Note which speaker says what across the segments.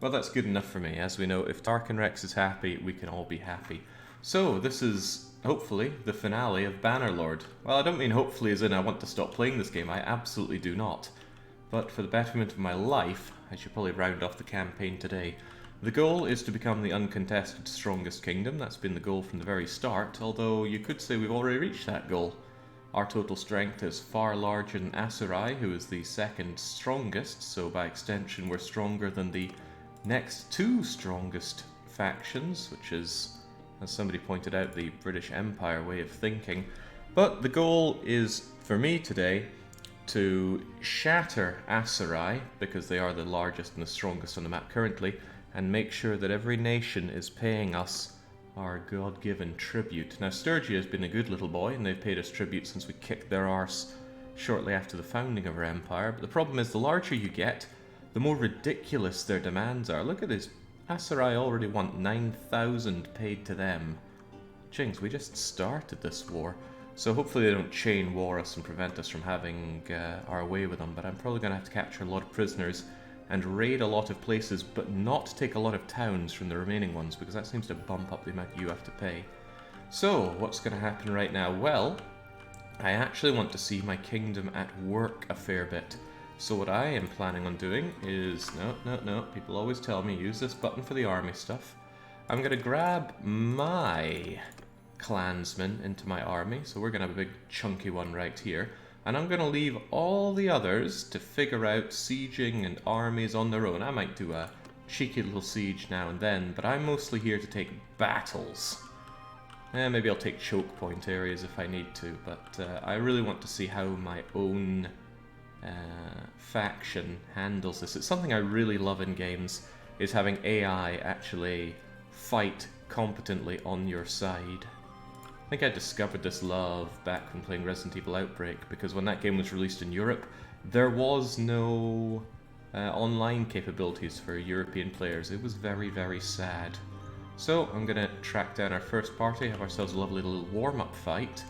Speaker 1: Well, that's good enough for me. As we know, if Tarkin Rex is happy, we can all be happy. So, this is, hopefully, the finale of Bannerlord. Well, I don't mean hopefully as in I want to stop playing this game. I absolutely do not. But for the betterment of my life, I should probably round off the campaign today. The goal is to become the uncontested strongest kingdom. That's been the goal from the very start, although you could say we've already reached that goal. Our total strength is far larger than Asurai, who is the second strongest, so by extension we're stronger than the next two strongest factions, which is, as somebody pointed out, the British Empire way of thinking. But the goal is, for me today, to shatter Asurai, because they are the largest and the strongest on the map currently, and make sure that every nation is paying us our God-given tribute. Now, Sturgia has been a good little boy, and they've paid us tribute since we kicked their arse shortly after the founding of our empire. But the problem is, the larger you get, the more ridiculous their demands are. Look at this. Asurai already want 9,000 paid to them. Jinx, we just started this war. So hopefully they don't chain war us and prevent us from having our way with them. But I'm probably going to have to capture a lot of prisoners and raid a lot of places, but not take a lot of towns from the remaining ones, because that seems to bump up the amount you have to pay. So, what's going to happen right now? Well, I actually want to see my kingdom at work a fair bit. So what I am planning on doing is... No, people always tell me, use this button for the army stuff. I'm going to grab my clansmen into my army, so we're going to have a big chunky one right here. And I'm going to leave all the others to figure out sieging and armies on their own. I might do a cheeky little siege now and then, but I'm mostly here to take battles. Maybe I'll take choke point areas if I need to, but I really want to see how my own faction handles this. It's something I really love in games, is having AI actually fight competently on your side. I think I discovered this love back when playing Resident Evil Outbreak, because when that game was released in Europe, there was no online capabilities for European players. It was very, very sad. So I'm going to track down our first party, have ourselves a lovely little warm-up fight,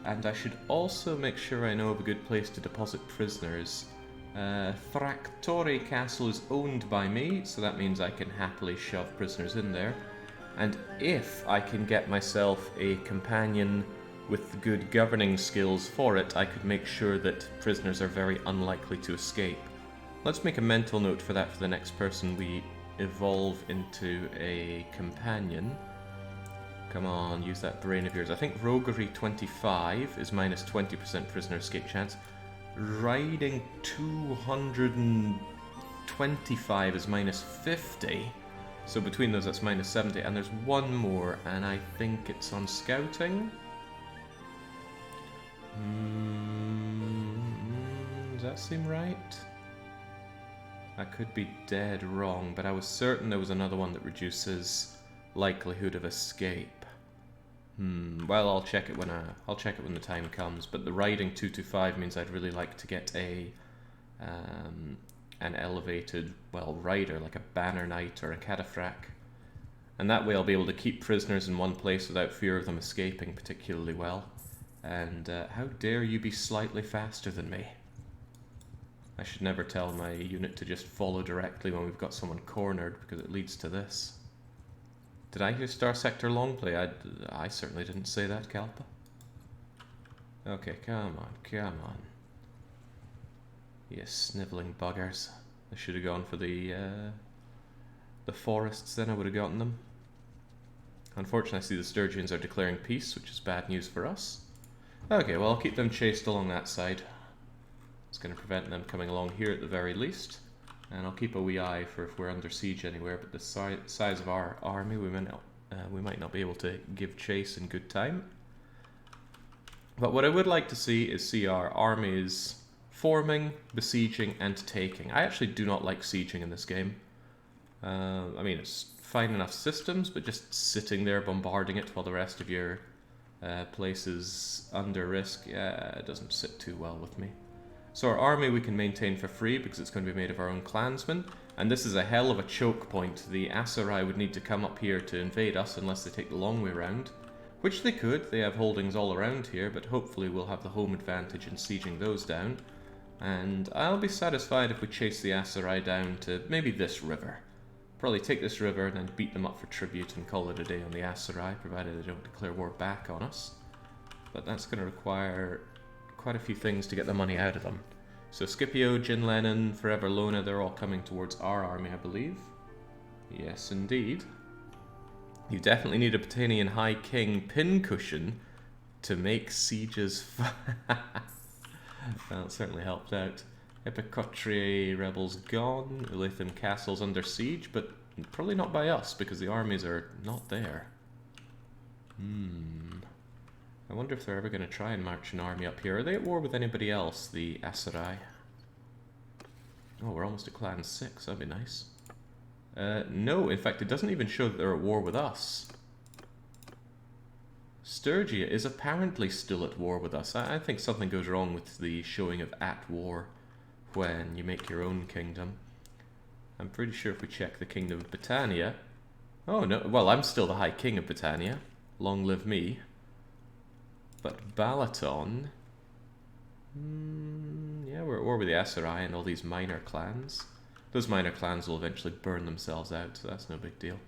Speaker 1: and I should also make sure I know of a good place to deposit prisoners. Thractori Castle is owned by me, so that means I can happily shove prisoners in there. And if I can get myself a companion with good governing skills for it, I could make sure that prisoners are very unlikely to escape. Let's make a mental note for that for the next person we evolve into a companion. Come on, use that brain of yours. I think Roguery 25 is minus 20% prisoner escape chance. Riding 225 is minus 50. So between those, that's minus 70, and there's one more, and I think it's on scouting. Does that seem right? I could be dead wrong, but I was certain there was another one that reduces likelihood of escape. Well, I'll check it when the time comes. But the riding 225 means I'd really like to get an elevated, well, rider, like a banner knight or a cataphract. And that way I'll be able to keep prisoners in one place without fear of them escaping particularly well. And how dare you be slightly faster than me? I should never tell my unit to just follow directly when we've got someone cornered, because it leads to this. Did I hear Star Sector Longplay? I certainly didn't say that, Kalpa. Okay, come on. You snivelling buggers. I should have gone for the forests then, I would have gotten them. Unfortunately, I see the Sturgians are declaring peace, which is bad news for us. Okay, well, I'll keep them chased along that side. It's going to prevent them coming along here at the very least. And I'll keep a wee eye for if we're under siege anywhere, but the size of our army, we might not be able to give chase in good time. But what I would like to see is our armies forming, besieging, and taking. I actually do not like sieging in this game. I mean, it's fine enough systems, but just sitting there bombarding it while the rest of your place is under risk, yeah, it doesn't sit too well with me. So our army we can maintain for free because it's going to be made of our own clansmen, and this is a hell of a choke point. The Asurai would need to come up here to invade us unless they take the long way round, which they could. They have holdings all around here, but hopefully we'll have the home advantage in sieging those down. And I'll be satisfied if we chase the Asurai down to maybe this river. probably take this river and then beat them up for tribute and call it a day on the Aserai, provided they don't declare war back on us. But that's going to require quite a few things to get the money out of them. So Scipio, Jin Lennon, Forever Lona, they're all coming towards our army, I believe. Yes, indeed. You definitely need a Patanian High King pincushion to make sieges. Well, it certainly helped out. Epicotria rebels gone. Elatham castle's under siege, but probably not by us because the armies are not there. I wonder if they're ever going to try and march an army up here. Are they at war with anybody else, the Aserai? Oh, we're almost at clan 6. That'd be nice. No, in fact, it doesn't even show that they're at war with us. Sturgia is apparently still at war with us. I think something goes wrong with the showing of at war when you make your own kingdom. I'm pretty sure if we check the kingdom of Britannia... Oh, no. Well, I'm still the High King of Britannia. Long live me. But Balaton... yeah, we're at war with the Aserai and all these minor clans. Those minor clans will eventually burn themselves out, so that's no big deal.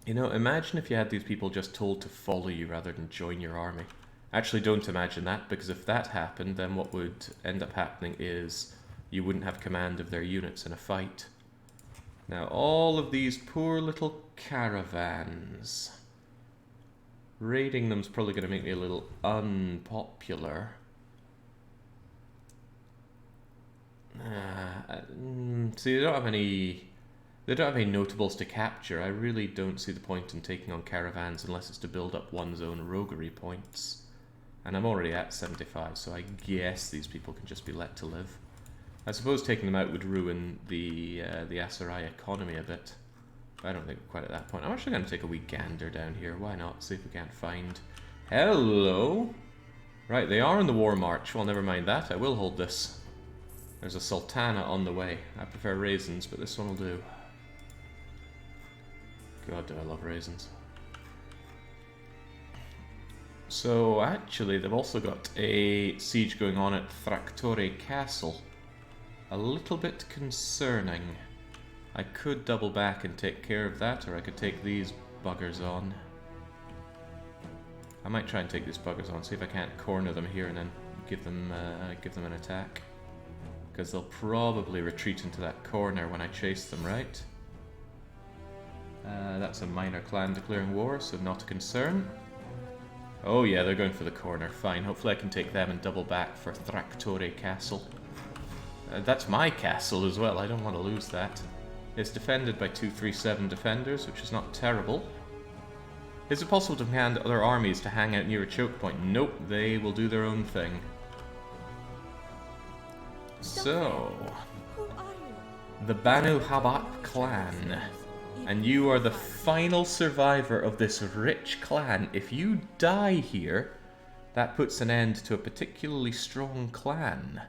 Speaker 1: You know, imagine if you had these people just told to follow you rather than join your army. Actually, don't imagine that, because if that happened, then what would end up happening is you wouldn't have command of their units in a fight. Now, all of these poor little caravans. Raiding them's probably going to make me a little unpopular. See, they don't have any notables to capture. I really don't see the point in taking on caravans unless it's to build up one's own roguery points. And I'm already at 75, so I guess these people can just be let to live. I suppose taking them out would ruin the Aserai economy a bit. But I don't think we're quite at that point. I'm actually going to take a wee gander down here. Why not? See if we can't find... Hello! Right, they are on the war march. Well, never mind that. I will hold this. There's a sultana on the way. I prefer raisins, but this one will do. God, do I love raisins. So, actually, they've also got a siege going on at Thractore Castle. A little bit concerning. I could double back and take care of that, or I could take these buggers on. I might try and take these buggers on, see if I can't corner them here and then give them an attack. Because they'll probably retreat into that corner when I chase them, right? That's a minor clan declaring war, so not a concern. Oh yeah, they're going for the corner. Fine, hopefully I can take them and double back for Thractore Castle. That's my castle as well, I don't want to lose that. It's defended by 237 defenders, which is not terrible. Is it possible to command other armies to hang out near a choke point? Nope, they will do their own thing. So, the Banu Habat clan, and you are the final survivor of this rich clan. If you die here, that puts an end to a particularly strong clan.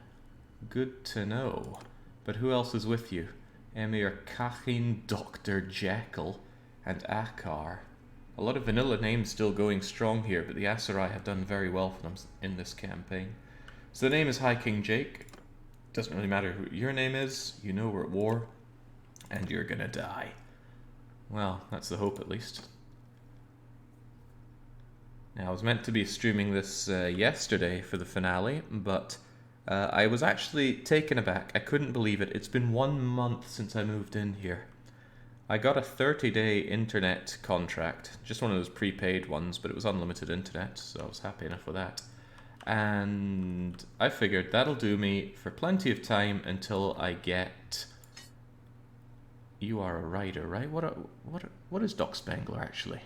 Speaker 1: Good to know. But who else is with you? Emir Kachin, Dr. Jekyll, and Akar. A lot of vanilla names still going strong here, but the Aserai have done very well for them in this campaign. So the name is High King Jake. Doesn't really matter who your name is, you know we're at war, and you're gonna die. Well, that's the hope at least. Now, I was meant to be streaming this yesterday for the finale, but I was actually taken aback. I couldn't believe it. It's been 1 month since I moved in here. I got a 30-day internet contract, just one of those prepaid ones, but it was unlimited internet, so I was happy enough with that. And I figured that'll do me for plenty of time until I get... You are a writer, right? What is Doc Spangler actually?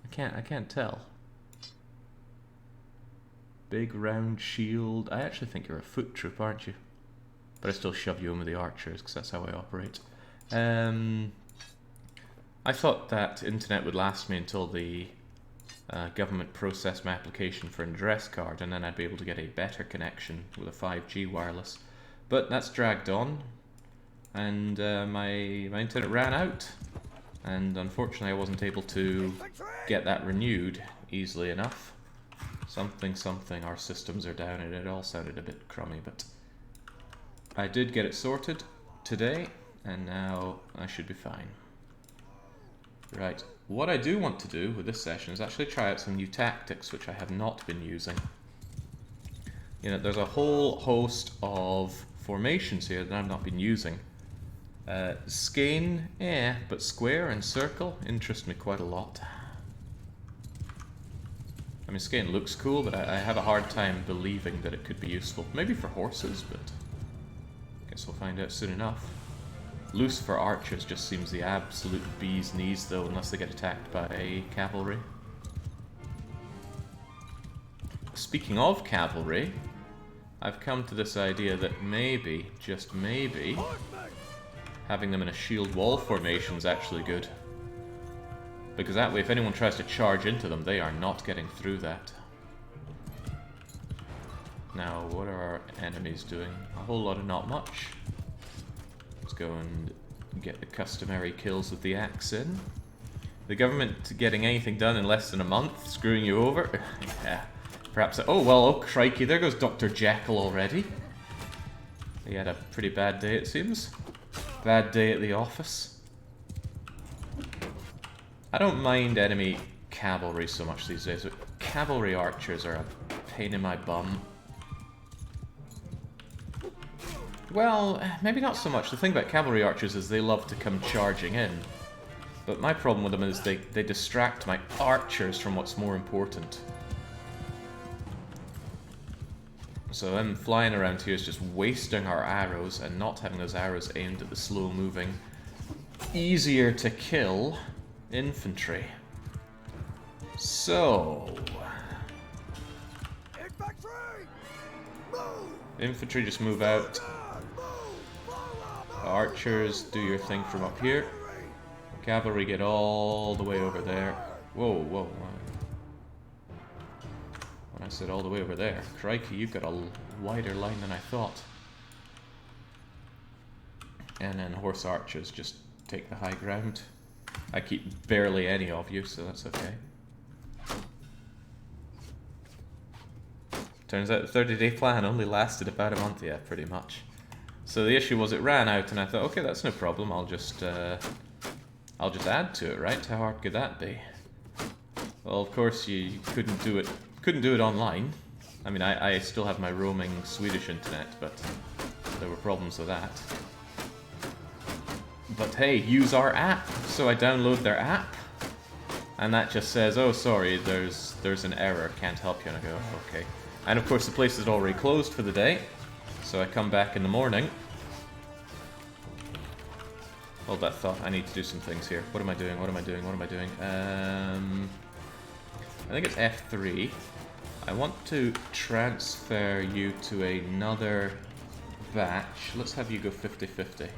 Speaker 1: I can't tell. Big round shield. I actually think you're a foot troop, aren't you? But I still shove you in with the archers because that's how I operate. I thought that internet would last me until the government processed my application for an address card, and then I'd be able to get a better connection with a 5G wireless. But that's dragged on, and my internet ran out, and unfortunately I wasn't able to get that renewed easily enough. Something, our systems are down, and it all sounded a bit crummy, but I did get it sorted, today, and now I should be fine. Right, what I do want to do with this session is actually try out some new tactics which I have not been using. You know, there's a whole host of formations here that I've not been using. Skein, but square and circle interest me quite a lot. I mean, skein looks cool, but I have a hard time believing that it could be useful. Maybe for horses, but I guess we'll find out soon enough. Loose for archers just seems the absolute bee's knees, though, unless they get attacked by cavalry. Speaking of cavalry, I've come to this idea that maybe, just maybe, having them in a shield wall formation is actually good. Because that way, if anyone tries to charge into them, they are not getting through that. Now, what are our enemies doing? A whole lot of not much. Let's go and get the customary kills with the axe in. The government getting anything done in less than a month, screwing you over? Yeah. Perhaps... oh, well, oh, crikey, there goes Dr. Jekyll already. He had a pretty bad day, it seems. Bad day at the office. I don't mind enemy cavalry so much these days, but cavalry archers are a pain in my bum. Well, maybe not so much. The thing about cavalry archers is they love to come charging in. But my problem with them is they distract my archers from what's more important. So them flying around here is just wasting our arrows and not having those arrows aimed at the slow-moving, easier to kill infantry. So... infantry just move out. Archers, do your thing from up here. Cavalry get all the way over there. Whoa, whoa, whoa. When I said all the way over there, crikey, you've got a wider line than I thought. And then horse archers just take the high ground. I keep barely any of you, so that's okay. Turns out the 30-day plan only lasted about a month, yeah, pretty much. So the issue was it ran out, and I thought, okay, that's no problem. I'll just add to it, right? How hard could that be? Well, of course, you couldn't do it online. I mean, I still have my roaming Swedish internet, but there were problems with that. But hey, use our app. So I download their app, and that just says, oh, sorry, there's an error, can't help you. And I go, okay. And of course, the place is already closed for the day. So I come back in the morning. Hold that thought, I need to do some things here. What am I doing? What am I doing? What am I doing? I think it's F3. I want to transfer you to another batch. Let's have you go 50-50.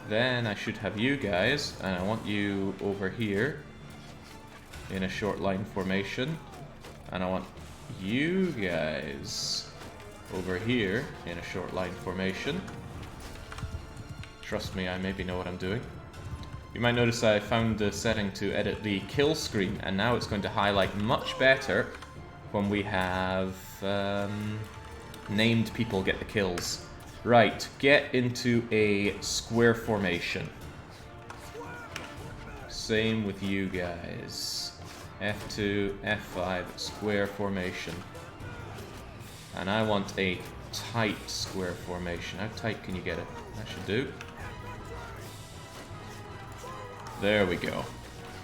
Speaker 1: Then I should have you guys, and I want you over here in a short line formation. And I want you guys over here in a short line formation. Trust me, I maybe know what I'm doing. You might notice I found the setting to edit the kill screen, and now it's going to highlight much better when we have named people get the kills. Right, get into a square formation. Same with you guys. F2, F5, square formation. And I want a tight square formation. How tight can you get it? That should do. There we go.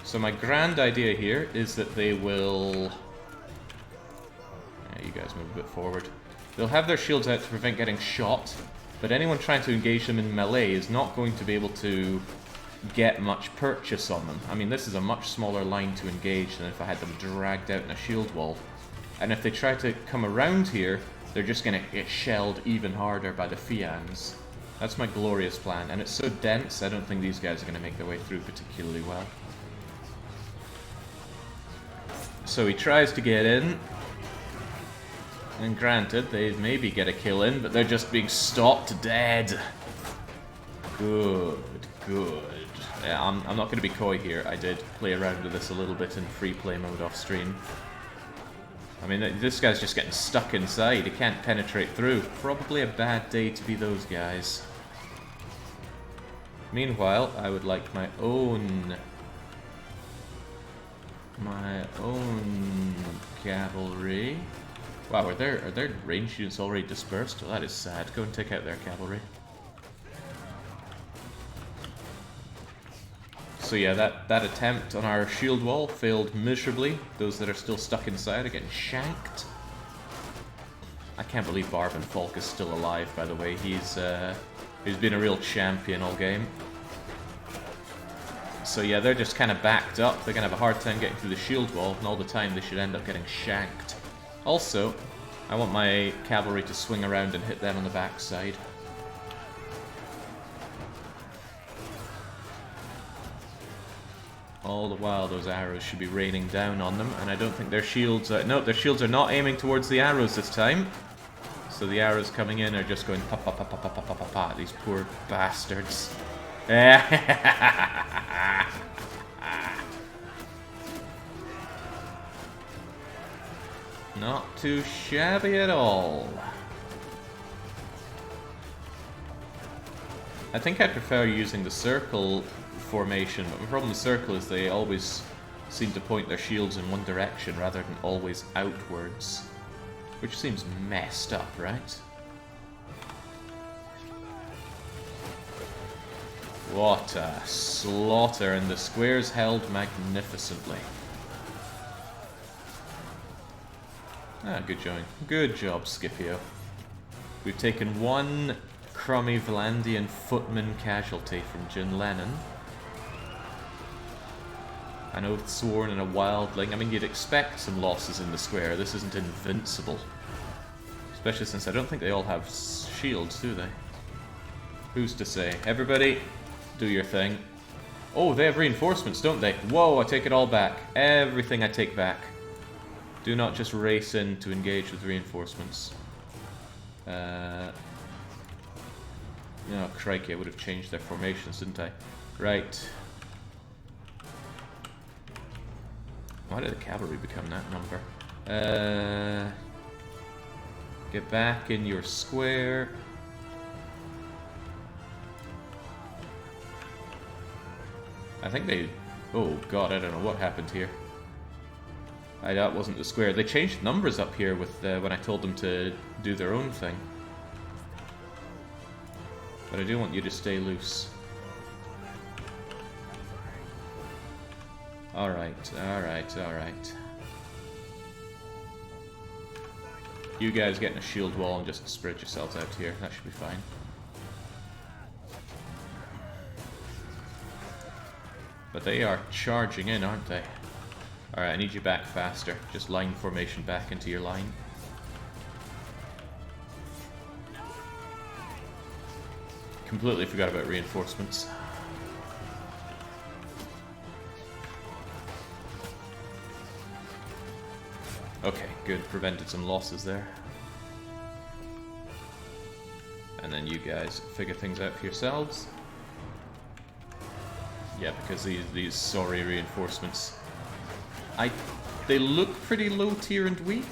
Speaker 1: So my grand idea here is that they will... yeah, you guys move a bit forward. They'll have their shields out to prevent getting shot, but anyone trying to engage them in melee is not going to be able to get much purchase on them. I mean, this is a much smaller line to engage than if I had them dragged out in a shield wall. And if they try to come around here, they're just going to get shelled even harder by the Fians. That's my glorious plan, and it's so dense, I don't think these guys are going to make their way through particularly well. So he tries to get in, and granted, they maybe get a kill in, but they're just being stopped dead. Good, good. Yeah, I'm not going to be coy here. I did play around with this a little bit in free play mode off stream. I mean, this guy's just getting stuck inside. He can't penetrate through. Probably a bad day to be those guys. Meanwhile, I would like my own cavalry. Wow, are their ranged units already dispersed? Well, that is sad. Go and take out their cavalry. So yeah, that attempt on our shield wall failed miserably. Those that are still stuck inside are getting shanked. I can't believe Barb and Falk is still alive, by the way. He's been a real champion all game. So yeah, they're just kind of backed up. They're going to have a hard time getting through the shield wall, and all the time they should end up getting shanked. Also, I want my cavalry to swing around and hit them on the backside. All the while, those arrows should be raining down on them, and I don't think their shields are... No, their shields are not aiming towards the arrows this time. So the arrows coming in are just going pa pa pa pa pa pa pa pa pa. These poor bastards. Not too shabby at all. I think I prefer using the circle formation, but my problem with circle is they always seem to point their shields in one direction rather than always outwards. Which seems messed up, right? What a slaughter, and the squares held magnificently. Ah, good job. Good job, Scipio. We've taken one crummy Vlandian footman casualty from Jin Lennon. An oath sworn and a wildling. I mean, you'd expect some losses in the square. This isn't invincible. Especially since I don't think they all have shields, do they? Who's to say? Everybody, do your thing. Oh, they have reinforcements, don't they? Whoa, I take it all back. Everything I take back. Do not just race in to engage with reinforcements. Oh, crikey, I would have changed their formations, didn't I? Right. Why did the cavalry become that number? Get back in your square. I think they... Oh god, I don't know what happened here. That wasn't the square. They changed numbers up here with when I told them to do their own thing. But I do want you to stay loose. Alright, alright, alright. You guys get in a shield wall and just spread yourselves out here. That should be fine. But they are charging in, aren't they? Alright, I need you back faster. Just line formation back into your line. Completely forgot about reinforcements. Okay, good. Prevented some losses there. And then you guys figure things out for yourselves. Yeah, because these sorry reinforcements... They look pretty low tier and weak.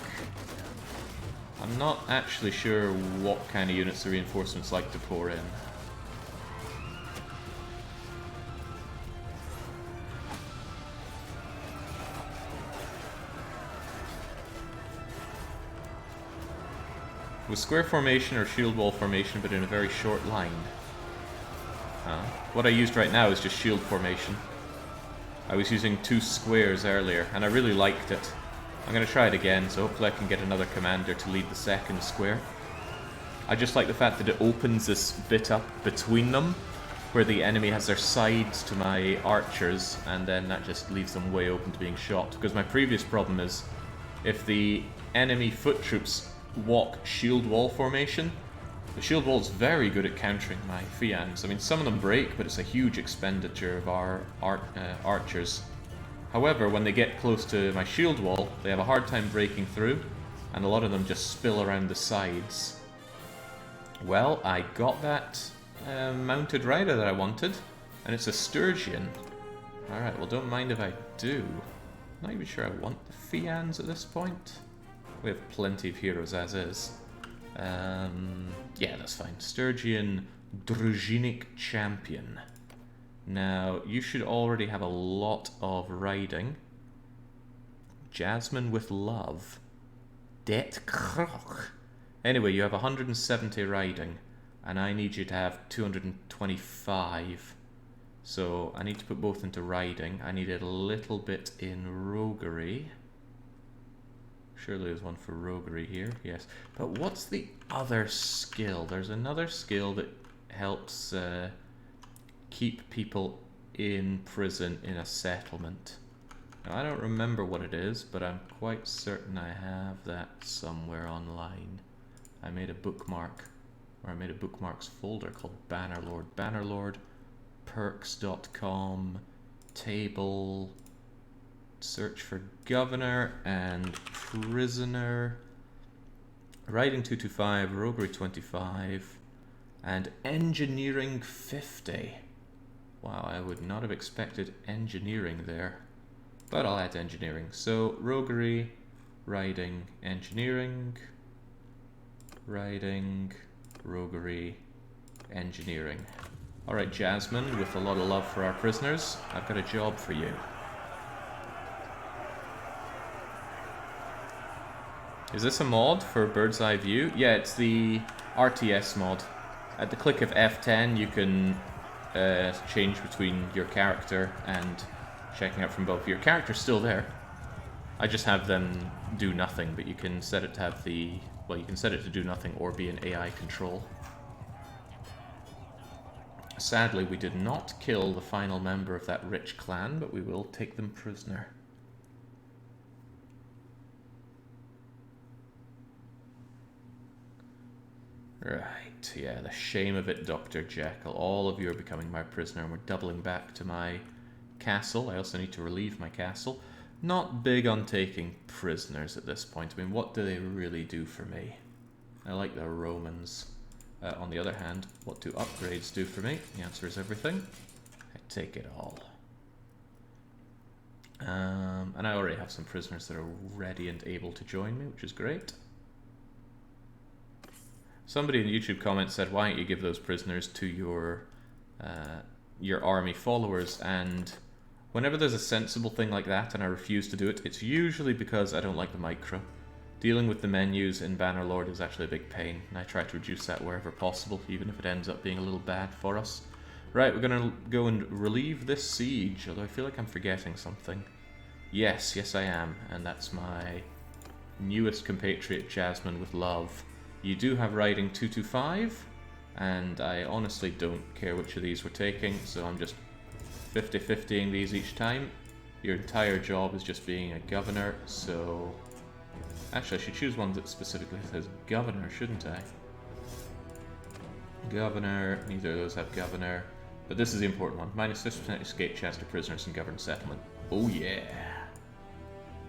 Speaker 1: I'm not actually sure what kind of units the reinforcements like to pour in. With square formation or shield wall formation, but in a very short line. What I used right now is just shield formation. I was using 2 squares earlier, and I really liked it. I'm going to try it again, so hopefully I can get another commander to lead the second square. I just like the fact that it opens this bit up between them, where the enemy has their sides to my archers, and then that just leaves them way open to being shot. Because my previous problem is, if the enemy foot troops walk shield wall formation, the shield wall is very good at countering my Fians. I mean, some of them break, but it's a huge expenditure of our archers. However, when they get close to my shield wall, they have a hard time breaking through, and a lot of them just spill around the sides. Well, I got that mounted rider that I wanted, and it's a Sturgian. Alright, well don't mind if I do. Not even sure I want the Fians at this point. We have plenty of heroes as is. Yeah, that's fine. Sturgian Druzhinic Champion. Now, you should already have a lot of riding. Jasmine with love. Det Krok. Anyway, you have 170 riding, and I need you to have 225. So I need to put both into riding. I need a little bit in roguery. Surely there's one for roguery here, yes. But what's the other skill? There's another skill that helps keep people in prison in a settlement. Now, I don't remember what it is, but I'm quite certain I have that somewhere online. I made a bookmark, or I made a bookmarks folder called Bannerlord. Bannerlord, perks.com, table, search for governor and prisoner, riding 225, roguery 25, and engineering 50. Wow, I would not have expected engineering there, but I'll add engineering. So roguery, riding, engineering, riding, roguery, engineering. Alright, Jasmine, with a lot of love for our prisoners, I've got a job for you. Is this a mod for bird's eye view? Yeah, it's the RTS mod. At the click of F10, you can change between your character and checking out from above. Your character's still there. I just have them do nothing, but you can set it to have the... well, you can set it to do nothing or be an AI control. Sadly, we did not kill the final member of that rich clan, but we will take them prisoner. Right, yeah, the shame of it, Dr. Jekyll. All of you are becoming my prisoner, and we're doubling back to my castle. I also need to relieve my castle. Not big on taking prisoners at this point. I mean, what do they really do for me? I like the Romans. On the other hand, what do upgrades do for me? The answer is everything. I take it all. And I already have some prisoners that are ready and able to join me, which is great. Somebody in the YouTube comments said, why don't you give those prisoners to your army followers? And whenever there's a sensible thing like that and I refuse to do it, it's usually because I don't like the micro. Dealing with the menus in Bannerlord is actually a big pain, and I try to reduce that wherever possible, even if it ends up being a little bad for us. Right, we're going to go and relieve this siege, although I feel like I'm forgetting something. Yes, yes I am, and that's my newest compatriot, Jasmine with love. You do have riding 225, and I honestly don't care which of these we're taking, so I'm just 50-50ing these each time. Your entire job is just being a governor, so... actually, I should choose one that specifically says governor, shouldn't I? Governor, neither of those have governor, but this is the important one. Minus 50% escape chance to prisoners in governed settlement. Oh yeah!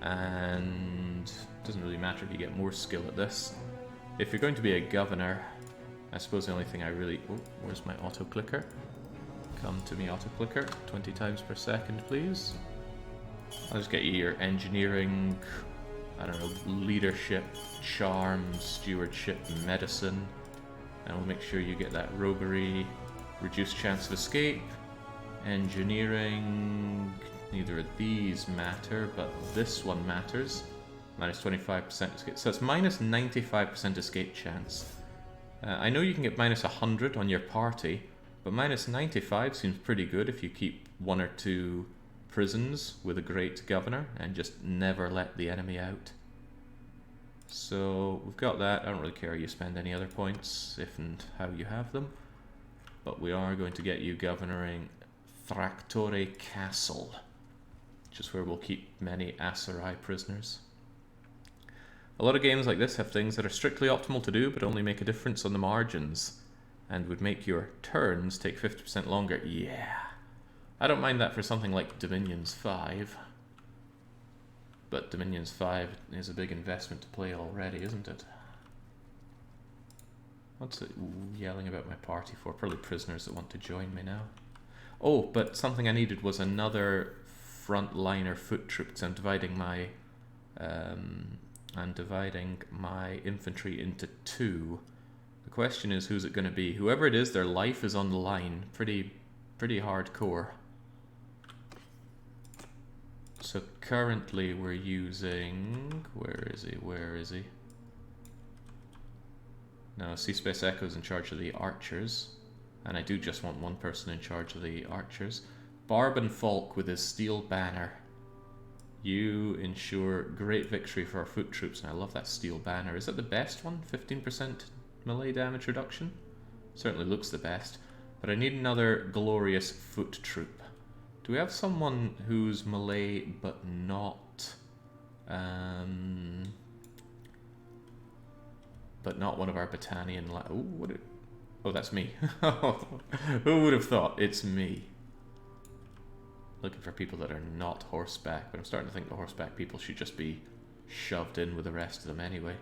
Speaker 1: And it doesn't really matter if you get more skill at this. If you're going to be a governor, I suppose the only thing I really... oh, where's my auto-clicker? Come to me, auto-clicker. 20 times per second, please. I'll just get you your engineering, I don't know, leadership, charm, stewardship, medicine. And we'll make sure you get that roguery, reduced chance of escape, engineering... neither of these matter, but this one matters. Minus 25% escape. So it's minus 95% escape chance. I know you can get minus 100 on your party, but minus 95 seems pretty good if you keep one or two prisons with a great governor and just never let the enemy out. So we've got that. I don't really care how you spend any other points, if and how you have them. But we are going to get you governoring Thractore Castle, which is where we'll keep many Aserai prisoners. A lot of games like this have things that are strictly optimal to do, but only make a difference on the margins, and would make your turns take 50% longer. Yeah. I don't mind that for something like Dominions 5. But Dominions 5 is a big investment to play already, isn't it? What's it yelling about my party for? Probably prisoners that want to join me now. Oh, but something I needed was another frontliner foot troop, because I'm dividing my infantry into two. The question is, who's it going to be? Whoever it is, their life is on the line pretty pretty hardcore. So currently we're using... Where is he? Where is he? No, Seaspace Echo's in charge of the archers. And I do just want one person in charge of the archers. Barb and Falk with his steel banner. You ensure great victory for our foot troops. And I love that steel banner. Is that the best one? 15% melee damage reduction? Certainly looks the best. But I need another glorious foot troop. Do we have someone who's melee but not... but not one of our Battanian... Oh, that's me. Who would have thought? It's me. Looking for people that are not horseback, but I'm starting to think the horseback people should just be shoved in with the rest of them anyway.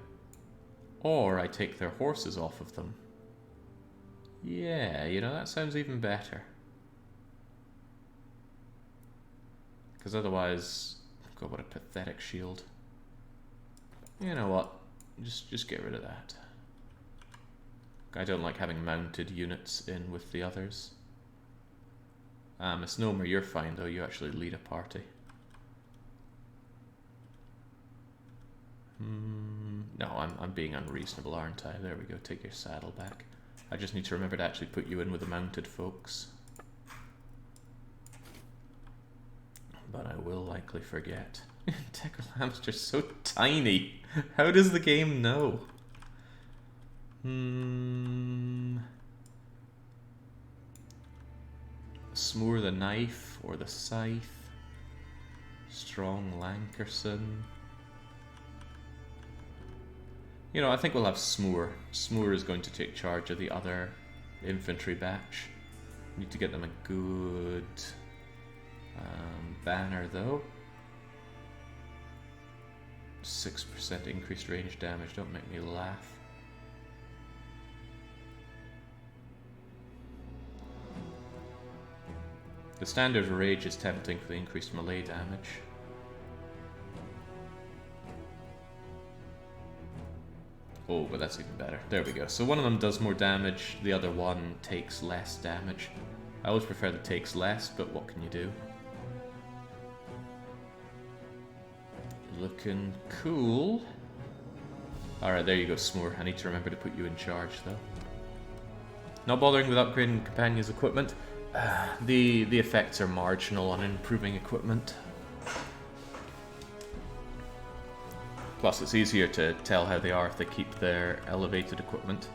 Speaker 1: Or I take their horses off of them. Yeah, you know, that sounds even better. Because otherwise... God, what a pathetic shield. You know what? Just get rid of that. I don't like having mounted units in with the others. Misnomer, you're fine though, you actually lead a party. No, I'm being unreasonable, aren't I? There we go, take your saddle back. I just need to remember to actually put you in with the mounted folks. But I will likely forget. Deckerlam's just so tiny. How does the game know? Smoor the knife or the scythe. Strong Lankerson. You know, I think we'll have Smoor. Smoor is going to take charge of the other infantry batch. Need to get them a good banner though. 6% increased range damage, don't make me laugh. The standard rage is tempting for the increased melee damage. Oh, but that's even better. There we go. So one of them does more damage, the other one takes less damage. I always prefer that takes less, but what can you do? Looking cool. Alright, there you go, Smoor. I need to remember to put you in charge, though. Not bothering with upgrading companions' equipment. The effects are marginal on improving equipment. Plus, it's easier to tell how they are if they keep their elevated equipment.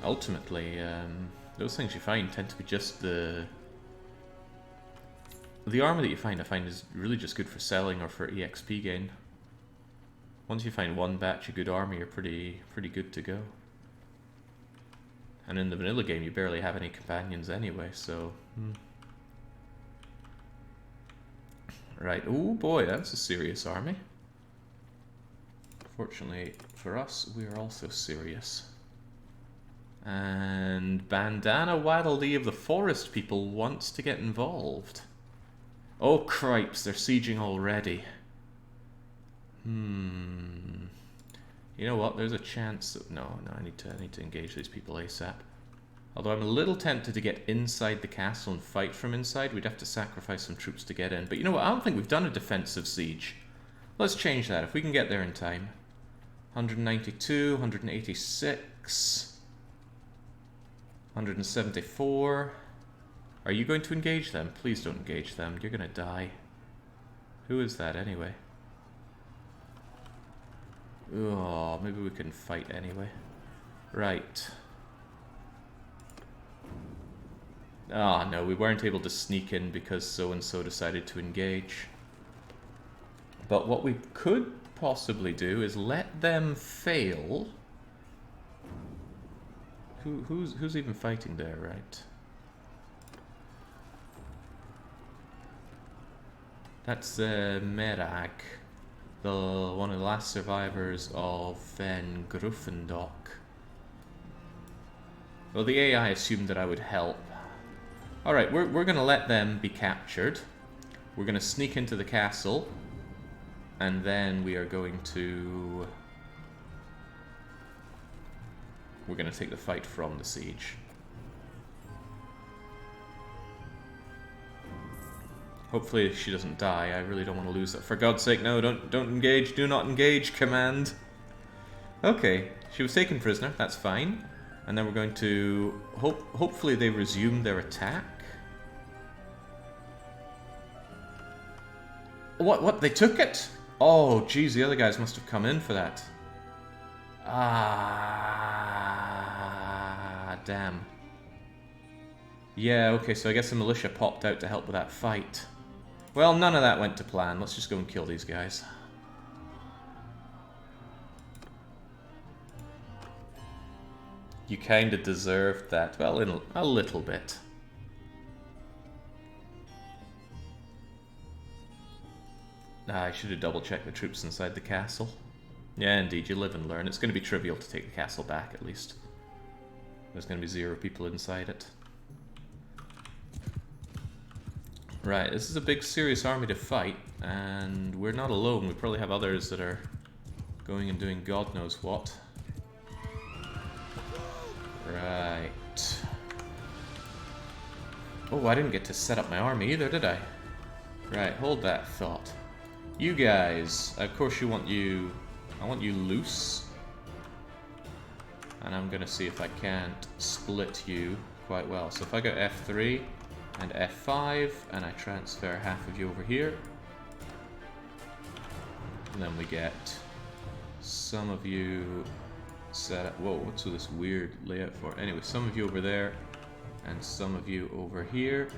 Speaker 1: Ultimately, those things you find tend to be just the armor that you find, I find, is really just good for selling or for EXP gain. Once you find one batch of good armor, you're pretty good to go. And in the vanilla game, you barely have any companions anyway, so... Right, oh boy, that's a serious army. Fortunately for us, we are also serious. And Bandana Waddle-Dee of the Forest People wants to get involved. Oh cripes, they're sieging already. You know what? There's a chance that no, I need to engage these people ASAP. Although I'm a little tempted to get inside the castle and fight from inside. We'd have to sacrifice some troops to get in. But you know what? I don't think we've done a defensive siege. Let's change that if we can get there in time. 192, 186, 174. Are you going to engage them? Please don't engage them. You're going to die. Who is that anyway? Oh, maybe we can fight anyway. Right. Ah, no, we weren't able to sneak in because so-and-so decided to engage. But what we could possibly do is let them fail. Who's even fighting there, right? That's Merag, one of the last survivors of Van Gruffendok. Well, the AI assumed that I would help. Alright, we're going to let them be captured. We're going to sneak into the castle. And then we are going to... We're going to take the fight from the siege. Hopefully she doesn't die. I really don't want to lose that. For God's sake, no, don't engage. Do not engage, command. Okay, she was taken prisoner. That's fine. And then we're going to... hopefully they resume their attack. What? They took it? Oh, geez, the other guys must have come in for that. Ah, damn. Yeah, okay, so I guess the militia popped out to help with that fight. Well, none of that went to plan. Let's just go and kill these guys. You kind of deserved that. Well, in a little bit. I should have double-checked the troops inside the castle. Yeah, indeed, you live and learn. It's going to be trivial to take the castle back, at least. There's going to be 0 people inside it. Right, this is a big, serious army to fight, and we're not alone. We probably have others that are going and doing God knows what. Right. Oh, I didn't get to set up my army either, did I? Right, hold that thought. You guys, of course I want you loose. And I'm gonna see if I can't split you quite well. So if I go F3 and F5 and I transfer half of you over here, and then we get some of you set up. Whoa, what's with this weird layout for? Anyway, some of you over there and some of you over here.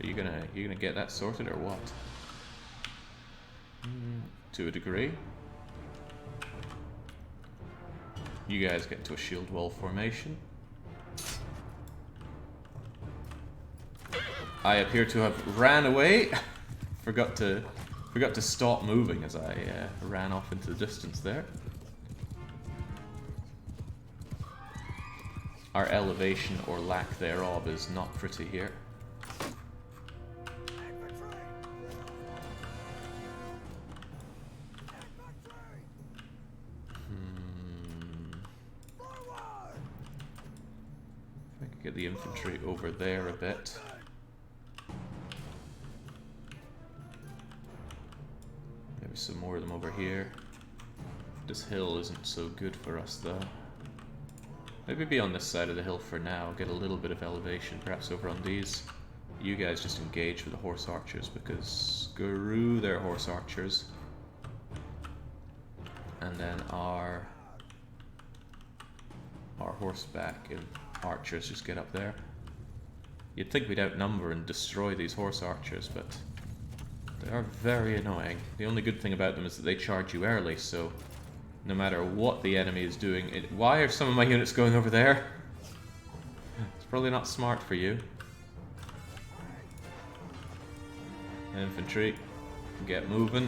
Speaker 1: Are you gonna get that sorted or what? To a degree. You guys get into a shield wall formation. I appear to have ran away. Forgot to stop moving as I ran off into the distance there. Our elevation or lack thereof is not pretty here. Get the infantry over there a bit. Maybe some more of them over here. This hill isn't so good for us though. Maybe be on this side of the hill for now, get a little bit of elevation, perhaps over on these. You guys just engage with the horse archers because screw their horse archers. And then our horseback archers just get up there. You'd think we'd outnumber and destroy these horse archers, but they are very annoying. The only good thing about them is that they charge you early, so no matter what the enemy is doing... Why are some of my units going over there? It's probably not smart for you. Infantry, get moving.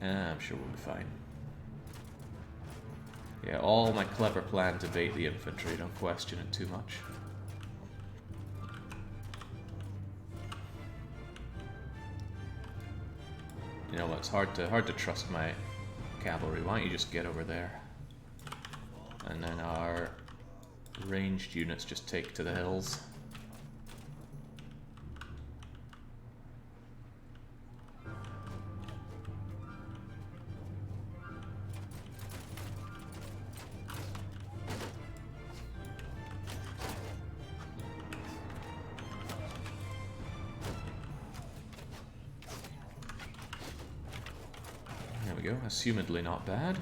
Speaker 1: I'm sure we'll be fine. Yeah, all my clever plan to bait the infantry, don't question it too much. You know what, it's hard to trust my cavalry. Why don't you just get over there? And then our ranged units just take to the hills. Assumedly not bad.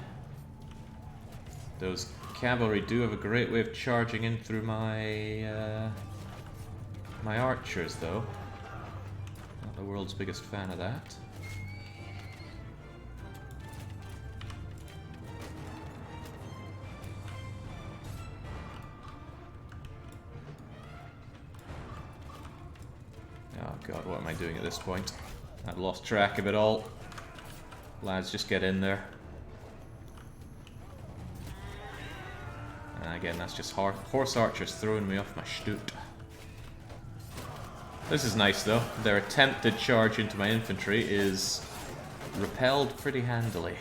Speaker 1: Those cavalry do have a great way of charging in through my my archers, though. Not the world's biggest fan of that. Oh god, what am I doing at this point? I've lost track of it all. Lads, just get in there. And again, that's just horse archers throwing me off my shtoot. This is nice though. Their attempted charge into my infantry is repelled pretty handily.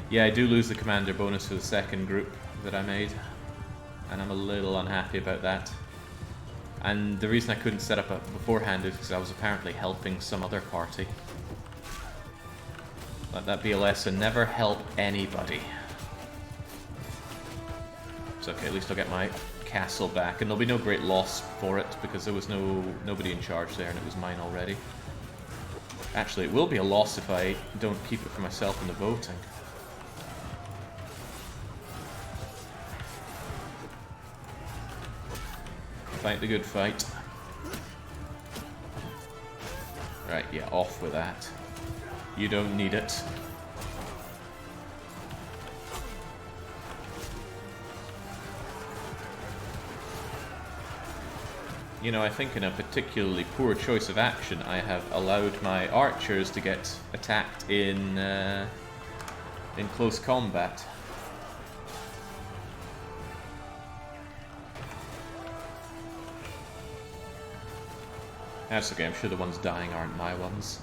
Speaker 1: Yeah, I do lose the commander bonus for the second group that I made, and I'm a little unhappy about that. And the reason I couldn't set up beforehand is because I was apparently helping some other party. Let that be a lesson, never help anybody. It's okay, at least I'll get my castle back, and there'll be no great loss for it because there was nobody in charge there and it was mine already. Actually, it will be a loss if I don't keep it for myself in the voting. Fight the good fight. Right, yeah, off with that. You don't need it. You know, I think in a particularly poor choice of action, I have allowed my archers to get attacked in close combat. That's okay, I'm sure the ones dying aren't my ones.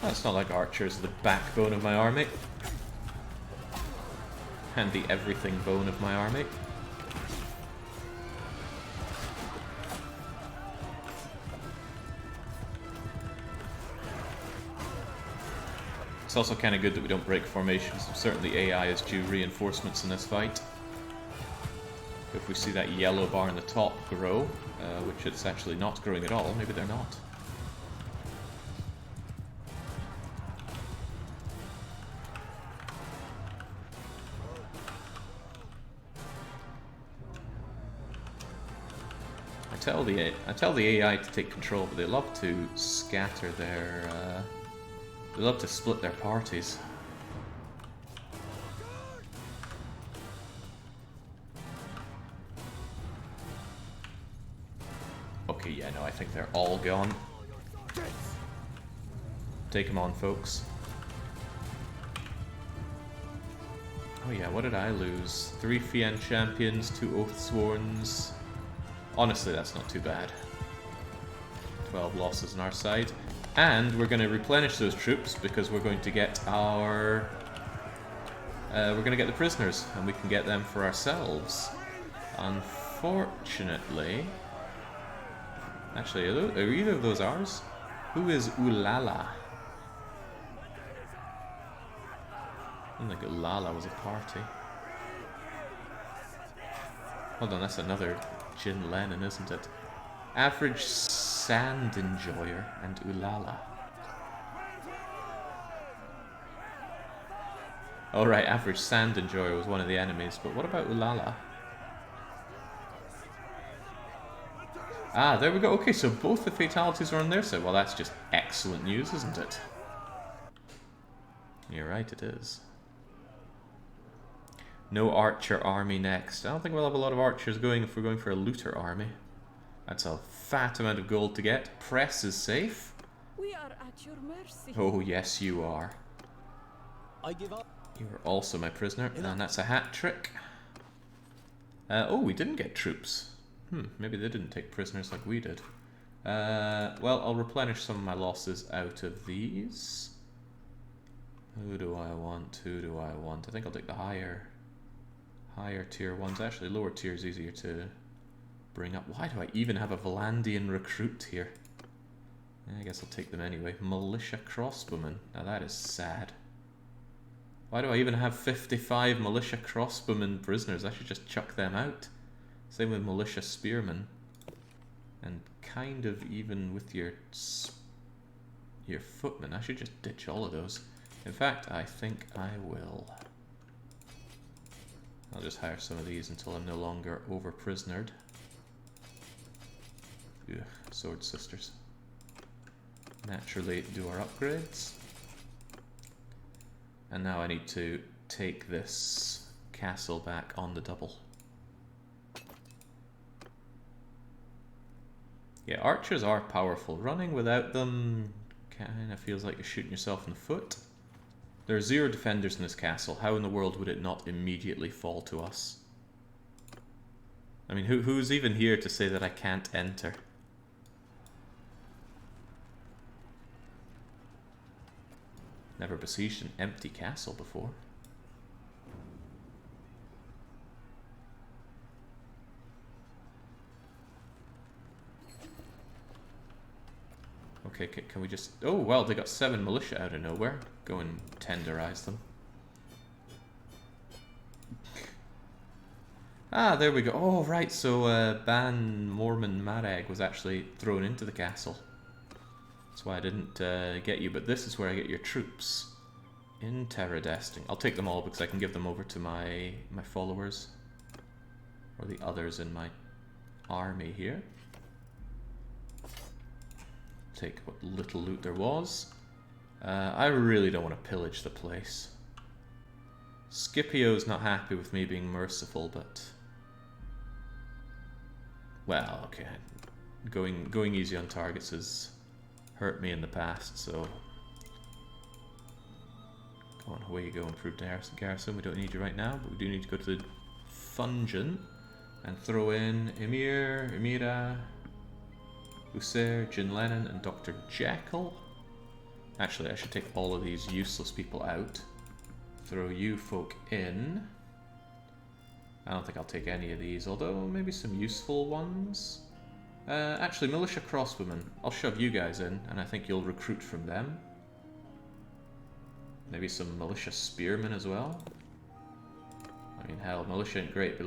Speaker 1: It's not like archers are the backbone of my army. And the everything bone of my army. It's also kind of good that we don't break formations. Certainly AI is due reinforcements in this fight. If we see that yellow bar in the top grow, which it's actually not growing at all, maybe they're not. I tell the AI to take control, but they love to scatter their... they love to split their parties. Okay, yeah, no, I think they're all gone. Take them on, folks. Oh yeah, what did I lose? 3 Fian champions, 2 Oathsworns. Honestly, that's not too bad. 12 losses on our side. And we're going to replenish those troops because we're going to get our... we're going to get the prisoners, and we can get them for ourselves. Unfortunately... Actually, are either of those ours? Who is Ulala? I don't think Ulala was a party. Hold on, that's another Jin Lennon, isn't it? Average Sand Enjoyer and Ulala. Alright, Average Sand Enjoyer was one of the enemies, but what about Ulala? Ah, there we go. Okay, so both the fatalities are on their side. Well, that's just excellent news, isn't it? You're right, it is. No archer army next. I don't think we'll have a lot of archers going if we're going for a looter army. That's a fat amount of gold to get. Press is safe.
Speaker 2: We are at your mercy.
Speaker 1: Oh, yes, you are.
Speaker 3: I give up.
Speaker 1: You are also my prisoner, and that's a hat trick. Oh, we didn't get troops. Maybe they didn't take prisoners like we did. Well, I'll replenish some of my losses out of these. Who do I want? Who do I want? I think I'll take the higher tier ones. Actually, lower tier is easier to bring up. Why do I even have a Volandian recruit here? I guess I'll take them anyway. Militia crossbowmen. Now that is sad. Why do I even have 55 militia crossbowmen prisoners? I should just chuck them out. Same with militia spearmen. And kind of even with your footmen. I should just ditch all of those. In fact, I think I will. I'll just hire some of these until I'm no longer over-prisonered. Ugh, sword sisters. Naturally do our upgrades. And now I need to take this castle back on the double. Yeah, archers are powerful. Running without them kind of feels like you're shooting yourself in the foot. There are 0 defenders in this castle. How in the world would it not immediately fall to us? I mean, who's even here to say that I can't enter? Never besieged an empty castle before. Okay, can we just... Oh, well, they got 7 militia out of nowhere. Go and tenderize them. Ah, there we go. Oh, right, so Ban Mormon Marag was actually thrown into the castle. That's why I didn't get you, but this is where I get your troops. Interesting. I'll take them all because I can give them over to my followers. Or the others in my army here. Take what little loot there was. I really don't want to pillage the place. Scipio's not happy with me being merciful, but... Well, okay. Going easy on targets has hurt me in the past, so... Go on, away you go, improved garrison. We don't need you right now, but we do need to go to the Fungent and throw in Emir, Emira, Usair, Jin Lennon, and Dr. Jekyll. Actually, I should take all of these useless people out. Throw you folk in. I don't think I'll take any of these, although maybe some useful ones. Actually, militia crossbowmen. I'll shove you guys in, and I think you'll recruit from them. Maybe some militia spearmen as well. I mean, hell, militia ain't great, but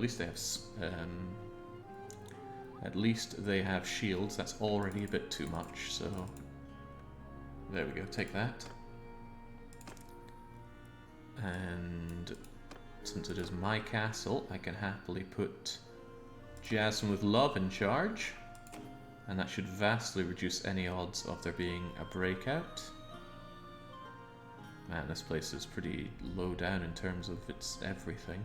Speaker 1: at least they have shields. That's already a bit too much, so there we go. Take that. And since it is my castle, I can happily put Jasmine with Love in charge, and that should vastly reduce any odds of there being a breakout. Man, this place is pretty low down in terms of its everything.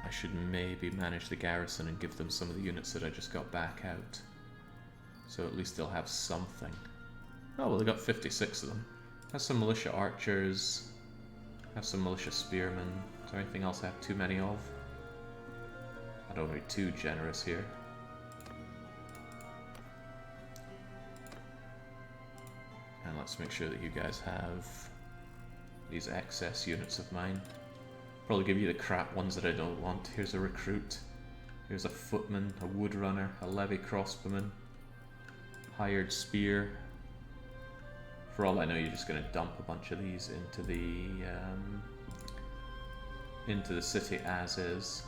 Speaker 1: I should maybe manage the garrison and give them some of the units that I just got back out. So at least they'll have something. Oh, well, they got 56 of them. Have some militia archers. Have some militia spearmen. Is there anything else I have too many of? I don't want to be too generous here. And let's make sure that you guys have these excess units of mine. Probably give you the crap ones that I don't want. Here's a recruit. Here's a footman, a woodrunner, a levy crossbowman, hired spear. For all I know, you're just going to dump a bunch of these into the city as is.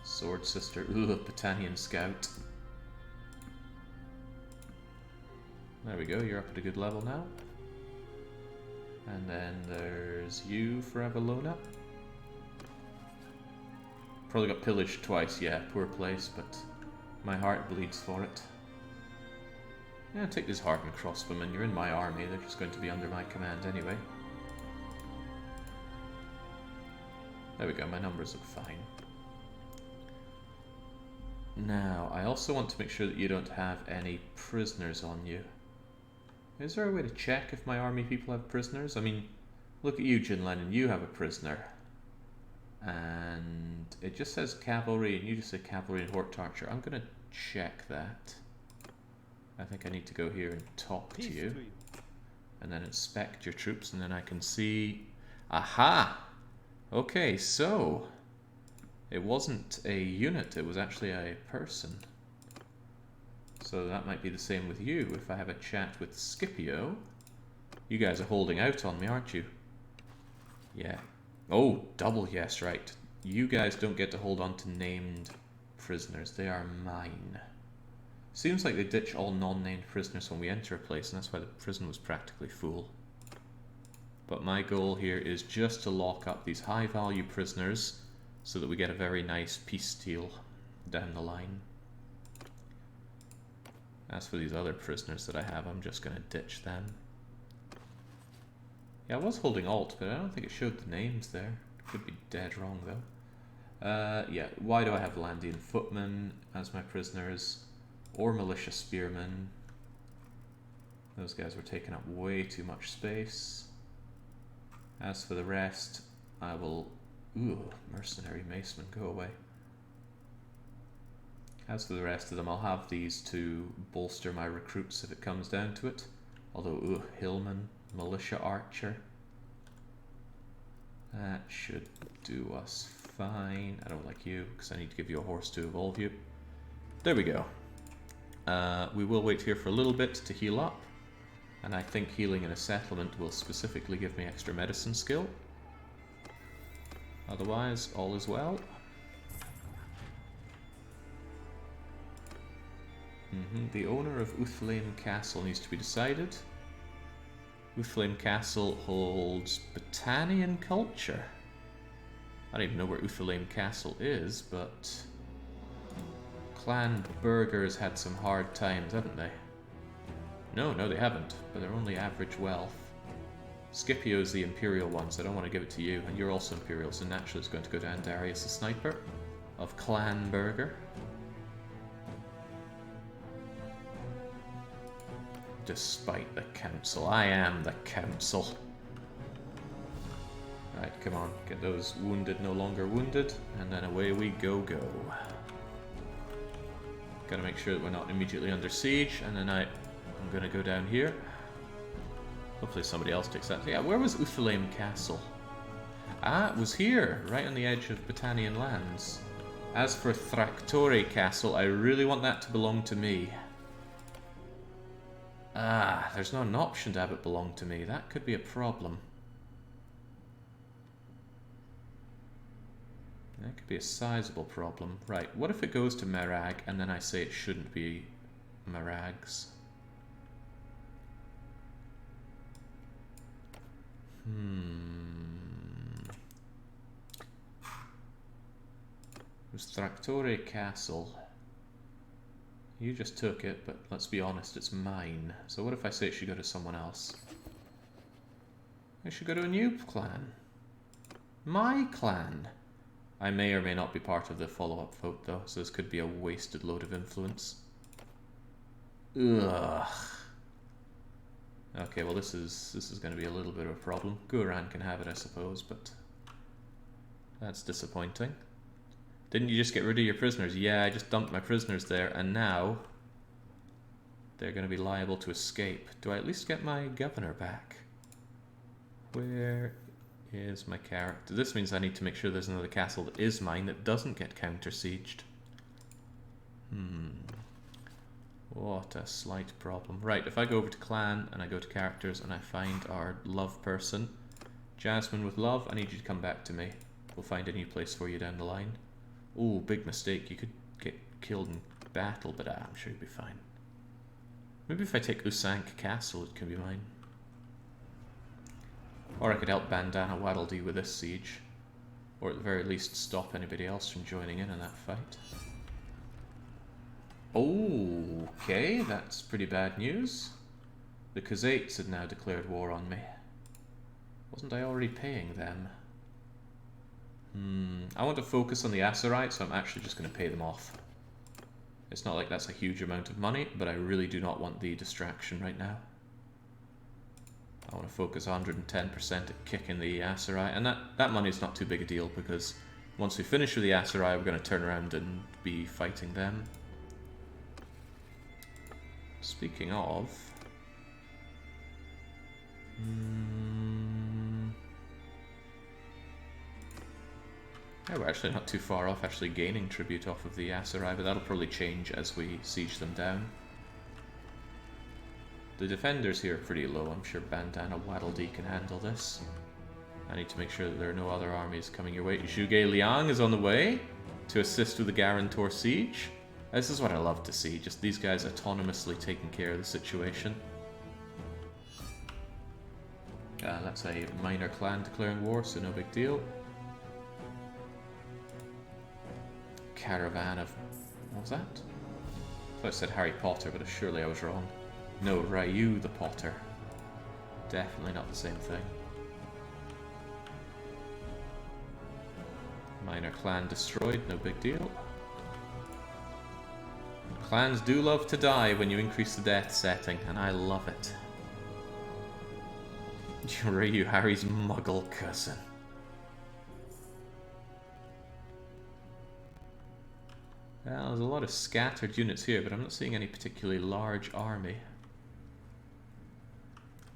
Speaker 1: Sword sister, ooh, Britannian scout. There we go. You're up at a good level now. And then there's you for Avalona. Probably got pillaged twice, yeah, poor place, but my heart bleeds for it. Yeah, take these Hartman crossbowmen, you're in my army, they're just going to be under my command anyway. There we go, my numbers look fine. Now, I also want to make sure that you don't have any prisoners on you. Is there a way to check if my army people have prisoners? I mean, look at you, Jin Lennon, you have a prisoner. And it just says cavalry, and you just say cavalry and Hort Archer. I'm going to check that. I think I need to go here and talk to you. And then inspect your troops, and then I can see... Aha! Okay, so... It wasn't a unit, it was actually a person. So that might be the same with you. If I have a chat with Scipio... You guys are holding out on me, aren't you? Yeah. Oh, double yes, right. You guys don't get to hold on to named prisoners. They are mine. Seems like they ditch all non-named prisoners when we enter a place, and that's why the prison was practically full. But my goal here is just to lock up these high-value prisoners so that we get a very nice peace deal down the line. As for these other prisoners that I have, I'm just going to ditch them. Yeah, I was holding Alt, but I don't think it showed the names there. Could be dead wrong, though. Yeah, why do I have Landian Footmen as my prisoners? Or Militia Spearmen? Those guys were taking up way too much space. As for the rest, I will Ooh, mercenary maceman, go away. As for the rest of them, I'll have these to bolster my recruits if it comes down to it. Although, ooh, hillman, militia archer. That should do us fine. I don't like you, because I need to give you a horse to evolve you. There we go. We will wait here for a little bit to heal up. And I think healing in a settlement will specifically give me extra medicine skill. Otherwise, all is well. The owner of Uthlame Castle needs to be decided. Uthlame Castle holds Battanian culture. I don't even know where Uthlame Castle is, but Clan Burgers had some hard times, haven't they? No, they haven't, but they're only average wealth. Scipio's the Imperial one, so I don't want to give it to you, and you're also Imperial, so naturally it's going to go down Darius the Sniper of Clan Burger. Despite the council. I am the council. Right, come on. Get those wounded no longer wounded. And then away we go. Gotta make sure that we're not immediately under siege. And then I'm gonna go down here. Hopefully somebody else takes that. Yeah, where was Uthlame Castle? Ah, it was here. Right on the edge of Battanian lands. As for Thractore Castle, I really want that to belong to me. Ah, there's not an option to have it belong to me. That could be a problem. That could be a sizable problem. Right, what if it goes to Merag and then I say it shouldn't be Merag's? It was Thractore Castle. You just took it, but let's be honest, it's mine. So what if I say it should go to someone else? It should go to a new clan. My clan. I may or may not be part of the follow-up vote though, so this could be a wasted load of influence. Ugh. Okay, well this is going to be a little bit of a problem. Guran can have it, I suppose, but that's disappointing. Didn't you just get rid of your prisoners? Yeah, I just dumped my prisoners there, and now they're going to be liable to escape. Do I at least get my governor back? Where is my character? This means I need to make sure there's another castle that is mine that doesn't get counter-sieged. What a slight problem. Right, if I go over to clan and I go to characters and I find our love person, Jasmine with love, I need you to come back to me. We'll find a new place for you down the line. Ooh, big mistake. You could get killed in battle, but I'm sure you'll be fine. Maybe if I take Usank Castle, it can be mine. Or I could help Bandana Waddledee with this siege. Or at the very least stop anybody else from joining in that fight. Okay, that's pretty bad news. The Khazaits had now declared war on me. Wasn't I already paying them? I want to focus on the Asurites, so I'm actually just going to pay them off. It's not like that's a huge amount of money, but I really do not want the distraction right now. I want to focus 110% at kicking the Asuri, and that money's not too big a deal, because once we finish with the Asuri, we're going to turn around and be fighting them. Speaking of... yeah, we're actually not too far off actually gaining tribute off of the Asuri, but that'll probably change as we siege them down. The defenders here are pretty low. I'm sure Bandana Waddledee can handle this. I need to make sure that there are no other armies coming your way. Zhuge Liang is on the way to assist with the Garantor siege. This is what I love to see, just these guys autonomously taking care of the situation. That's a minor clan declaring war, so no big deal. Caravan of... what was that? I thought I said Harry Potter, but surely I was wrong. No, Ryu the Potter. Definitely not the same thing. Minor clan destroyed, no big deal. Clans do love to die when you increase the death setting, and I love it. Ryu, Harry's muggle cousin. Well, there's a lot of scattered units here, but I'm not seeing any particularly large army.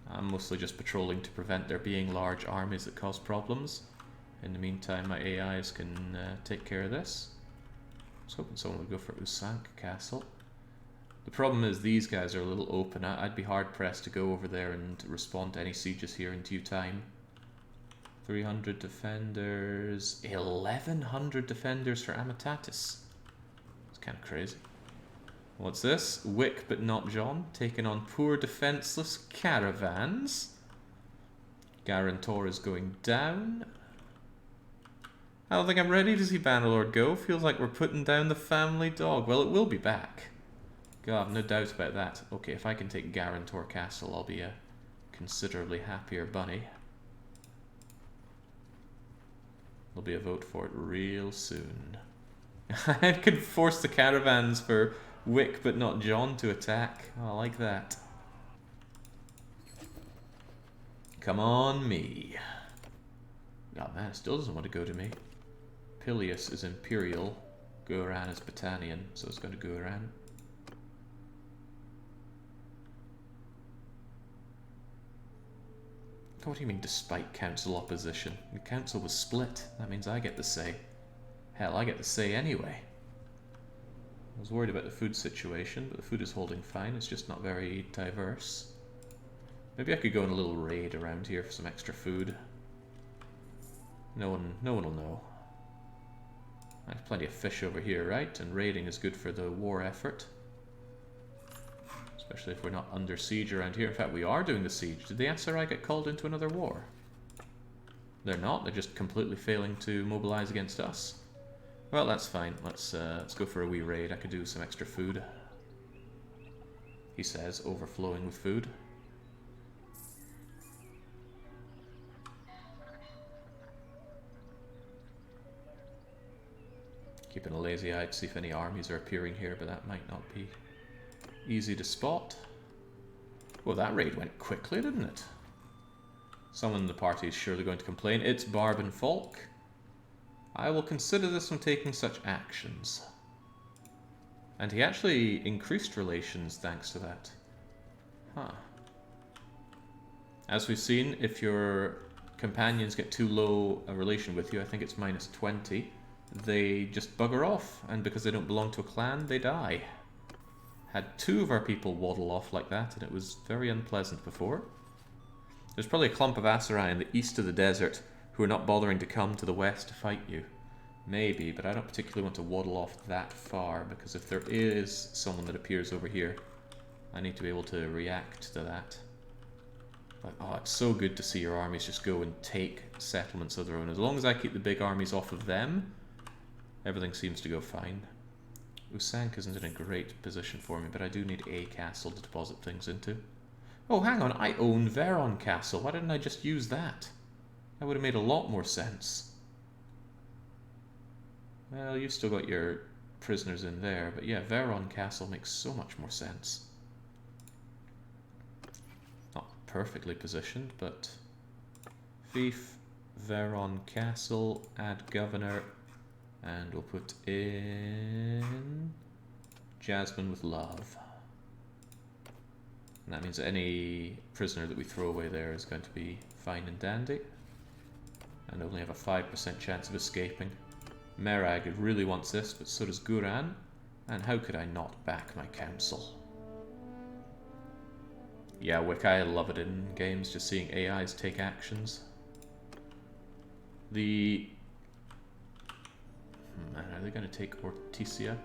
Speaker 1: I'm mostly just patrolling to prevent there being large armies that cause problems. In the meantime, my AIs can take care of this. I was hoping someone would go for Usank Castle. The problem is these guys are a little open. I'd be hard pressed to go over there and respond to any sieges here in due time. 300 defenders, 1100 defenders for Amatatis. It's kind of crazy. What's this? Wick but not John, taking on poor defenseless caravans. Guarantor is going down. I don't think I'm ready to see Bannerlord go. Feels like we're putting down the family dog. Well, it will be back. God, no doubt about that. Okay, if I can take Guarantor Castle, I'll be a considerably happier bunny. There'll be a vote for it real soon. I can force the caravans for Wick but not John to attack. Oh, I like that. Come on, me. God, man, it still doesn't want to go to me. Pilius is Imperial. Goran is Battanian, so it's going to Goran. What do you mean, despite council opposition? The council was split. That means I get the say. Hell, I get the say anyway. I was worried about the food situation, but the food is holding fine. It's just not very diverse. Maybe I could go on a little raid around here for some extra food. No one will know. I have plenty of fish over here, right? And raiding is good for the war effort. Especially if we're not under siege around here. In fact, we are doing the siege. Did the Aserai get called into another war? They're not. They're just completely failing to mobilize against us. Well, that's fine. Let's go for a wee raid. I could do some extra food. He says, overflowing with food. Keeping a lazy eye to see if any armies are appearing here, but that might not be easy to spot. Well, that raid went quickly, didn't it? Someone in the party is surely going to complain. It's Barban Folk. I will consider this when taking such actions. And he actually increased relations thanks to that. Huh. As we've seen, if your companions get too low a relation with you, I think it's -20, they just bugger off. And because they don't belong to a clan, they die. Had 2 of our people waddle off like that, and it was very unpleasant before. There's probably a clump of Aserai in the east of the desert who are not bothering to come to the west to fight you. Maybe, but I don't particularly want to waddle off that far, because if there is someone that appears over here, I need to be able to react to that. But, oh, it's so good to see your armies just go and take settlements of their own. As long as I keep the big armies off of them, everything seems to go fine. Usank isn't in a great position for me, but I do need a castle to deposit things into. Oh, hang on, I own Veron Castle. Why didn't I just use that? That would have made a lot more sense. Well, you've still got your prisoners in there, but yeah, Veron Castle makes so much more sense. Not perfectly positioned, but... Fief, Veron Castle, add governor... And we'll put in Jasmine with love. And that means that any prisoner that we throw away there is going to be fine and dandy. And only have a 5% chance of escaping. Merag really wants this, but so does Guran. And how could I not back my council? Yeah, Wick, I love it in games, just seeing AIs take actions. Are they going to take Ortisia?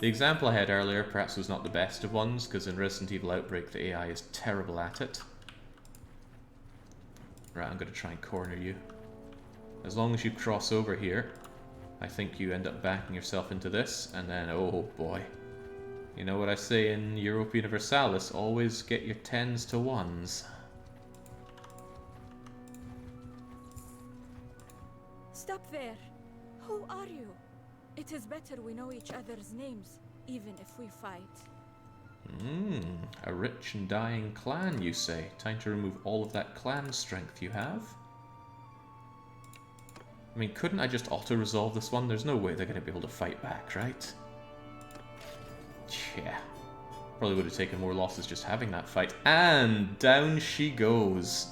Speaker 1: The example I had earlier perhaps was not the best of ones, because in Resident Evil Outbreak the AI is terrible at it. Right, I'm going to try and corner you. As long as you cross over here, I think you end up backing yourself into this, and then, oh boy. You know what I say in Europa Universalis, always get your 10s to 1s.
Speaker 2: Stop there. Who are you? It is better we know each other's names, even if we fight.
Speaker 1: A rich and dying clan, you say? Time to remove all of that clan strength you have? I mean, couldn't I just auto-resolve this one? There's no way they're going to be able to fight back, right? Yeah. Probably would have taken more losses just having that fight. And down she goes.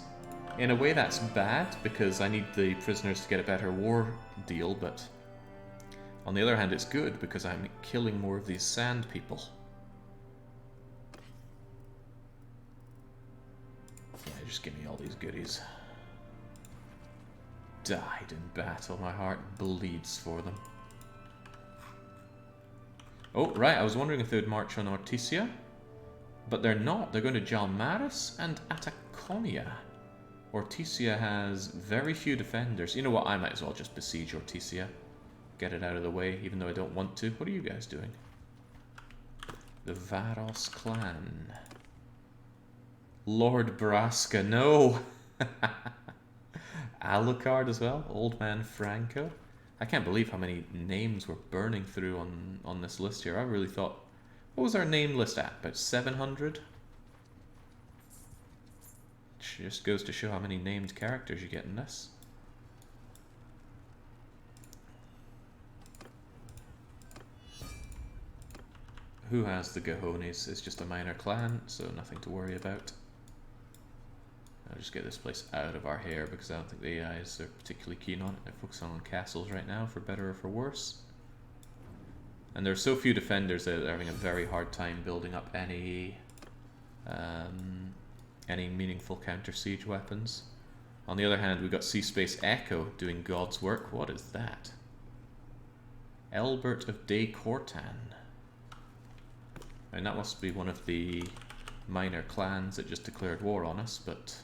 Speaker 1: In a way that's bad, because I need the prisoners to get a better war deal, but on the other hand it's good, because I'm killing more of these sand people. Yeah, just give me all these goodies. Died in battle, my heart bleeds for them. Oh, right, I was wondering if they would march on Ortisia, but they're not. They're going to Jalmaris and Ataconia. Ortisia has very few defenders. You know what, I might as well just besiege Ortisia. Get it out of the way, even though I don't want to. What are you guys doing? The Varos clan. Lord Braska, no! Alucard as well, Old Man Franco. I can't believe how many names we're burning through on this list here. I really thought... What was our name list at? About 700? Just goes to show how many named characters you get in this. Who has the Gahonis? It's just a minor clan, so nothing to worry about. I'll just get this place out of our hair because I don't think the AIs are particularly keen on it. They're focusing on castles right now, for better or for worse. And there are so few defenders that they're having a very hard time building up any meaningful counter-siege weapons. On the other hand, we've got Sea Space Echo doing God's work. What is that? Elbert of De Cortan. And that must be one of the minor clans that just declared war on us, but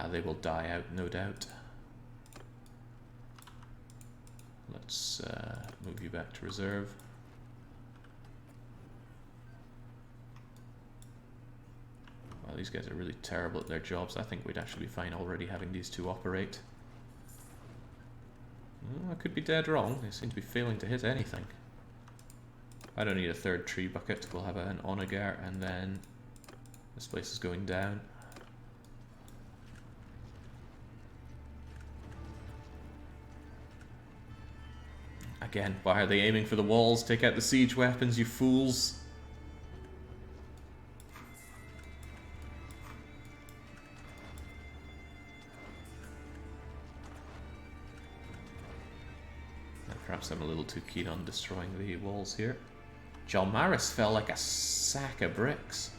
Speaker 1: they will die out, no doubt. Let's move you back to reserve. Wow, these guys are really terrible at their jobs. I think we'd actually be fine already having these two operate. I could be dead wrong. They seem to be failing to hit anything. I don't need a third tree bucket. We'll have an Onagar, and then this place is going down. Again, why are they aiming for the walls? Take out the siege weapons, you fools! Perhaps I'm a little too keen on destroying the walls here. Jalmaris fell like a sack of bricks.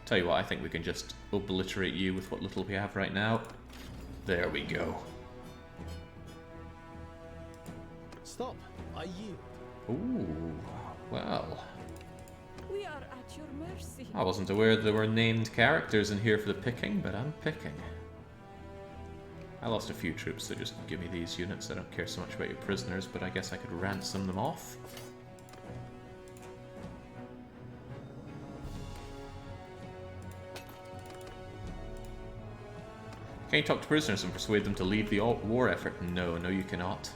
Speaker 1: Tell you what, I think we can just obliterate you with what little we have right now. There we go.
Speaker 3: Stop! I yield.
Speaker 1: Ooh, well.
Speaker 2: We are at your mercy.
Speaker 1: I wasn't aware there were named characters in here for the picking, but I'm picking. I lost a few troops, so just give me these units. I don't care so much about your prisoners, but I guess I could ransom them off. Can you talk to prisoners and persuade them to leave the war effort? No, you cannot.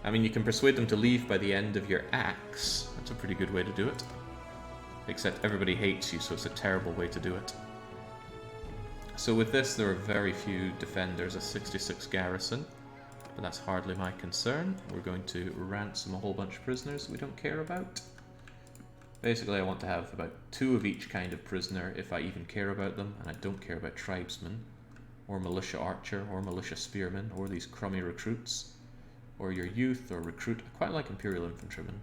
Speaker 1: I mean, you can persuade them to leave by the end of your acts. That's a pretty good way to do it. Except everybody hates you, so it's a terrible way to do it. So with this, there are very few defenders, a 66 garrison, but that's hardly my concern. We're going to ransom a whole bunch of prisoners we don't care about. Basically, I want to have about 2 of each kind of prisoner, if I even care about them, and I don't care about tribesmen, or militia archer, or militia spearmen, or these crummy recruits, or your youth, or recruit. I quite like imperial infantrymen.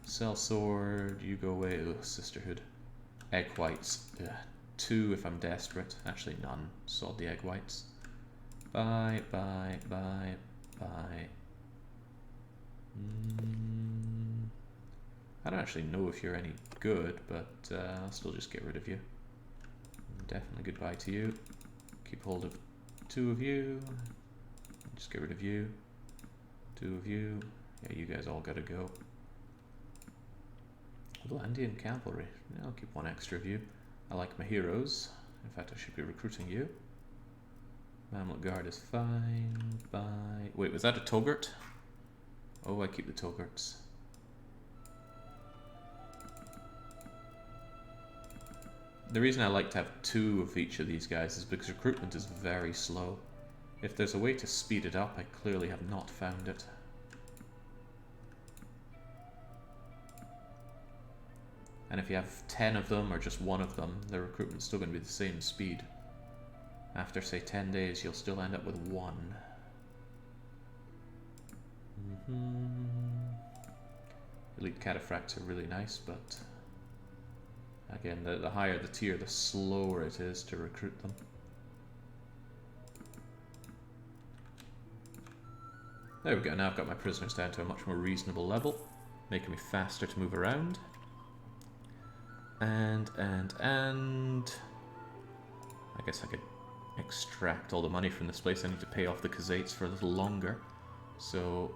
Speaker 1: Sell sword, you go away. Ugh, sisterhood. Egg whites. Ugh. 2 if I'm desperate. Actually, none. Sold the egg whites. Buy. I don't actually know if you're any good, but I'll still just get rid of you. Definitely goodbye to you. Keep hold of 2 of you. Just get rid of you. 2 of you. Yeah, you guys all gotta go. Atlantean cavalry. Yeah, I'll keep 1 extra of you. I like my heroes. In fact, I should be recruiting you. Mamluk Guard is fine. Bye. Wait, was that a Togurt? Oh, I keep the Togurts. The reason I like to have 2 of each of these guys is because recruitment is very slow. If there's a way to speed it up, I clearly have not found it. And if you have 10 of them or just one of them, the recruitment's still going to be the same speed. After, say, 10 days, you'll still end up with one. Elite cataphracts are really nice, but again, the higher the tier, the slower it is to recruit them. There we go, now I've got my prisoners down to a much more reasonable level, making me faster to move around. And I guess I could extract all the money from this place. I need to pay off the Khazaits for a little longer. So,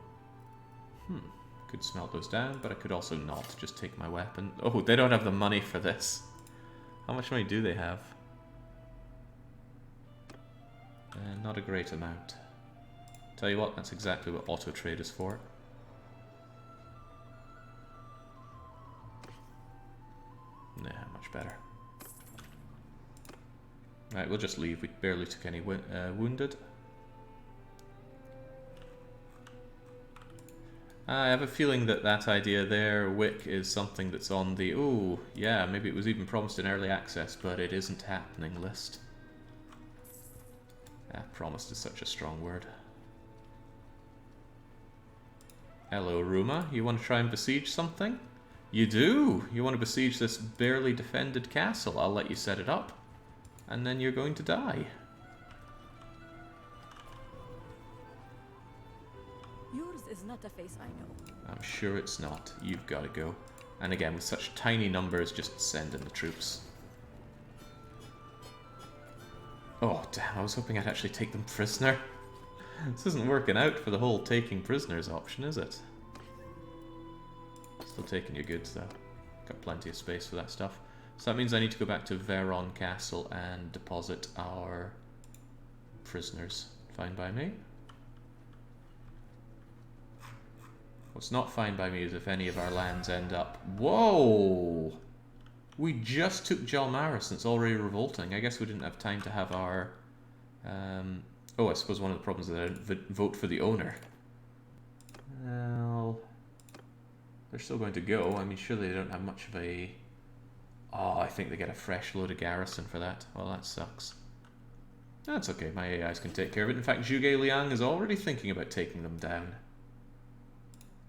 Speaker 1: could smelt those down, but I could also not just take my weapon. Oh, they don't have the money for this. How much money do they have? Not a great amount. Tell you what, that's exactly what auto trade is for. Nah, much better. Right, we'll just leave. We barely took any wounded. I have a feeling that that idea there, Wick, is something that's on the, oh, yeah, maybe it was even promised in early access, but it isn't happening list. Promised is such a strong word. Hello, Ruma. You want to try and besiege something? You do! You want to besiege this barely defended castle. I'll let you set it up. And then you're going to die.
Speaker 2: Yours is not a face I know.
Speaker 1: I'm sure it's not. You've got to go. And again, with such tiny numbers, just send in the troops. Oh, damn, I was hoping I'd actually take them prisoner. This isn't working out for the whole taking prisoners option, is it? Still taking your goods, though. Got plenty of space for that stuff. So that means I need to go back to Veron Castle and deposit our prisoners. Fine by me. What's not fine by me is if any of our lands end up... Whoa! We just took Jalmaris and it's already revolting. I guess we didn't have time to have our... Oh, I suppose one of the problems is that I didn't vote for the owner. Well... They're still going to go. I mean, surely they don't have much of a... Oh, I think they get a fresh load of garrison for that. Well, that sucks. That's okay. My AIs can take care of it. In fact, Zhuge Liang is already thinking about taking them down.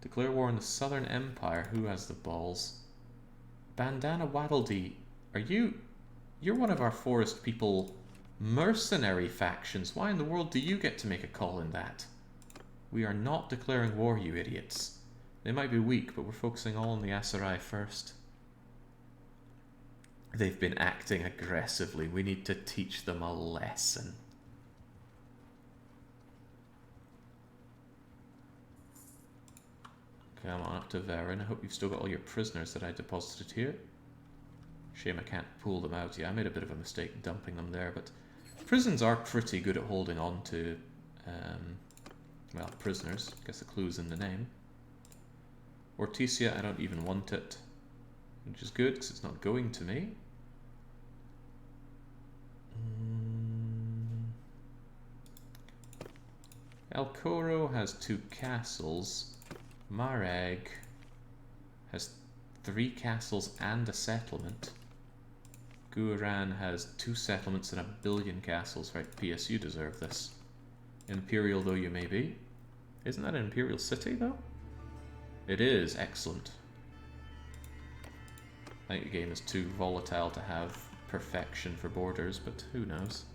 Speaker 1: Declare war on the Southern Empire. Who has the balls? Bandana Waddledee. Are you... You're one of our forest people mercenary factions. Why in the world do you get to make a call in that? We are not declaring war, you idiots. They might be weak, but we're focusing all on the Aserai first. They've been acting aggressively. We need to teach them a lesson. Come on up to Veron. I hope you've still got all your prisoners that I deposited here. Shame I can't pull them out. Yeah, I made a bit of a mistake dumping them there, but prisons are pretty good at holding on to, well, prisoners. I guess the clue's in the name. Ortisia, I don't even want it, which is good because it's not going to me. Alcoro has 2 castles. Marag has 3 castles and a settlement. Guaran has 2 settlements and 1 billion castles. Right, PS, you deserve this. Imperial though you may be. Isn't that an imperial city though? It is. Excellent. I think the game is too volatile to have perfection for borders, but who knows.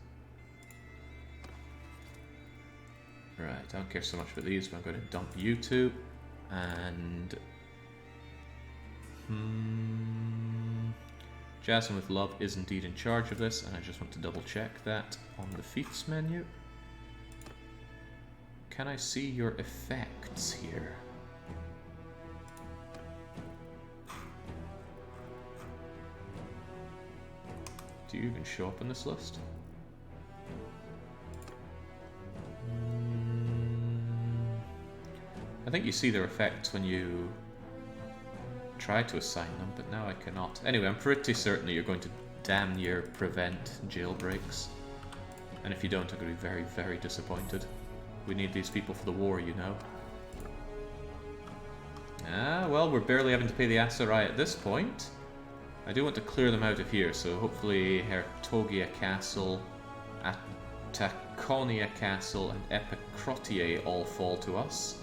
Speaker 1: Right, I don't care so much about these, but I'm going to dump you 2. And... Jasmine with Love is indeed in charge of this, and I just want to double check that on the feats menu. Can I see your effects here? Do you even show up on this list? I think you see their effects when you try to assign them, but now I cannot. Anyway, I'm pretty certain that you're going to damn near prevent jailbreaks. And if you don't, I'm going to be very, very disappointed. We need these people for the war, you know. Ah, well, we're barely having to pay the Aserai at this point. I do want to clear them out of here, so hopefully Hertogia Castle, Ataconia Castle, and Epicrotier all fall to us.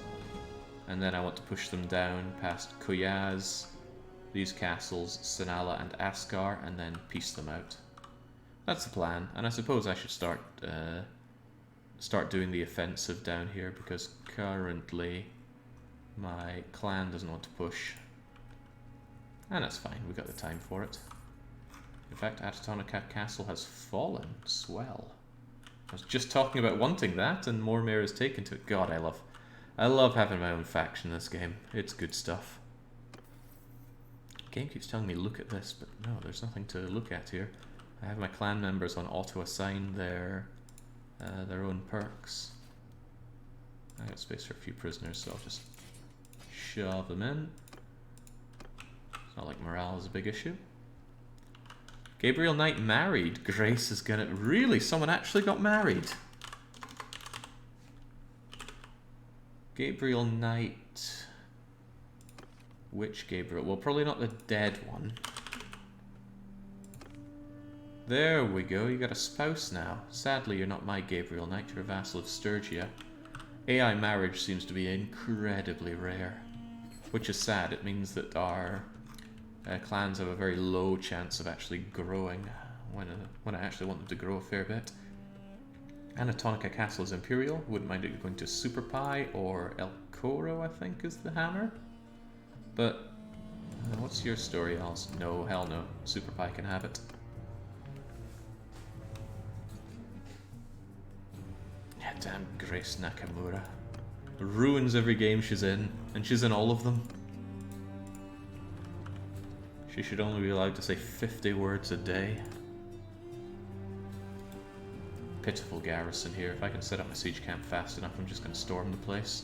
Speaker 1: And then I want to push them down past Koyaz, these castles, Sinala and Askar, and then piece them out. That's the plan, and I suppose I should start doing the offensive down here, because currently my clan doesn't want to push. And that's fine, we've got the time for it. In fact, Atatonica Castle has fallen. Swell. I was just talking about wanting that, and Mormere has taken to it. God, I love having my own faction in this game. It's good stuff. The game keeps telling me look at this, but no, there's nothing to look at here. I have my clan members on auto-assign their own perks. I got space for a few prisoners, so I'll just shove them in. It's not like morale is a big issue. Gabriel Knight married. Grace is gonna... Really? Someone actually got married? Gabriel Knight... Which Gabriel? Well, probably not the dead one. There we go, you got a spouse now. Sadly, you're not my Gabriel Knight, you're a vassal of Sturgia. AI marriage seems to be incredibly rare. Which is sad, it means that our clans have a very low chance of actually growing when I actually want them to grow a fair bit. Anatonica Castle is Imperial, wouldn't mind it going to Super Pie or El Coro, I think is the hammer. But, what's your story, Els? No, hell no, Super Pie can have it. Yeah, damn Grace Nakamura. Ruins every game she's in, and she's in all of them. She should only be allowed to say 50 words a day. Pitiful garrison here. If I can set up my siege camp fast enough, I'm just going to storm the place.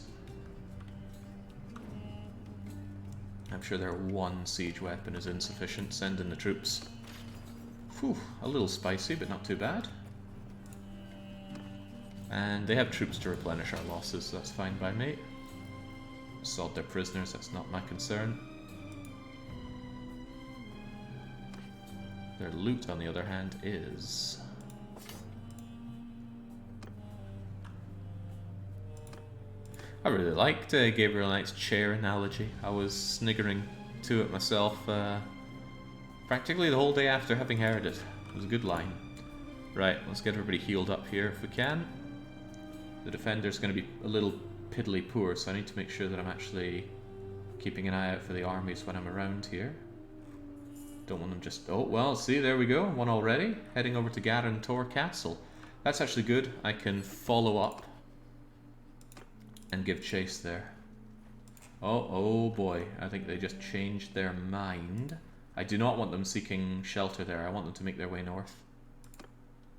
Speaker 1: I'm sure their one siege weapon is insufficient. Send in the troops. Whew, a little spicy, but not too bad. And they have troops to replenish our losses, so that's fine by me. Sod their prisoners, that's not my concern. Their loot, on the other hand, is... I really liked Gabriel Knight's chair analogy. I was sniggering to it myself practically the whole day after having heard it. It was a good line. Right, let's get everybody healed up here if we can. The defender's going to be a little piddly poor, so I need to make sure that I'm actually keeping an eye out for the armies when I'm around here. Don't want them just... Oh, well, see, there we go. One already. Heading over to Garantor Castle. That's actually good. I can follow up and give chase there. Oh boy. I think they just changed their mind. I do not want them seeking shelter there. I want them to make their way north.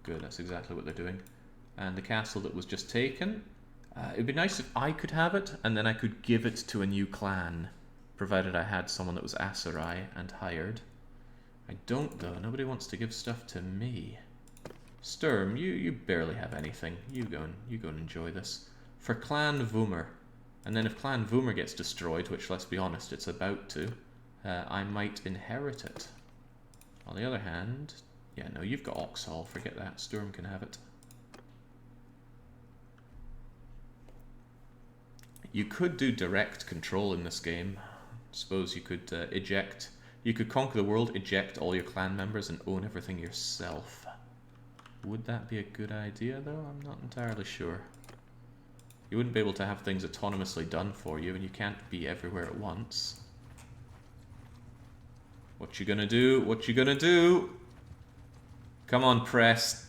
Speaker 1: Good, that's exactly what they're doing. And the castle that was just taken, it'd be nice if I could have it, and then I could give it to a new clan, provided I had someone that was Aserai and hired. I don't, though. Nobody wants to give stuff to me. Sturm, you barely have anything. You go and enjoy this. For Clan Vumer, and then if Clan Vumer gets destroyed, which, let's be honest, it's about to, I might inherit it. On the other hand, yeah, no, you've got Oxhall. Forget that. Sturm can have it. You could do direct control in this game. Suppose you could eject... You could conquer the world, eject all your clan members, and own everything yourself. Would that be a good idea, though? I'm not entirely sure. You wouldn't be able to have things autonomously done for you, and you can't be everywhere at once. What you gonna do? What you gonna do? Come on, press.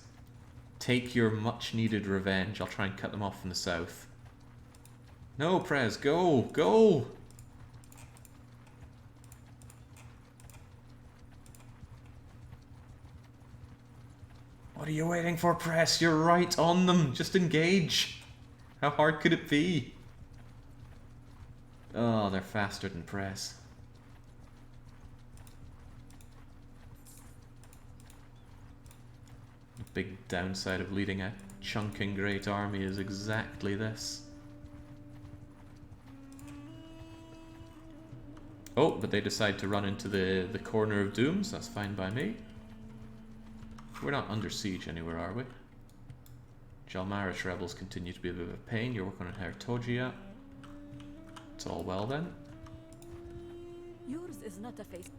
Speaker 1: Take your much-needed revenge. I'll try and cut them off from the south. No, Prez, go! Go! What are you waiting for, Press? You're right on them. Just engage. How hard could it be? Oh, they're faster than Press. The big downside of leading a chunking great army is exactly this. Oh, but they decide to run into the corner of dooms. That's fine by me. We're not under siege anywhere, are we? Jalmaris rebels continue to be a bit of a pain. You're working on Hertogia. It's all well then.
Speaker 2: Yours is not a face.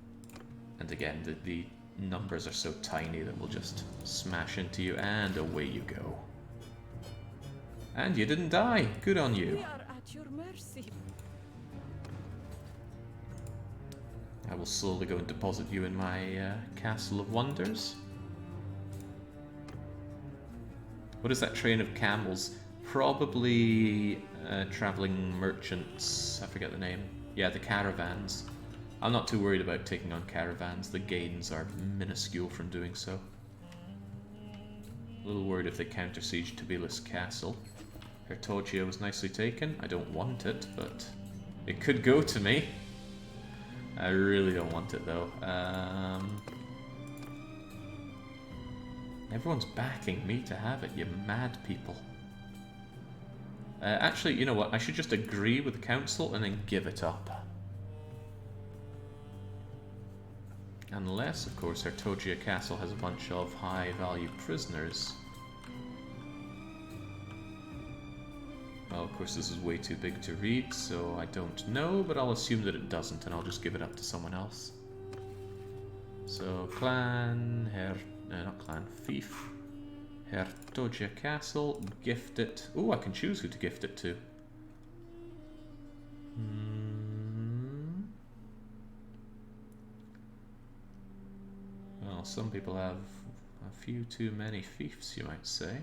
Speaker 1: And again, the numbers are so tiny that we'll just smash into you, and away you go. And you didn't die. Good on you.
Speaker 2: We are at your mercy.
Speaker 1: I will slowly go and deposit you in my Castle of Wonders. What is that train of camels? Probably traveling merchants. I forget the name. Yeah, the caravans. I'm not too worried about taking on caravans. The gains are minuscule from doing so. A little worried if they counter siege Tbilisi Castle. Hertogia was nicely taken. I don't want it, but it could go to me. I really don't want it though. Everyone's backing me to have it, you mad people. Actually, you know what? I should just agree with the council and then give it up. Unless, of course, Hertogia Castle has a bunch of high-value prisoners. Well, of course, this is way too big to read, so I don't know, but I'll assume that it doesn't, and I'll just give it up to someone else. So, not clan, fief. Hertogia Castle, gift it. Oh, I can choose who to gift it to. Well, some people have a few too many fiefs, you might say.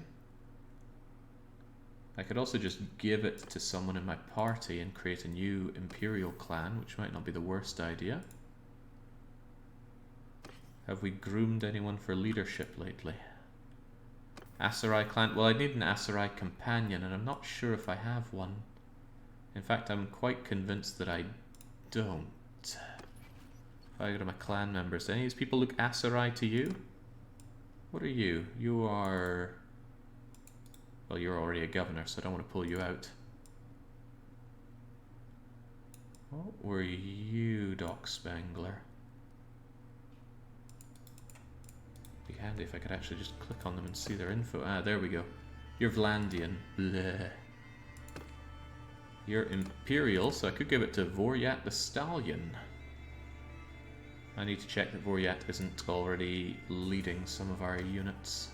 Speaker 1: I could also just give it to someone in my party and create a new Imperial clan, which might not be the worst idea. Have we groomed anyone for leadership lately? Aserai clan. Well, I need an Aserai companion, and I'm not sure if I have one. In fact, I'm quite convinced that I don't. If I go to my clan members, do any of these people look Aserai to you? What are you? You are... Well, you're already a governor, so I don't want to pull you out. What were you, Doc Spangler? Be handy if I could actually just click on them and see their info. Ah, there we go. You're Vlandian. Bleh. You're Imperial, so I could give it to Voryat the Stallion. I need to check that Voryat isn't already leading some of our units.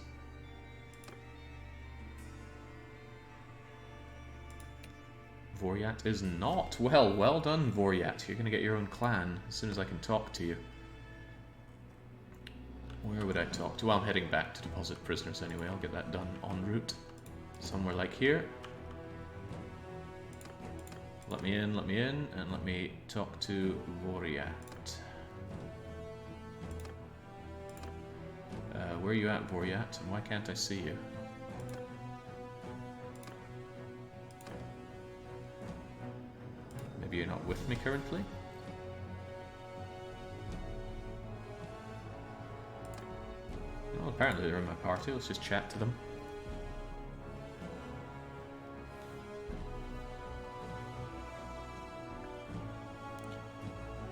Speaker 1: Voryat is not. Well done, Voryat. You're going to get your own clan as soon as I can talk to you. Where would I talk to? Well, I'm heading back to deposit prisoners anyway. I'll get that done en route. Somewhere like here. Let me in, and let me talk to Voryat. Where are you at, Voryat? And why can't I see you? Maybe you're not with me currently? Well, apparently they're in my party. Let's just chat to them.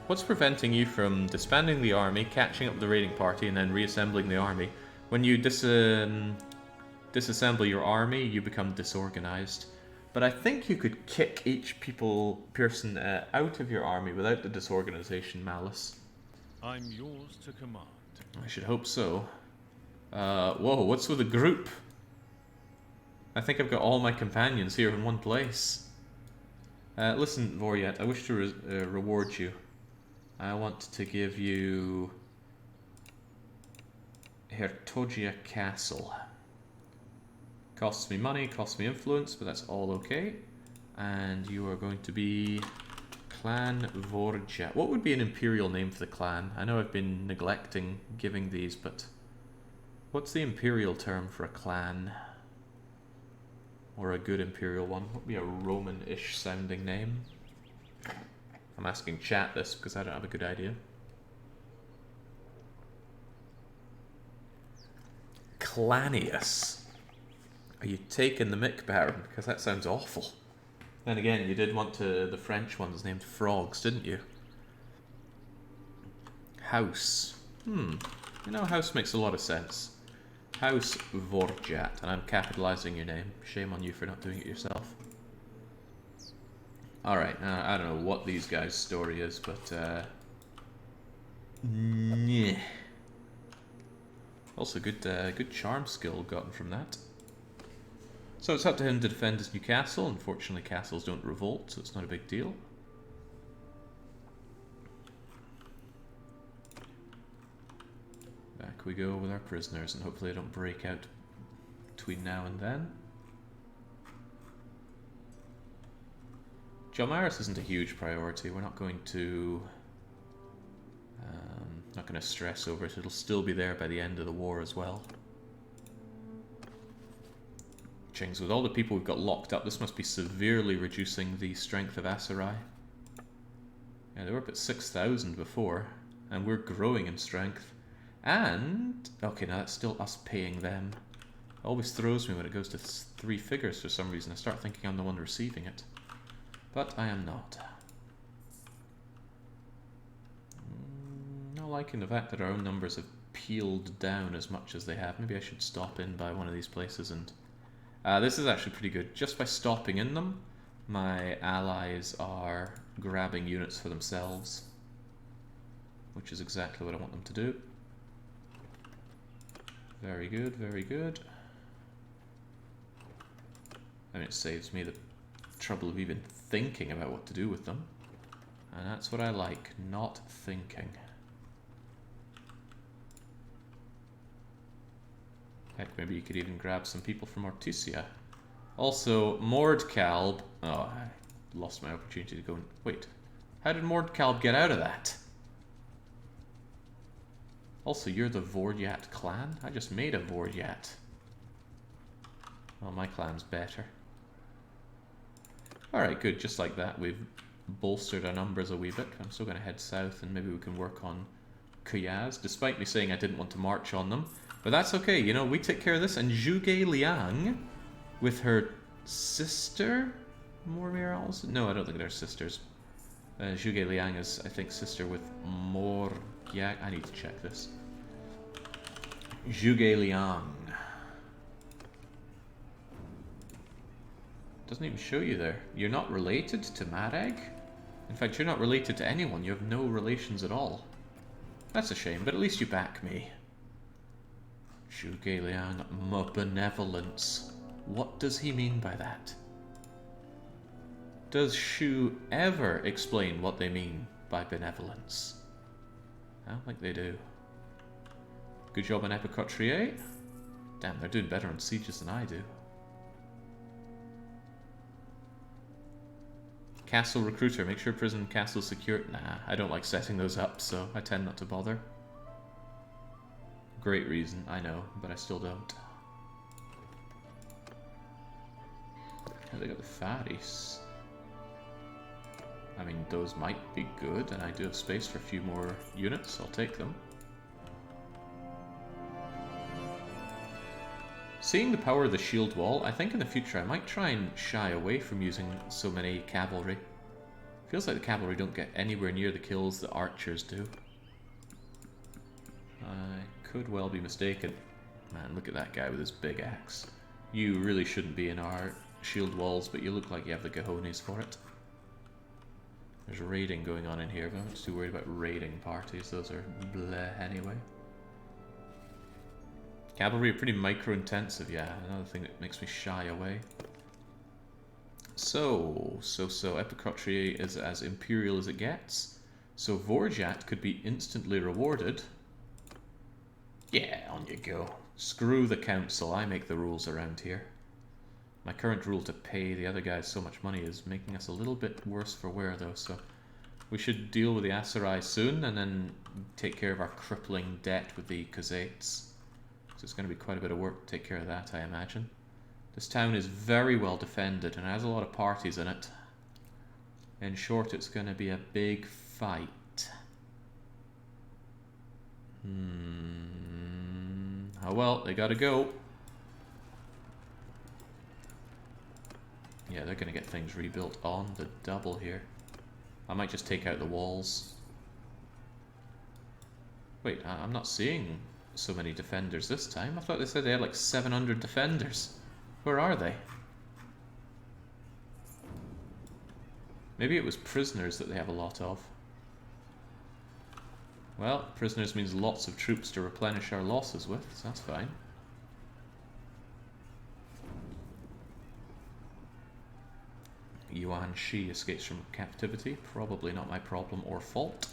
Speaker 1: What's preventing you from disbanding the army, catching up with the raiding party, and then reassembling the army? When you disassemble your army, you become disorganized. But I think you could kick each person out of your army without the disorganization malice.
Speaker 4: I'm yours to command.
Speaker 1: I should hope so. Whoa, what's with the group? I think I've got all my companions here in one place. Listen, Voryat, I wish to reward you. I want to give you Hertogia Castle. Costs me money, costs me influence, but that's all okay. And you are going to be Clan Vorja. What would be an imperial name for the clan? I know I've been neglecting giving these, but what's the imperial term for a clan? Or a good imperial one? What would be a Roman-ish sounding name? I'm asking chat this because I don't have a good idea. Clanius. Are you taking the mick, Baron? Because that sounds awful. Then again, you did want the French ones named Frogs, didn't you? house. You know, house makes a lot of sense. House Vorjat, and I'm capitalizing your name. Shame on you for not doing it yourself. Alright, I don't know what these guys' story is, but yeah. Also good charm skill gotten from that. So it's up to him to defend his new castle. Unfortunately, castles don't revolt, so it's not a big deal. Back we go with our prisoners, and hopefully they don't break out between now and then. Jalmaris isn't a huge priority. We're not going to stress over it. It'll still be there by the end of the war as well. Chings, with all the people we've got locked up, this must be severely reducing the strength of Aserai. Yeah, they were up at 6,000 before, and we're growing in strength. And, okay, now that's still us paying them. It always throws me when it goes to 3 figures for some reason. I start thinking I'm the one receiving it. But I am not. Not liking the fact that our own numbers have peeled down as much as they have. Maybe I should stop in by one of these places and... this is actually pretty good. Just by stopping in them, my allies are grabbing units for themselves. Which is exactly what I want them to do. Very good, very good. I mean, it saves me the trouble of even thinking about what to do with them. And that's what I like, not thinking. Heck, maybe you could even grab some people from Ortisia. Also, Mordkalb... Oh, I lost my opportunity to go and... Wait, how did Mordkalb get out of that? Also, you're the Vorjat clan? I just made a Vorjat. Well, my clan's better. Alright, good. Just like that, we've bolstered our numbers a wee bit. I'm still going to head south and maybe we can work on Kuyaz, despite me saying I didn't want to march on them. But that's okay, you know, we take care of this. And Zhuge Liang, with her sister, Mormir also? No, I don't think they're sisters. Zhuge Liang is, I think, sister with Morgyak. I need to check this. Zhuge Liang. Doesn't even show you there. You're not related to Mareg? In fact, you're not related to anyone. You have no relations at all. That's a shame, but at least you back me. Zhuge Liang, benevolence. What does he mean by that? Does Shu ever explain what they mean by benevolence? I don't think they do. Good job on Epicotrie. Damn, they're doing better on sieges than I do. Castle recruiter, make sure prison castle is secure. Nah, I don't like setting those up, so I tend not to bother. Great reason, I know, but I still don't. Oh, they got the Faris. I mean, those might be good, and I do have space for a few more units. I'll take them. Seeing the power of the shield wall, I think in the future I might try and shy away from using so many cavalry. Feels like the cavalry don't get anywhere near the kills that archers do. I could well be mistaken. Man, look at that guy with his big axe. You really shouldn't be in our shield walls, but you look like you have the cojones for it. There's raiding going on in here, but I'm not too worried about raiding parties. Those are bleh anyway. Cavalry are pretty micro-intensive, yeah. Another thing that makes me shy away. So, Epicotrie is as imperial as it gets. So Vorjat could be instantly rewarded. Yeah, on you go. Screw the council, I make the rules around here. My current rule to pay the other guys so much money is making us a little bit worse for wear, though, so... We should deal with the Aserai soon, and then take care of our crippling debt with the Khazaits. So it's going to be quite a bit of work to take care of that, I imagine. This town is very well defended, and has a lot of parties in it. In short, it's going to be a big fight. Oh well, they gotta go. Yeah, they're going to get things rebuilt on the double here. I might just take out the walls. Wait, I'm not seeing so many defenders this time. I thought they said they had like 700 defenders. Where are they? Maybe it was prisoners that they have a lot of. Well, prisoners means lots of troops to replenish our losses with, so that's fine. Yuan Shi escapes from captivity. Probably not my problem or fault.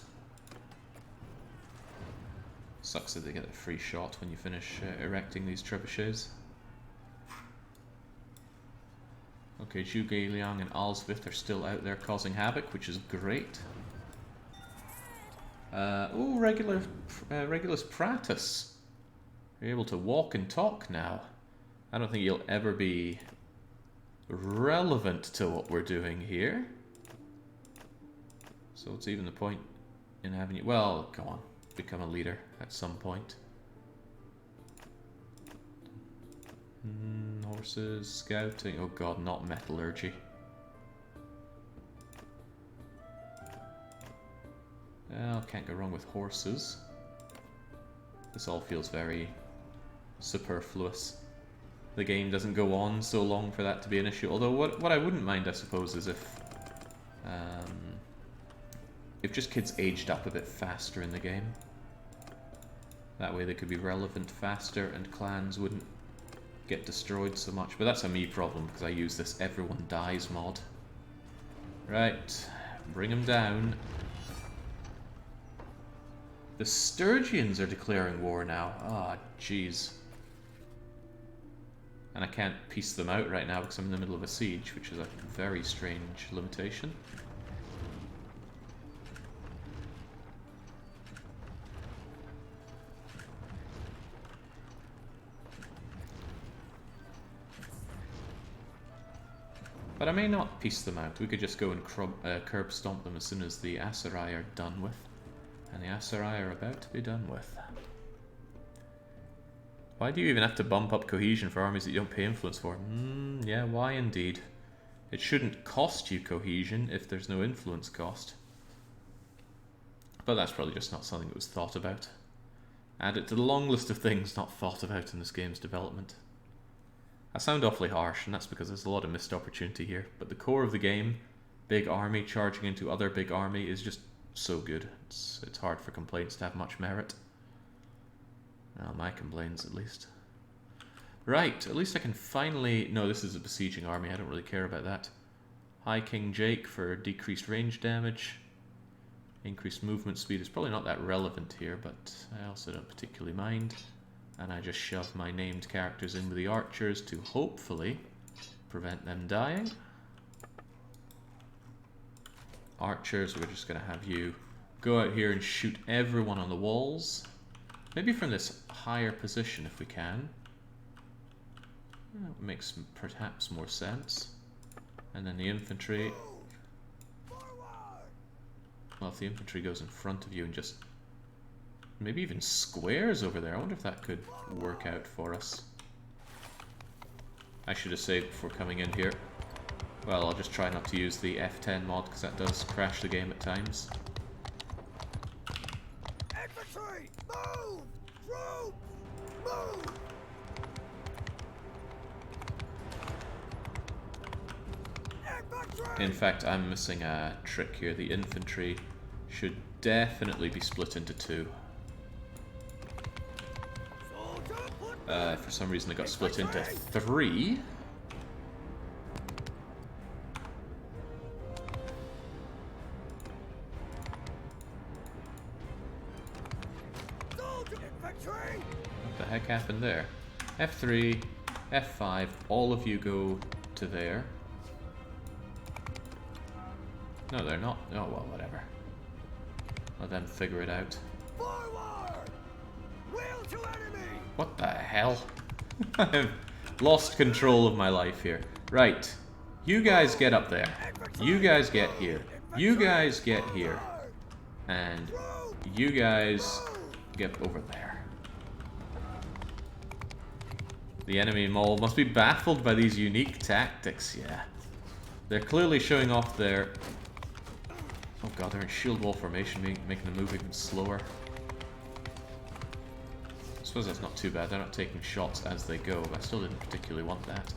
Speaker 1: Sucks that they get a free shot when you finish erecting these trebuchets. Okay, Zhuge Liang and Alsvith are still out there causing havoc, which is great. Oh, Regulus Pratus. You're able to walk and talk now. I don't think you'll ever be relevant to what we're doing here. So what's even the point in having you? Well, come on, become a leader at some point. Horses, scouting. Oh god, not metallurgy. Well, can't go wrong with horses. This all feels very superfluous. The game doesn't go on so long for that to be an issue. Although what I wouldn't mind, I suppose, is if just kids aged up a bit faster in the game. That way they could be relevant faster and clans wouldn't get destroyed so much. But that's a me problem because I use this everyone dies mod. Right, bring them down. The Sturgians are declaring war now. Ah, jeez. And I can't piece them out right now because I'm in the middle of a siege, which is a very strange limitation. But I may not piece them out. We could just go and curb stomp them as soon as the Aserai are done with. And the Aserai are about to be done with. Why do you even have to bump up cohesion for armies that you don't pay influence for? Yeah, why indeed? It shouldn't cost you cohesion if there's no influence cost. But that's probably just not something that was thought about. Add it to the long list of things not thought about in this game's development. I sound awfully harsh, and that's because there's a lot of missed opportunity here. But the core of the game, big army charging into other big army, is just so good. It's hard for complaints to have much merit. Well, my complaints at least. Right, at least I can finally... No, this is a besieging army, I don't really care about that. High King Jake for decreased range damage. Increased movement speed is probably not that relevant here, but I also don't particularly mind. And I just shove my named characters in with the archers to hopefully prevent them dying. Archers, we're just going to have you go out here and shoot everyone on the walls. Maybe from this higher position if we can. That makes perhaps more sense. And then the infantry. Well, if the infantry goes in front of you and just maybe even squares over there, I wonder if that could work out for us. I should have saved before coming in here. Well, I'll just try not to use the F10 mod because that does crash the game at times.
Speaker 3: Infantry! Move! Troops! Move! Infantry!
Speaker 1: In fact, I'm missing a trick here. The infantry should definitely be split into two. For some reason it got split into three. What the heck happened there? F3, F5, all of you go to there. No, they're not. Oh, well, whatever. Let them figure it out.
Speaker 3: Forward! Wheel to enemy!
Speaker 1: What the hell? I've lost control of my life here. Right. You guys get up there. You guys get here. You guys get here. And you guys get over there. The enemy mole must be baffled by these unique tactics, yeah. They're clearly showing off their... Oh god, they're in shield wall formation, making the move even slower. suppose that's not too bad. They're not taking shots as they go, but I still didn't particularly want that.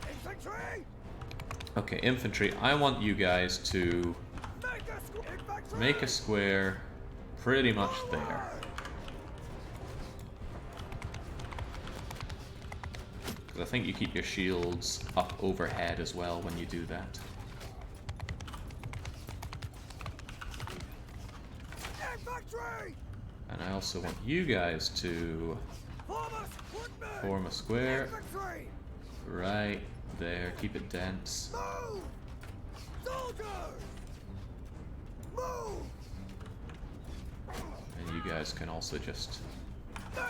Speaker 3: Infantry!
Speaker 1: Okay, infantry, I want you guys to
Speaker 3: Infantry!
Speaker 1: make a square pretty much there. Because I think you keep your shields up overhead as well when you do that.
Speaker 3: Infantry!
Speaker 1: And I also want you guys to form a square
Speaker 3: Infantry!
Speaker 1: right there. Keep it dense.
Speaker 3: Move! Soldiers! Move!
Speaker 1: And you guys can also just
Speaker 3: Make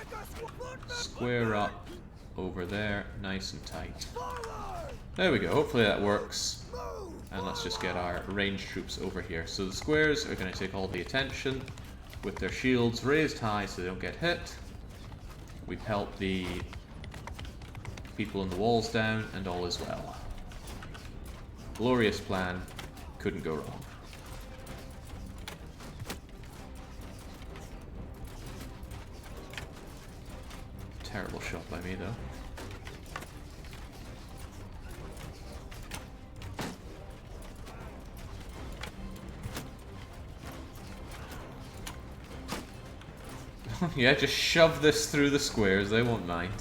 Speaker 3: a
Speaker 1: square up over there, nice and tight.
Speaker 3: Forward!
Speaker 1: There we go. Hopefully that works.
Speaker 3: Move!
Speaker 1: And let's just get our ranged troops over here. So the squares are going to take all the attention with their shields raised high so they don't get hit. We pelt the people in the walls down and all is well. Glorious plan. Couldn't go wrong. Terrible shot by me though. Yeah, just shove this through the squares, they won't mind.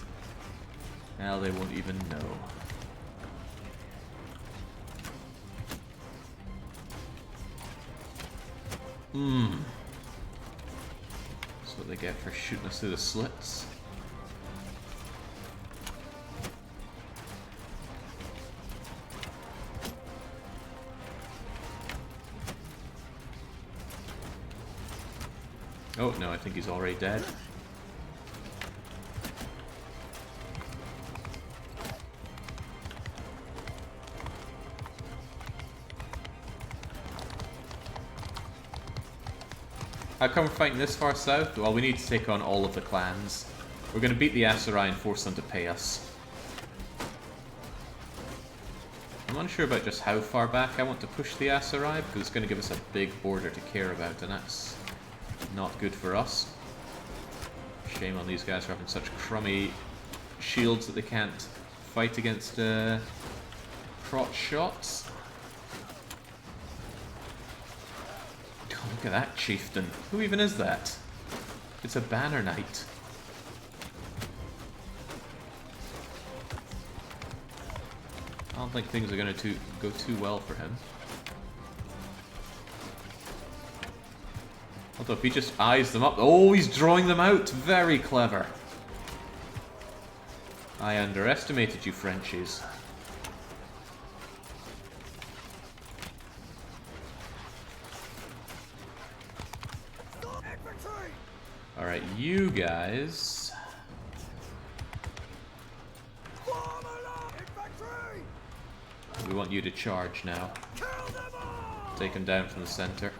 Speaker 1: Now they won't even know. That's what they get for shooting us through the slits. Oh, no, I think he's already dead. How come we're fighting this far south? Well, we need to take on all of the clans. We're going to beat the Aserai and force them to pay us. I'm unsure about just how far back I want to push the Aserai, because it's going to give us a big border to care about, and that's not good for us. Shame on these guys for having such crummy shields that they can't fight against crotch shots. Oh, look at that chieftain. Who even is that? It's a banner knight. I don't think things are going to go too well for him. Although if he just eyes them up... Oh, he's drawing them out! Very clever. I underestimated you, Frenchies. Alright, you guys... We want you to charge now. Take him down from the center.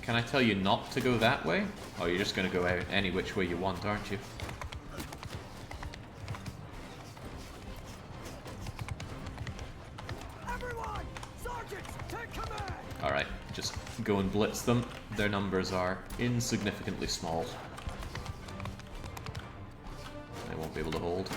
Speaker 1: Can I tell you not to go that way? Oh, you're just going to go out any which way you want, aren't you? Alright, just go and blitz them. Their numbers are insignificantly small. They won't be able to hold.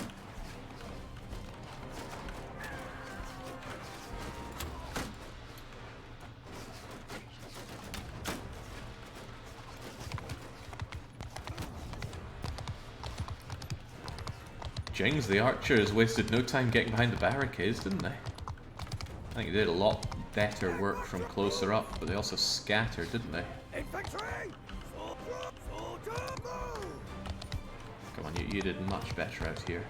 Speaker 1: Jings, the archers, wasted no time getting behind the barricades, didn't they? I think they did a lot better work from closer up, but they also scattered, didn't they? Come on, you did much better out here.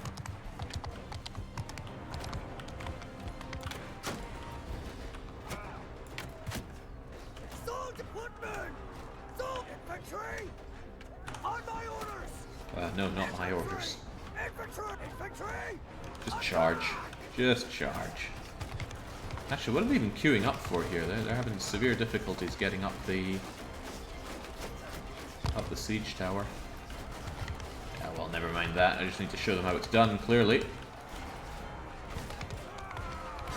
Speaker 1: No, not my orders. Just charge. Just charge. Actually, what are they even queuing up for here? They're having severe difficulties getting up the siege tower. Yeah, well, never mind that. I just need to show them how it's done, clearly.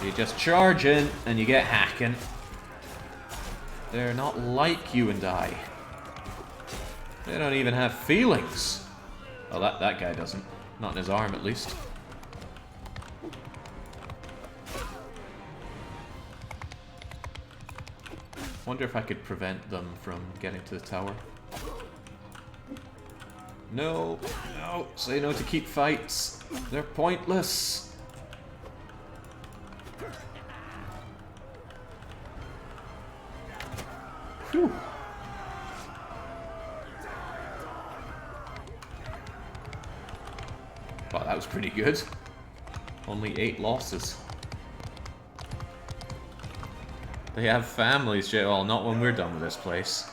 Speaker 1: You just charge in, and you get hacking. They're not like you and I. They don't even have feelings. Oh, that guy doesn't. Not in his arm, at least. Wonder if I could prevent them from getting to the tower. No, no, say no to keep fights. They're pointless. Whew. Wow, that was pretty good. Only 8 losses. They have families, Jay. Well, not when we're done with this place.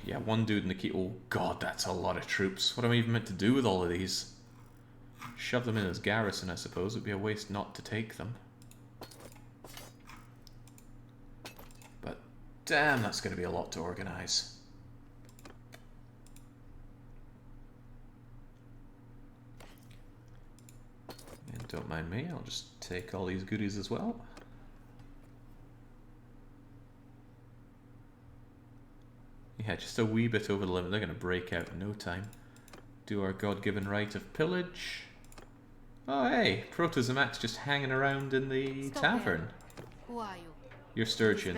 Speaker 1: Yeah, one dude in the key. Oh god, that's a lot of troops. What am I even meant to do with all of these? Shove them in as garrison, I suppose. It'd be a waste not to take them. But damn, that's going to be a lot to organize. And don't mind me, I'll just take all these goodies as well. Yeah, just a wee bit over the limit. They're going to break out in no time. Do our God-given right of pillage. Oh, hey, Protozamax just hanging around in the tavern.
Speaker 5: Who are you?
Speaker 1: You're Sturgeon.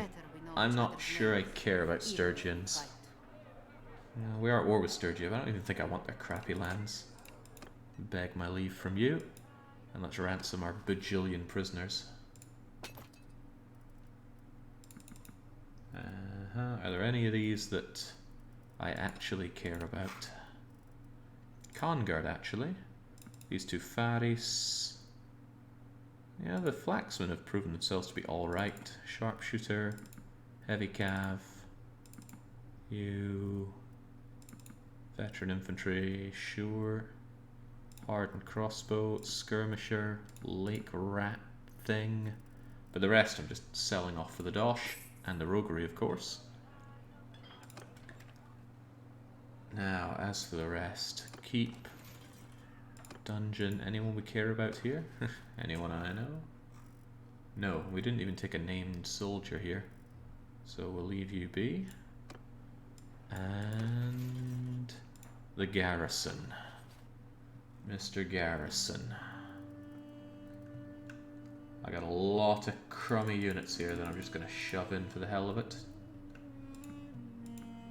Speaker 1: I'm not sure I care about Sturgeons. No, we are at war with Sturgia, but I don't even think I want their crappy lands. Beg my leave from you. And let's ransom our bajillion prisoners. Are there any of these that I actually care about? Conguard, actually. These two Faris. Yeah, the Flaxmen have proven themselves to be alright. Sharpshooter, Heavy Cav, you, Veteran Infantry, sure. Hardened Crossbow, Skirmisher, Lake Rat thing. But the rest I'm just selling off for the dosh. And the roguery, of course. Now, as for the rest, keep, dungeon, anyone we care about here? Anyone I know? No, we didn't even take a named soldier here. So we'll leave you be. And the garrison. Mr. Garrison. I got a lot of crummy units here that I'm just going to shove in for the hell of it.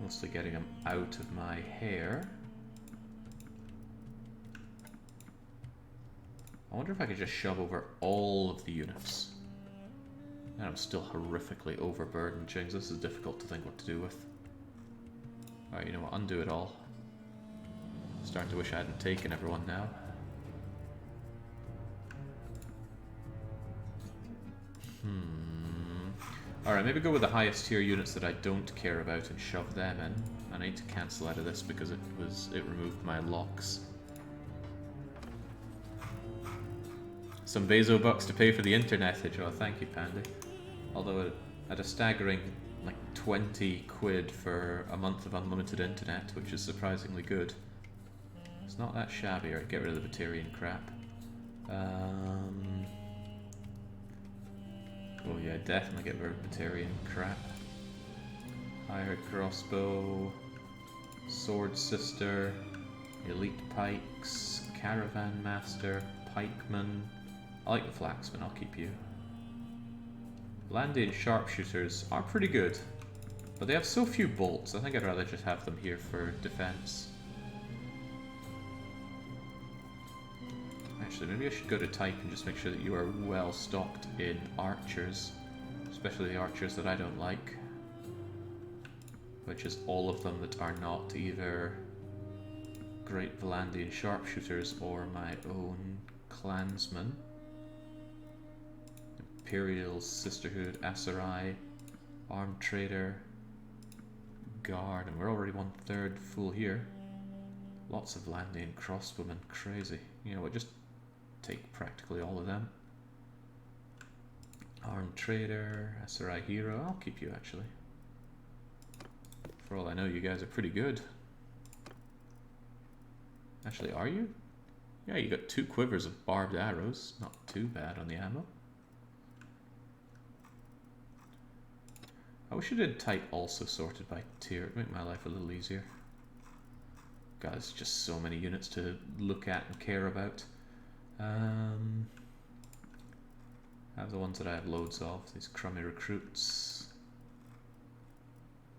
Speaker 1: Mostly getting them out of my hair. I wonder if I could just shove over all of the units. And I'm still horrifically overburdened, Jings. This is difficult to think what to do with. Alright, you know what? Undo it all. Starting to wish I hadn't taken everyone now. Alright, maybe go with the highest tier units that I don't care about and shove them in. I need to cancel out of this because it removed my locks. Some Bezo bucks to pay for the internetage. Oh, thank you, Pandy. Although at a staggering like 20 quid for a month of unlimited internet, which is surprisingly good. It's not that shabby. Or get rid of the Batarian crap. Oh yeah, definitely get rid of Batarian crap. Hired crossbow, sword sister, elite pikes, caravan master, pikeman. I like the Flaxman, I'll keep you. Landian sharpshooters are pretty good, but they have so few bolts, I think I'd rather just have them here for defense. Actually, maybe I should go to type and just make sure that you are well stocked in archers, especially the archers that I don't like, which is all of them that are not either Great Valandian sharpshooters or my own clansmen. Imperial Sisterhood, Asarai, Armed Trader, Guard, and we're already 1/3 full here. Lots of Valandian crossbowmen, crazy. You know what, just take practically all of them. Armed Trader, Asarai Hero, I'll keep you actually. For all I know, you guys are pretty good. Actually, are you? Yeah, you got 2 quivers of barbed arrows. Not too bad on the ammo. I wish I did type also sorted by tier. It'd make my life a little easier. God, there's just so many units to look at and care about. Have the ones that I have loads of. These crummy recruits.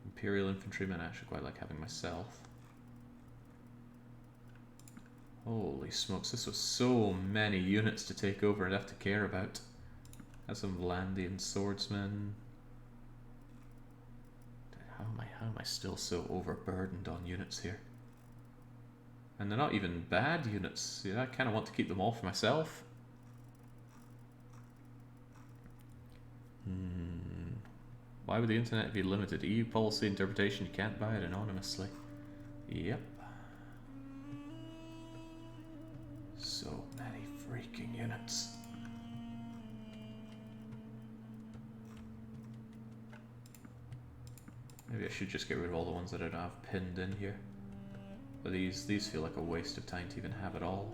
Speaker 1: Imperial infantrymen I actually quite like having myself. Holy smokes, this was so many units to take over and have to care about. Have some Vlandian swordsmen. How am I still so overburdened on units here? And they're not even bad units. I kind of want to keep them all for myself. Why would the internet be limited? EU policy interpretation, you can't buy it anonymously. Yep. So many freaking units. Maybe I should just get rid of all the ones that I don't have pinned in here. But these feel like a waste of time to even have it all.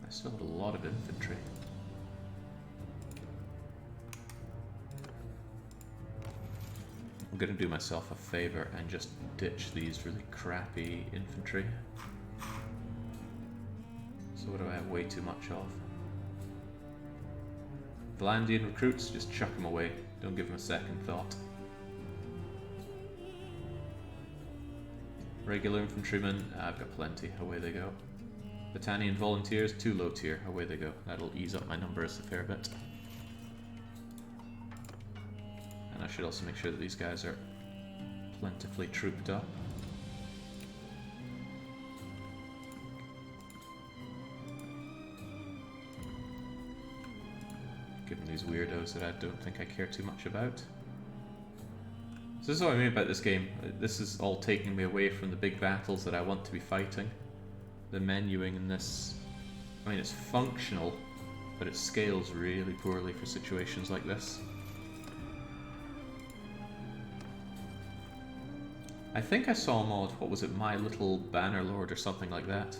Speaker 1: I still have a lot of infantry. I'm gonna do myself a favor and just ditch these really crappy infantry. So what do I have way too much of? Vlandian recruits, just chuck them away. Don't give them a second thought. Regular infantrymen, I've got plenty. Away they go. Battanian volunteers, 2 low tier. Away they go. That'll ease up my numbers a fair bit. And I should also make sure that these guys are plentifully trooped up. Given these weirdos that I don't think I care too much about. So this is what I mean about this game. This is all taking me away from the big battles that I want to be fighting. The menuing in this, I mean, it's functional, but it scales really poorly for situations like this. I think I saw a mod, what was it, My Little Bannerlord or something like that,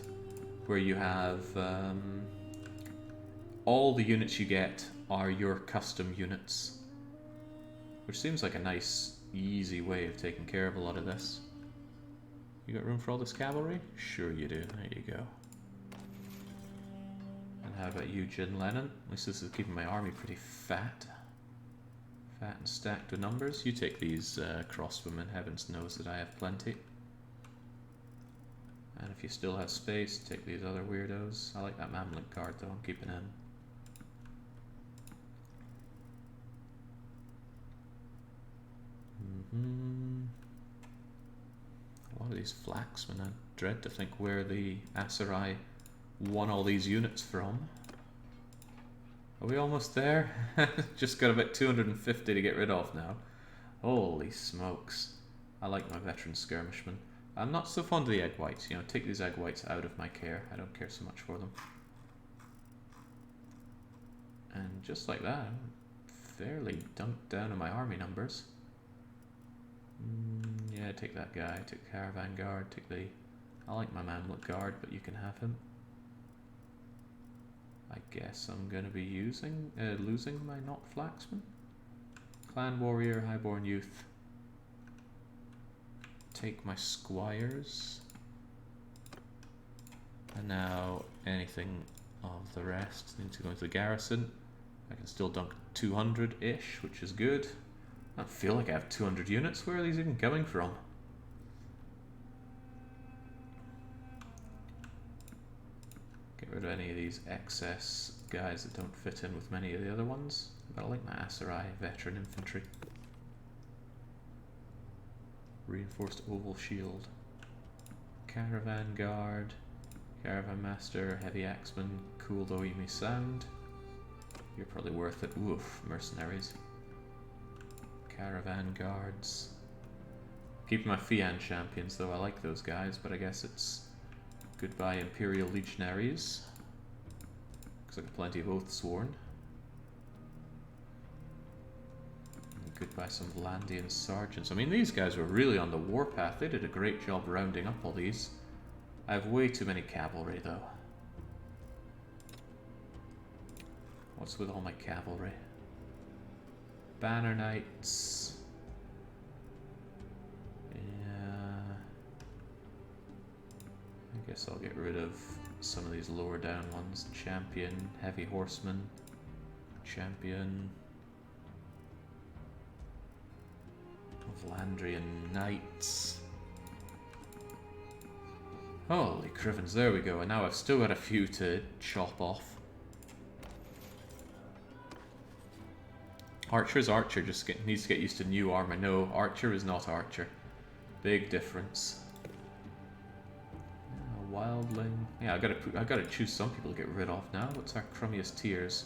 Speaker 1: where you have all the units you get are your custom units, which seems like a nice, easy way of taking care of a lot of this. You got room for all this cavalry? Sure you do, there you go. And how about you, Jin Lennon? At least this is keeping my army pretty fat. Fat and stacked with numbers. You take these crossbowmen, heavens knows that I have plenty. And if you still have space, take these other weirdos. I like that Mamluk guard though, I'm keeping him. A lot of these flaxmen, I dread to think where the Aserai won all these units from. Are we almost there? Just got about 250 to get rid of now. Holy smokes. I like my veteran skirmishmen. I'm not so fond of the egg whites. You know, take these egg whites out of my care. I don't care so much for them. And just like that, I'm fairly dunked down on my army numbers. Yeah, take that guy, take the caravan guard, take the... I like my Mamluk guard, but you can have him. I guess I'm going to be losing my not flaxman. Clan warrior, highborn youth. Take my squires. And now anything of the rest need to go into the garrison. I can still dunk 200-ish, which is good. I don't feel like I have 200 units. Where are these even coming from? Get rid of any of these excess guys that don't fit in with many of the other ones. But I like my Aserai veteran infantry. Reinforced oval shield. Caravan guard. Caravan master, heavy axeman. Cool though you may sound. You're probably worth it. Woof, mercenaries. Caravan guards. Keeping my Fian champions though, I like those guys, but I guess it's goodbye Imperial legionaries. Looks like plenty of oaths sworn. Goodbye some Vlandian sergeants. I mean, these guys were really on the warpath. They did a great job rounding up all these. I have way too many cavalry, though. What's with all my cavalry? Banner Knights. Yeah. I guess I'll get rid of some of these lower down ones. Champion, Heavy Horseman, Champion, Vlandrian Knights. Holy crivens, there we go. And now I've still got a few to chop off. Archer's Archer, just needs to get used to new armor. No, Archer is not Archer. Big difference. Wildling. Yeah, I gotta choose some people to get rid of now. What's our crummiest tiers?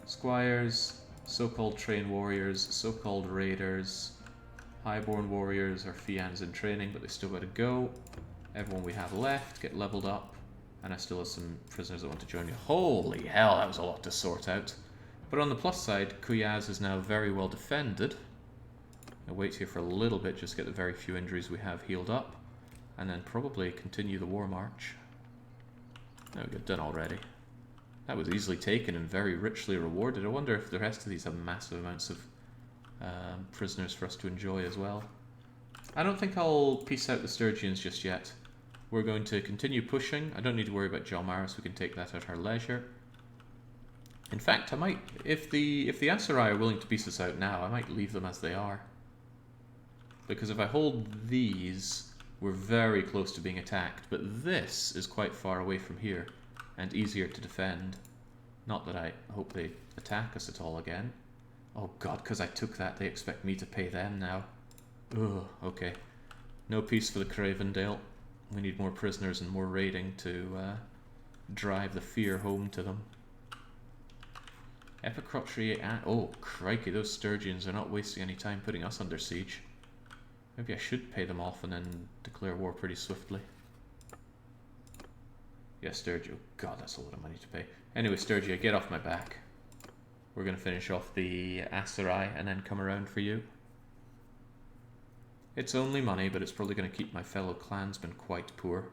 Speaker 1: Squires, so-called train warriors, so-called raiders, highborn warriors or Fians in training, but they still gotta go. Everyone we have left get leveled up, and I still have some prisoners that want to join me. Holy hell, that was a lot to sort out. But on the plus side, Kuyaz is now very well defended. I'll wait here for a little bit, just get the very few injuries we have healed up, and then probably continue the war march. There we go, done already. That was easily taken and very richly rewarded. I wonder if the rest of these have massive amounts of prisoners for us to enjoy as well. I don't think I'll peace out the Sturgians just yet. We're going to continue pushing. I don't need to worry about Jalmaris, we can take that at our leisure. In fact, I might, if the Aserai are willing to peace us out now, I might leave them as they are. Because if I hold these, we're very close to being attacked, but this is quite far away from here, and easier to defend. Not that I hope they attack us at all again. Oh god, because I took that, they expect me to pay them now. Ugh, okay. No peace for the Cravendale. We need more prisoners and more raiding to drive the fear home to them. Epicroptry and... oh, crikey, those Sturgians are not wasting any time putting us under siege. Maybe I should pay them off and then declare war pretty swiftly. Yeah, Sturgia. Oh god, that's a lot of money to pay. Anyway, Sturgia, get off my back. We're going to finish off the Aserai and then come around for you. It's only money, but it's probably going to keep my fellow clansmen quite poor.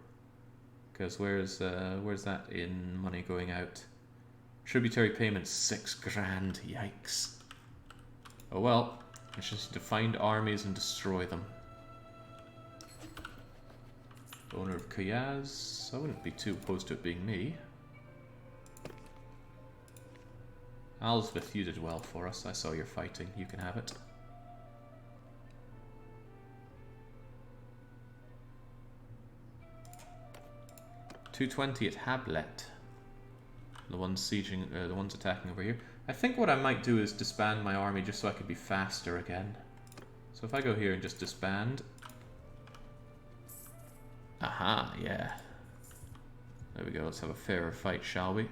Speaker 1: Because where's that in money going out? Tributary payments, 6 grand. Yikes. Oh well, I just need to find armies and destroy them. Owner of Kuyaz, I wouldn't be too opposed to it being me. Alsvith, you did well for us. I saw your fighting. You can have it. $220 at Hablet. The ones sieging, the ones attacking over here. I think what I might do is disband my army just so I could be faster again. So if I go here and just disband. Aha, yeah. There we go, let's have a fairer fight, shall we?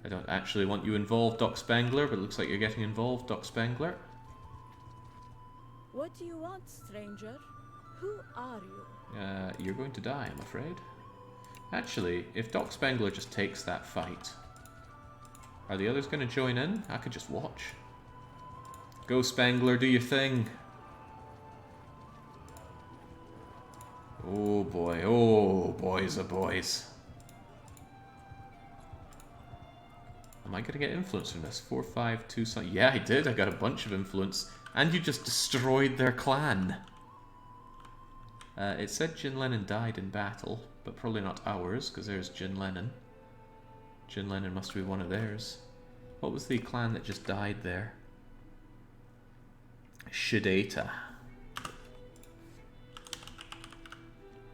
Speaker 1: I don't actually want you involved, Doc Spangler, but it looks like you're getting involved, Doc Spangler.
Speaker 2: What do you want, stranger? Who are you?
Speaker 1: You're going to die, I'm afraid. Actually, if Doc Spangler just takes that fight, are the others going to join in? I could just watch. Go Spangler, do your thing. Oh boy, oh boys, oh boys. Am I going to get influence from this? 4, 5, 2, something. Yeah, I did. I got a bunch of influence. And you just destroyed their clan. It said Jin Lennon died in battle, but probably not ours, because there's Jin Lennon. Jin Lennon must be one of theirs. What was the clan that just died there? Shidata.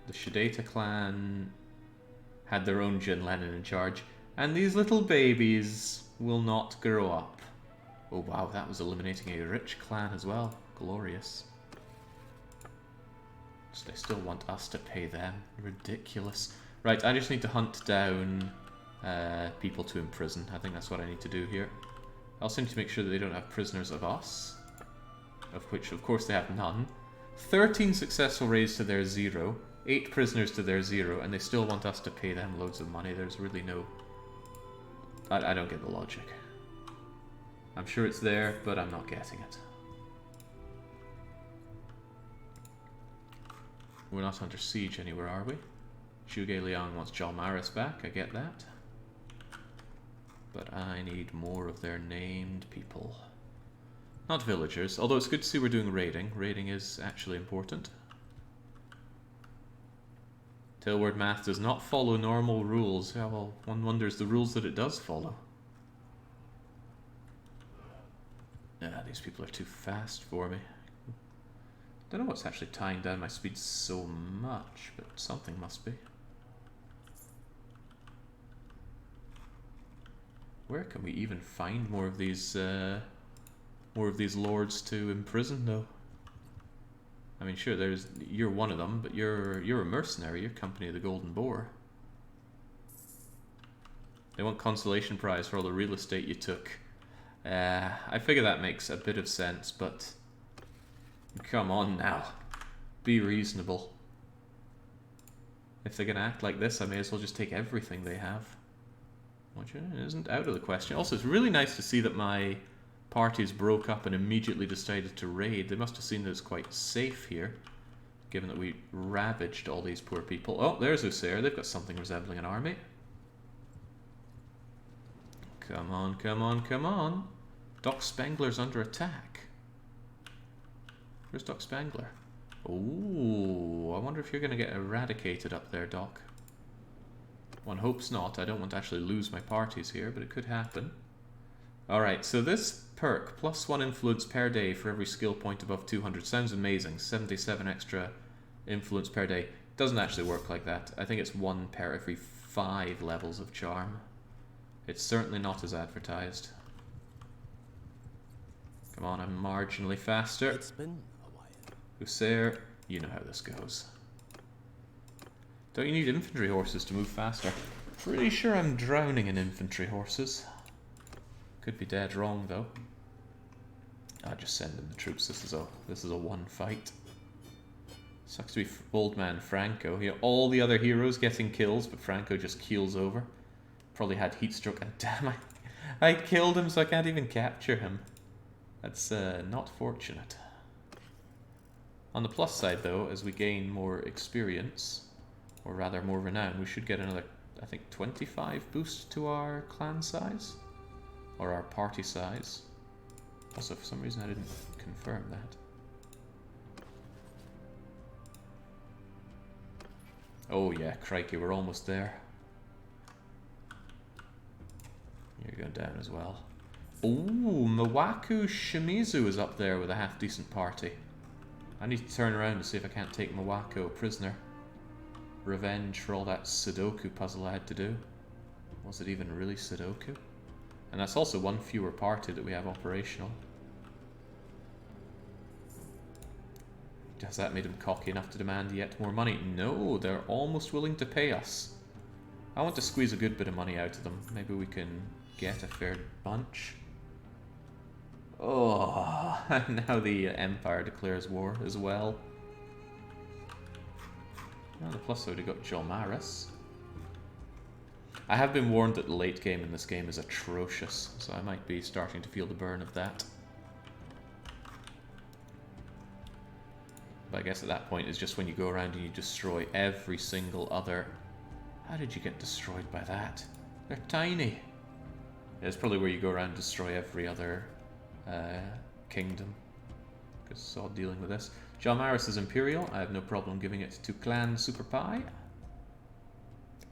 Speaker 1: The Shidata clan had their own Jin Lennon in charge, and these little babies will not grow up. Oh wow, that was eliminating a rich clan as well. Glorious. So they still want us to pay them. Ridiculous. Right, I just need to hunt down people to imprison. I think that's what I need to do here. I also need to make sure that they don't have prisoners of us. Of which, of course, they have none. 13 successful raids to their 0. 8 prisoners to their 0. And they still want us to pay them loads of money. There's really no... I don't get the logic. I'm sure it's there, but I'm not getting it. we're not under siege anywhere, are we? Zhuge Liang wants Jalmaris back, I get that. But I need more of their named people. Not villagers, although it's good to see we're doing raiding. Raiding is actually important. Tailword math does not follow normal rules. Yeah, well, one wonders the rules that it does follow. These people are too fast for me. Don't know what's actually tying down my speed so much, but something must be. Where can we even find more of these lords to imprison, though? I mean, sure, you're one of them, but you're a mercenary. You're company of the Golden Boar. They want consolation prize for all the real estate you took. I figure that makes a bit of sense, but come on now, be reasonable. If they're gonna act like this, I may as well just take everything they have. Which isn't out of the question. Also, it's really nice to see that my parties broke up and immediately decided to raid. They must have seen that it's quite safe here, given that we ravaged all these poor people. Oh, there's Usair. They've got something resembling an army. Come on, come on, come on. Doc Spengler's under attack. Where's Doc Spengler? Oh, I wonder if you're going to get eradicated up there, Doc. One hopes not. I don't want to actually lose my parties here, but it could happen. Alright, so this perk, +1 influence per day for every skill point above 200, sounds amazing. 77 extra influence per day. Doesn't actually work like that. I think it's 1 per every 5 levels of charm. It's certainly not as advertised. Come on, I'm marginally faster.
Speaker 5: It's been a while.
Speaker 1: Usair, you know how this goes. Don't you need infantry horses to move faster? Pretty sure I'm drowning in infantry horses. Could be dead wrong though. I'll just send in the troops. This is a one fight. Sucks to be old man Franco. You know, all the other heroes getting kills, but Franco just keels over. Probably had heat stroke, and damn, I killed him, so I can't even capture him. That's not fortunate. On the plus side though, as we gain more experience, or rather more renown, we should get another, I think, 25 boost to our clan size, or our party size. Also, for some reason I didn't confirm that. Oh yeah, crikey, we're almost there. You're going down as well. Ooh, Mawaku Shimizu is up there with a half-decent party. I need to turn around to see if I can't take Mawako prisoner. Revenge for all that Sudoku puzzle I had to do. Was it even really Sudoku? And that's also one fewer party that we have operational. Has that made them cocky enough to demand yet more money? No, they're almost willing to pay us. I want to squeeze a good bit of money out of them. Maybe we can get a fair bunch. Oh, now the Empire declares war as well. On the plus side, we got Jalmaris. I have been warned that the late game in this game is atrocious, so I might be starting to feel the burn of that. But I guess at that point it's just when you go around and you destroy every single other... How did you get destroyed by that? They're tiny. It's probably where you go around and destroy every other kingdom. Because it's all dealing with this. Jalmaris is Imperial. I have no problem giving it to Clan Super Pie.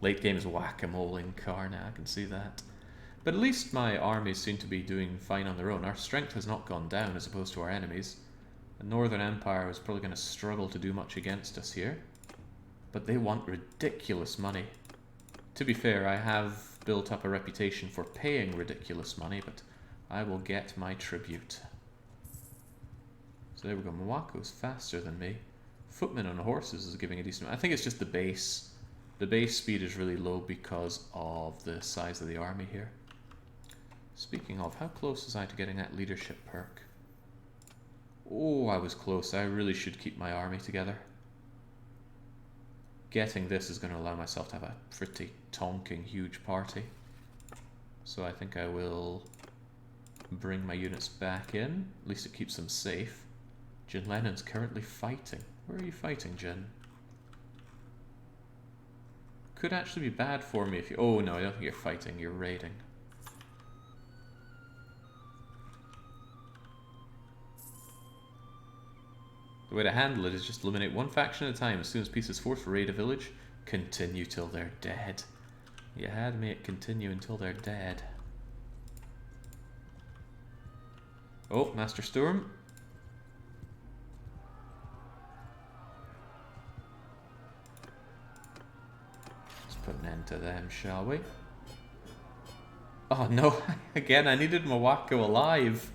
Speaker 1: Late game is whack-a-mole in Karna, I can see that. But at least my armies seem to be doing fine on their own. Our strength has not gone down as opposed to our enemies. The Northern Empire is probably going to struggle to do much against us here. But they want ridiculous money. To be fair, I have built up a reputation for paying ridiculous money, but I will get my tribute. So there we go. Mawako's faster than me. Footman on horses is giving a decent... I think it's just the base. The base speed is really low because of the size of the army here. Speaking of, how close was I to getting that leadership perk? Oh, I was close. I really should keep my army together. Getting this is going to allow myself to have a pretty tonking huge party. So I think I will bring my units back in. At least it keeps them safe. Jin Lennon's currently fighting. Where are you fighting, Jin? could actually be bad for me if you... Oh no, I don't think you're fighting, you're raiding. The way to handle it is just eliminate one faction at a time. As soon as peace is forced for raid a village, continue till they're dead. You had me at continue until they're dead. Oh, Master Storm. Let's put an end to them, shall we? Oh no, again, I needed Mawako alive.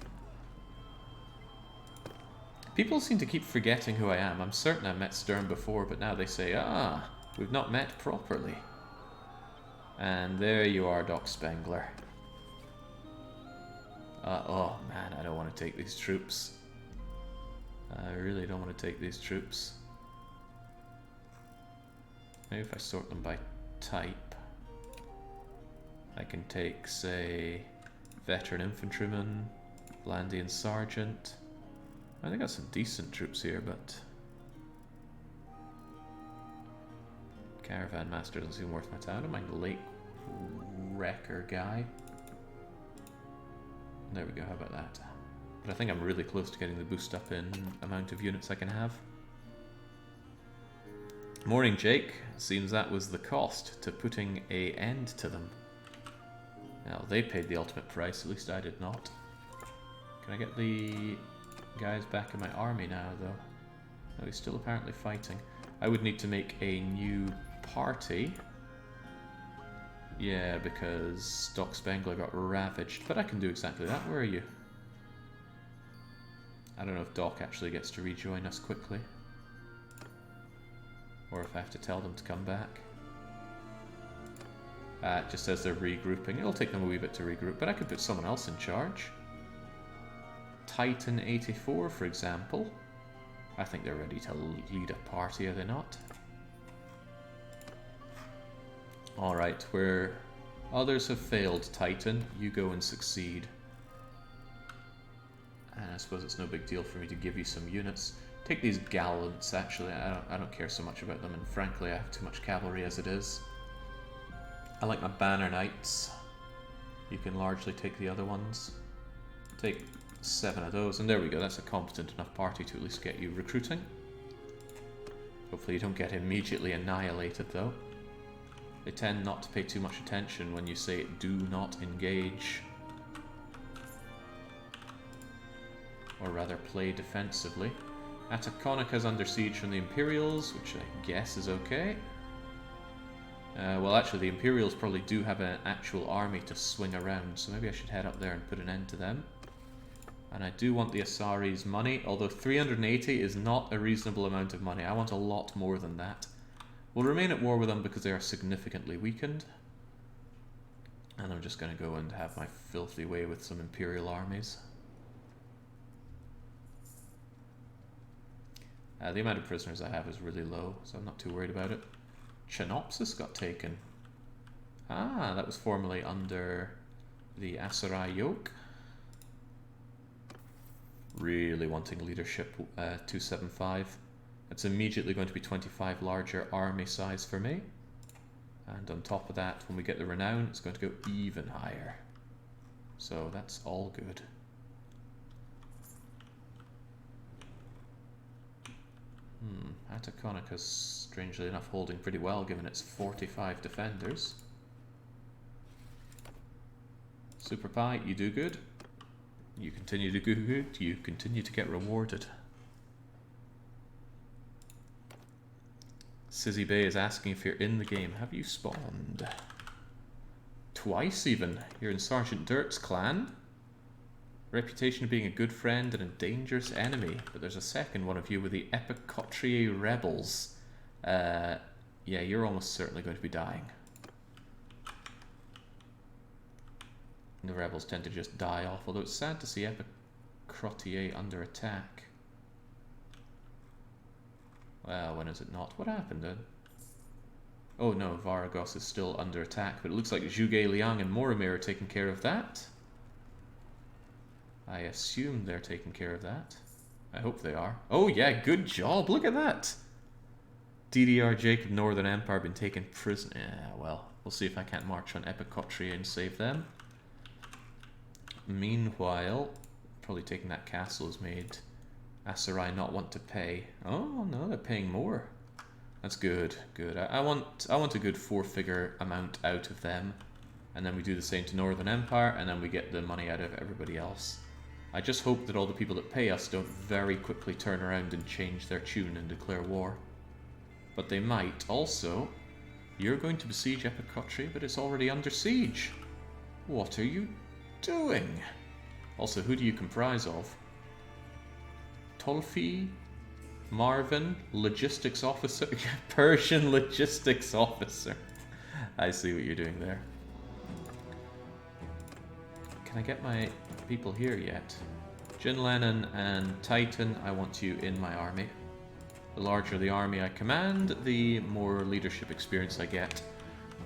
Speaker 1: People seem to keep forgetting who I am. I'm certain I've met Sturm before, but now they say, ah, we've not met properly. And there you are, Doc Spengler. Oh man, I don't want to take these troops. I really don't want to take these troops. Maybe if I sort them by type. I can take, say, Veteran Infantryman, Landian Sergeant. I think I got some decent troops here, but Caravan Master doesn't seem worth my time. I don't mind the Lake Wrecker guy. There we go, how about that? But I think I'm really close to getting the boost up in amount of units I can have. Morning, Jake. Seems that was the cost to putting an end to them. Well, they paid the ultimate price, at least I did not. Can I get the guys back in my army now, though? No, he's still apparently fighting. I would need to make a new party. Yeah, because Doc Spengler got ravaged, but I can do exactly that. Where are you? I don't know if Doc actually gets to rejoin us quickly. Or if I have to tell them to come back. It just says they're regrouping. It'll take them a wee bit to regroup, but I could put someone else in charge. Titan 84, for example. I think they're ready to lead a party, are they not? Alright, where others have failed, Titan, you go and succeed. And I suppose it's no big deal for me to give you some units. Take these gallants, actually. I don't care so much about them, and frankly I have too much cavalry as it is. I like my banner knights. You can largely take the other ones. Take 7 of those, and there we go. That's a competent enough party to at least get you recruiting. Hopefully you don't get immediately annihilated, though. They tend not to pay too much attention when you say do not engage. Or rather, play defensively. Ataconika's under siege from the Imperials, which I guess is okay. Well, actually, the Imperials probably do have an actual army to swing around, so maybe I should head up there and put an end to them. And I do want the Asari's money, although 380 is not a reasonable amount of money. I want a lot more than that. We'll remain at war with them because they are significantly weakened. And I'm just going to go and have my filthy way with some Imperial armies. The amount of prisoners I have is really low, so I'm not too worried about it. Chenopsis got taken. Ah, that was formerly under the Asarai yoke. Really wanting leadership 275. It's immediately going to be 25 larger army size for me. And on top of that, when we get the renown, it's going to go even higher. So that's all good. Ataconika's strangely enough holding pretty well given its 45 defenders. Super Pie, you do good. You continue to do good. You continue to get rewarded. Sizzy Bay is asking if you're in the game. Have you spawned? Twice even. You're in Sergeant Dirt's clan. Reputation of being a good friend and a dangerous enemy. But there's a second one of you with the Epicotrier Rebels. Yeah, you're almost certainly going to be dying. And the rebels tend to just die off, although it's sad to see Epicotrier under attack. Well, when is it not? What happened then? Oh no, Varagos is still under attack, but it looks like Zhuge Liang and Moromir are taking care of that. I assume they're taking care of that. I hope they are. Oh yeah, good job, look at that! DDR Jacob Northern Empire been taken prisoner. Yeah, well, we'll see if I can't march on Epicotria and save them. Meanwhile, probably taking that castle has made Asarai not want to pay. Oh no, they're paying more. That's good, good. I want a good 4-figure amount out of them, and then we do the same to Northern Empire, and then we get the money out of everybody else. I just hope that all the people that pay us don't very quickly turn around and change their tune and declare war. But they might. Also, you're going to besiege Epicotria, but it's already under siege. What are you doing? Also, who do you comprise of? Tolfi, Marvin, logistics officer, Persian logistics officer. I see what you're doing there. Can I get my people here yet? Jin Lennon and Titan, I want you in my army. The larger the army I command, the more leadership experience I get.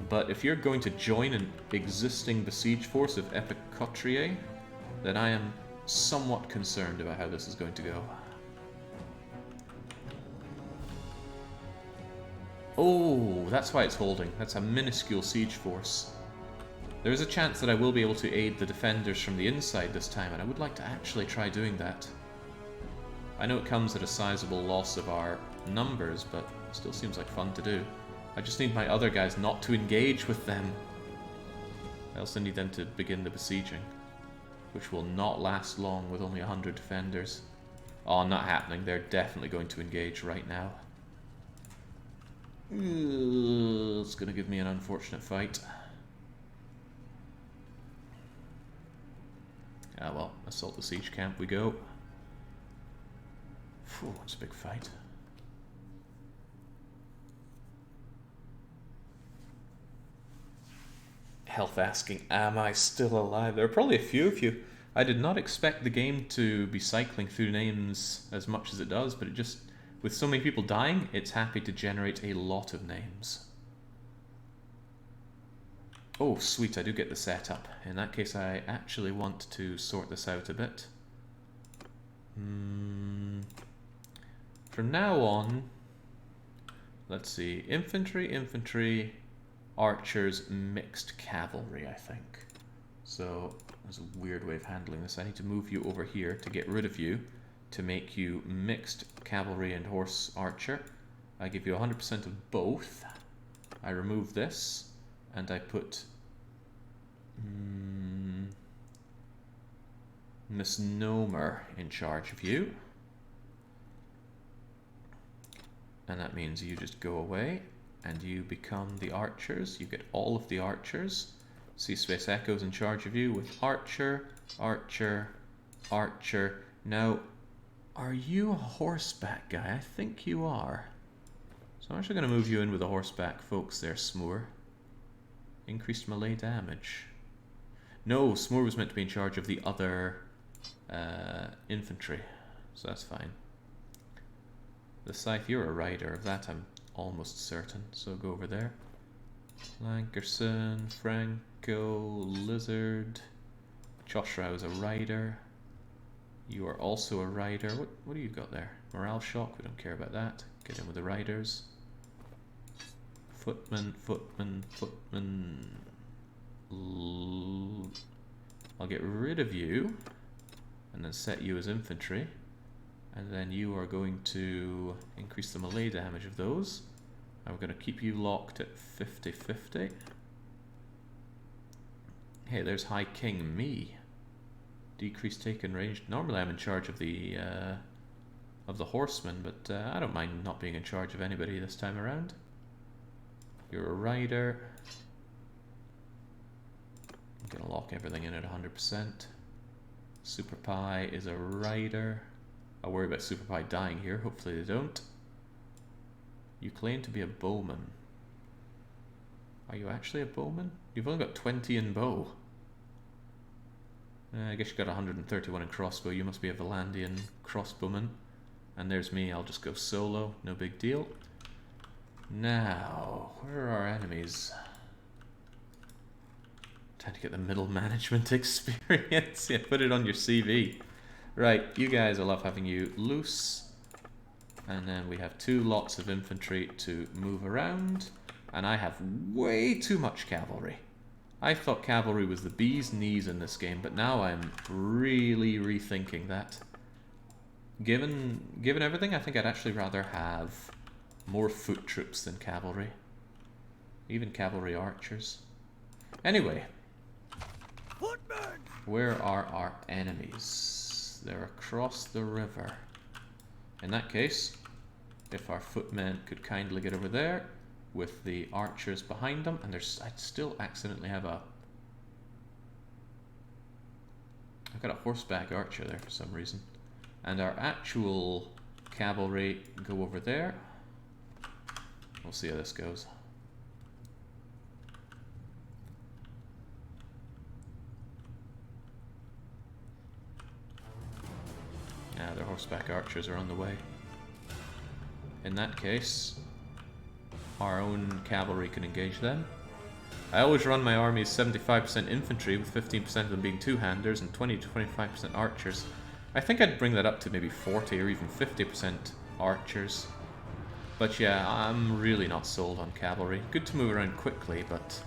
Speaker 1: But if you're going to join an existing besiege force of Epicotria, then I am somewhat concerned about how this is going to go. Oh, that's why it's holding. That's a minuscule siege force. There is a chance that I will be able to aid the defenders from the inside this time, and I would like to actually try doing that. I know it comes at a sizable loss of our numbers, but it still seems like fun to do. I just need my other guys not to engage with them. I also need them to begin the besieging, which will not last long with only 100 defenders. Oh, not happening. They're definitely going to engage right now. It's going to give me an unfortunate fight. Ah well, assault the siege camp we go. Phew, it's a big fight. Health asking, am I still alive? There are probably a few of you. I did not expect the game to be cycling through names as much as it does, but it just, with so many people dying, it's happy to generate a lot of names. Oh, sweet, I do get the setup. In that case, I actually want to sort this out a bit. From now on, let's see, infantry, archers, mixed cavalry, I think. So, there's a weird way of handling this. I need to move you over here to get rid of you, to make you mixed cavalry and horse archer. I give you 100% of both. I remove this. And I put Misnomer in charge of you. And that means you just go away and you become the archers. You get all of the archers. Sea Space Echo's in charge of you with archer, archer, archer. Now, are you a horseback guy? I think you are. So I'm actually going to move you in with the horseback folks there, Smoor. Increased melee damage. No, Smoor was meant to be in charge of the other infantry, so that's fine. The Scythe, you're a rider, of that I'm almost certain, so go over there. Lankerson, Franco, Lizard, Choshrao is a rider. You are also a rider. What do you got there? Morale shock, we don't care about that. Get in with the riders. Footman, footman, footman. I'll get rid of you and then set you as infantry, and then you are going to increase the melee damage of those, and we're going to keep you locked at 50-50. Hey, there's High King me. Decrease taken range. Normally I'm in charge of the horsemen, but I don't mind not being in charge of anybody this time around. You're a rider. I'm gonna lock everything in at 100%. Super Pie is a rider. I worry about Super Pie dying here. Hopefully they don't. You claim to be a bowman. Are you actually a bowman? You've only got 20 in bow. I guess you got 131 in crossbow. You must be a Valandian crossbowman. And there's me. I'll just go solo. No big deal. Now, where are our enemies? Time to get the middle management experience. Yeah, put it on your CV. Right, you guys, I love having you loose. And then we have 2 lots of infantry to move around. And I have way too much cavalry. I thought cavalry was the bee's knees in this game, but now I'm really rethinking that. Given everything, I think I'd actually rather have more foot troops than cavalry. Even cavalry archers. Anyway.
Speaker 3: Footmen!
Speaker 1: Where are our enemies? They're across the river. In that case, if our footmen could kindly get over there with the archers behind them, and I'd still accidentally have I've got a horseback archer there for some reason. And our actual cavalry go over there. We'll see how this goes. Yeah, their horseback archers are on the way. In that case, our own cavalry can engage them. I always run my army as 75% infantry, with 15% of them being two-handers and 20 to 25% archers. I think I'd bring that up to maybe 40 or even 50% archers. But yeah, I'm really not sold on cavalry. Good to move around quickly, but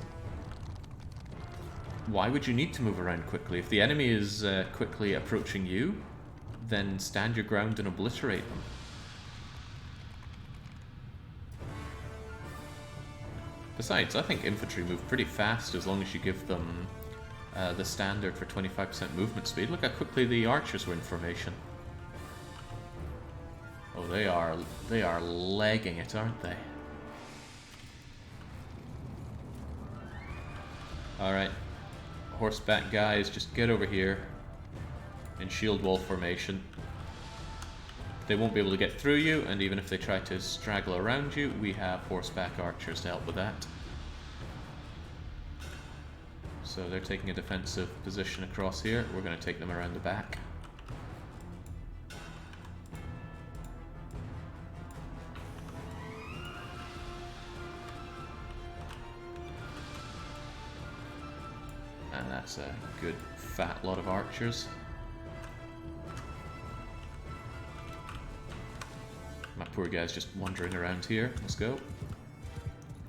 Speaker 1: why would you need to move around quickly? If the enemy is quickly approaching you, then stand your ground and obliterate them. Besides, I think infantry move pretty fast as long as you give them the standard for 25% movement speed. Look how quickly the archers were in formation. Oh, they are legging it, aren't they? Alright. Horseback guys, just get over here in shield wall formation. They won't be able to get through you, and even if they try to straggle around you, we have horseback archers to help with that. So they're taking a defensive position across here. We're going to take them around the back. And that's a good fat lot of archers. My poor guy's just wandering around here. Let's go.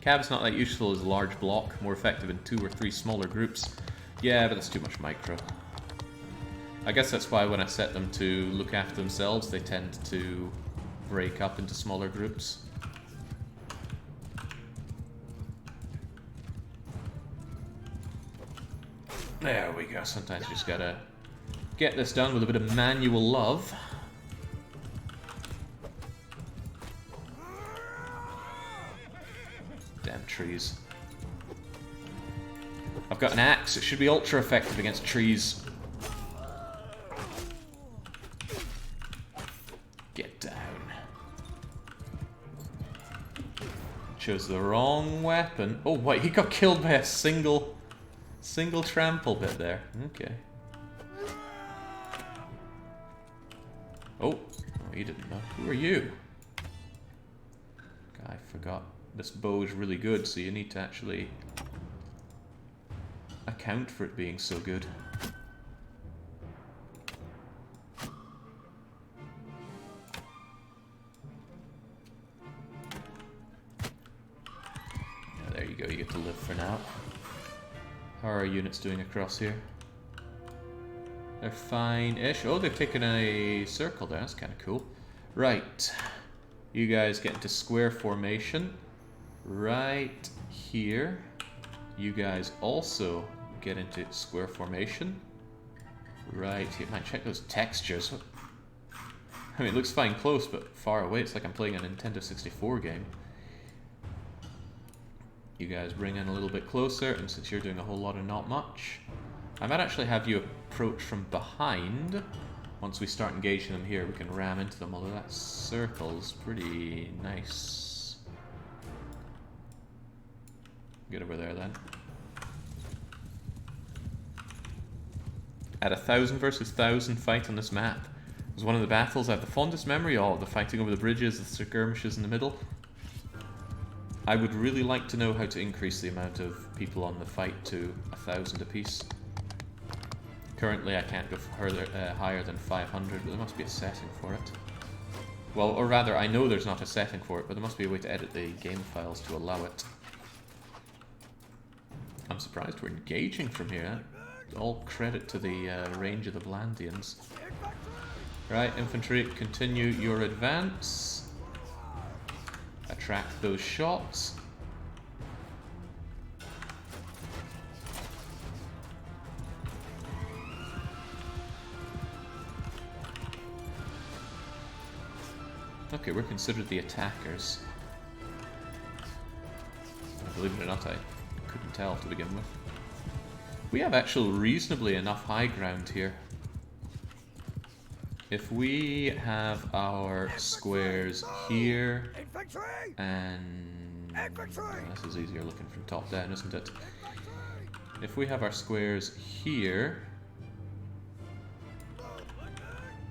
Speaker 1: Cab's not that useful as a large block, more effective in 2 or 3 smaller groups. Yeah, but that's too much micro. I guess that's why when I set them to look after themselves, they tend to break up into smaller groups. There we go. Sometimes you just gotta get this done with a bit of manual love. Damn trees. I've got an axe. It should be ultra effective against trees. Get down. Chose the wrong weapon. Oh wait, he got killed by a single trample bit there. Okay. Oh, you didn't know. Who are you? I forgot. This bow is really good, so you need to actually account for it being so good. Yeah, there you go, you get to live for now. How are our units doing across here? They're fine-ish. Oh, they've taken a circle there, that's kind of cool. Right, you guys get into square formation. Right here. You guys also get into square formation. Right here. Man, check those textures. I mean, it looks fine close, but far away, it's like I'm playing a Nintendo 64 game. You guys bring in a little bit closer, and since you're doing a whole lot of not much, I might actually have you approach from behind. Once we start engaging them here, we can ram into them, although that circle's pretty nice. Get over there then. At 1,000 versus 1,000 fight on this map. It was one of the battles I have the fondest memory of, the fighting over the bridges, the skirmishes in the middle. I would really like to know how to increase the amount of people on the fight to 1,000 apiece. Currently I can't go further, higher than 500, but there must be a setting for it. Well, or rather, I know there's not a setting for it, but there must be a way to edit the game files to allow it. I'm surprised we're engaging from here. All credit to the range of the Blandians. Right, infantry, continue your advance. Attract those shots. Okay, we're considered the attackers. Believe it or not, I couldn't tell to begin with. We have actually reasonably enough high ground here. If we have our squares here, and this is easier looking from top down, isn't it? If we have our squares here,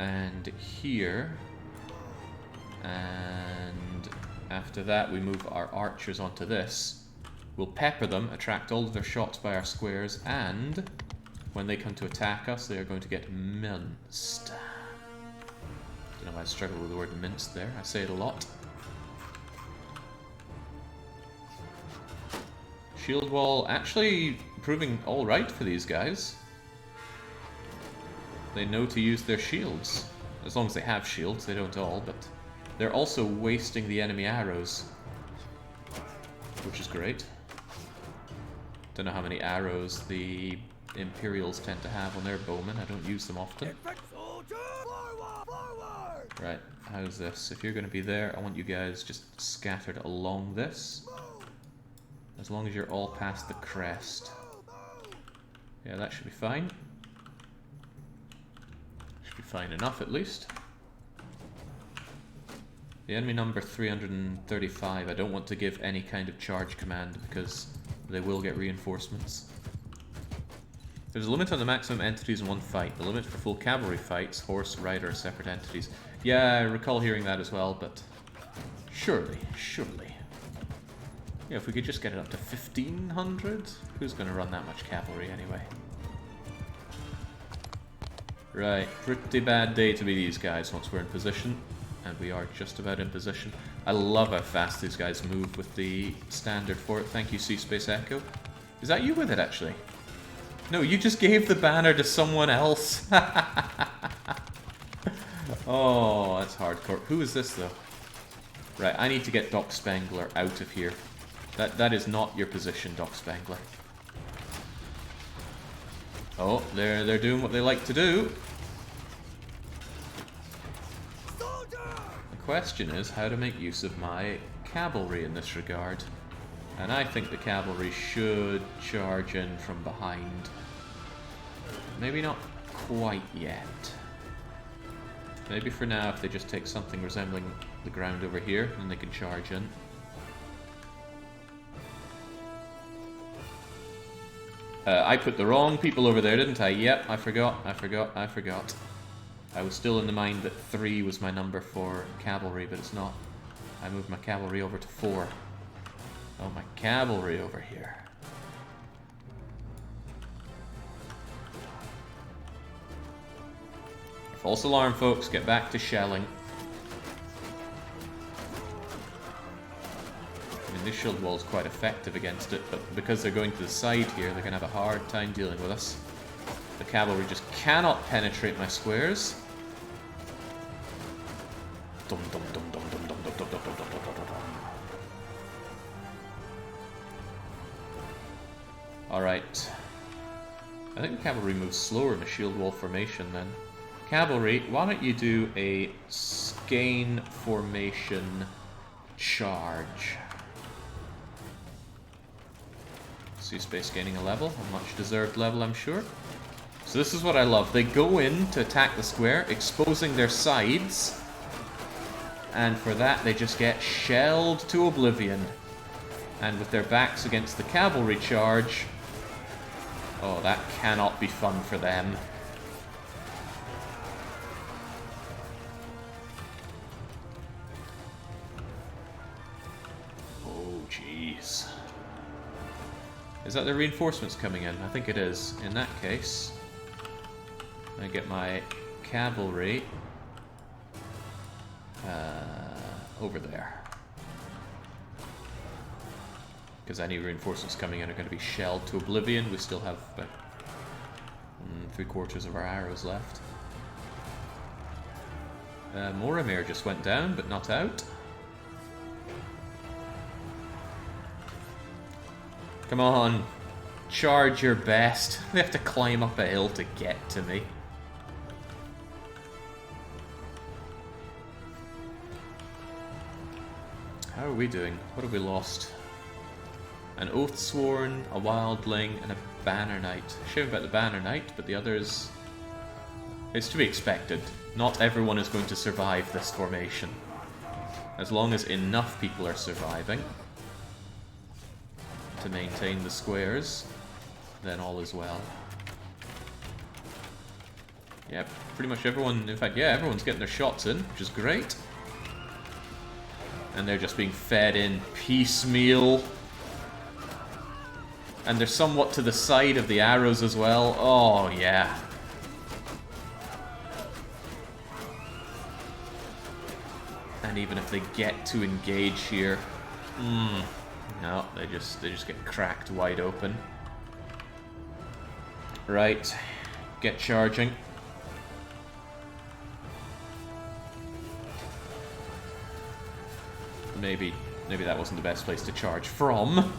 Speaker 1: and here, and after that we move our archers onto this, we'll pepper them, attract all of their shots by our squares, and when they come to attack us, they are going to get minced. I don't know why I struggle with the word minced there. I say it a lot. Shield wall actually proving alright for these guys. They know to use their shields. As long as they have shields, they don't all, but they're also wasting the enemy arrows, which is great. Don't know how many arrows the Imperials tend to have on their bowmen. I don't use them often. Right, how's this? If you're going to be there, I want you guys just scattered along this. As long as you're all past the crest. Yeah, that should be fine. Should be fine enough, at least. The enemy number 335, I don't want to give any kind of charge command because they will get reinforcements. There's a limit on the maximum entities in one fight. The limit for full cavalry fights, horse, rider, are separate entities. Yeah, I recall hearing that as well, but surely. Yeah, if we could just get it up to 1500? Who's going to run that much cavalry anyway? Right, pretty bad day to be these guys once we're in position. And we are just about in position. I love how fast these guys move with the standard for it. Thank you, Sea Space Echo. Is that you with it, actually? No, you just gave the banner to someone else. Oh, that's hardcore. Who is this, though? Right, I need to get Doc Spangler out of here. That is not your position, Doc Spangler. Oh, they're doing what they like to do. The question is how to make use of my cavalry in this regard. And I think the cavalry should charge in from behind. Maybe not quite yet. Maybe for now, if they just take something resembling the ground over here, then they can charge in. I put the wrong people over there, didn't I? Yep, I forgot. I was still in the mind that 3 was my number for cavalry, but it's not. I moved my cavalry over to 4. Oh, my cavalry over here. False alarm, folks. Get back to shelling. I mean, this shield wall is quite effective against it, but because they're going to the side here, they're going to have a hard time dealing with us. The cavalry just cannot penetrate my squares. Dum dum dum dum dum dum dum dum dum dum dum dum dum. Alright. I think the cavalry moves slower in a shield wall formation then. Cavalry, why don't you do a skein formation charge? Sea Space gaining a level, a much deserved level, I'm sure. So this is what I love. They go in to attack the square, exposing their sides, and for that they just get shelled to oblivion. And with their backs against the cavalry charge, oh, that cannot be fun for them. Oh, jeez. Is that the reinforcements coming in? I think it is. In that case, I get my cavalry over there. Because any reinforcements coming in are going to be shelled to oblivion. We still have about 3/4 of our arrows left. Moramir just went down, but not out. Come on, charge your best. They have to climb up a hill to get to me. How are we doing? What have we lost? An Oathsworn, a Wildling, and a Banner Knight. Shame about the Banner Knight, but the others... It's to be expected. Not everyone is going to survive this formation. As long as enough people are surviving to maintain the squares, then all is well. Yeah, pretty much everyone, in fact, yeah, everyone's getting their shots in, which is great. And they're just being fed in piecemeal. And they're somewhat to the side of the arrows as well. Oh, yeah. And even if they get to engage here, no, they just get cracked wide open. Right, get charging. Maybe that wasn't the best place to charge from.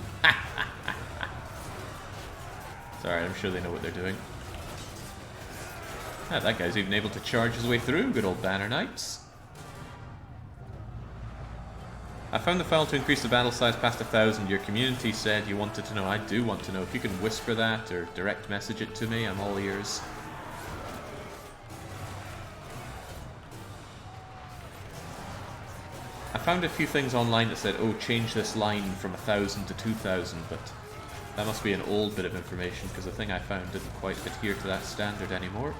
Speaker 1: It's alright, I'm sure they know what they're doing. Ah, that guy's even able to charge his way through. Good old Banner Knights. I found the file to increase the battle size past 1,000. Your community said you wanted to know. I do want to know. If you can whisper that or direct message it to me, I'm all ears. I found a few things online that said, oh, change this line from 1,000 to 2,000, but that must be an old bit of information because the thing I found didn't quite adhere to that standard anymore.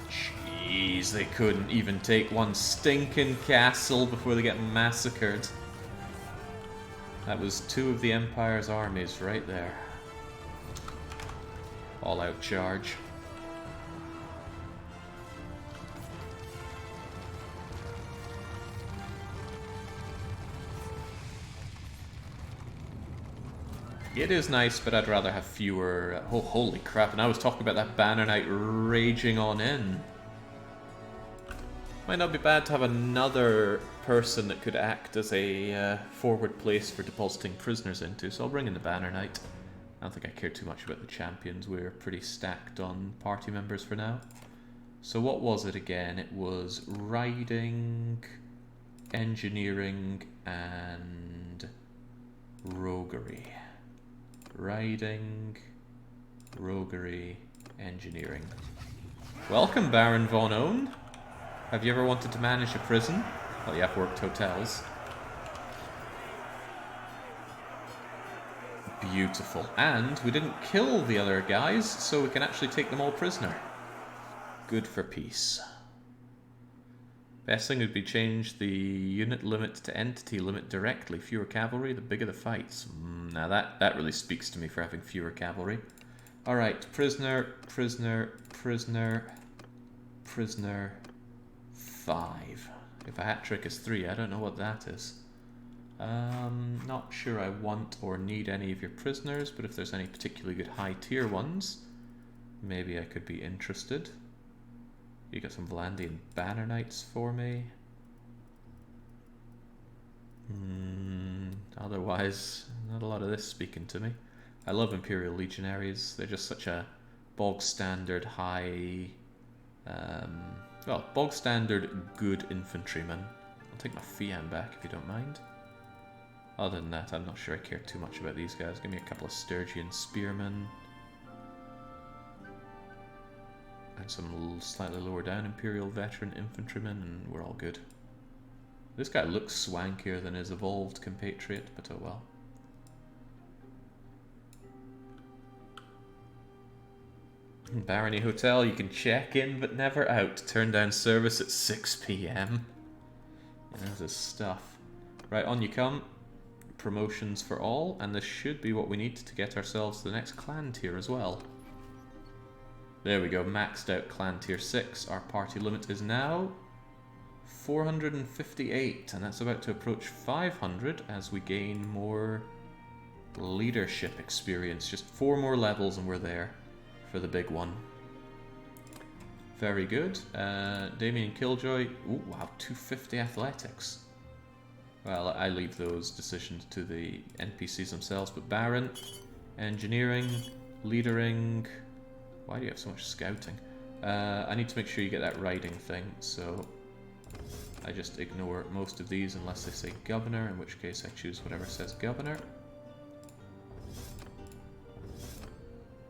Speaker 1: Jeez, they couldn't even take one stinking castle before they get massacred. That was 2 of the Empire's armies right there. All out charge. It is nice, but I'd rather have fewer... Oh, holy crap, and I was talking about that Banner Knight raging on in. Might not be bad to have another person that could act as a forward place for depositing prisoners into, so I'll bring in the Banner Knight. I don't think I care too much about the champions. We're pretty stacked on party members for now. So what was it again? It was riding, engineering, and roguery. Riding, roguery, engineering. Welcome, Baron Von Own. Have you ever wanted to manage a prison? Well, you have worked hotels. Beautiful. And we didn't kill the other guys, so we can actually take them all prisoner. Good for peace. Best thing would be change the unit limit to entity limit directly. Fewer cavalry, the bigger the fights. Now that really speaks to me for having fewer cavalry. Alright, prisoner, prisoner, prisoner, prisoner, 5. If a hat trick is 3, I don't know what that is. Not sure I want or need any of your prisoners, but if there's any particularly good high tier ones, maybe I could be interested. You got some Valandian Banner Knights for me. Otherwise, not a lot of this speaking to me. I love Imperial Legionaries. They're just such a bog standard high... well, bog standard good infantryman. I'll take my Fian back if you don't mind. Other than that, I'm not sure I care too much about these guys. Give me a couple of Sturgian Spearmen. And some slightly lower down Imperial Veteran Infantrymen, and we're all good. This guy looks swankier than his evolved compatriot, but oh well. Barony Hotel, you can check in but never out. Turn down service at 6 PM. Yeah, there's his stuff. Right, on you come. Promotions for all, and this should be what we need to get ourselves to the next clan tier as well. There we go, maxed out clan tier 6. Our party limit is now 458, and that's about to approach 500 as we gain more leadership experience. Just 4 more levels and we're there for the big one. Very good. Damien Killjoy. Ooh, wow, 250 athletics. Well, I leave those decisions to the NPCs themselves, but Baron, engineering, leadering. Why do you have so much scouting? I need to make sure you get that riding thing, so I just ignore most of these unless they say governor, in which case I choose whatever says governor.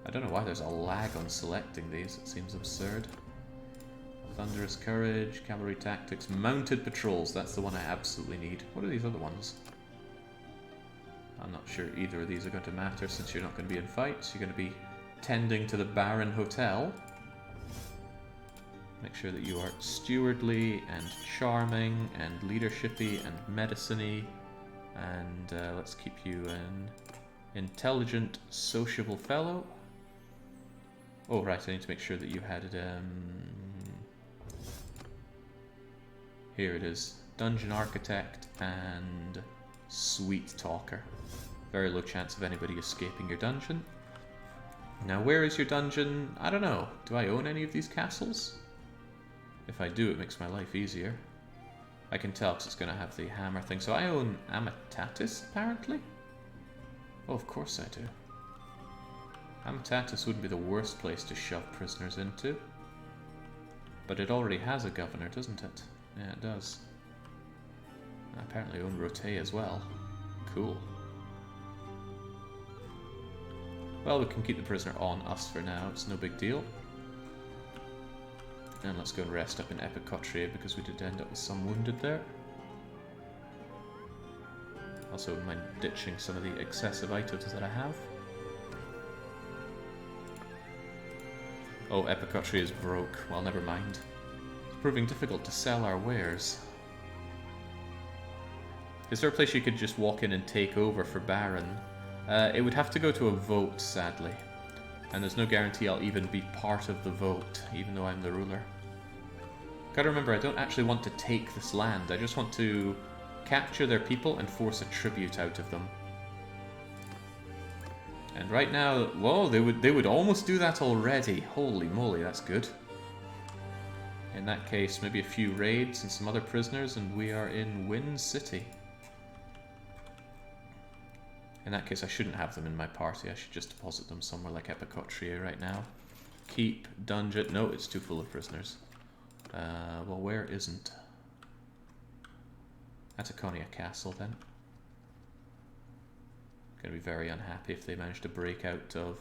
Speaker 1: I don't know why there's a lag on selecting these, it seems absurd. Thunderous Courage, Cavalry Tactics, Mounted Patrols, that's the one I absolutely need. What are these other ones? I'm not sure either of these are going to matter since you're not going to be in fights. You're going to be tending to the Baron Hotel. Make sure that you are stewardly and charming and leadershipy and medicine-y. And let's keep you an intelligent, sociable fellow. Oh right, I need to make sure that you had it, here it is. Dungeon Architect and Sweet Talker. Very low chance of anybody escaping your dungeon. Now where is your dungeon? I don't know. Do I own any of these castles? If I do, it makes my life easier. I can tell because it's going to have the hammer thing. So I own Amatatis, apparently? Oh, of course I do. Amatatis wouldn't be the worst place to shove prisoners into. But it already has a governor, doesn't it? Yeah, it does. I apparently own Rote as well. Cool. Well, we can keep the prisoner on us for now, it's no big deal. And let's go and rest up in Epicotria because we did end up with some wounded there. Also, wouldn't mind ditching some of the excessive items that I have. Oh, Epicotria is broke. Well, never mind. It's proving difficult to sell our wares. Is there a place you could just walk in and take over for Baron? It would have to go to a vote, sadly. And there's no guarantee I'll even be part of the vote, even though I'm the ruler. Gotta remember, I don't actually want to take this land. I just want to capture their people and force a tribute out of them. And right now, whoa, they would almost do that already. Holy moly, that's good. In that case, maybe a few raids and some other prisoners, and we are in Wind City. In that case, I shouldn't have them in my party. I should just deposit them somewhere like Epicotria right now. Keep, dungeon. No, it's too full of prisoners. Well, where isn't? Ataconia Castle, then. Gonna be very unhappy if they manage to break out of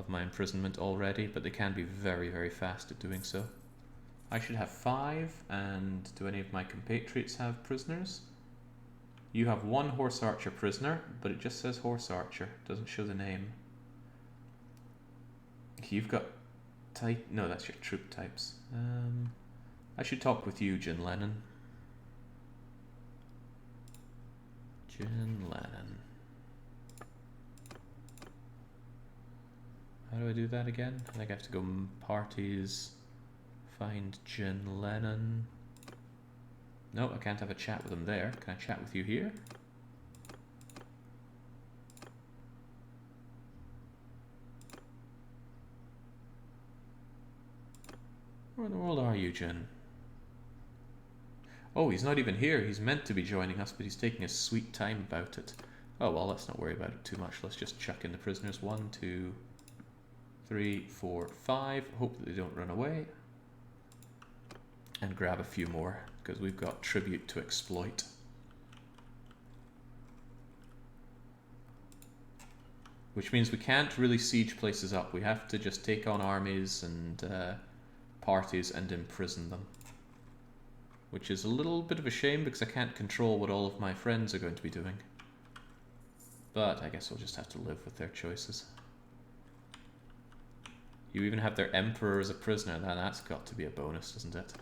Speaker 1: my imprisonment already, but they can be very, very fast at doing so. I should have 5, and do any of my compatriots have prisoners? You have 1 horse archer prisoner, but it just says horse archer, doesn't show the name. You've got type, no, that's your troop types. I should talk with you, Jin Lennon. Jin Lennon. How do I do that again? I think I have to go parties, find Jin Lennon. No, I can't have a chat with him there. Can I chat with you here? Where in the world are you, Jin? Oh, he's not even here. He's meant to be joining us, but he's taking his sweet time about it. Oh, well, let's not worry about it too much. Let's just chuck in the prisoners. 1, 2, 3, 4, 5. Hope that they don't run away. And grab a few more, because we've got tribute to exploit. Which means we can't really siege places up. We have to just take on armies and parties and imprison them. Which is a little bit of a shame because I can't control what all of my friends are going to be doing. But I guess we'll just have to live with their choices. You even have their emperor as a prisoner. Now that's got to be a bonus, doesn't it?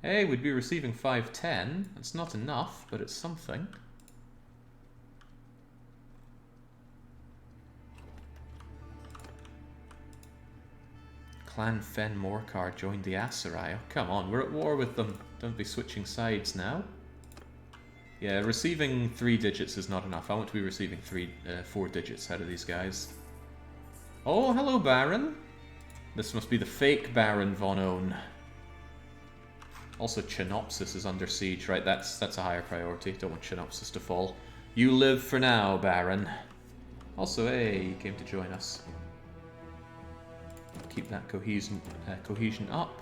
Speaker 1: Hey, we'd be receiving 510. It's not enough, but it's something. Clan Fen Morcar joined the Aserai. Oh, come on, we're at war with them. Don't be switching sides now. Yeah, receiving 3 digits is not enough. I want to be receiving 4 digits out of these guys. Oh, hello, Baron. This must be the fake Baron von Own. Also, Chinopsis is under siege. Right, that's a higher priority. Don't want Chinopsis to fall. You live for now, Baron. Also, hey, you came to join us. Keep that cohesion up.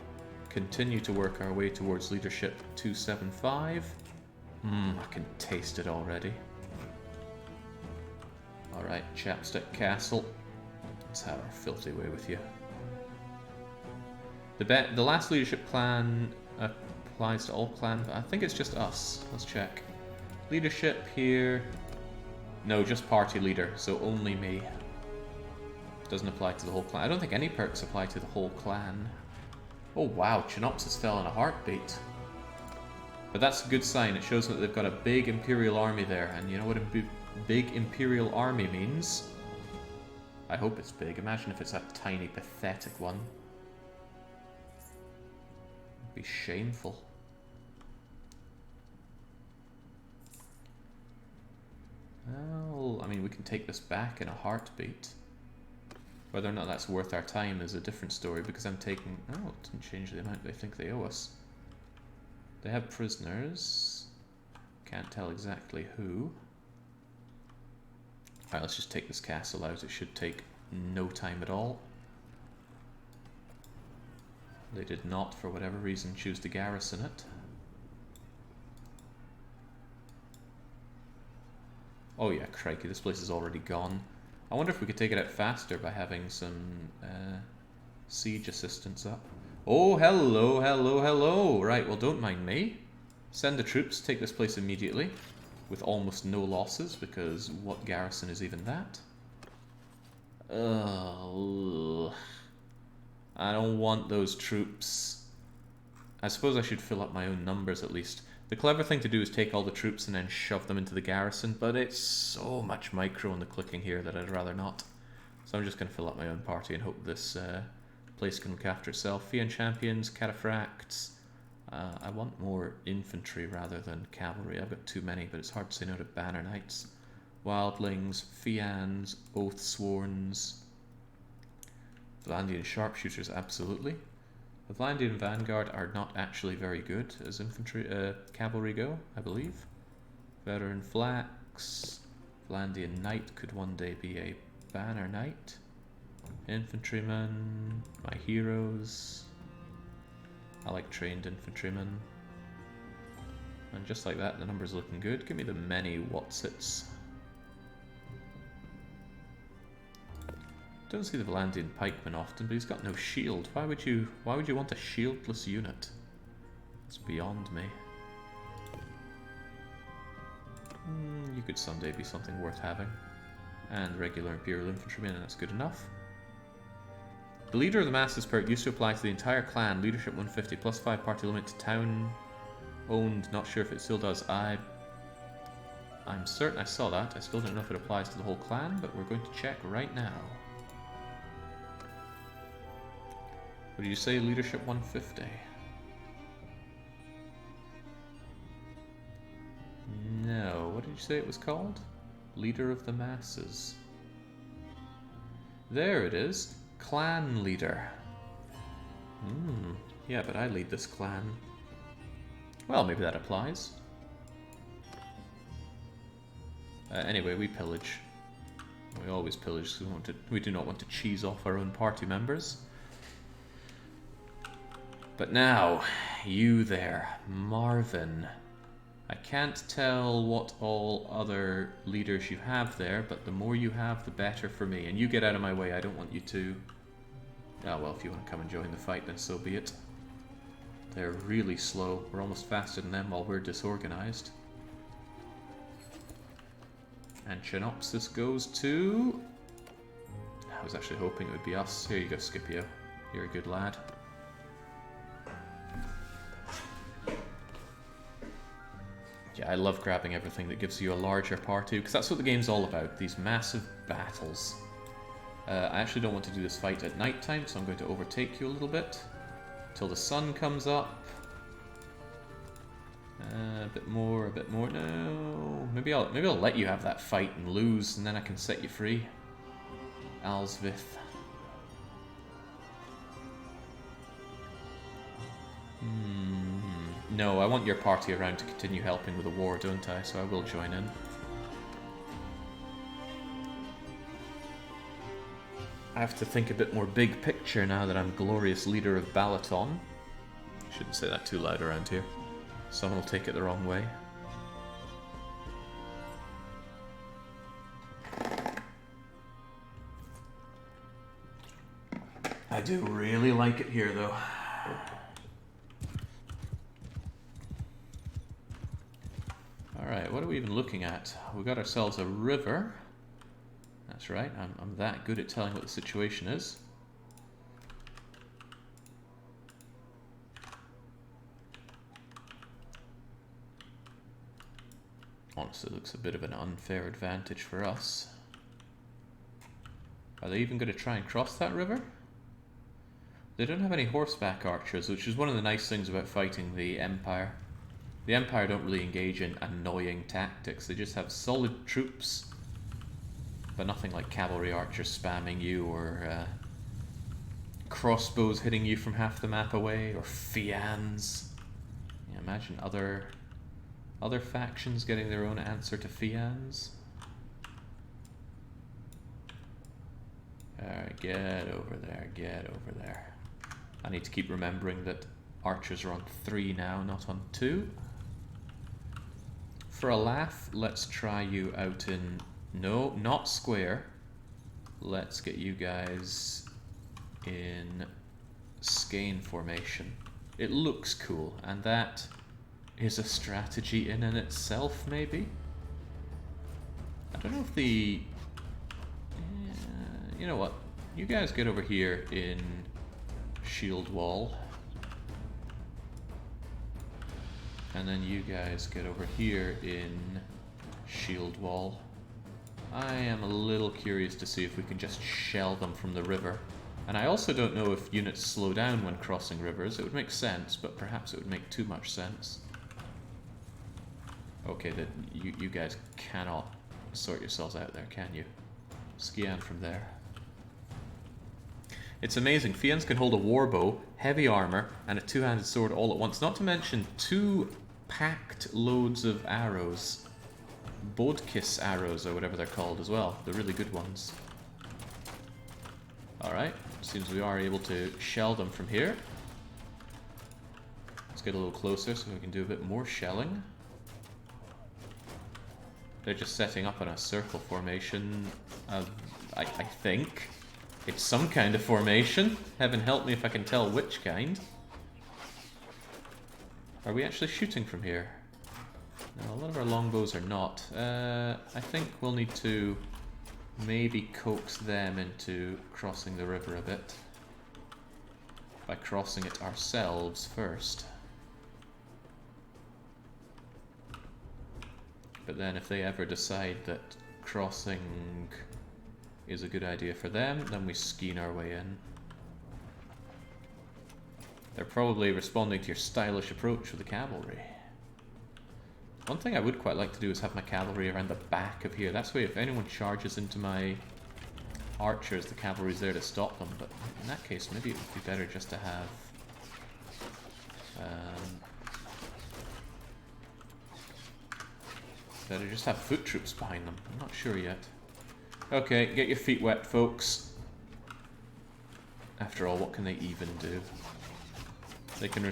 Speaker 1: Continue to work our way towards leadership 275. I can taste it already. Alright, Chapstick Castle. Let's have our filthy way with you. The last leadership clan applies to all clans. I think it's just us. Let's check. Leadership here. No, just party leader, so only me. Doesn't apply to the whole clan. I don't think any perks apply to the whole clan. Oh wow, Chinopsis fell in a heartbeat. But that's a good sign. It shows that they've got a big Imperial army there. And you know what a big Imperial army means? I hope it's big. Imagine if it's a tiny, pathetic one. It'd be shameful. Well, I mean, we can take this back in a heartbeat. Whether or not that's worth our time is a different story, because I'm taking... Oh, it didn't change the amount they think they owe us. They have prisoners. Can't tell exactly who. Alright, let's just take this castle out. It should take no time at all. They did not, for whatever reason, choose to garrison it. Oh yeah, crikey, this place is already gone. I wonder if we could take it out faster by having some siege assistance up. Oh, hello, hello, hello. Right, well, don't mind me. Send the troops, take this place immediately, with almost no losses, because what garrison is even that? Ugh. I don't want those troops. I suppose I should fill up my own numbers at least. The clever thing to do is take all the troops and then shove them into the garrison, but it's so much micro in the clicking here that I'd rather not. So I'm just going to fill up my own party and hope this place can look after itself. Fian champions, cataphracts. I want more infantry rather than cavalry. I've got too many, but it's hard to say no to banner knights. Wildlings, Fians, Oathsworns. Vlandian sharpshooters, absolutely. The Vlandian vanguard are not actually very good as infantry, cavalry go, I believe. Veteran flax. Vlandian knight could one day be a banner knight. Infantrymen, my heroes. I like trained infantrymen. And just like that, the number's looking good. Give me the many Watsits. Don't see the Vlandian pikeman often, but he's got no shield. Why would you want a shieldless unit? It's beyond me. You could someday be something worth having. And regular Imperial infantrymen, and that's good enough. The leader of the masses perk used to apply to the entire clan. Leadership 150 plus 5 party limit to town owned. Not sure if it still does. I'm certain I saw that. I still don't know if it applies to the whole clan, but we're going to check right now. What did you say? Leadership 150? No. What did you say it was called? Leader of the masses. There it is. Clan leader. Yeah, but I lead this clan. Well, maybe that applies. Anyway, we pillage. We always pillage because we do not want to cheese off our own party members. But now, you there, Marvin. I can't tell what all other leaders you have there, but the more you have, the better for me. And you get out of my way, I don't want you to... Ah, well, if you want to come and join the fight, then so be it. They're really slow. We're almost faster than them while we're disorganized. And Chinopsis goes to... I was actually hoping it would be us. Here you go, Scipio. You're a good lad. Yeah, I love grabbing everything that gives you a larger party, because that's what the game's all about, these massive battles. I actually don't want to do this fight at night time, so I'm going to overtake you a little bit till the sun comes up. A bit more, a bit more. No, maybe I'll let you have that fight and lose, and then I can set you free. Alsvith. No, I want your party around to continue helping with the war, don't I? So I will join in. I have to think a bit more big picture now that I'm glorious leader of Balaton. Shouldn't say that too loud around here. Someone will take it the wrong way. I do really like it here, though. Alright, what are we even looking at? We got ourselves a river. That's right, I'm that good at telling what the situation is. Honestly, looks a bit of an unfair advantage for us. Are they even going to try and cross that river? They don't have any horseback archers, which is one of the nice things about fighting the Empire. The Empire don't really engage in annoying tactics, they just have solid troops. But nothing like cavalry archers spamming you, or crossbows hitting you from half the map away, or fians. Yeah, imagine other factions getting their own answer to fians. Alright, get over there, get over there. I need to keep remembering that archers are on 3 now, not on 2. For a laugh, let's try you out in... No, not square. Let's get you guys in skein formation. It looks cool, and that is a strategy in and itself, maybe? I don't know if the... you know what? You guys get over here in shield wall. And then you guys get over here in shield wall. I am a little curious to see if we can just shell them from the river. And I also don't know if units slow down when crossing rivers. It would make sense, but perhaps it would make too much sense. Okay, that you guys cannot sort yourselves out there, can you? Skian from there. It's amazing. Fians can hold a warbow, heavy armor, and a two-handed sword all at once. Not to mention 2 packed loads of arrows. Bodkiss arrows, or whatever they're called as well. The really good ones. Alright, seems we are able to shell them from here. Let's get a little closer so we can do a bit more shelling. They're just setting up in a circle formation. I think. It's some kind of formation. Heaven help me if I can tell which kind. Are we actually shooting from here? No, a lot of our longbows are not. I think we'll need to maybe coax them into crossing the river a bit. By crossing it ourselves first. But then if they ever decide that crossing is a good idea for them, then we skein our way in. They're probably responding to your stylish approach with the cavalry. One thing I would quite like to do is have my cavalry around the back of here. That's way if anyone charges into my archers, the cavalry's there to stop them. But in that case, maybe it would be better just to have... better just have foot troops behind them. I'm not sure yet. Okay, get your feet wet, folks. After all, what can they even do? They can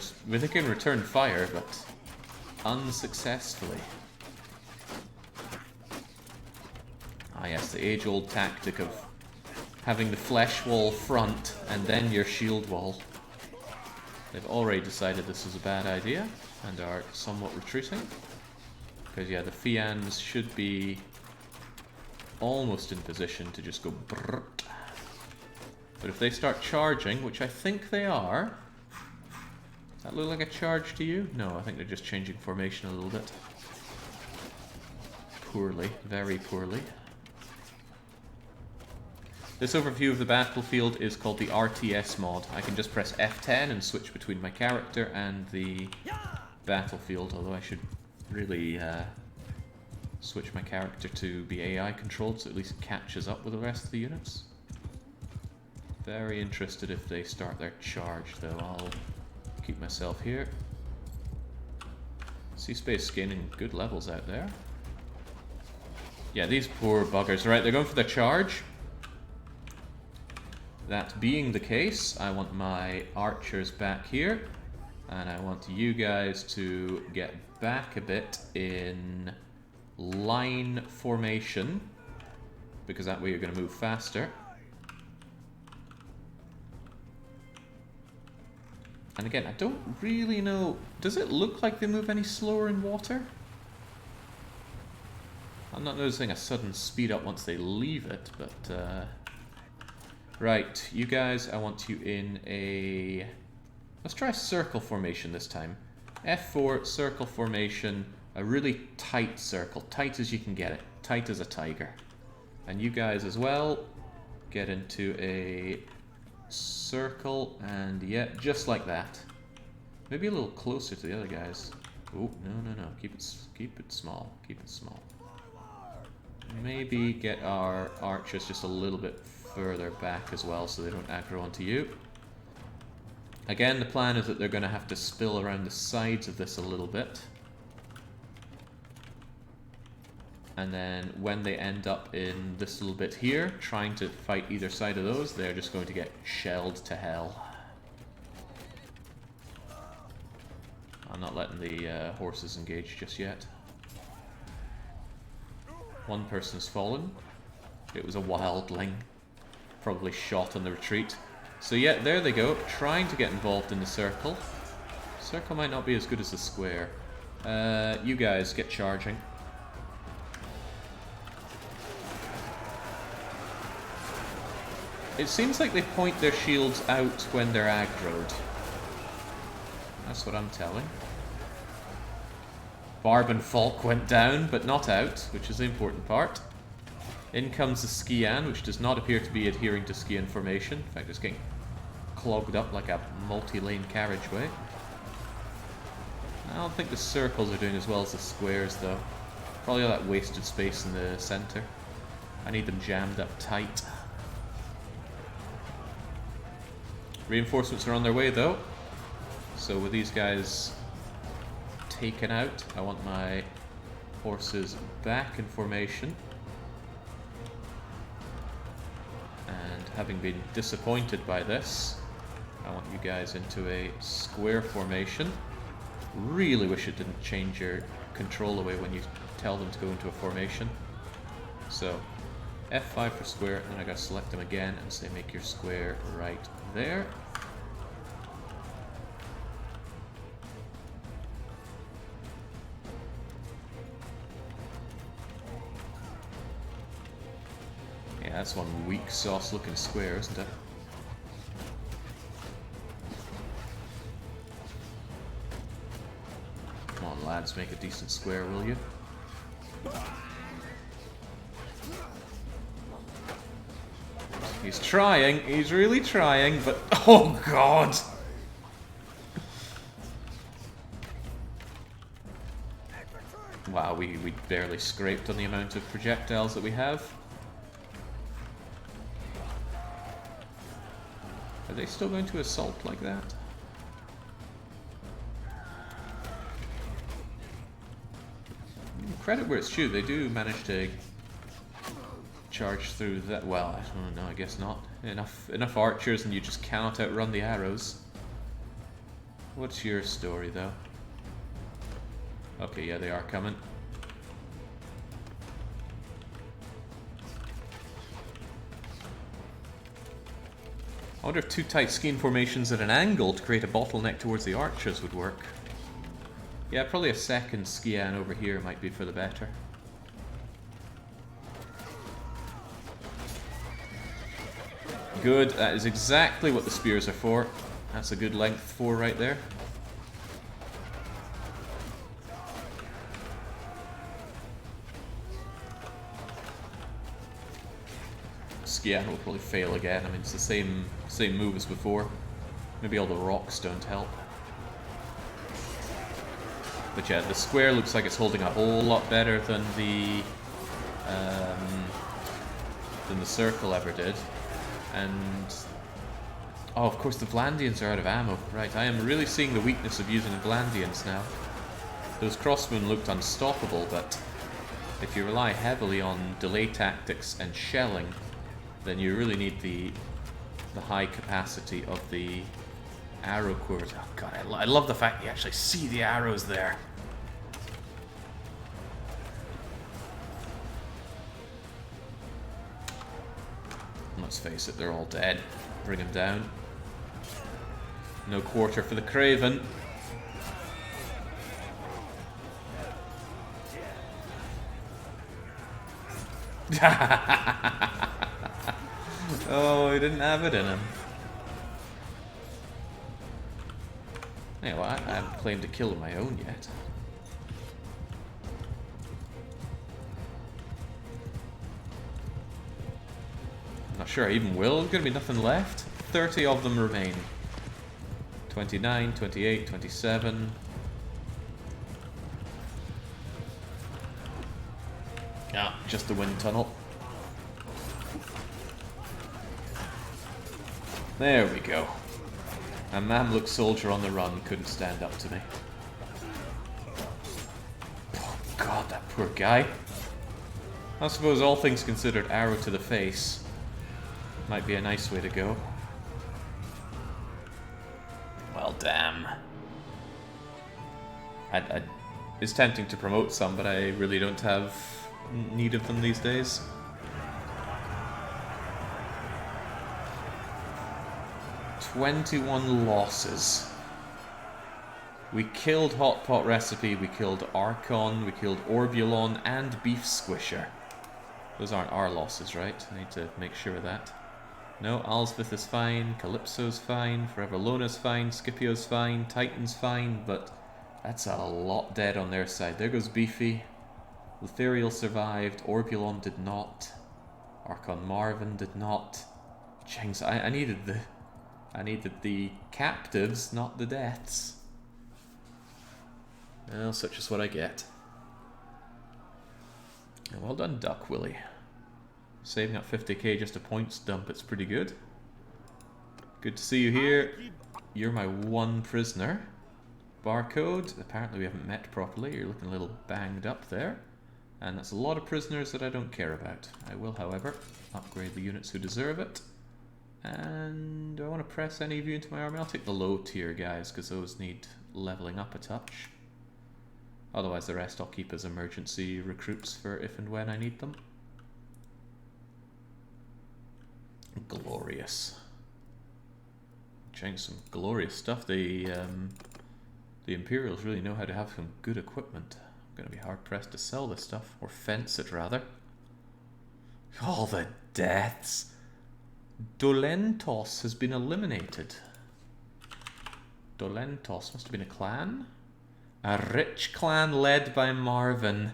Speaker 1: return fire, but unsuccessfully. Ah yes, the age-old tactic of having the flesh wall front and then your shield wall. They've already decided this is a bad idea and are somewhat retreating. Because yeah, the Fians should be almost in position to just go brrrt. But if they start charging, which I think they are... Does that look like a charge to you? No, I think they're just changing formation a little bit. Poorly, very poorly. This overview of the battlefield is called the RTS mod. I can just press F10 and switch between my character and the battlefield, although I should really switch my character to be AI controlled so at least it catches up with the rest of the units. Very interested if they start their charge though. I'll keep myself here. Sea Space gaining good levels out there. Yeah, these poor buggers. Right, they're going for the charge. That being the case, I want my archers back here. And I want you guys to get back a bit in line formation. Because that way you're going to move faster. And again, I don't really know... Does it look like they move any slower in water? I'm not noticing a sudden speed up once they leave it, but... Right, you guys, I want you in a... Let's try circle formation this time. F4, circle formation, a really tight circle. Tight as you can get it. Tight as a tiger. And you guys as well, get into a... circle, and yeah, just like that. Maybe a little closer to the other guys. Oh, no. Keep it small. Keep it small. Maybe get our archers just a little bit further back as well so they don't aggro onto you. Again, the plan is that they're going to have to spill around the sides of this a little bit. And then when they end up in this little bit here, trying to fight either side of those, they're just going to get shelled to hell. I'm not letting the horses engage just yet. One person's fallen. It was a wildling. Probably shot on the retreat. So yeah, there they go, trying to get involved in the circle. Circle might not be as good as the square. You guys get charging. It seems like they point their shields out when they're aggroed. That's what I'm telling. Barb and Falk went down, but not out, which is the important part. In comes the Skian, which does not appear to be adhering to Skian formation. In fact, it's getting clogged up like a multi-lane carriageway. I don't think the circles are doing as well as the squares, though. Probably all that wasted space in the center. I need them jammed up tight. Reinforcements are on their way, though. So with these guys taken out, I want my horses back in formation. And having been disappointed by this, I want you guys into a square formation. Really wish it didn't change your control away when you tell them to go into a formation. So, F5 for square, and then I gotta select them again and say make your square right there. Yeah, that's one weak sauce looking square, isn't it? Come on lads, make a decent square, will you? He's trying, he's really trying, but oh god! Wow, we barely scraped on the amount of projectiles that we have. Are they still going to assault like that? Credit where it's due, they do manage to charge through that. Well, I don't know, I guess not. Enough archers and you just cannot outrun the arrows. What's your story though? Okay, yeah, they are coming. I wonder if two tight skein formations at an angle to create a bottleneck towards the archers would work. Yeah, probably a second Skian over here might be for the better. Good, that is exactly what the spears are for. That's a good length 4 right there. Skian will probably fail again. I mean, it's the same move as before. Maybe all the rocks don't help. But yeah, the square looks like it's holding a whole lot better than the circle ever did. And oh, of course the Vlandians are out of ammo. Right, I am really seeing the weakness of using Vlandians now. Those crossbow looked unstoppable, but if you rely heavily on delay tactics and shelling, then you really need the high capacity of the arrow cores. Oh god, I love the fact you actually see the arrows there. Let's face it, they're all dead. Bring them down. No quarter for the Craven. Oh, he didn't have it in him. Yeah, well, I haven't claimed a kill of my own yet. Not sure I even will. There's going to be nothing left. 30 of them remain. 29, 28, 27. Ah, just the wind tunnel. There we go. A Mamluk soldier on the run couldn't stand up to me. Oh god, that poor guy. I suppose all things considered, arrow to the face might be a nice way to go. Well, damn. It's tempting to promote some, but I really don't have need of them these days. "21 losses. We killed Hot Pot Recipe, we killed Archon, we killed Orbulon, and Beef Squisher. Those aren't our losses, right? I need to make sure of that. No, Alsvith is fine, Calypso's fine, Forever Lona's fine, Scipio's fine, Titan's fine, but that's a lot dead on their side. There goes Beefy. Lutheriel survived, Orbulon did not. Archon Marvin did not. Jinx, I needed the captives, not the deaths. Well, such is what I get. Well done, Duck Willie. Saving up 50k just a points dump, it's pretty good. Good to see you here. You're my one prisoner. Barcode, apparently we haven't met properly. You're looking a little banged up there. And that's a lot of prisoners that I don't care about. I will, however, upgrade the units who deserve it. And do I want to press any of you into my army? I'll take the low tier guys, because those need leveling up a touch. Otherwise the rest I'll keep as emergency recruits for if and when I need them. Glorious. Some glorious stuff. The Imperials really know how to have some good equipment. I'm going to be hard pressed to sell this stuff, or fence it rather. All the deaths. Dolentos has been eliminated. Dolentos must have been a clan. A rich clan led by Marvin.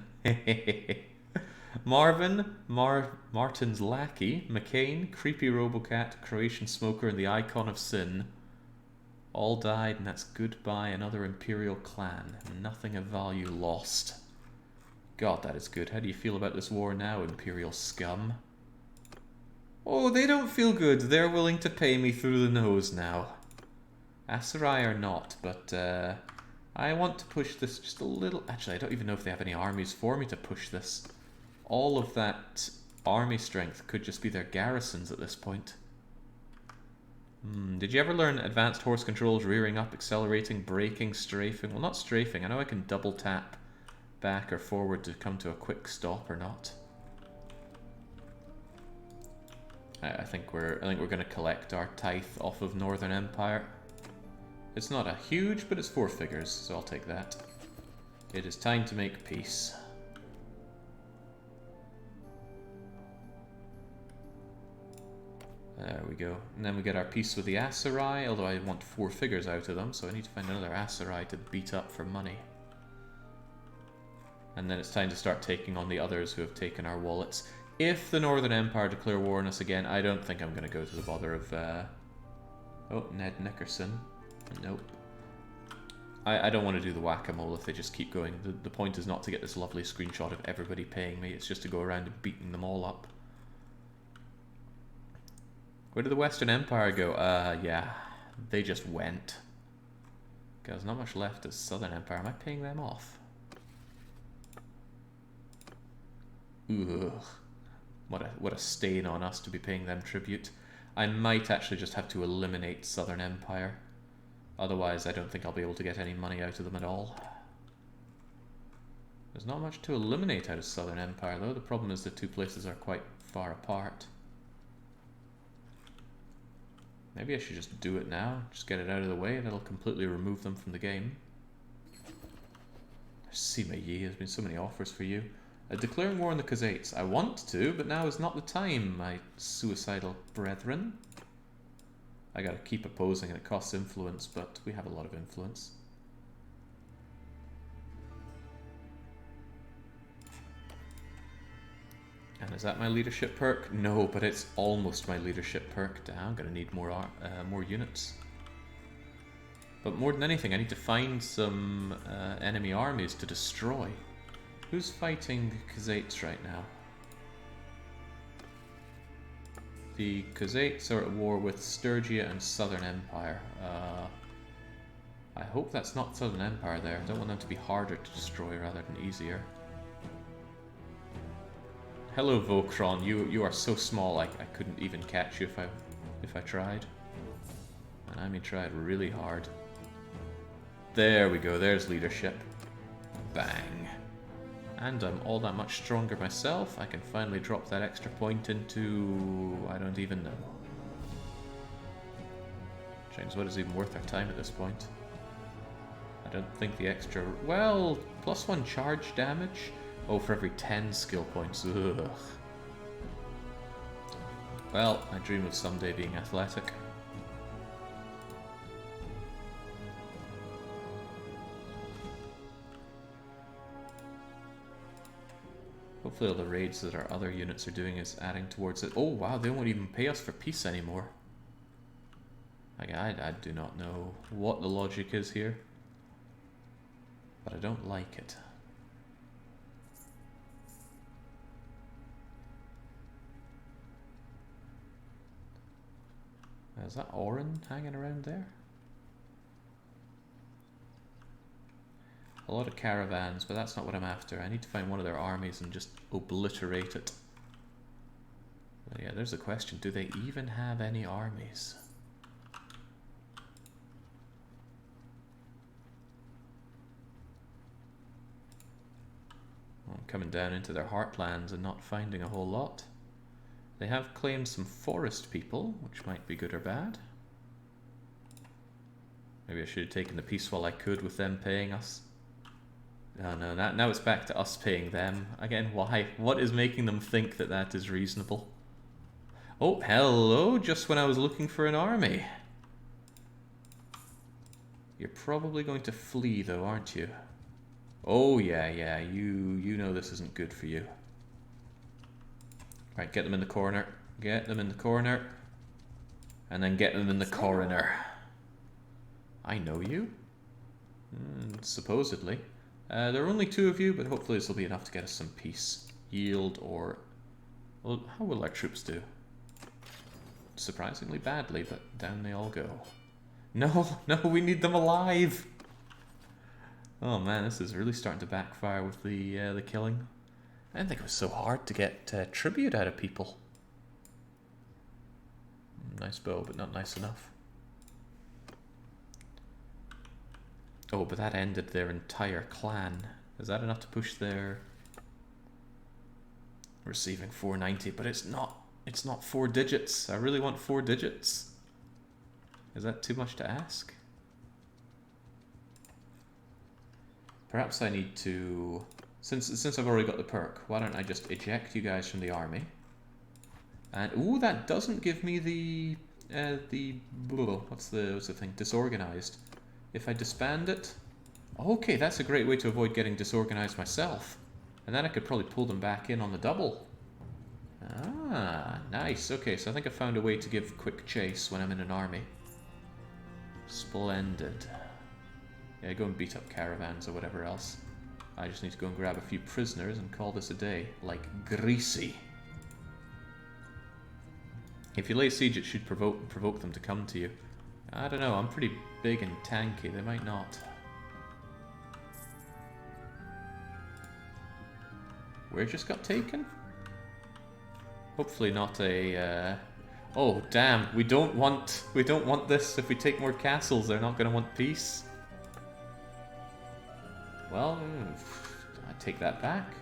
Speaker 1: Marvin, Martin's lackey, McCain, Creepy Robocat, Croatian Smoker, and the Icon of Sin all died, and that's goodbye another Imperial clan. Nothing of value lost. God, that is good. How do you feel about this war now, Imperial scum? Oh, they don't feel good. They're willing to pay me through the nose now. Aserai are not, but I want to push this just a little. Actually, I don't even know if they have any armies for me to push this. All of that army strength could just be their garrisons at this point. Did you ever learn advanced horse controls, rearing up, accelerating, braking, strafing? Well, not strafing. I know I can double tap back or forward to come to a quick stop or not. I think we're going to collect our tithe off of Northern Empire. It's not a huge, but it's 4 figures, so I'll take that. It is time to make peace. There we go. And then we get our peace with the Aserai, although I want 4 figures out of them, so I need to find another Aserai to beat up for money. And then it's time to start taking on the others who have taken our wallets. If the Northern Empire declare war on us again, I don't think I'm going to go to the bother of... Oh, Ned Nickerson. Nope. I don't want to do the whack-a-mole if they just keep going. The point is not to get this lovely screenshot of everybody paying me, it's just to go around and beating them all up. Where did the Western Empire go? Yeah, they just went. There's not much left as Southern Empire. Am I paying them off? Ugh. What a stain on us to be paying them tribute. I might actually just have to eliminate Southern Empire. Otherwise, I don't think I'll be able to get any money out of them at all. There's not much to eliminate out of Southern Empire, though. The problem is the two places are quite far apart. Maybe I should just do it now. Just get it out of the way. That'll completely remove them from the game. Sima Yi, there's been so many offers for you. Declaring war on the Khazaits. I want to, but now is not the time, my suicidal brethren. I gotta keep opposing and it costs influence, but we have a lot of influence. And is that my leadership perk? No, but it's almost my leadership perk. Damn, I'm gonna need more units. But more than anything, I need to find some enemy armies to destroy. Who's fighting the Khazaits right now? The Khazaits are at war with Sturgia and Southern Empire. I hope that's not Southern Empire there. I don't want them to be harder to destroy rather than easier. Hello, Volkron. You are so small I couldn't even catch you if I tried. And I mean tried really hard. There we go. There's leadership. Bang. And I'm all that much stronger myself. I can finally drop that extra point into... I don't even know. James, what is even worth our time at this point? I don't think the extra... Well, +1 charge damage? Oh, for every 10 skill points. Ugh. Well, I dream of someday being athletic. Hopefully all the raids that our other units are doing is adding towards it. Oh wow, they won't even pay us for peace anymore. Like, I do not know what the logic is here, but I don't like it. Is that Orin hanging around there? A lot of caravans, but that's not what I'm after. I need to find one of their armies and just obliterate it. But yeah, there's the question. Do they even have any armies? Well, I'm coming down into their heartlands and not finding a whole lot. They have claimed some forest people, which might be good or bad. Maybe I should have taken the peace while I could with them paying us. Oh no, now it's back to us paying them. Again, why? What is making them think that that is reasonable? Oh, hello, just when I was looking for an army. You're probably going to flee though, aren't you? Oh yeah, you know this isn't good for you. Right, get them in the corner. Get them in the corner. And then get them in the coroner. I know you? Supposedly. There are only 2 of you, but hopefully this will be enough to get us some peace. Yield or... Well, how will our troops do? Surprisingly badly, but down they all go. No, we need them alive! Oh man, this is really starting to backfire with the killing. I didn't think it was so hard to get tribute out of people. Nice bow, but not nice enough. Oh, but that ended their entire clan. Is that enough to push their... Receiving 490, but it's not 4 digits. I really want 4 digits. Is that too much to ask? Perhaps I need to... Since I've already got the perk, why don't I just eject you guys from the army? And ooh, that doesn't give me the what's the thing? Disorganized. If I disband it, okay, that's a great way to avoid getting disorganized myself. And then I could probably pull them back in on the double. Ah, nice. Okay, so I think I found a way to give quick chase when I'm in an army. Splendid. Yeah, go and beat up caravans or whatever else. I just need to go and grab a few prisoners and call this a day. Like greasy. If you lay siege, it should provoke them to come to you. I don't know, I'm pretty big and tanky. They might not. Where just got taken? Hopefully not a. Oh damn! We don't want this. If we take more castles, they're not going to want peace. Well, I take that back.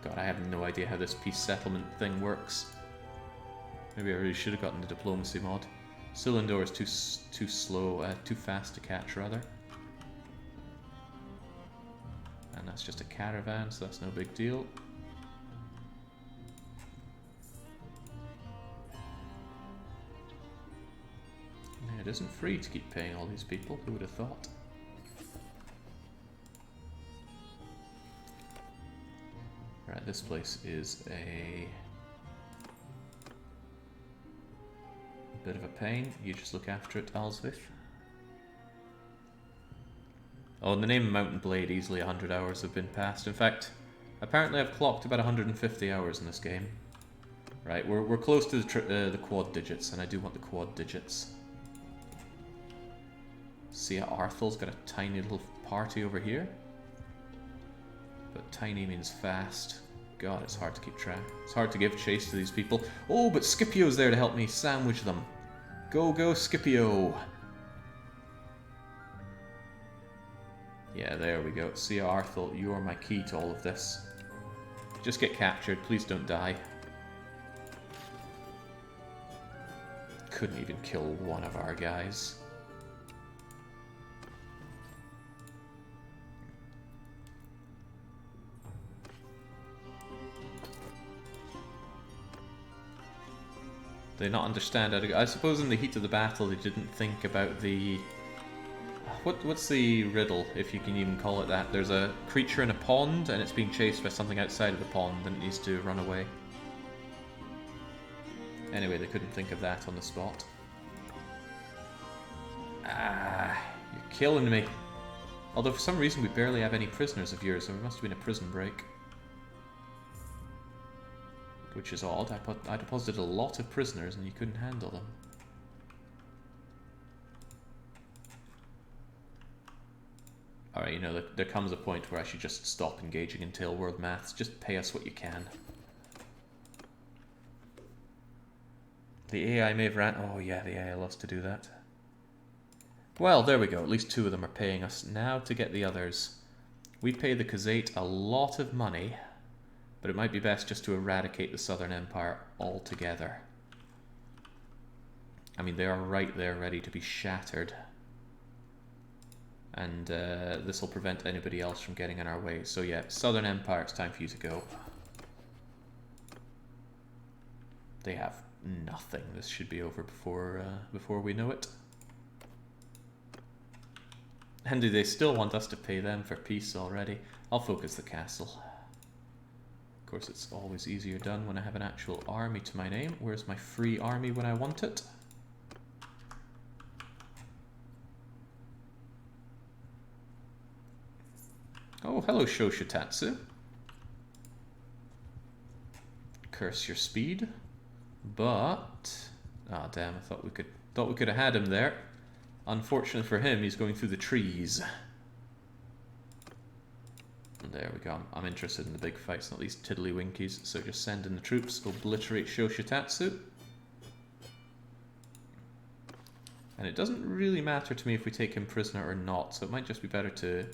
Speaker 1: God, I have no idea how this peace settlement thing works. Maybe I really should have gotten the diplomacy mod. Cylindor is too slow, too fast to catch rather. And that's just a caravan, so that's no big deal. It isn't free to keep paying all these people, who would have thought? Right, this place is a bit of a pain. You just look after it, Alsvith. Oh, in the name of Mountain Blade, easily 100 hours have been passed. In fact, apparently I've clocked about 150 hours in this game. Right, we're close to the quad digits, and I do want the quad digits. See, Arthel's got a tiny little party over here. But tiny means fast. God, it's hard to keep track. It's hard to give chase to these people. Oh, but Scipio's there to help me sandwich them. Go, go, Scipio! Yeah, there we go. See, Arthel, you are my key to all of this. Just get captured. Please don't die. Couldn't even kill one of our guys. They not understand how to go. I suppose in the heat of the battle they didn't think about the... What's the riddle, if you can even call it that? There's a creature in a pond and it's being chased by something outside of the pond and it needs to run away. Anyway, they couldn't think of that on the spot. Ah, you're killing me. Although for some reason we barely have any prisoners of yours, so there must have been a prison break. Which is odd. I deposited a lot of prisoners and you couldn't handle them. Alright, you know, there comes a point where I should just stop engaging in tail world maths. Just pay us what you can. The AI may have ran... Oh yeah, the AI loves to do that. Well, there we go. At least two of them are paying us. Now to get the others. We pay the Khazate a lot of money. But it might be best just to eradicate the Southern Empire altogether. I mean, they are right there ready to be shattered. And this will prevent anybody else from getting in our way. So yeah, Southern Empire, it's time for you to go. They have nothing. This should be over before we know it. And do they still want us to pay them for peace already? I'll focus the castle. Of course, it's always easier done when I have an actual army to my name. Where's my free army when I want it? Oh, hello, Shoshitatsu. Curse your speed. But... ah, oh, damn, I thought we could have had him there. Unfortunately for him, he's going through the trees. There we go. I'm interested in the big fights, not these tiddlywinkies. So just send in the troops, obliterate Shoshitatsu. And it doesn't really matter to me if we take him prisoner or not, so it might just be better to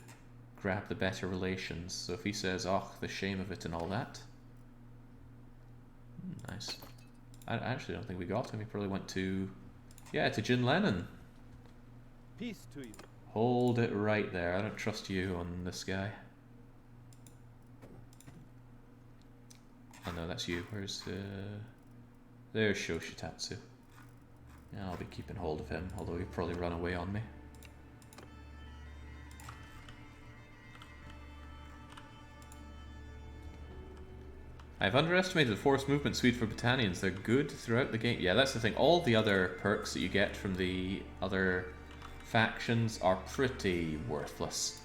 Speaker 1: grab the better relations. So if he says, oh, the shame of it and all that. Nice. I actually don't think we got him. He probably went to... yeah, to Jin Lennon.
Speaker 3: Peace to you.
Speaker 1: Hold it right there. I don't trust you on this guy. Oh no, that's you. Where's there's Shoshitatsu. Yeah, I'll be keeping hold of him, although he'll probably run away on me. I've underestimated the force movement speed for Britannians. They're good throughout the game. Yeah, that's the thing. All the other perks that you get from the other factions are pretty worthless.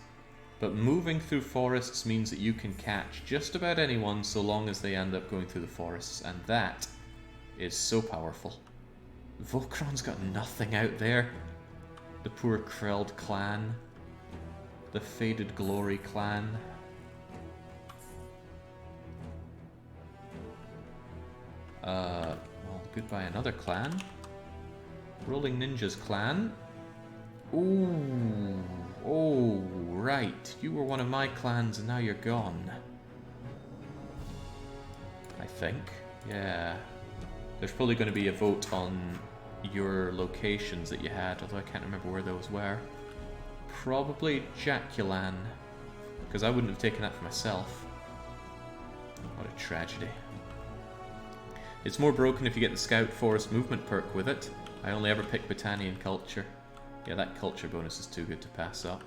Speaker 1: But moving through forests means that you can catch just about anyone so long as they end up going through the forests. And that is so powerful. Volcron's got nothing out there. The poor Kreld clan. The Faded Glory clan. Well, goodbye another clan. Rolling Ninjas clan. Ooh. Oh, right. You were one of my clans and now you're gone. I think. Yeah. There's probably going to be a vote on your locations that you had, although I can't remember where those were. Probably Jaculan. Because I wouldn't have taken that for myself. What a tragedy. It's more broken if you get the Scout Forest Movement perk with it. I only ever pick Britannian Culture. Yeah, that culture bonus is too good to pass up.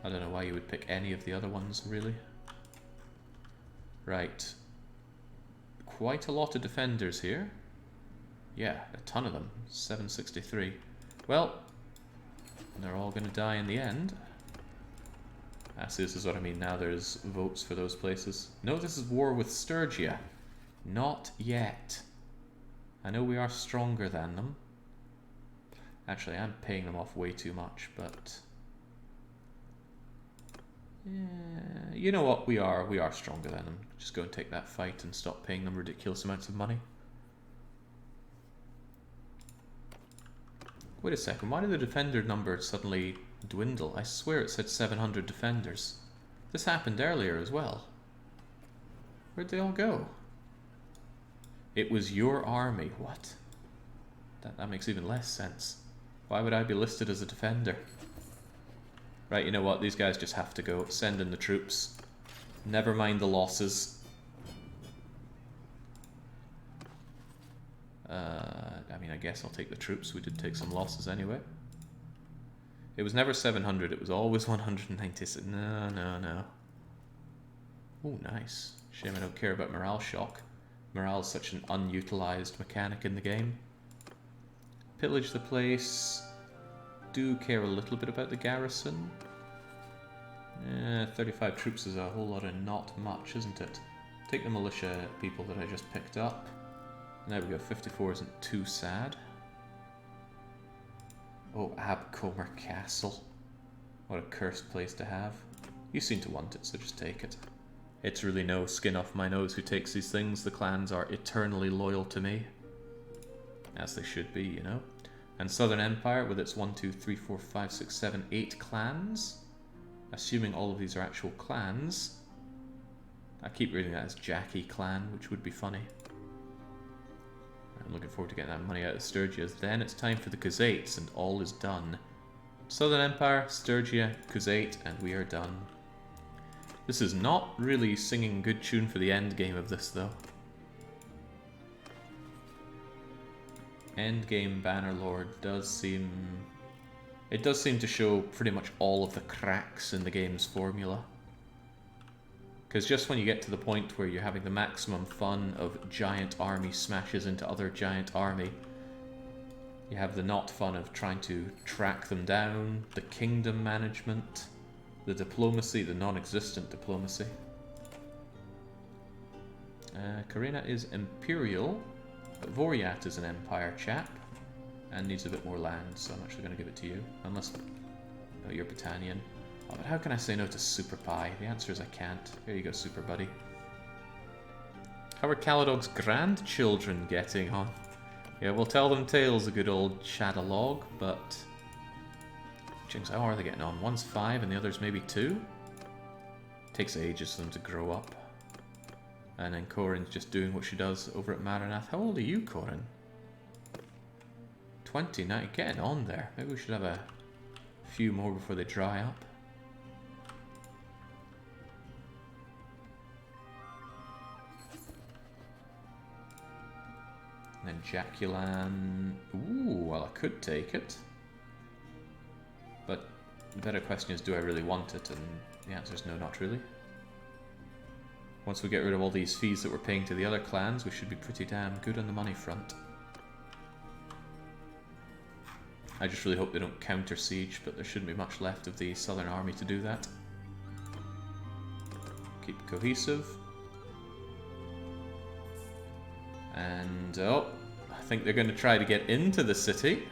Speaker 1: I don't know why you would pick any of the other ones, really. Right. Quite a lot of defenders here. Yeah, a ton of them. 763. Well, they're all going to die in the end. See, this is what I mean. Now there's votes for those places. No, this is war with Sturgia. Not yet. I know we are stronger than them. Actually, I'm paying them off way too much, but... yeah, you know what? We are stronger than them. Just go and take that fight and stop paying them ridiculous amounts of money. Wait a second, why did the defender number suddenly dwindle? I swear it said 700 defenders. This happened earlier as well. Where'd they all go? It was your army. What? That makes even less sense. Why would I be listed as a defender? Right, you know what? These guys just have to go. Send in the troops. Never mind the losses. I mean, I guess I'll take the troops. We did take some losses anyway. It was never 700. It was always 196. No. Oh, nice. Shame I don't care about morale shock. Morale is such an unutilized mechanic in the game. Pillage the place. Do care a little bit about the garrison. 35 troops is a whole lot of not much, isn't it? Take the militia people that I just picked up. There we go, 54 isn't too sad. Oh, Abcomer Castle. What a cursed place to have. You seem to want it, so just take it. It's really no skin off my nose who takes these things. The clans are eternally loyal to me. As they should be, you know. And Southern Empire, with its 1, 2, 3, 4, 5, 6, 7, 8 clans. Assuming all of these are actual clans. I keep reading that as Jackie clan, which would be funny. I'm looking forward to getting that money out of Sturgia's. Then it's time for the Khuzaits, and all is done. Southern Empire, Sturgia, Khuzait, and we are done. This is not really singing good tune for the end game of this, though. Endgame Bannerlord does seem... it does seem to show pretty much all of the cracks in the game's formula. Because just when you get to the point where you're having the maximum fun of giant army smashes into other giant army, you have the not fun of trying to track them down, the kingdom management, the diplomacy, the non-existent diplomacy. Karina is Imperial, but Voryat is an Empire chap, and needs a bit more land, so I'm actually going to give it to you. Unless... oh, you're Britannian. Oh, but how can I say no to Super Pie? The answer is I can't. Here you go, Super Buddy. How are Caladog's grandchildren getting on? Yeah, we'll tell them tales of good old Chatterlord, but... Jinx, how are they getting on? One's 5 and the other's maybe 2? Takes ages for them to grow up. And then Corin's just doing what she does over at Maranath. How old are you, Corin? 29, getting on there. Maybe we should have a few more before they dry up. And then Jaculan. Ooh, well, I could take it. But the better question is, do I really want it? And the answer is no, not really. Once we get rid of all these fees that we're paying to the other clans, we should be pretty damn good on the money front. I just really hope they don't counter siege, but there shouldn't be much left of the southern army to do that. Keep cohesive. And, oh, I think they're going to try to get into the city.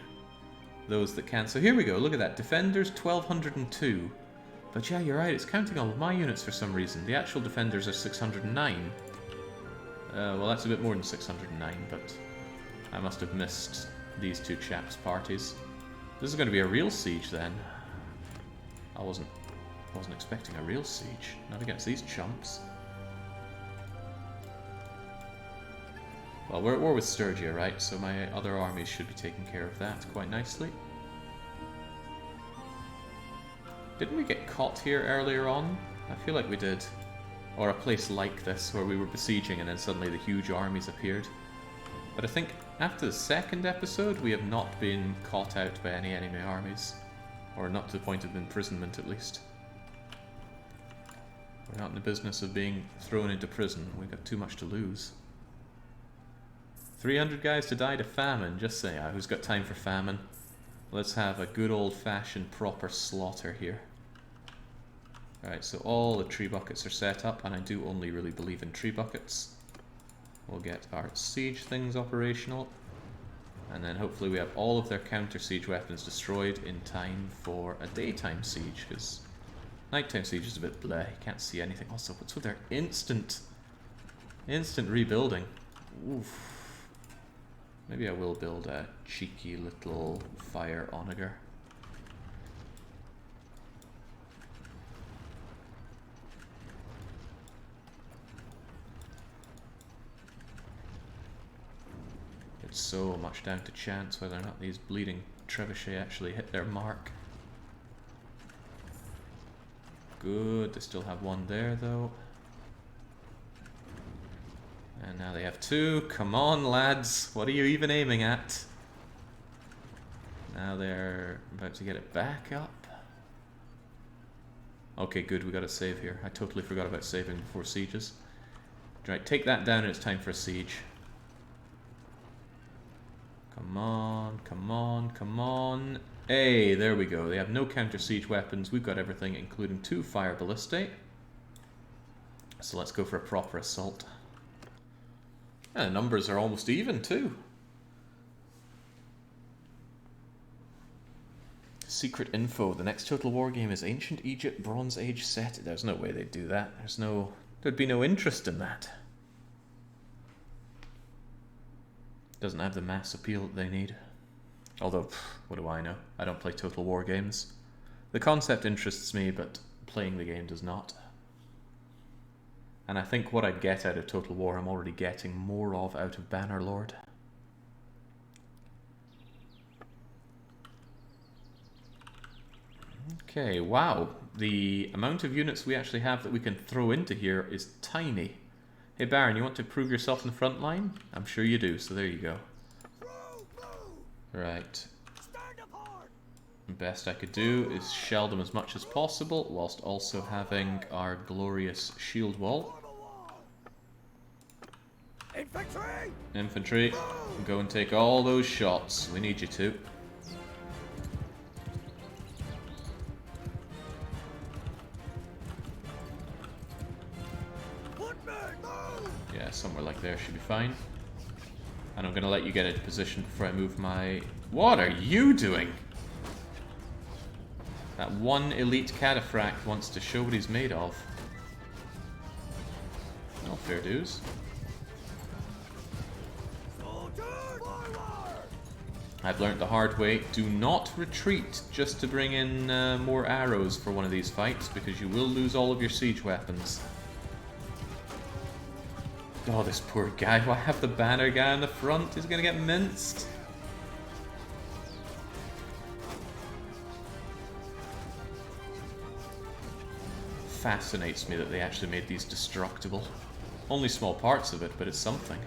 Speaker 1: Those that can. So here we go, look at that. Defenders, 1202. But yeah, you're right, it's counting all of my units for some reason. The actual defenders are 609. Well, that's a bit more than 609, but I must have missed these two chaps' parties. This is going to be a real siege then. I wasn't expecting a real siege. Not against these chumps. Well, we're at war with Sturgia, right? So my other armies should be taking care of that quite nicely. Didn't we get caught here earlier on? I feel like we did. Or a place like this where we were besieging and then suddenly the huge armies appeared. But I think after the second episode we have not been caught out by any enemy armies. Or not to the point of imprisonment at least. We're not in the business of being thrown into prison. We've got too much to lose. 300 guys to die to famine. Just say, who's got time for famine? Let's have a good old-fashioned proper slaughter here. Alright, so all the tree buckets are set up, and I do only really believe in tree buckets. We'll get our siege things operational, and then hopefully we have all of their counter-siege weapons destroyed in time for a daytime siege, because nighttime siege is a bit bleh, you can't see anything. Also, what's with their instant rebuilding? Oof. Maybe I will build a cheeky little fire onager. It's so much down to chance whether or not these bleeding trebuchet actually hit their mark. Good, they still have one there though. And now they have two. Come on, lads. What are you even aiming at? Now they're about to get it back up. Okay, good. We got a save here. I totally forgot about saving before sieges. Right, take that down and it's time for a siege. Come on, come on, come on. Hey, there we go. They have no counter siege weapons. We've got everything, including 2 fire ballistae. So let's go for a proper assault. And the numbers are almost even too. Secret info. The next Total War game is Ancient Egypt Bronze Age set. There's no way they'd do that. There'd be no interest in that. Doesn't have the mass appeal that they need. Although, what do I know? I don't play Total War games. The concept interests me, but playing the game does not. And I think what I'd get out of Total War, I'm already getting more of out of Bannerlord. Okay, wow. The amount of units we actually have that we can throw into here is tiny. Hey Baron, you want to prove yourself in the front line? I'm sure you do, so there you go. Right. The best I could do is shell them as much as possible, whilst also having our glorious shield wall.
Speaker 3: Infantry!
Speaker 1: Infantry, go and take all those shots. We need you to. Yeah, somewhere like there should be fine. And I'm going to let you get into position before I move my... What are you doing? That one elite cataphract wants to show what he's made of. No fair dues. I've learnt the hard way. Do not retreat just to bring in more arrows for one of these fights, because you will lose all of your siege weapons. Oh, this poor guy. Why have the banner guy in the front? He's gonna get minced. Fascinates me that they actually made these destructible. Only small parts of it, but it's something.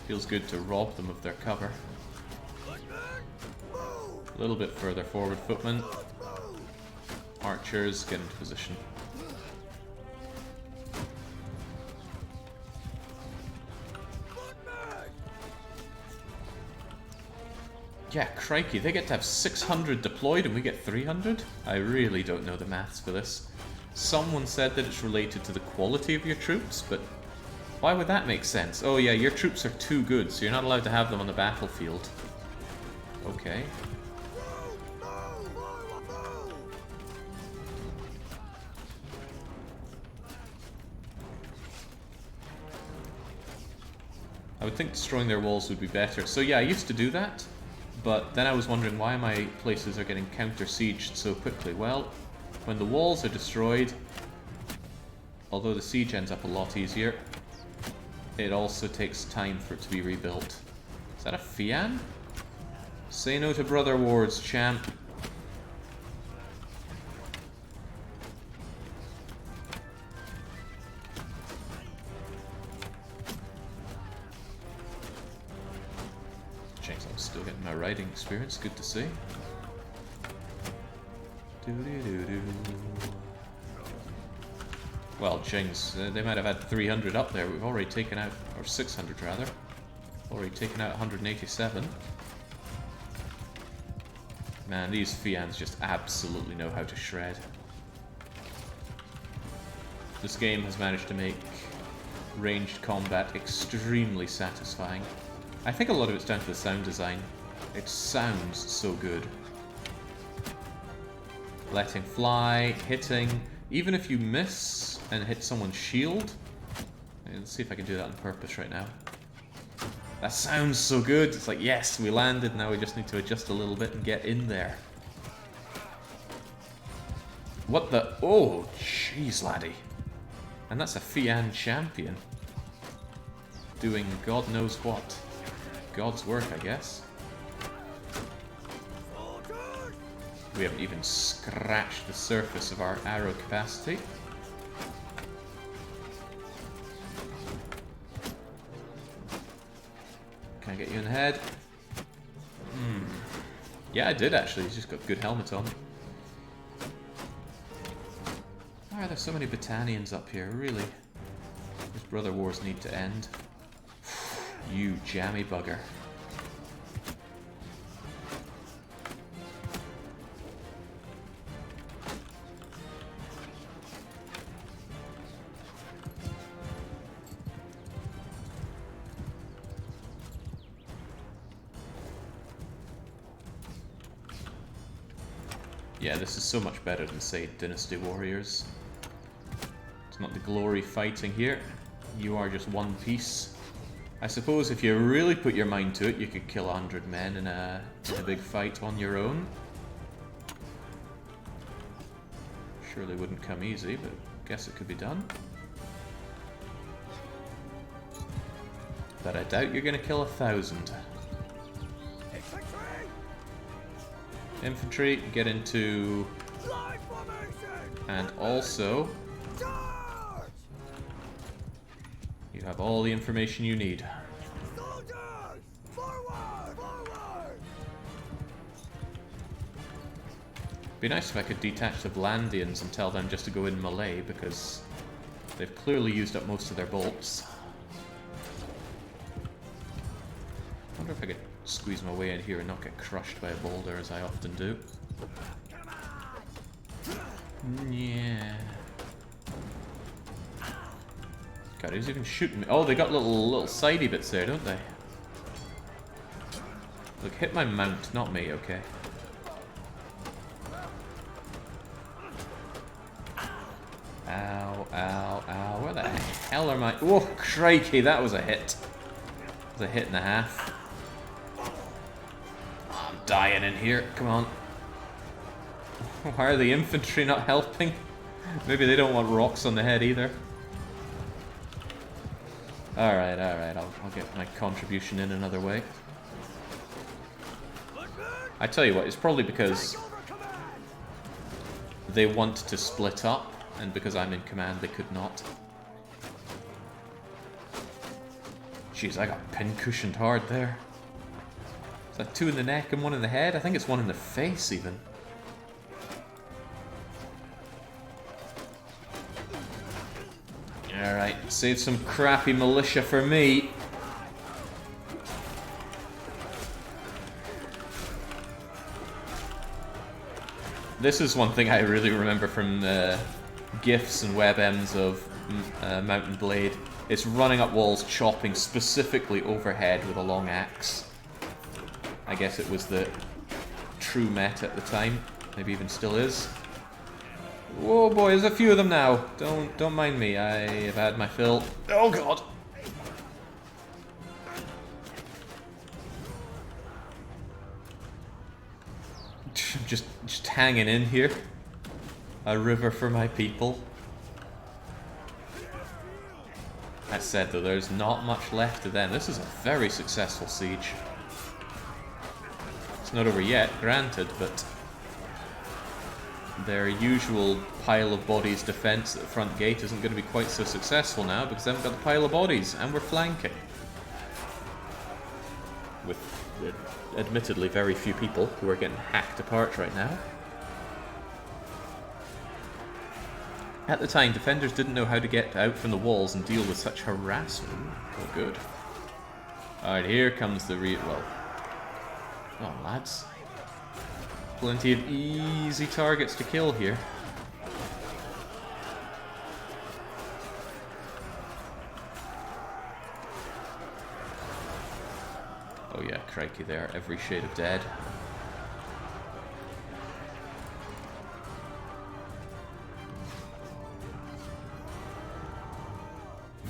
Speaker 1: Feels good to rob them of their cover. A little bit further forward, footmen. Archers, get into position. Yeah, crikey, they get to have 600 deployed and we get 300? I really don't know the maths for this. Someone said that it's related to the quality of your troops, but why would that make sense? Oh yeah, your troops are too good, so you're not allowed to have them on the battlefield. Okay. I would think destroying their walls would be better. So yeah, I used to do that, but then I was wondering why my places are getting counter-sieged so quickly. Well, when the walls are destroyed, although the siege ends up a lot easier, it also takes time for it to be rebuilt. Is that a Fian? Say no to brother wars, champ. Jinx, I'm still getting my writing experience. Good to see. Doo-doo-doo-doo. Well, Jings, they might have had 300 up there. We've already taken out, or 600 rather. Already taken out 187. Man, these Fians just absolutely know how to shred. This game has managed to make ranged combat extremely satisfying. I think a lot of it's down to the sound design. It sounds so good. Letting fly, hitting, even if you miss and hit someone's shield. Let's see if I can do that on purpose right now. That sounds so good. It's like, yes, we landed, now we just need to adjust a little bit and get in there. What the? Oh, jeez, laddie. And that's a Fian champion. Doing God knows what. God's work, I guess. We haven't even scratched the surface of our arrow capacity. Can I get you in the head? Yeah, I did actually. He's just got a good helmet on. Why are there so many Battanians up here? Really? These brother wars need to end. You jammy bugger. Yeah, this is so much better than, say, Dynasty Warriors. It's not the glory fighting here. You are just one piece. I suppose if you really put your mind to it, you could kill 100 men in a big fight on your own. Surely wouldn't come easy, but guess it could be done. But I doubt you're going to kill 1,000. Infantry, get into... And also... You have all the information you need. Be nice if I could detach the Blandians and tell them just to go in melee, because they've clearly used up most of their bolts. I wonder if I could squeeze my way in here and not get crushed by a boulder, as I often do. Yeah. God, who's even shooting me? Oh, they got little sidey bits there, don't they? Look, hit my mount, not me, okay. Ow, ow, ow. Where the hell are my... Whoa, crikey, that was a hit. That was a hit and a half. Oh, I'm dying in here, come on. Why are the infantry not helping? Maybe they don't want rocks on the head either. Alright, I'll get my contribution in another way. I tell you what, it's probably because they want to split up, and because I'm in command they could not. Jeez, I got pin-cushioned hard there. Is that 2 in the neck and 1 in the head? I think it's 1 in the face even. Alright, save some crappy militia for me. This is one thing I really remember from GIFs and WebMs of Mount and Blade. It's running up walls, chopping specifically overhead with a long axe. I guess it was the true meta at the time. Maybe even still is. Oh boy, there's a few of them now. Don't mind me. I have had my fill. Oh god. Just hanging in here. A river for my people. That said though, there's not much left of them. This is a very successful siege. It's not over yet, granted, but their usual pile of bodies defense at the front gate isn't going to be quite so successful now because they haven't got the pile of bodies, and we're flanking. With admittedly very few people who are getting hacked apart right now. At the time, defenders didn't know how to get out from the walls and deal with such harassment. Oh, good. Alright, here comes the well. Oh, lads. Plenty of easy targets to kill here. Oh yeah, crikey, they are every shade of dead.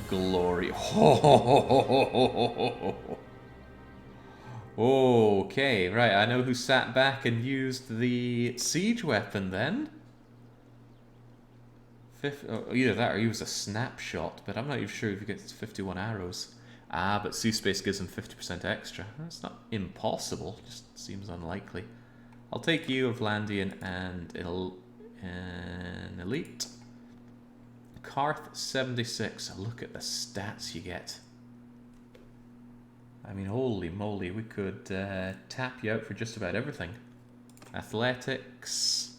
Speaker 1: Glory. Okay, right, I know who sat back and used the siege weapon then. Either that or he was a snapshot, but I'm not even sure if he gets 51 arrows. Ah, but sea space gives him 50% extra. That's not impossible, just seems unlikely. I'll take you, Vlandian, and an elite. Karth 76. Look at the stats you get. I mean, holy moly, we could tap you out for just about everything. Athletics.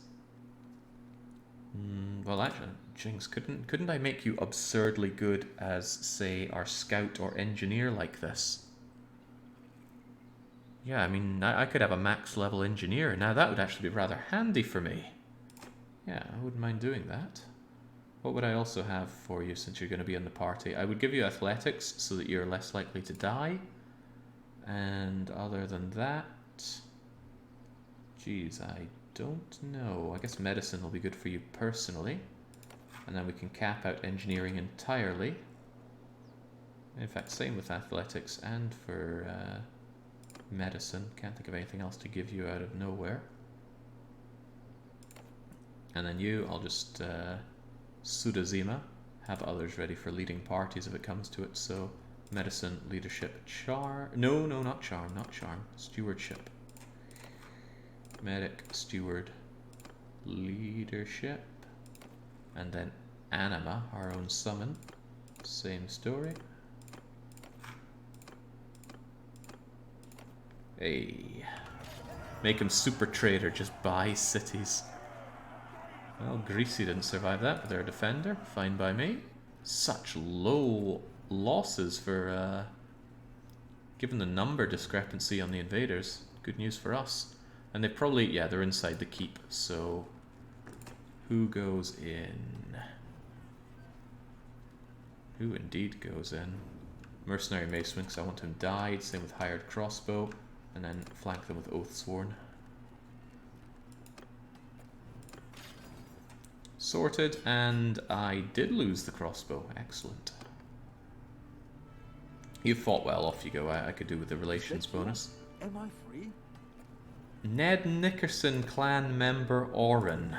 Speaker 1: Well, actually, Jinx, couldn't I make you absurdly good as, say, our scout or engineer like this? Yeah, I mean, I could have a max level engineer. Now that would actually be rather handy for me. Yeah, I wouldn't mind doing that. What would I also have for you since you're going to be in the party? I would give you athletics so that you're less likely to die. And other than that, geez, I don't know. I guess medicine will be good for you personally. And then we can cap out engineering entirely. In fact, same with athletics and for medicine. Can't think of anything else to give you out of nowhere. And then you, I'll just Sudazima, have others ready for leading parties if it comes to it. So medicine, leadership, charm. No, not charm, stewardship. Medic, steward, leadership. And then Anima, our own summon. Same story. Hey. Make him super trader, just buy cities. Well, Greasy didn't survive that, but they're a defender. Fine by me. Such low losses for, given the number discrepancy on the invaders. Good news for us. And they probably, yeah, they're inside the keep, so who goes in? Who indeed goes in? Mercenary Maceman, because I want him died. Same with Hired Crossbow. And then flank them with Oathsworn. Sorted, and I did lose the crossbow. Excellent. You fought well, off you go. I could do with the relations bonus.
Speaker 3: Am I free?
Speaker 1: Ned Nickerson clan member Oren.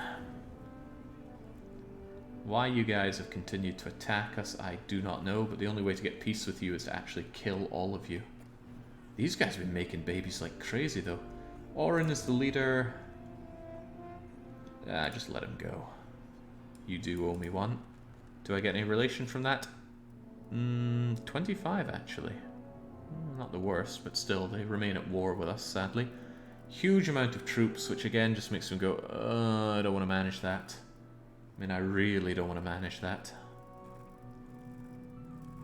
Speaker 1: Why you guys have continued to attack us, I do not know, but the only way to get peace with you is to actually kill all of you. These guys have been making babies like crazy, though. Oren is the leader. Just let him go. You do owe me one. Do I get any relation from that? 25, actually. Not the worst, but still, they remain at war with us, sadly. Huge amount of troops, which again just makes them go, I don't want to manage that. I mean, I really don't want to manage that.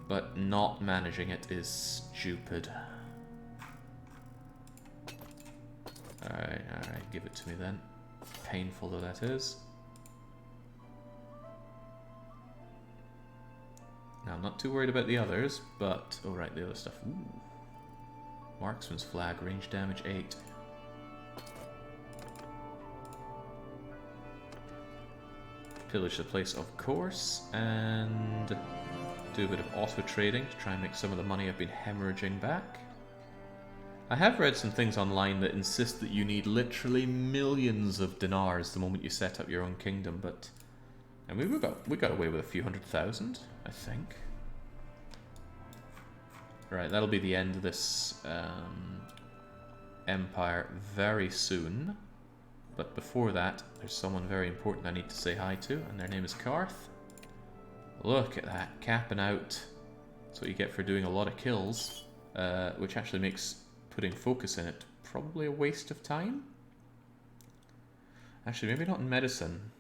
Speaker 1: But not managing it is stupid. Alright, give it to me then. Painful though that is. Now I'm not too worried about the others, but... oh right, the other stuff. Ooh. Marksman's flag, range damage 8. Pillage the place, of course, and do a bit of auto trading to try and make some of the money I've been hemorrhaging back. I have read some things online that insist that you need literally millions of dinars the moment you set up your own kingdom, but I mean we got away with a few 100,000, I think. Right, that'll be the end of this empire very soon. But before that, there's someone very important I need to say hi to, and their name is Karth. Look at that, capping out. That's what you get for doing a lot of kills, which actually makes putting focus in it probably a waste of time. Actually, maybe not in medicine.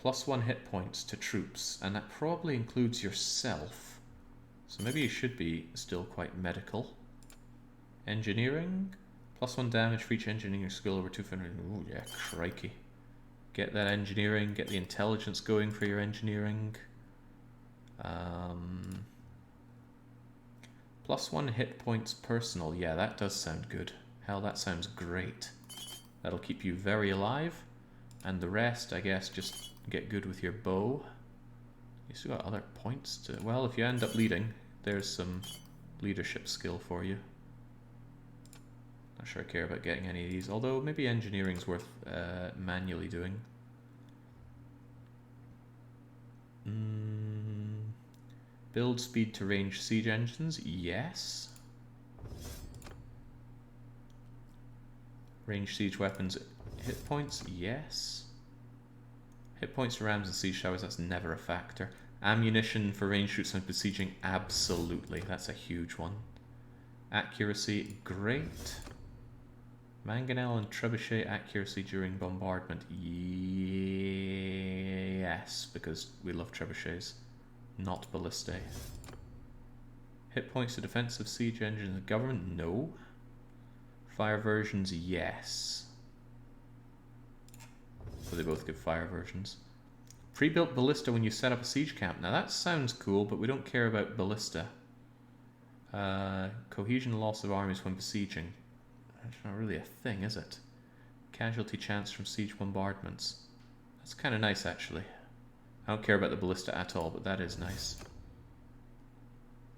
Speaker 1: +1 hit points to troops, and that probably includes yourself. So maybe you should be still quite medical. Engineering? +1 damage for each engineering skill over 200. Ooh, yeah, crikey. Get that engineering, get the intelligence going for your engineering. +1 hit points personal. Yeah, that does sound good. Hell, that sounds great. That'll keep you very alive. And the rest, I guess, just get good with your bow. You still got other points to... well, if you end up leading, there's some leadership skill for you. Not sure I care about getting any of these, although maybe engineering's worth manually doing. Build speed to range siege engines, yes. Range siege weapons, hit points, yes. Hit points to rams and siege towers, that's never a factor. Ammunition for range troops and besieging, absolutely, that's a huge one. Accuracy, great. Mangonel and trebuchet accuracy during bombardment. Yes, because we love trebuchets, not ballistae. Hit points to defensive siege engines and government? No. Fire versions? Yes. So they both give fire versions. Pre-built ballista when you set up a siege camp. Now that sounds cool, but we don't care about ballista. Cohesion loss of armies when besieging. That's not really a thing, is it? Casualty chance from siege bombardments. That's kind of nice, actually. I don't care about the ballista at all, but that is nice.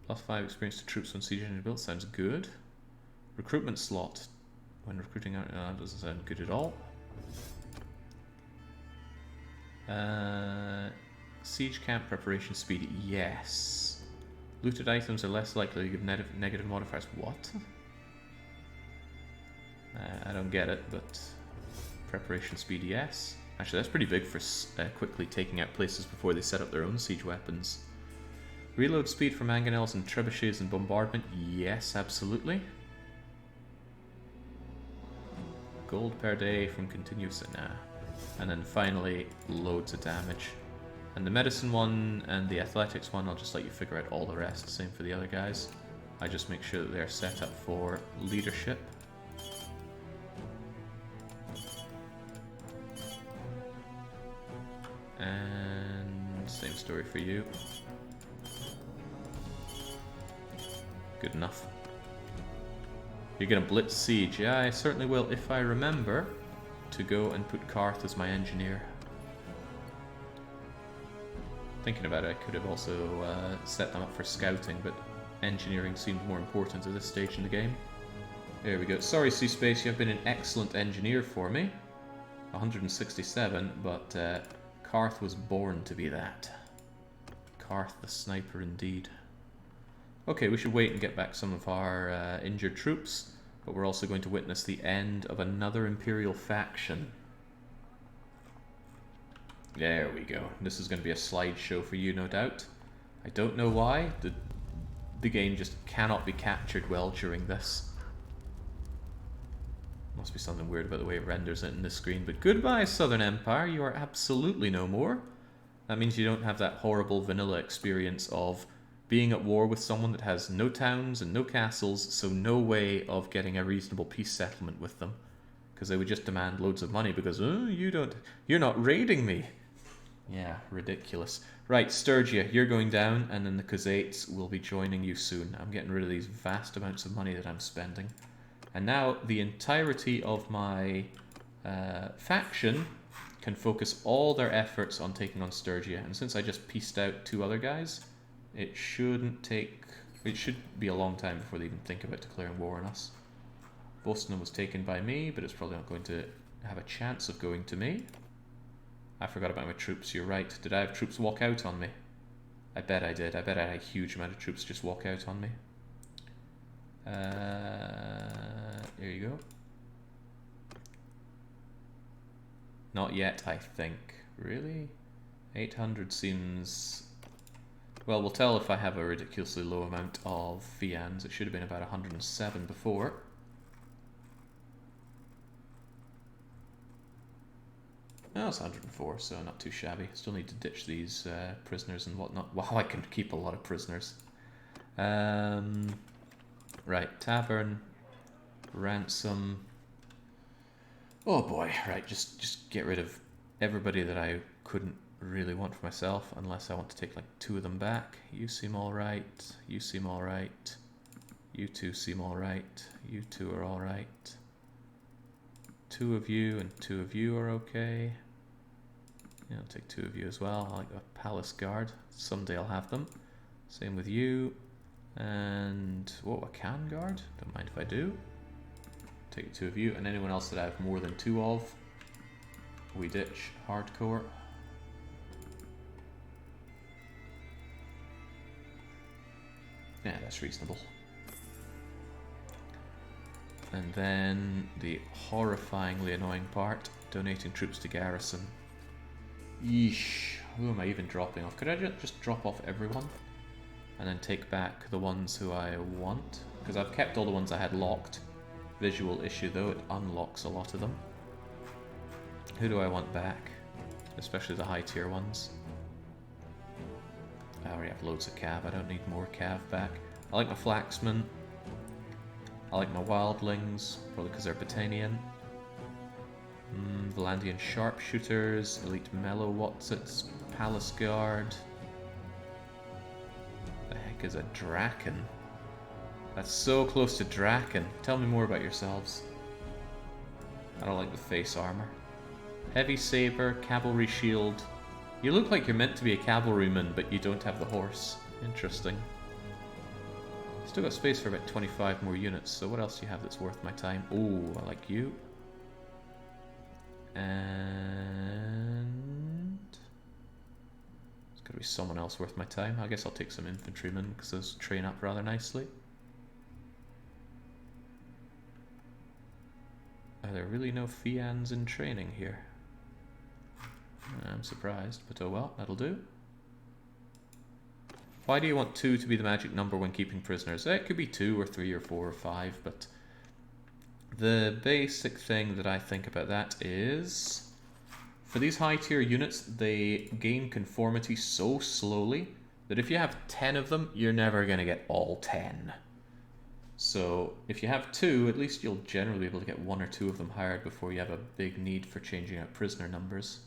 Speaker 1: +5 experience to troops when siege engine built. Sounds good. Recruitment slot. When recruiting out... no, that doesn't sound good at all. Siege camp preparation speed. Yes. Looted items are less likely to give negative modifiers. What? I don't get it, but preparation speed, yes. Actually, that's pretty big for quickly taking out places before they set up their own siege weapons. Reload speed for mangonels and trebuchets and bombardment, yes, absolutely. Gold per day from continuous, nah. And then finally, loads of damage. And the medicine one and the athletics one, I'll just let you figure out all the rest. Same for the other guys. I just make sure that they're set up for leadership. And same story for you. Good enough. You're gonna blitz siege. Yeah, I certainly will if I remember to go and put Karth as my engineer. Thinking about it, I could have also set them up for scouting, but engineering seemed more important at this stage in the game. There we go. Sorry, C-Space, you have been an excellent engineer for me. 167, but Karth was born to be that. Karth the sniper indeed. Okay, we should wait and get back some of our injured troops, but we're also going to witness the end of another Imperial faction. There we go. This is going to be a slideshow for you, no doubt. I don't know why. The game just cannot be captured well during this. Must be something weird about the way it renders it in this screen. But goodbye, Southern Empire. You are absolutely no more. That means you don't have that horrible vanilla experience of being at war with someone that has no towns and no castles, so no way of getting a reasonable peace settlement with them. Because they would just demand loads of money because, oh, you're not raiding me. Yeah, ridiculous. Right, Sturgia, you're going down, and then the Khazaits will be joining you soon. I'm getting rid of these vast amounts of money that I'm spending. And now the entirety of my faction can focus all their efforts on taking on Sturgia. And since I just pieced out 2 other guys, it should be a long time before they even think about declaring war on us. Boston was taken by me, but it's probably not going to have a chance of going to me. I forgot about my troops, you're right. Did I have troops walk out on me? I bet I did. I bet I had a huge amount of troops just walk out on me. There you go. Not yet, I think. Really? 800 seems... Well, we'll tell if I have a ridiculously low amount of fians. It should have been about 107 before. No, it's 104, so not too shabby. Still need to ditch these prisoners and whatnot. Wow, I can keep a lot of prisoners. Right, tavern, ransom. Oh boy, right, just get rid of everybody that I couldn't really want for myself, unless I want to take like 2 of them back. You seem alright, you seem alright, you 2 seem alright, you 2 are alright. 2 of you and 2 of you are okay. Yeah, I'll take 2 of you as well. I like a palace guard. Someday I'll have them. Same with you. And, whoa, a can guard? Don't mind if I do. Take 2 of you. And anyone else that I have more than 2 of, we ditch. Hardcore. Yeah, that's reasonable. And then the horrifyingly annoying part, donating troops to garrison. Yeesh, who am I even dropping off? Could I just drop off everyone? And then take back the ones who I want? Because I've kept all the ones I had locked. Visual issue though, it unlocks a lot of them. Who do I want back? Especially the high tier ones. I already have loads of cav, I don't need more cav back. I like my flaxmen. I like my wildlings, probably because they're Botanian. Valandian sharpshooters, elite mellow Watsits, palace guard. The heck is a Draken? That's so close to Draken. Tell me more about yourselves. I don't like the face armor. Heavy saber, cavalry shield. You look like you're meant to be a cavalryman, but you don't have the horse. Interesting. Still got space for about 25 more units, so what else do you have that's worth my time? Oh, I like you. And... there's got to be someone else worth my time. I guess I'll take some infantrymen, because those train up rather nicely. Are there really no fians in training here? I'm surprised, but oh well, that'll do. Why do you want 2 to be the magic number when keeping prisoners? It could be 2 or 3 or 4 or 5, but the basic thing that I think about that is for these high tier units, they gain conformity so slowly that if you have 10 of them, you're never going to get all 10. So if you have 2, at least you'll generally be able to get 1 or 2 of them hired before you have a big need for changing out prisoner numbers.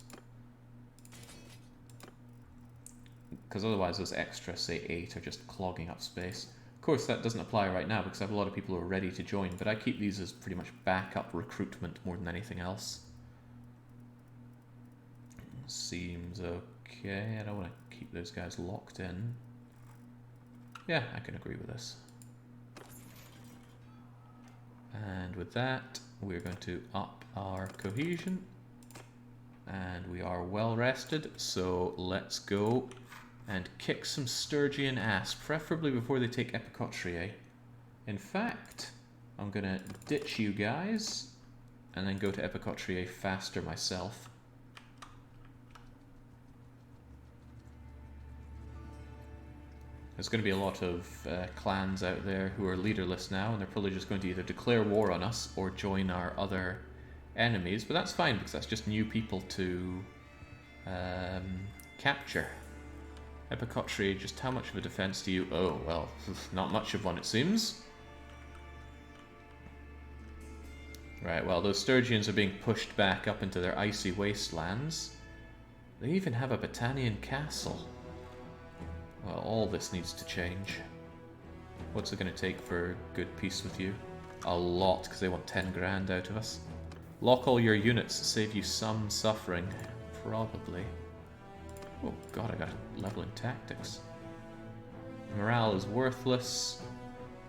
Speaker 1: Because otherwise those extra, say 8, are just clogging up space. Of course that doesn't apply right now because I have a lot of people who are ready to join, but I keep these as pretty much backup recruitment more than anything else. Seems okay. I don't want to keep those guys locked in. Yeah, I can agree with this. And with that, we're going to up our cohesion. And we are well rested, so let's go and kick some Sturgian ass, preferably before they take Epicotria. In fact, I'm going to ditch you guys and then go to Epicotria faster myself. There's going to be a lot of clans out there who are leaderless now, and they're probably just going to either declare war on us or join our other enemies, but that's fine because that's just new people to capture. Epicotria, just how much of a defense do you... oh, well, not much of one it seems. Right, well, those Sturgians are being pushed back up into their icy wastelands. They even have a Battanian castle. Well, all this needs to change. What's it going to take for good peace with you? A lot, because they want 10 grand out of us. Lock all your units to save you some suffering. Probably. Oh god, I got a level in tactics. Morale is worthless.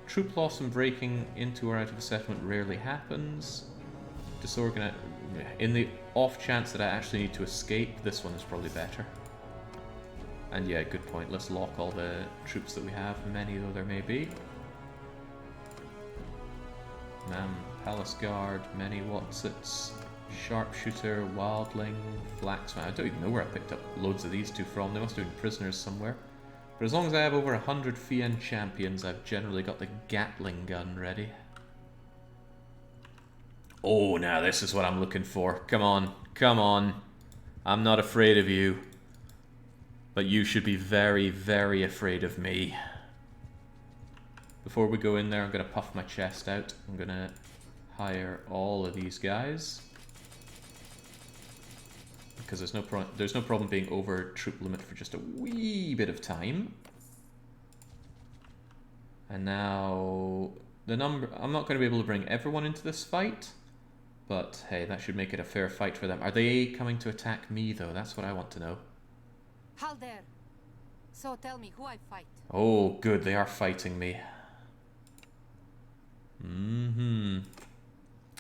Speaker 1: Troop loss and breaking into or out of a settlement rarely happens. Disorganized. In the off chance that I actually need to escape, this one is probably better. And yeah, good point. Let's lock all the troops that we have, many though there may be. Palace Guard, many Watsits, Sharpshooter, Wildling, Flaxman. I don't even know where I picked up loads of these two from. They must have been prisoners somewhere. But as long as I have over 100 Fian champions, I've generally got the Gatling gun ready. Oh, now this is what I'm looking for. Come on, come on. I'm not afraid of you. But you should be very, very afraid of me. Before we go in there, I'm going to puff my chest out. I'm going to hire all of these guys. Because there's no problem being over troop limit for just a wee bit of time. And now the number, I'm not going to be able to bring everyone into this fight, but hey, that should make it a fair fight for them. Are they coming to attack me though? That's what I want to know.
Speaker 5: Halder. So tell me who I fight.
Speaker 1: Oh, good, they are fighting me.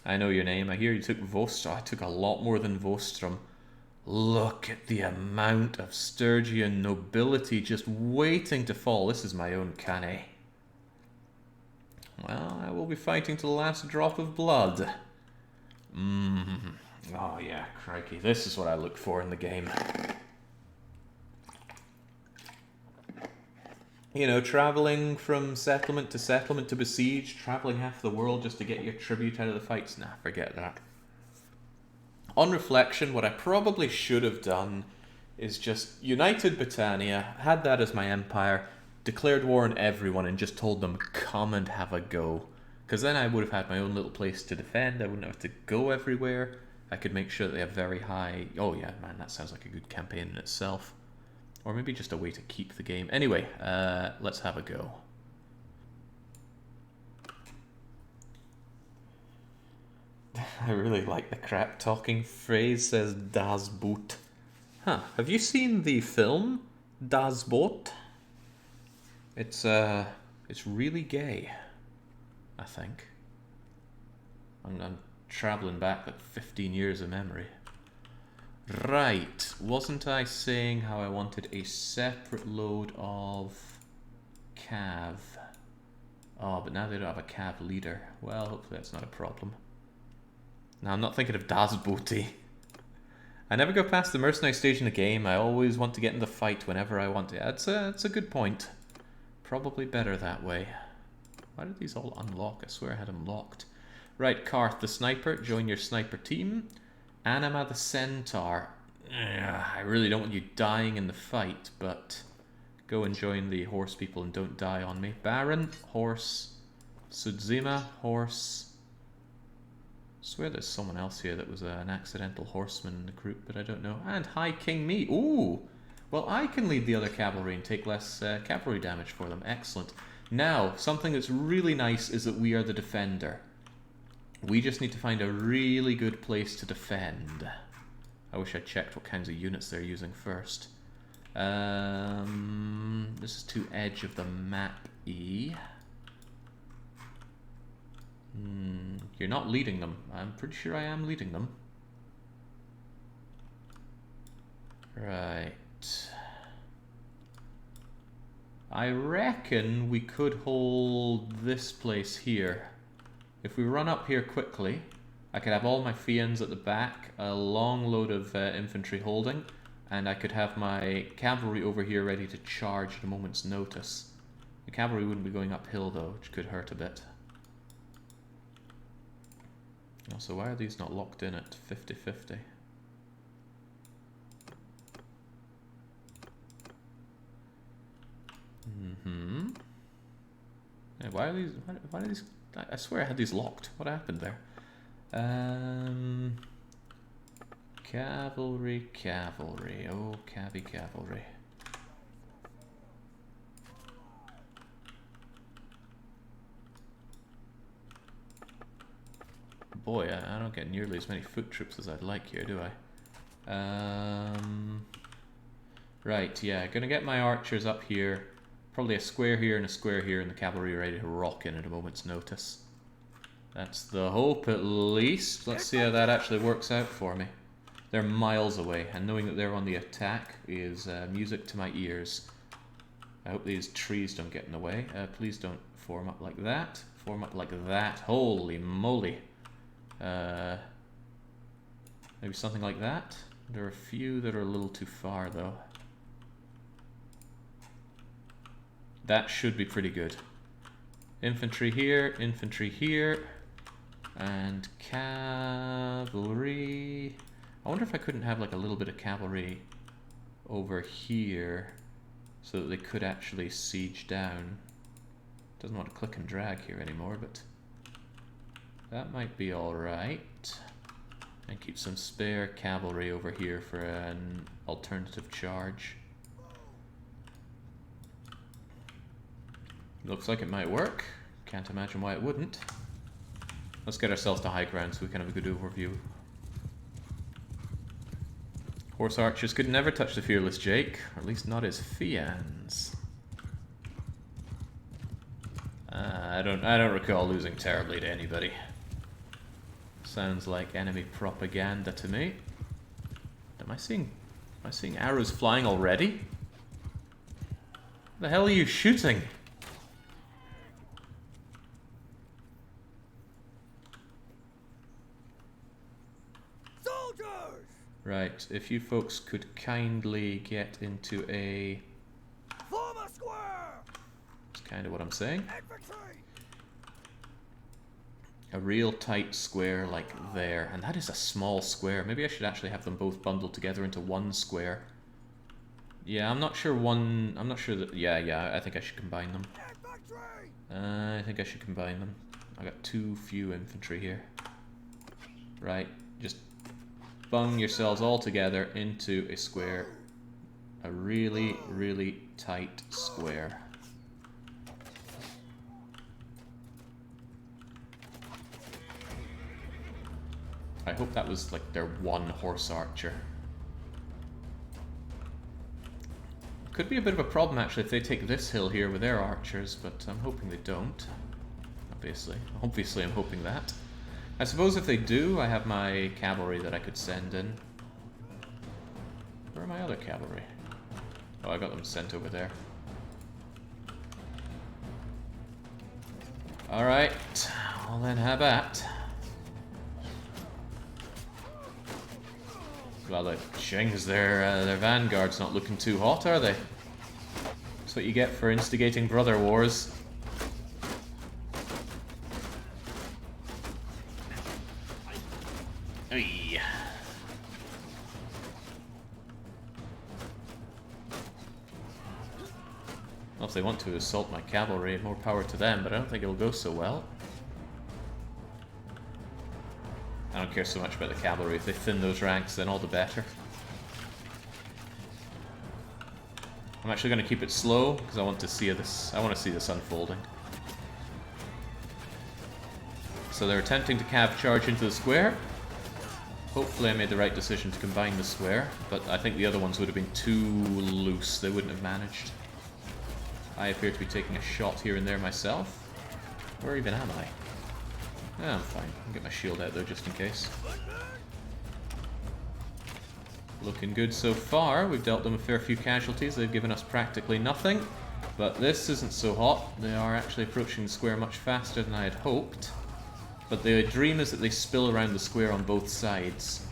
Speaker 1: I know your name. I hear you took Vostrom. I took a lot more than Vostrom. Look at the amount of Sturgian nobility just waiting to fall. This is my own Cannae. Well, I will be fighting to the last drop of blood. Oh yeah, crikey. This is what I look for in the game. You know, traveling from settlement to besiege, traveling half the world just to get your tribute out of the fights. Nah, forget that. On reflection, what I probably should have done is just united Britannia, had that as my empire, declared war on everyone and just told them, come and have a go. Because then I would have had my own little place to defend, I wouldn't have to go everywhere, I could make sure that they have very high... Oh yeah, man, that sounds like a good campaign in itself. Or maybe just a way to keep the game. Anyway, let's have a go. I really like the crap talking phrase, says Das Boot. Huh, have you seen the film Das Boot? It's really gay, I think. I'm travelling back like 15 years of memory. Right, wasn't I saying how I wanted a separate load of Cav? Oh, but now they don't have a Cav leader. Well, hopefully that's not a problem. Now, I'm not thinking of Das Booty. I never go past the mercenary stage in the game. I always want to get in the fight whenever I want to. That's a good point. Probably better that way. Why did these all unlock? I swear I had them locked. Right, Karth the sniper, join your sniper team. Anima the centaur. I really don't want you dying in the fight, but go and join the horse people and don't die on me. Baron, horse. Sudzima, horse. I swear there's someone else here that was an accidental horseman in the group, but I don't know. And High King me. Ooh! Well, I can lead the other cavalry and take less cavalry damage for them. Excellent. Now, something that's really nice is that we are the defender. We just need to find a really good place to defend. I wish I'd checked what kinds of units they're using first. This is to edge of the map E. You're not leading them. I'm pretty sure I am leading them. Right. I reckon we could hold this place here. If we run up here quickly, I could have all my Fians at the back, a long load of infantry holding, and I could have my cavalry over here ready to charge at a moment's notice. The cavalry wouldn't be going uphill though, which could hurt a bit. Also, why are these not locked in at 50-50? Yeah, why are these... I swear I had these locked. What happened there? Cavalry, cavalry. Oh, cavalry. Boy, I don't get nearly as many foot troops as I'd like here, do I? Right, yeah, gonna get my archers up here. Probably a square here and a square here, and the cavalry ready to rock in at a moment's notice. That's the hope, at least. Let's see how that actually works out for me. They're miles away, and knowing that they're on the attack is music to my ears. I hope these trees don't get in the way. Please don't form up like that. Form up like that. Holy moly. Maybe something like that. There are a few that are a little too far, though. That should be pretty good. Infantry here, and cavalry. I wonder if I couldn't have like a little bit of cavalry over here so that they could actually siege down. Doesn't want to click and drag here anymore, but that might be alright. And keep some spare cavalry over here for an alternative charge. Looks like it might work. Can't imagine why it wouldn't. Let's get ourselves to high ground so we can have a good overview. Horse archers could never touch the fearless Jake, or at least not his fians. I don't recall losing terribly to anybody. Sounds like enemy propaganda to me. Am I seeing arrows flying already? The hell are you shooting? Right, if you folks could kindly get into a...
Speaker 3: Form a square!
Speaker 1: That's kind of what I'm saying.
Speaker 3: Infantry!
Speaker 1: A real tight square like there. And that is a small square. Maybe I should actually have them both bundled together into one square. Yeah, I'm not sure that... Yeah, I think I should combine them.
Speaker 3: Infantry!
Speaker 1: I think I should combine them. I got too few infantry here. Right, just... bung yourselves all together into a square. A really, really tight square. I hope that was like their one horse archer. Could be a bit of a problem actually if they take this hill here with their archers, but I'm hoping they don't. Obviously I'm hoping that. I suppose if they do, I have my cavalry that I could send in. Where are my other cavalry? Oh, I got them sent over there. Alright, well then have at. Well, the Qings, their vanguard's not looking too hot, are they? That's what you get for instigating brother wars. Hey. Well, if they want to assault my cavalry, more power to them, but I don't think it'll go so well. I don't care so much about the cavalry. If they thin those ranks, then all the better. I'm actually going to keep it slow because I want to see this. I want to see this unfolding. So they're attempting to cav charge into the square. Hopefully I made the right decision to combine the square, but I think the other ones would have been too loose. They wouldn't have managed. I appear to be taking a shot here and there myself. Where even am I? Yeah, I'm fine. I'll get my shield out though just in case. Looking good so far. We've dealt them a fair few casualties. They've given us practically nothing. But this isn't so hot. They are actually approaching the square much faster than I had hoped. But the dream is that they spill around the square on both sides.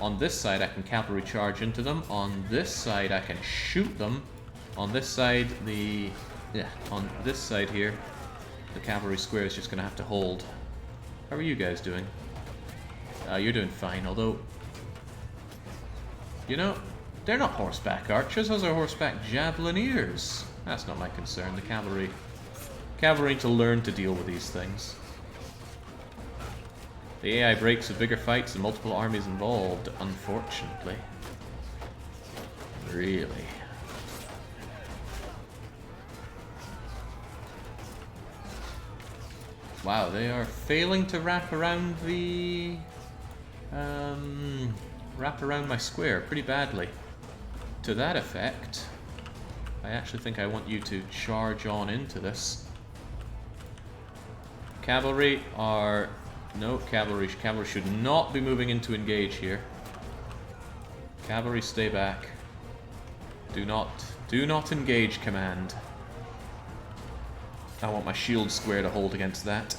Speaker 1: On this side I can cavalry charge into them. On this side I can shoot them. On this side on this side here, the cavalry square is just going to have to hold. How are you guys doing? You're doing fine, although... You know, they're not horseback archers, those are horseback javelineers. That's not my concern, the cavalry. Cavalry need to learn to deal with these things. The AI breaks with bigger fights and multiple armies involved, unfortunately. Really. Wow, they are failing to wrap around the... wrap around my square pretty badly. To that effect, I actually think I want you to charge on into this. Cavalry are... No, cavalry should not be moving in to engage here. Cavalry, stay back. Do not engage, command. I want my shield square to hold against that.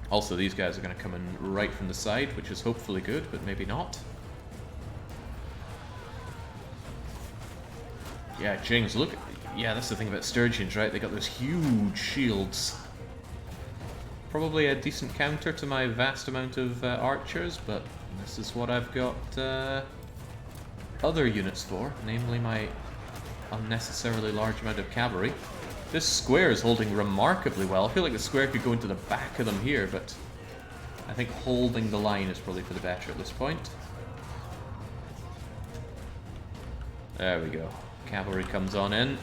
Speaker 1: Also, these guys are going to come in right from the side, which is hopefully good, but maybe not. Yeah, Jings, look. Yeah, that's the thing about Sturgeons, right? They got those huge shields. Probably a decent counter to my vast amount of archers, but this is what I've got other units for, namely my unnecessarily large amount of cavalry. This square is holding remarkably well. I feel like the square could go into the back of them here, but I think holding the line is probably for the better at this point. There we go. Cavalry comes on in.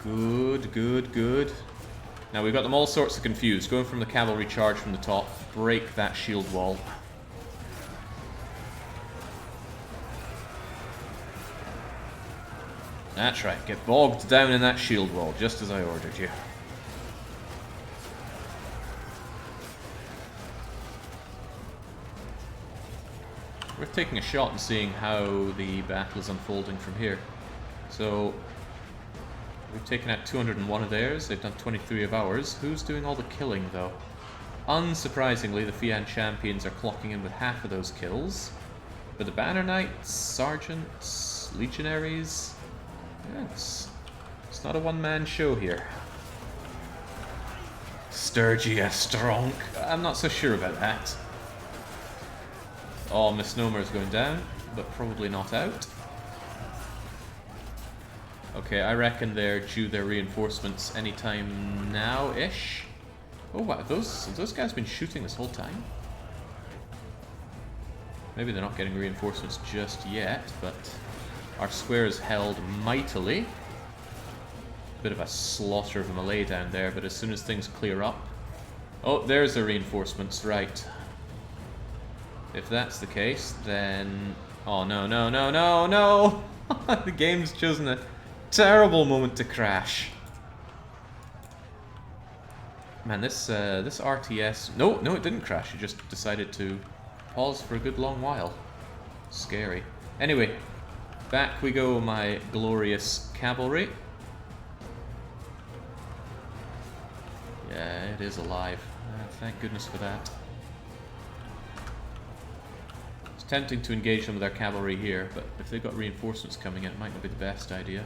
Speaker 1: Good, good, good. Now we've got them all sorts of confused. Going from the cavalry charge from the top, break that shield wall. That's right, get bogged down in that shield wall, just as I ordered you. Worth taking a shot and seeing how the battle is unfolding from here. So, we've taken out 201 of theirs, they've done 23 of ours. Who's doing all the killing, though? Unsurprisingly, the Fian champions are clocking in with half of those kills. But the Banner Knights, Sergeants, Legionaries... Yeah, it's not a one-man show here. Sturgia Stronk. I'm not so sure about that. Oh, Misnomer is going down, but probably not out. Okay, I reckon they're due their reinforcements anytime now-ish. Oh wow, have those guys been shooting this whole time? Maybe they're not getting reinforcements just yet, but our square is held mightily. Bit of a slaughter of a melee down there, but as soon as things clear up... Oh, there's the reinforcements, right. If that's the case, then... Oh, no, no, no, no, no! The game's chosen a terrible moment to crash. Man, this RTS... No, it didn't crash. It just decided to pause for a good long while. Scary. Anyway, back we go, my glorious cavalry. Yeah, it is alive. Thank goodness for that. It's tempting to engage them with our cavalry here, but if they've got reinforcements coming in, it might not be the best idea.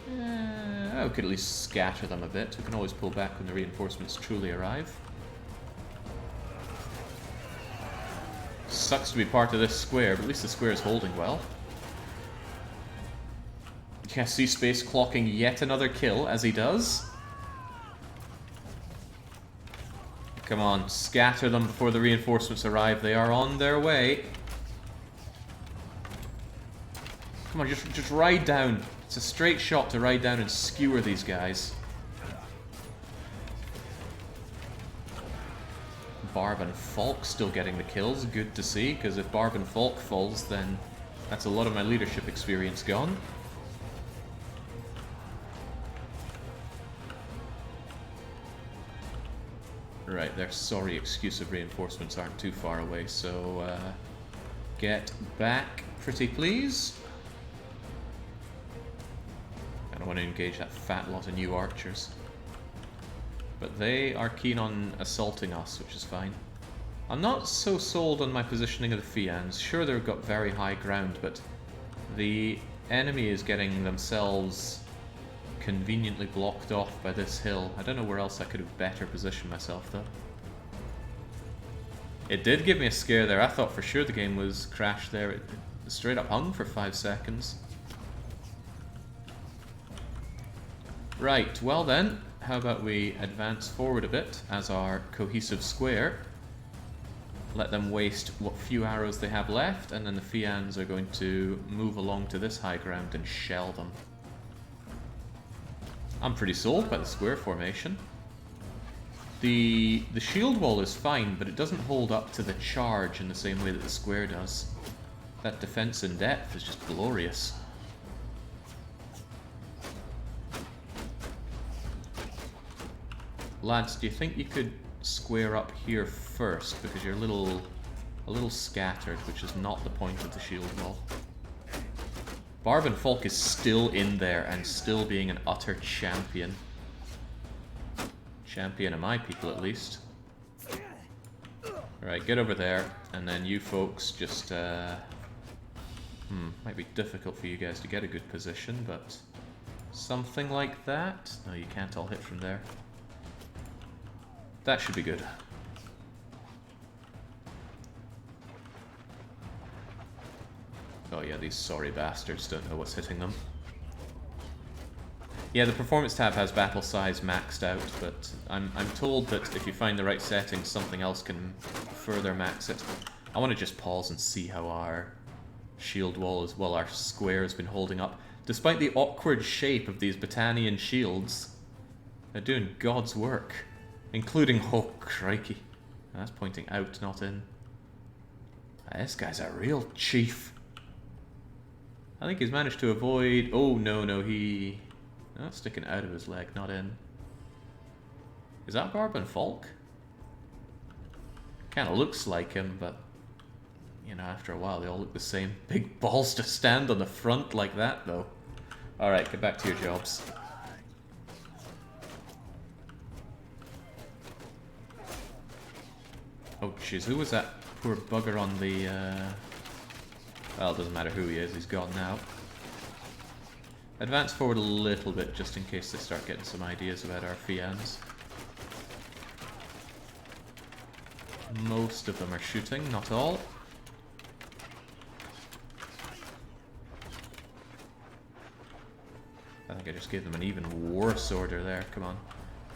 Speaker 1: We could at least scatter them a bit. We can always pull back when the reinforcements truly arrive. Sucks to be part of this square, but at least the square is holding well. Yeah, see Space clocking yet another kill, as he does. Come on, scatter them before the reinforcements arrive. They are on their way. Come on, just ride down. It's a straight shot to ride down and skewer these guys. Barb and Falk still getting the kills. Good to see, because if Barb and Falk falls, then that's a lot of my leadership experience gone. Right, their sorry excuse of reinforcements aren't too far away, so get back, pretty please. I don't want to engage that fat lot of new archers. But they are keen on assaulting us, which is fine. I'm not so sold on my positioning of the Fians. Sure, they've got very high ground, but the enemy is getting themselves conveniently blocked off by this hill. I don't know where else I could have better positioned myself, though. It did give me a scare there. I thought for sure the game was crashed there. It straight up hung for 5 seconds. Right, well then. how about we advance forward a bit as our cohesive square. Let them waste what few arrows they have left, and then the Fians are going to move along to this high ground and shell them. I'm pretty sold by the square formation. The shield wall is fine, but it doesn't hold up to the charge in the same way that the square does. That defense in depth is just glorious. Lads, do you think you could square up here first? Because you're a little scattered, which is not the point of the shield wall. Barb and Falk is still in there and still being an utter champion. Champion of my people, at least. Alright, get over there, and then you folks just, might be difficult for you guys to get a good position, but something like that? No, you can't all hit from there. That should be good. Oh yeah, these sorry bastards don't know what's hitting them. Yeah, the performance tab has battle size maxed out, but I'm told that if you find the right settings, something else can further max it. I want to just pause and see how our shield wall is, well, our square has been holding up. Despite the awkward shape of these Battanian shields, they're doing God's work. Including, oh crikey, that's pointing out, not in. This guy's a real chief. I think he's managed to avoid, oh no, he... No, sticking out of his leg, not in. Is that Barb and Falk? Kinda looks like him, but... You know, after a while they all look the same. Big balls to stand on the front like that, though. Alright, get back to your jobs. Oh jeez, who was that poor bugger on the, Well, it doesn't matter who he is, he's gone now. Advance forward a little bit, just in case they start getting some ideas about our Fians. Most of them are shooting, not all. I think I just gave them an even worse order there, come on.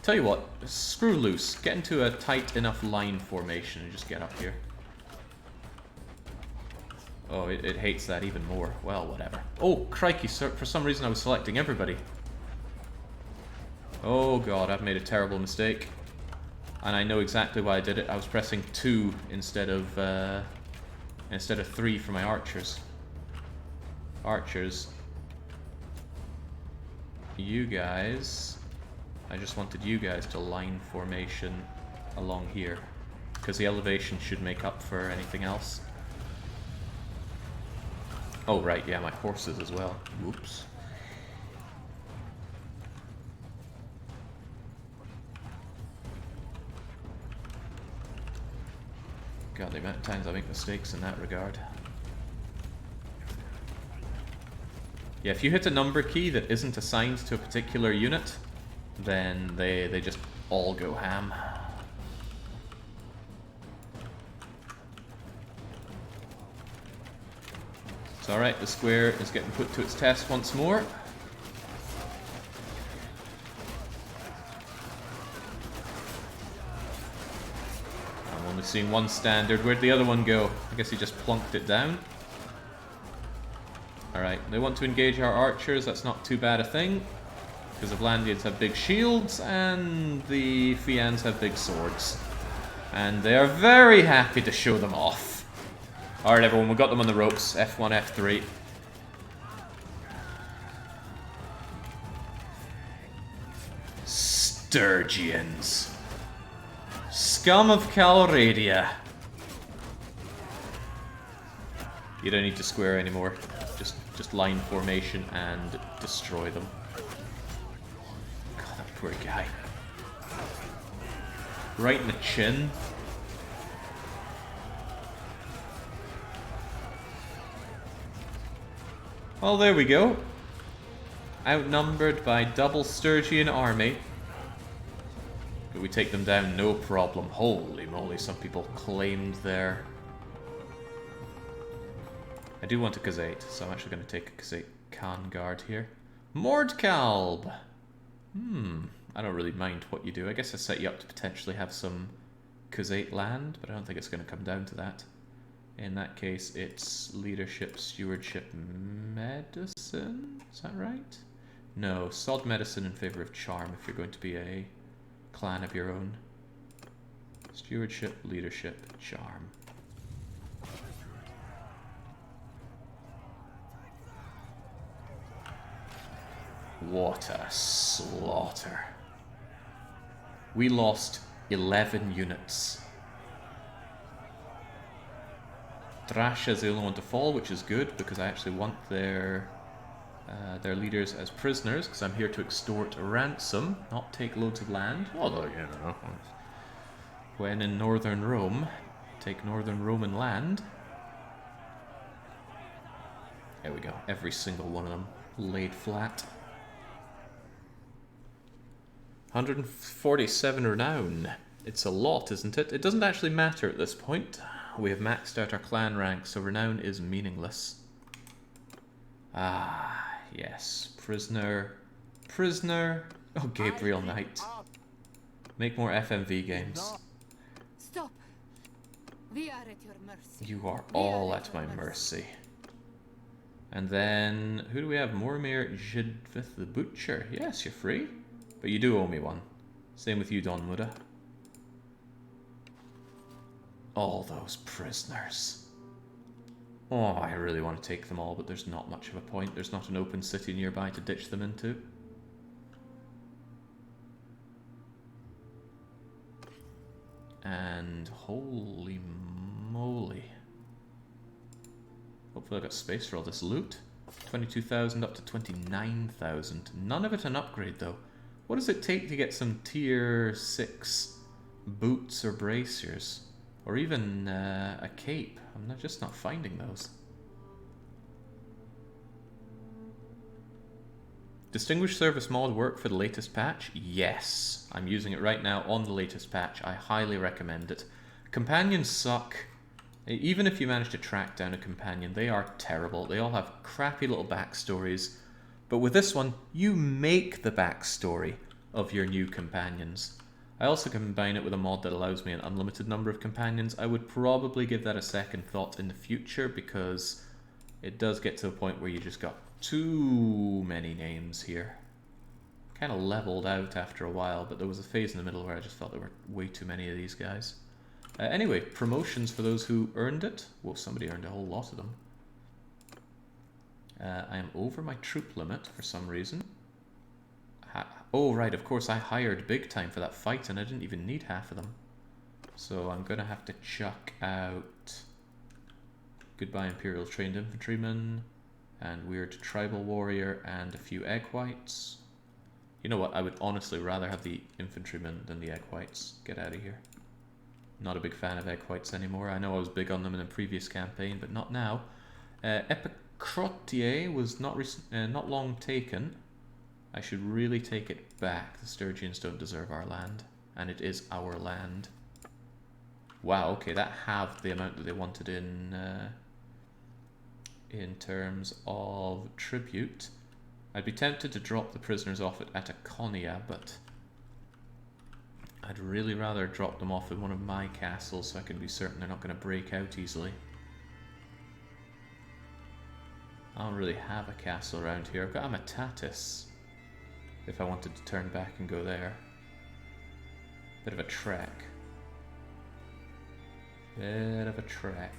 Speaker 1: Tell you what, screw loose. Get into a tight enough line formation and just get up here. Oh, it hates that even more. Well, whatever. Oh, crikey, sir. For some reason I was selecting everybody. Oh god, I've made a terrible mistake. And I know exactly why I did it. I was pressing 2 instead of 3 for my archers. Archers. You guys... I just wanted you guys to line formation along here, because the elevation should make up for anything else. Oh right, yeah, my horses as well. Whoops. God, the amount of times I make mistakes in that regard. Yeah, if you hit a number key that isn't assigned to a particular unit, then they just all go ham. It's alright, the square is getting put to its test once more. I'm only seeing one standard. Where'd the other one go? I guess he just plunked it down. Alright, they want to engage our archers. That's not too bad a thing, because the Vlandians have big shields and the Fians have big swords. And they are very happy to show them off. Alright everyone, we got them on the ropes. F1, F3. Sturgians. Scum of Calradia. You don't need to square anymore. Just line formation and destroy them. God, that poor guy. Right in the chin. Well, there we go. Outnumbered by double Sturgian army. But we take them down, no problem. Holy moly, some people claimed there. I do want a Khazate, so I'm actually going to take a Khazate Khan guard here. Mordkalb! I don't really mind what you do. I guess I set you up to potentially have some Khuzait land, but I don't think it's going to come down to that. In that case, it's leadership, stewardship, medicine? Is that right? No, sod medicine in favor of charm if you're going to be a clan of your own. Stewardship, leadership, charm. What a slaughter. We lost 11 units. Thrash is the only one to fall, which is good because I actually want their leaders as prisoners because I'm here to extort a ransom, not take loads of land. Although, you know, when in northern Rome, take northern Roman land. There we go. Every single one of them laid flat. 147 renown. It's a lot, isn't it? It doesn't actually matter at this point. We have maxed out our clan rank, so renown is meaningless. Ah, yes. Prisoner. Prisoner. Oh, Gabriel Knight. Make more FMV games.
Speaker 5: Stop. We are at your mercy.
Speaker 1: You are all at my mercy. And then, who do we have? Mormir Jidvith the Butcher. Yes, you're free. But you do owe me one. Same with you, Don Muda. All those prisoners. Oh, I really want to take them all, but there's not much of a point. There's not an open city nearby to ditch them into. And holy moly. Hopefully I've got space for all this loot. 22,000 up to 29,000. None of it an upgrade though. What does it take to get some tier 6 boots or braziers? Or even a cape? I'm just not finding those. Distinguished Service mod work for the latest patch? Yes. I'm using it right now on the latest patch. I highly recommend it. Companions suck. Even if you manage to track down a companion, they are terrible. They all have crappy little backstories. But with this one, you make the backstory of your new companions. I also combine it with a mod that allows me an unlimited number of companions. I would probably give that a second thought in the future because it does get to a point where you just got too many names here. Kind of leveled out after a while, but there was a phase in the middle where I just felt there were way too many of these guys. Anyway, promotions for those who earned it. Well, somebody earned a whole lot of them. I am over my troop limit for some reason. Oh, right, of course I hired big time for that fight and I didn't even need half of them. So I'm going to have to chuck out Goodbye Imperial Trained Infantryman and Weird Tribal Warrior and a few Egg Whites. You know what, I would honestly rather have the Infantryman than the Egg Whites. Get out of here. Not a big fan of Egg Whites anymore. I know I was big on them in the previous campaign, but not now. Epicrotier was not long taken. I should really take it back. The Sturgians don't deserve our land, and it is our land. Wow, okay, that halved the amount that they wanted in terms of tribute. I'd be tempted to drop the prisoners off at Ataconia, but I'd really rather drop them off in one of my castles so I can be certain they're not going to break out easily. I don't really have a castle around here. I've got Amatatis if I wanted to turn back and go there. Bit of a trek. Bit of a trek.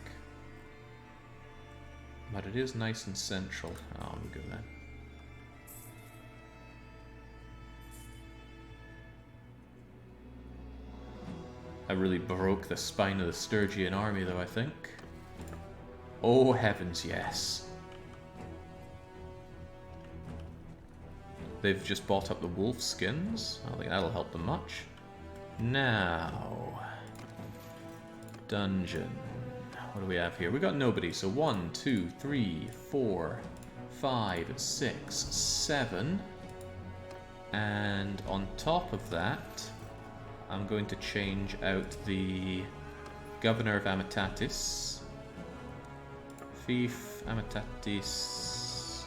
Speaker 1: But it is nice and central. Oh, we go then. I really broke the spine of the Sturgian army though, I think. Oh heavens, yes. They've just bought up the wolf skins. I don't think that'll help them much. Now, dungeon. What do we have here? We got nobody. So 1, 2, 3, 4, 5, 6, 7. And on top of that, I'm going to change out the Governor of Amatatis. Fief Amatatis.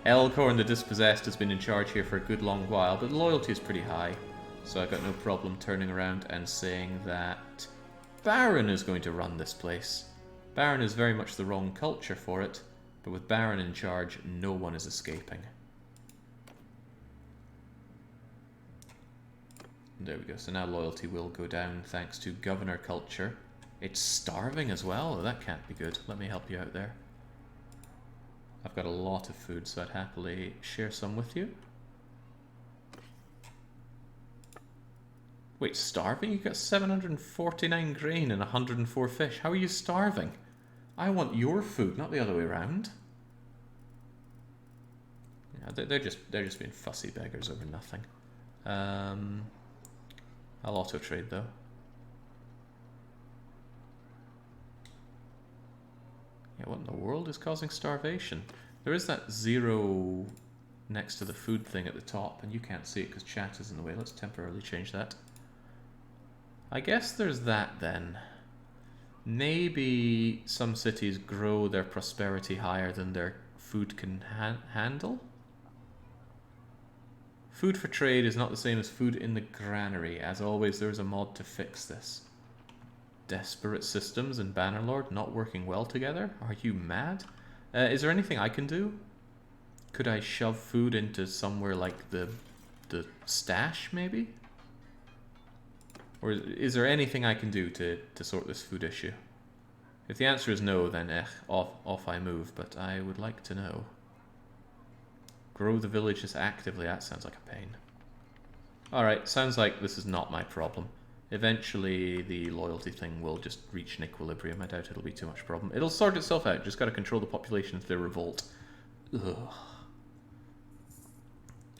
Speaker 1: Elkhorn the Dispossessed has been in charge here for a good long while, but loyalty is pretty high. So I got no problem turning around and saying that Baron is going to run this place. Baron is very much the wrong culture for it, but with Baron in charge, no one is escaping. There we go, so now loyalty will go down thanks to governor culture. It's starving as well, oh, that can't be good. Let me help you out there. I've got a lot of food, so I'd happily share some with you. Wait, starving? You got 749 grain and 104 fish. How are you starving? I want your food, not the other way around. Yeah, they're just being fussy beggars over nothing. I'll auto trade though. Yeah, what in the world is causing starvation? There is that 0 next to the food thing at the top, and you can't see it because chat is in the way. Let's temporarily change that. I guess there's that then. Maybe some cities grow their prosperity higher than their food can handle? Food for trade is not the same as food in the granary. As always, there is a mod to fix this. Desperate systems and Bannerlord not working well together? Are you mad? Is there anything I can do? Could I shove food into somewhere like the stash, maybe? Or is there anything I can do to sort this food issue? If the answer is no, then off I move, but I would like to know. Grow the villages actively, that sounds like a pain. Alright, sounds like this is not my problem. Eventually the loyalty thing will just reach an equilibrium. I doubt it'll be too much problem. It'll sort itself out, just gotta control the population if they revolt. Ugh.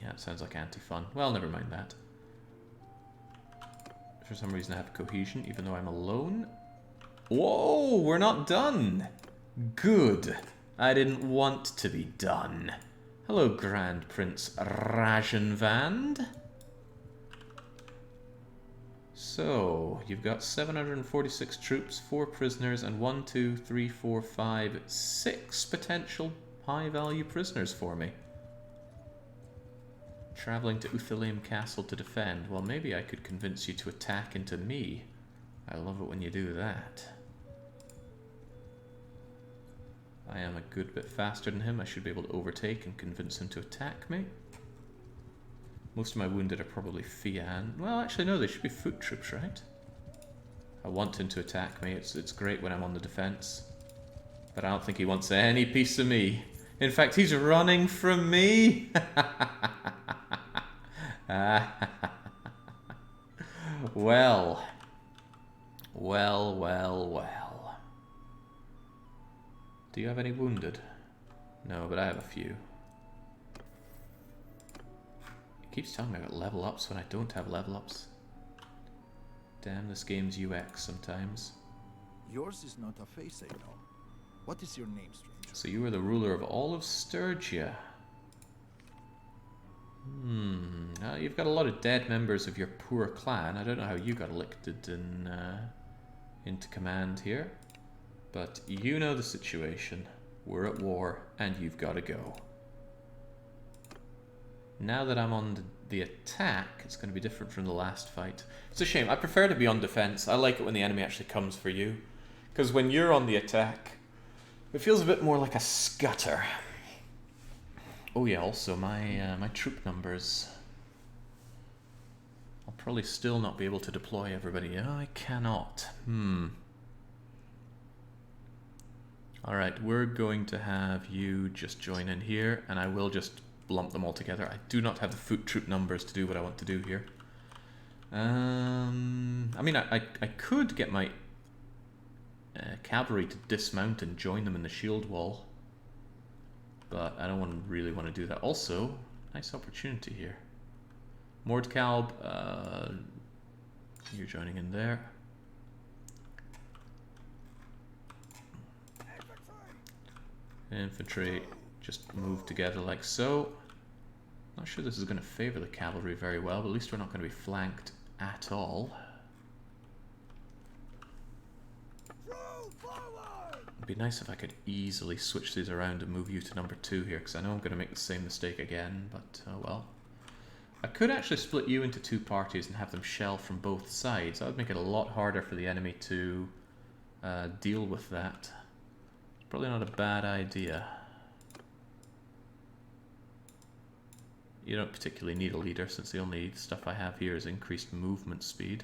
Speaker 1: Yeah, it sounds like anti-fun. Well, never mind that. For some reason I have cohesion, even though I'm alone. Whoa, we're not done! Good. I didn't want to be done. Hello, Grand Prince Rajanvand. So, you've got 746 troops, 4 prisoners, and 1, 2, 3, 4, 5, 6 potential high-value prisoners for me. Travelling to Uthilium Castle to defend. Well, maybe I could convince you to attack into me. I love it when you do that. I am a good bit faster than him. I should be able to overtake and convince him to attack me. Most of my wounded are probably Fian. Well, actually, no, they should be foot troops, right? I want him to attack me. It's great when I'm on the defense. But I don't think he wants any piece of me. In fact, he's running from me. Well. Well, well, well. Do you have any wounded? No, but I have a few. It keeps telling me about level ups when I don't have level ups. Damn, this game's UX sometimes.
Speaker 3: Yours is not a face I know. What is your name, stranger?
Speaker 1: So you are the ruler of all of Sturgia. You've got a lot of dead members of your poor clan. I don't know how you got elected into command here. But you know the situation. We're at war, and you've got to go. Now that I'm on the attack, it's going to be different from the last fight. It's a shame. I prefer to be on defense. I like it when the enemy actually comes for you. Because when you're on the attack, it feels a bit more like a scutter. Oh yeah, also my troop numbers. I'll probably still not be able to deploy everybody. Oh, I cannot. Alright, we're going to have you just join in here, and I will just lump them all together. I do not have the foot troop numbers to do what I want to do here. I mean, I could get my cavalry to dismount and join them in the shield wall, but I don't really want to do that. Also, nice opportunity here. Mordkalb, you're joining in there. Infantry just move together like so. Not sure this is going to favour the cavalry very well, but at least we're not going to be flanked at all. It'd be nice if I could easily switch these around and move you to number 2 here, because I know I'm going to make the same mistake again, but oh well. I could actually split you into 2 parties and have them shell from both sides. That would make it a lot harder for the enemy to deal with that. Probably not a bad idea. You don't particularly need a leader, since the only stuff I have here is increased movement speed.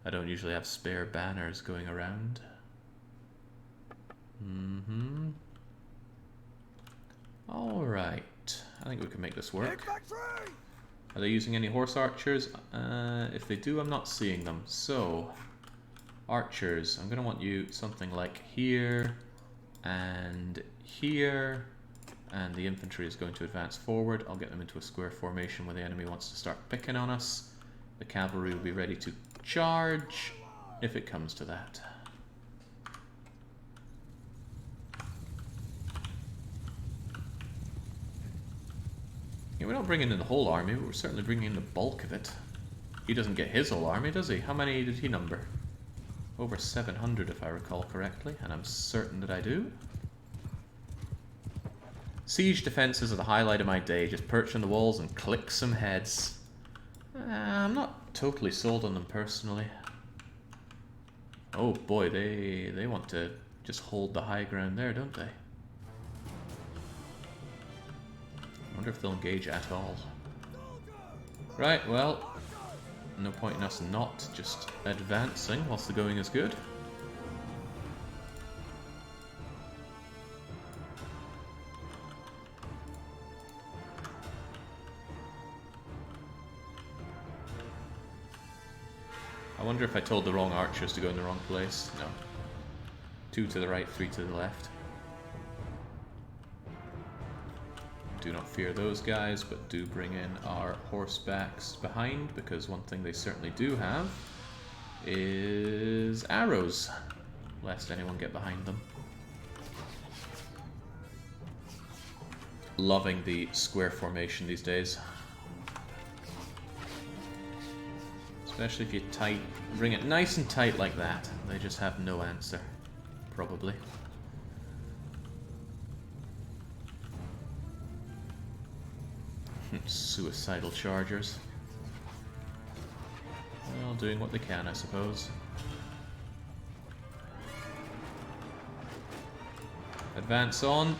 Speaker 1: I don't usually have spare banners going around. Alright, I think we can make this work. Are they using any horse archers? If they do, I'm not seeing them. So, archers, I'm going to want you something like here and here. And the infantry is going to advance forward. I'll get them into a square formation where the enemy wants to start picking on us. The cavalry will be ready to charge if it comes to that. Yeah, we're not bringing in the whole army, but we're certainly bringing in the bulk of it. He doesn't get his whole army, does he? How many did he number? Over 700 if I recall correctly, and I'm certain that I do. Siege defenses are the highlight of my day. Just perch on the walls and click some heads. I'm not totally sold on them personally. Oh boy, they want to just hold the high ground there, don't they? I wonder if they'll engage at all. Right, well, no point in us not just advancing whilst the going is good. I wonder if I told the wrong archers to go in the wrong place. No. 2 to the right, 3 to the left. Do not fear those guys, but do bring in our horsebacks behind, because one thing they certainly do have is arrows, lest anyone get behind them. Loving the square formation these days. Especially if you bring it nice and tight like that. They just have no answer, probably. Suicidal chargers. Well, doing what they can, I suppose. Advance on.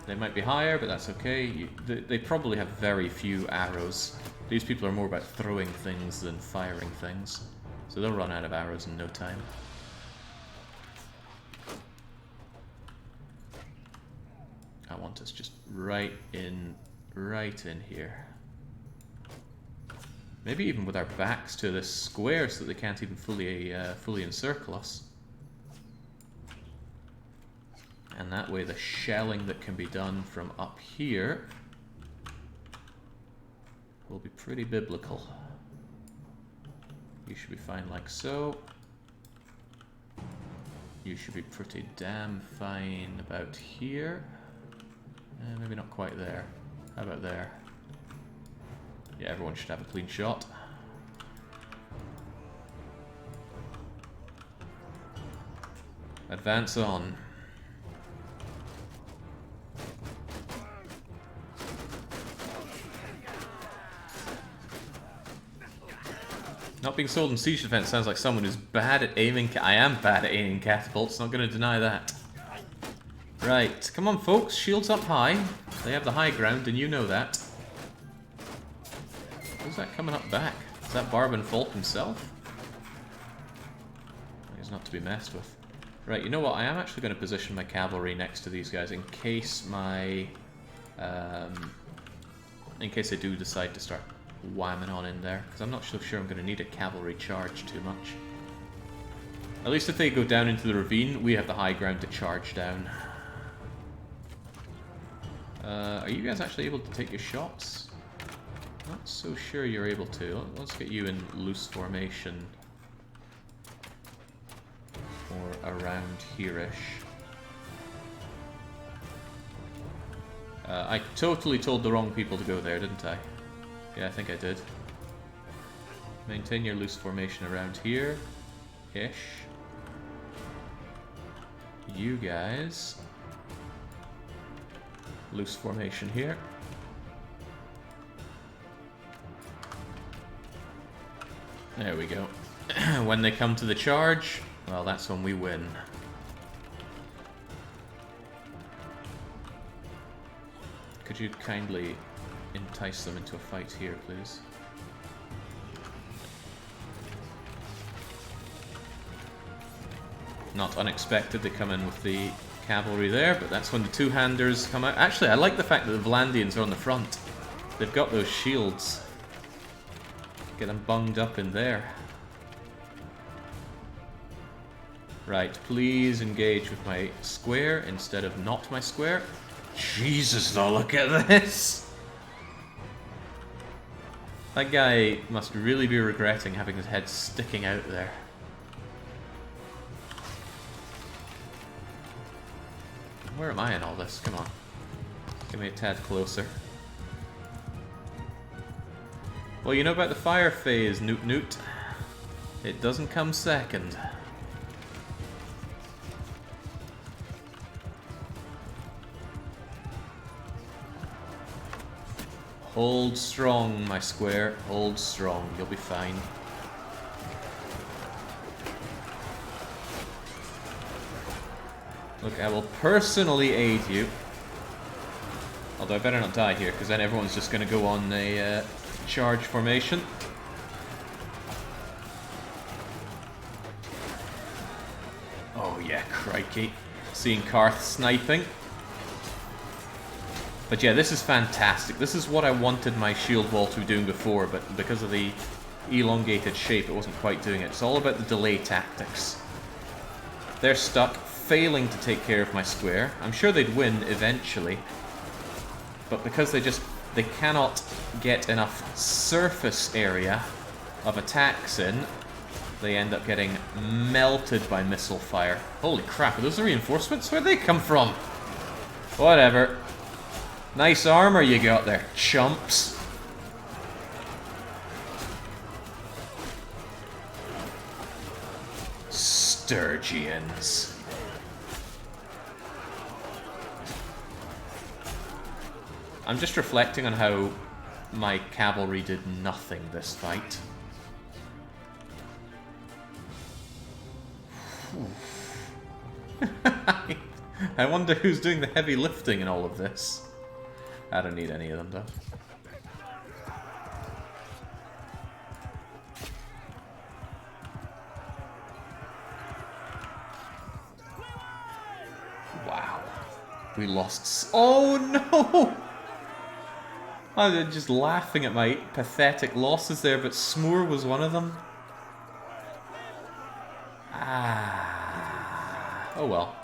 Speaker 1: They might be higher, but that's okay. They probably have very few arrows. These people are more about throwing things than firing things. So they'll run out of arrows in no time. I want us just right in here. Maybe even with our backs to this square so that they can't even fully encircle us. And that way the shelling that can be done from up here will be pretty biblical. You should be fine like so. You should be pretty damn fine about here. Maybe not quite there. How about there? Yeah, everyone should have a clean shot. Advance on. Not being sold in siege defense sounds like someone who's bad at aiming. I am bad at aiming catapults, not going to deny that. Right, come on folks, shields up high. They have the high ground and you know that. Who's that coming up back? Is that Barban Folk himself? He's not to be messed with. Right, you know what, I am actually going to position my cavalry next to these guys in case my... in case they do decide to start whamming on in there, because I'm not so sure I'm going to need a cavalry charge too much. At least if they go down into the ravine, we have the high ground to charge down. Are you guys actually able to take your shots? Not so sure you're able to. Let's get you in loose formation. Or around here-ish. I totally told the wrong people to go there, didn't I? Yeah, I think I did. Maintain your loose formation around here. Ish. You guys. Loose formation here. There we go. When they come to the charge, well, that's when we win. Could you kindly entice them into a fight here, please? Not unexpected, they come in with the cavalry there, but that's when the two-handers come out. Actually, I like the fact that the Vlandians are on the front. They've got those shields. Get them bunged up in there. Right, please engage with my square instead of not my square. Jesus, though, look at this! That guy must really be regretting having his head sticking out there. Where am I in all this? Come on. Give me a tad closer. Well, you know about the fire phase, Newt Newt. It doesn't come second. Hold strong, my square. Hold strong. You'll be fine. Look, I will personally aid you. Although I better not die here, because then everyone's just going to go on a charge formation. Oh yeah, crikey. Seeing Karth sniping. But yeah, this is fantastic. This is what I wanted my shield wall to be doing before, but because of the elongated shape, it wasn't quite doing it. It's all about the delay tactics. They're stuck, failing to take care of my square. I'm sure they'd win eventually, but because they cannot get enough surface area of attacks in, they end up getting melted by missile fire. Holy crap, are those the reinforcements? Where'd they come from? Whatever. Nice armor you got there, chumps. Sturgians. I'm just reflecting on how my cavalry did nothing this fight. I wonder who's doing the heavy lifting in all of this. I don't need any of them, though. Wow. We lost... Oh, no! I was just laughing at my pathetic losses there, but Smoor was one of them. Ah. Oh, well.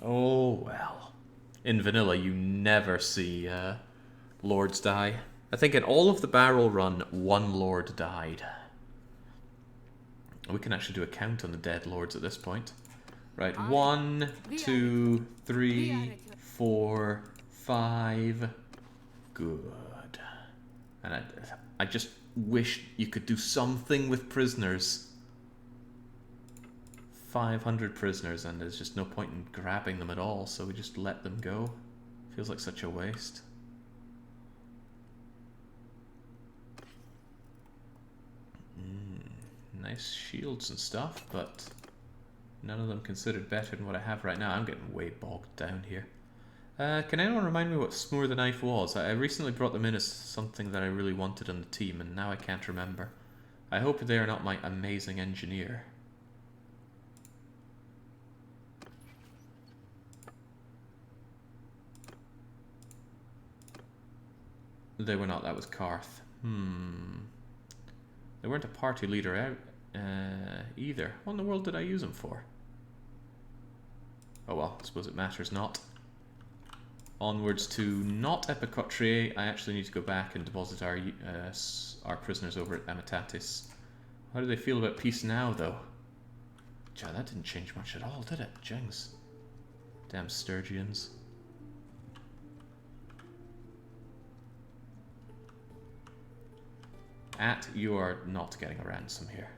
Speaker 1: Oh, well. In vanilla, you never see lords die. I think in all of the barrel run, one lord died. We can actually do a count on the dead lords at this point. Right, 1, 2, 3, 4, 5. Good. And I just wish you could do something with prisoners. 500 prisoners, and there's just no point in grabbing them at all, so we just let them go. Feels like such a waste. Nice shields and stuff, but none of them considered better than what I have right now. I'm getting way bogged down here. Can anyone remind me what Smoor the Knife was? I recently brought them in as something that I really wanted on the team, and now I can't remember. I hope they are not my amazing engineer. They were not, that was Karth. They weren't a party leader either. What in the world did I use them for? Oh well, I suppose it matters not. Onwards to not Epicotria. I actually need to go back and deposit our prisoners over at Amitatis. How do they feel about peace now, though? Gee, that didn't change much at all, did it? Jings. Damn Sturgians. You are not getting a ransom here.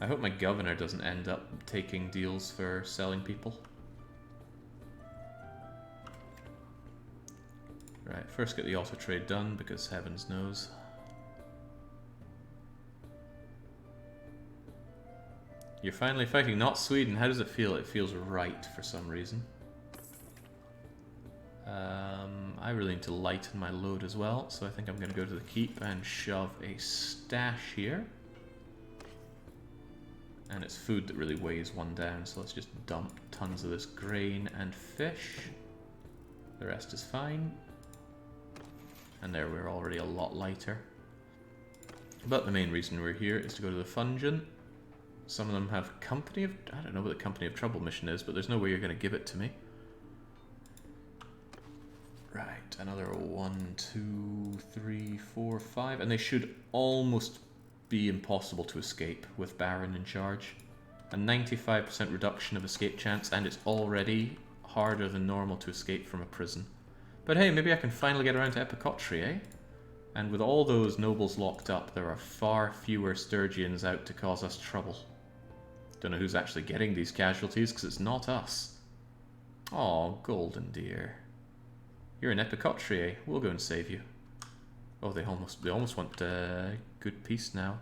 Speaker 1: I hope my governor doesn't end up taking deals for selling people. Right, first get the auto trade done because heavens knows. You're finally fighting not Sweden. How does it feel? It feels right for some reason. I really need to lighten my load as well, so I think I'm going to go to the keep and shove a stash here. And it's food that really weighs one down, so let's just dump tons of this grain and fish. The rest is fine. And there, we're already a lot lighter. But the main reason we're here is to go to the Fungent. Some of them have Company of... I don't know what the Company of Trouble mission is, but there's no way you're going to give it to me. Right, another 1, 2, 3, 4, 5, and they should almost be impossible to escape with Baron in charge. A 95% reduction of escape chance, and it's already harder than normal to escape from a prison. But hey, maybe I can finally get around to Epicotry, eh? And with all those nobles locked up, there are far fewer Sturgians out to cause us trouble. Don't know who's actually getting these casualties, because it's not us. Aw, Golden Deer. You're in Epicotry, eh? We'll go and save you. Oh, they almost want good peace now.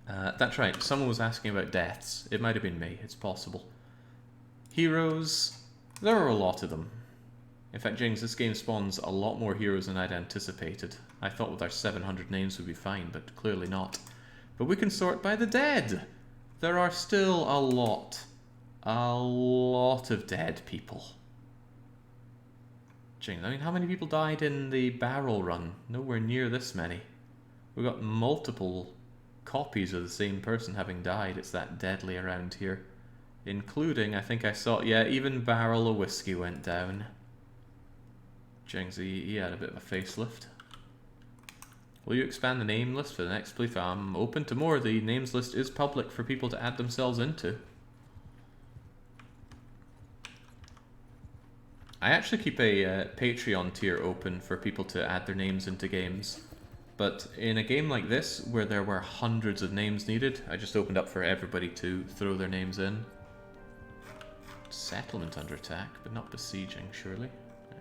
Speaker 1: That's right, someone was asking about deaths. It might have been me, it's possible. Heroes, there are a lot of them. In fact, James, this game spawns a lot more heroes than I'd anticipated. I thought with our 700 names we'd be fine, but clearly not. But we can sort by the dead! There are still a lot of dead people. James, I mean, how many people died in the barrel run? Nowhere near this many. We've got multiple copies of the same person having died. It's that deadly around here. Including, I think I saw, yeah, even Barrel of Whiskey went down. James, he had a bit of a facelift. Will you expand the name list for the next playthrough? I'm open to more. The names list is public for people to add themselves into. I actually keep a Patreon tier open for people to add their names into games. But in a game like this, where there were hundreds of names needed, I just opened up for everybody to throw their names in. Settlement under attack, but not besieging, surely. Yeah.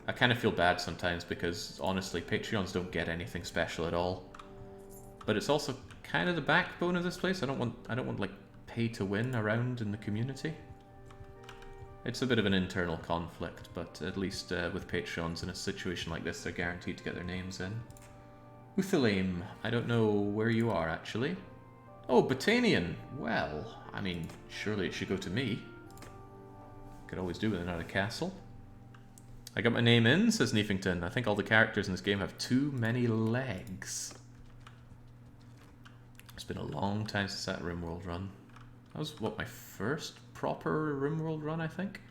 Speaker 1: I kind of feel bad sometimes because, honestly, Patreons don't get anything special at all. But it's also kind of the backbone of this place. I don't want like pay to win around in the community. It's a bit of an internal conflict, but at least with Patreons in a situation like this, they're guaranteed to get their names in. Uthalaim, I don't know where you are, actually. Oh, Botanian! Well, I mean, surely it should go to me. Could always do with another castle. I got my name in, says Neefington. I think all the characters in this game have too many legs. It's been a long time since that RimWorld run. That was, what, my first proper RimWorld run, I think?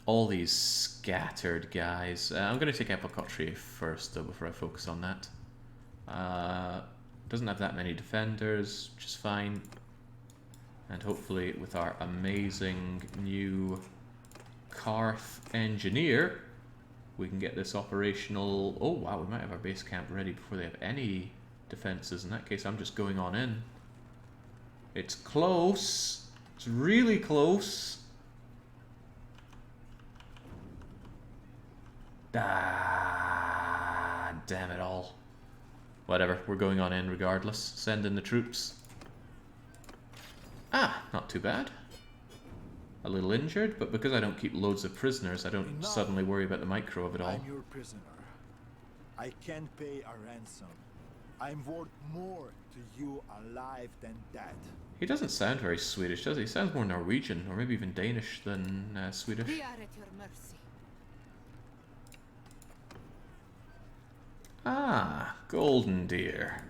Speaker 1: All these scattered guys. I'm going to take Epicotry first, though, before I focus on that. Doesn't have that many defenders, which is fine. And hopefully, with our amazing new Karth engineer, we can get this operational... Oh, wow, we might have our base camp ready before they have any defenses. In that case, I'm just going on in. It's close. It's really close. Ah, damn it all. Whatever, we're going on in regardless. Send in the troops. Ah, not too bad. A little injured, but because I don't keep loads of prisoners, I don't suddenly worry about the micro of it all.
Speaker 3: I'm your prisoner. I can't pay a ransom. I'm worth more to you alive than dead.
Speaker 1: He doesn't sound very Swedish, does he? He sounds more Norwegian, or maybe even Danish than Swedish.
Speaker 5: We are at your mercy.
Speaker 1: Ah, Golden Deer.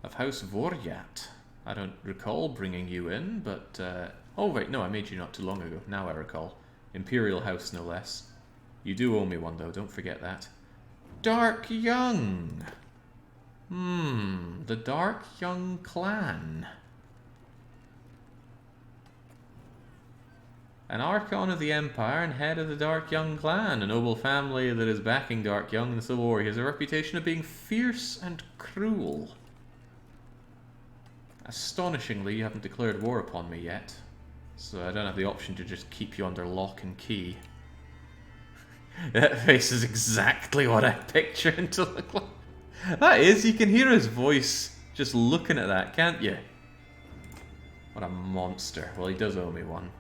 Speaker 1: Of House Voryat. I don't recall bringing you in, but... oh, wait, no, I made you not too long ago. Now I recall. Imperial House, no less. You do owe me one, though. Don't forget that. Dark Young. The Dark Young clan. An Archon of the Empire and head of the Dark Young clan, a noble family that is backing Dark Young in the Civil War. He has a reputation of being fierce and cruel. Astonishingly, you haven't declared war upon me yet. So I don't have the option to just keep you under lock and key. That face is exactly what I picture him to look like. That is, you can hear his voice just looking at that, can't you? What a monster. Well, he does owe me one.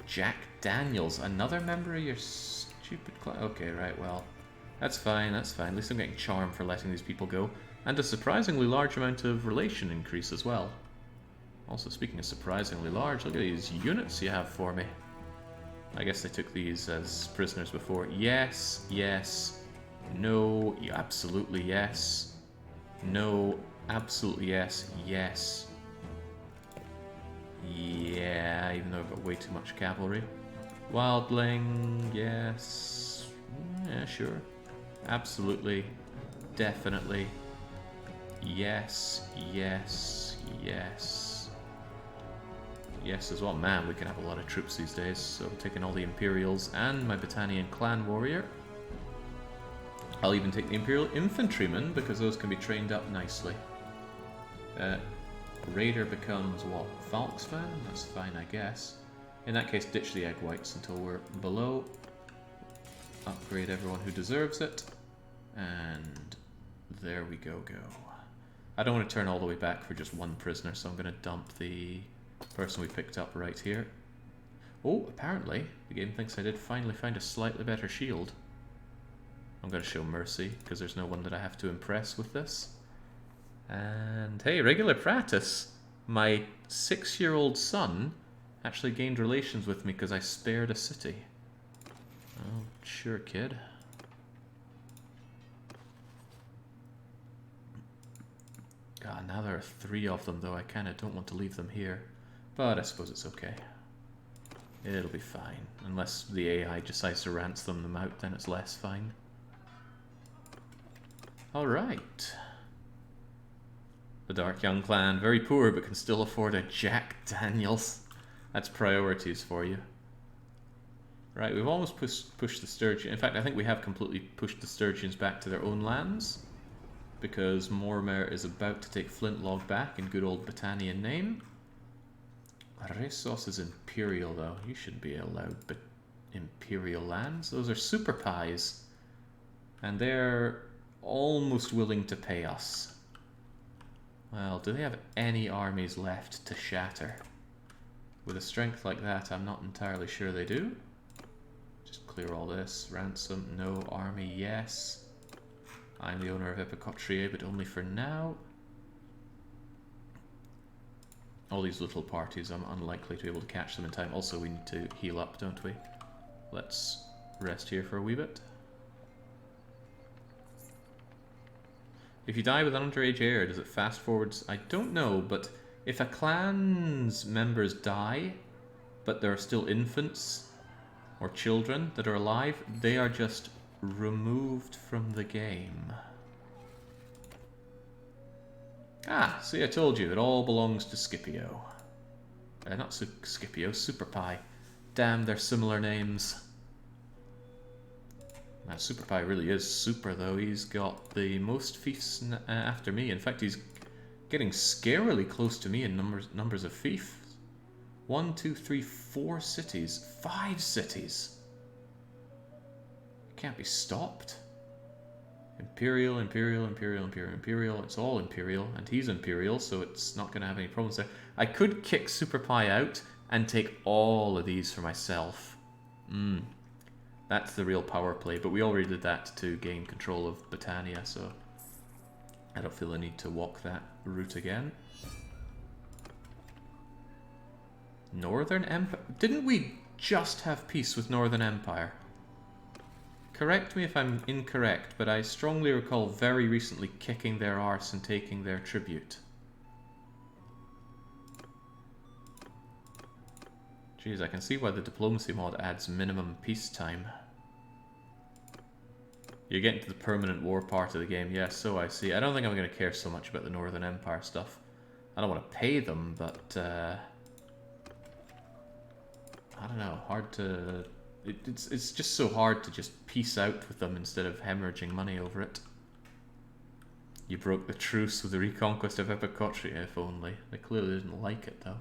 Speaker 1: Jack Daniels, another member of your stupid clan? Okay, right, well. That's fine, that's fine. At least I'm getting charm for letting these people go. And a surprisingly large amount of relation increase as well. Also, speaking of surprisingly large, look at these units you have for me. I guess they took these as prisoners before. Yes, yes, no, absolutely yes. No, absolutely yes, yes. Yeah, even though I've got way too much cavalry. Wildling, yes. Yeah, sure. Absolutely. Definitely. Yes, yes, yes. Yes as well. Man, we can have a lot of troops these days. So I'm taking all the Imperials and my Battanian clan warrior. I'll even take the Imperial infantrymen because those can be trained up nicely. Raider becomes what? Falksman? That's fine, I guess. In that case, ditch the egg whites until we're below. Upgrade everyone who deserves it. And there we go. I don't want to turn all the way back for just one prisoner, so I'm going to dump the person we picked up right here. Oh, apparently, the game thinks I did finally find a slightly better shield. I'm going to show mercy, because there's no one that I have to impress with this. And hey, regular Pratis, my 6-year-old son actually gained relations with me because I spared a city. Oh, sure, kid. God, now there are 3 of them, though. I kind of don't want to leave them here. But I suppose it's okay. It'll be fine. Unless the AI decides to ransom them out, then it's less fine. Alright. The Dark Young Clan, very poor, but can still afford a Jack Daniels. That's priorities for you. Right, we've almost pushed the Sturgeon. In fact, I think we have completely pushed the Sturgeons back to their own lands. Because Mormer is about to take Flintlock back in good old Battanian name. Resos is Imperial, though. You shouldn't be allowed Imperial lands. Those are super pies. And they're almost willing to pay us. Well, do they have any armies left to shatter? With a strength like that, I'm not entirely sure they do. Just clear all this. Ransom, no. Army, yes. I'm the owner of Epicotrie, but only for now. All these little parties, I'm unlikely to be able to catch them in time. Also, we need to heal up, don't we? Let's rest here for a wee bit. If you die with an underage heir, does it fast forwards? I don't know, but if a clan's members die, but there are still infants or children that are alive, they are just removed from the game. Ah, see, I told you, it all belongs to Scipio. Not Scipio, Super Pie. Damn, they're similar names. Man, Super Pie really is super, though. He's got the most fiefs after me. In fact, he's getting scarily close to me in numbers of fiefs. 1, 2, 3, 4 cities. 5 cities. Can't be stopped. Imperial, Imperial, Imperial, Imperial, Imperial. It's all Imperial, and he's Imperial, so it's not going to have any problems there. I could kick Super Pie out and take all of these for myself. That's the real power play, but we already did that to gain control of Battania, so I don't feel the need to walk that route again. Northern Empire? Didn't we just have peace with Northern Empire? Correct me if I'm incorrect, but I strongly recall very recently kicking their arse and taking their tribute. Jeez, I can see why the diplomacy mod adds minimum peacetime. You're getting to the permanent war part of the game, yes, so I see. I don't think I'm going to care so much about the Northern Empire stuff. I don't want to pay them, but I don't know, hard to... It's just so hard to just peace out with them instead of hemorrhaging money over it. You broke the truce with the reconquest of Epicotria, if only. They clearly didn't like it, though.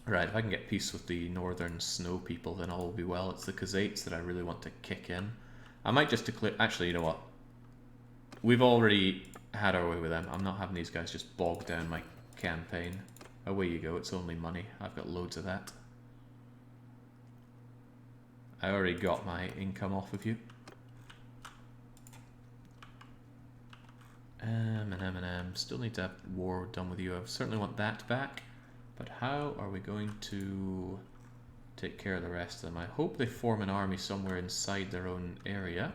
Speaker 1: Right, if I can get peace with the northern snow people, then all will be well. It's the Khazaits that I really want to kick in. I might just declare... Actually, you know what? We've already had our way with them. I'm not having these guys just bog down my campaign. Away you go, it's only money. I've got loads of that. I already got my income off of you. Still need to have war done with you. I certainly want that back. But how are we going to take care of the rest of them? I hope they form an army somewhere inside their own area.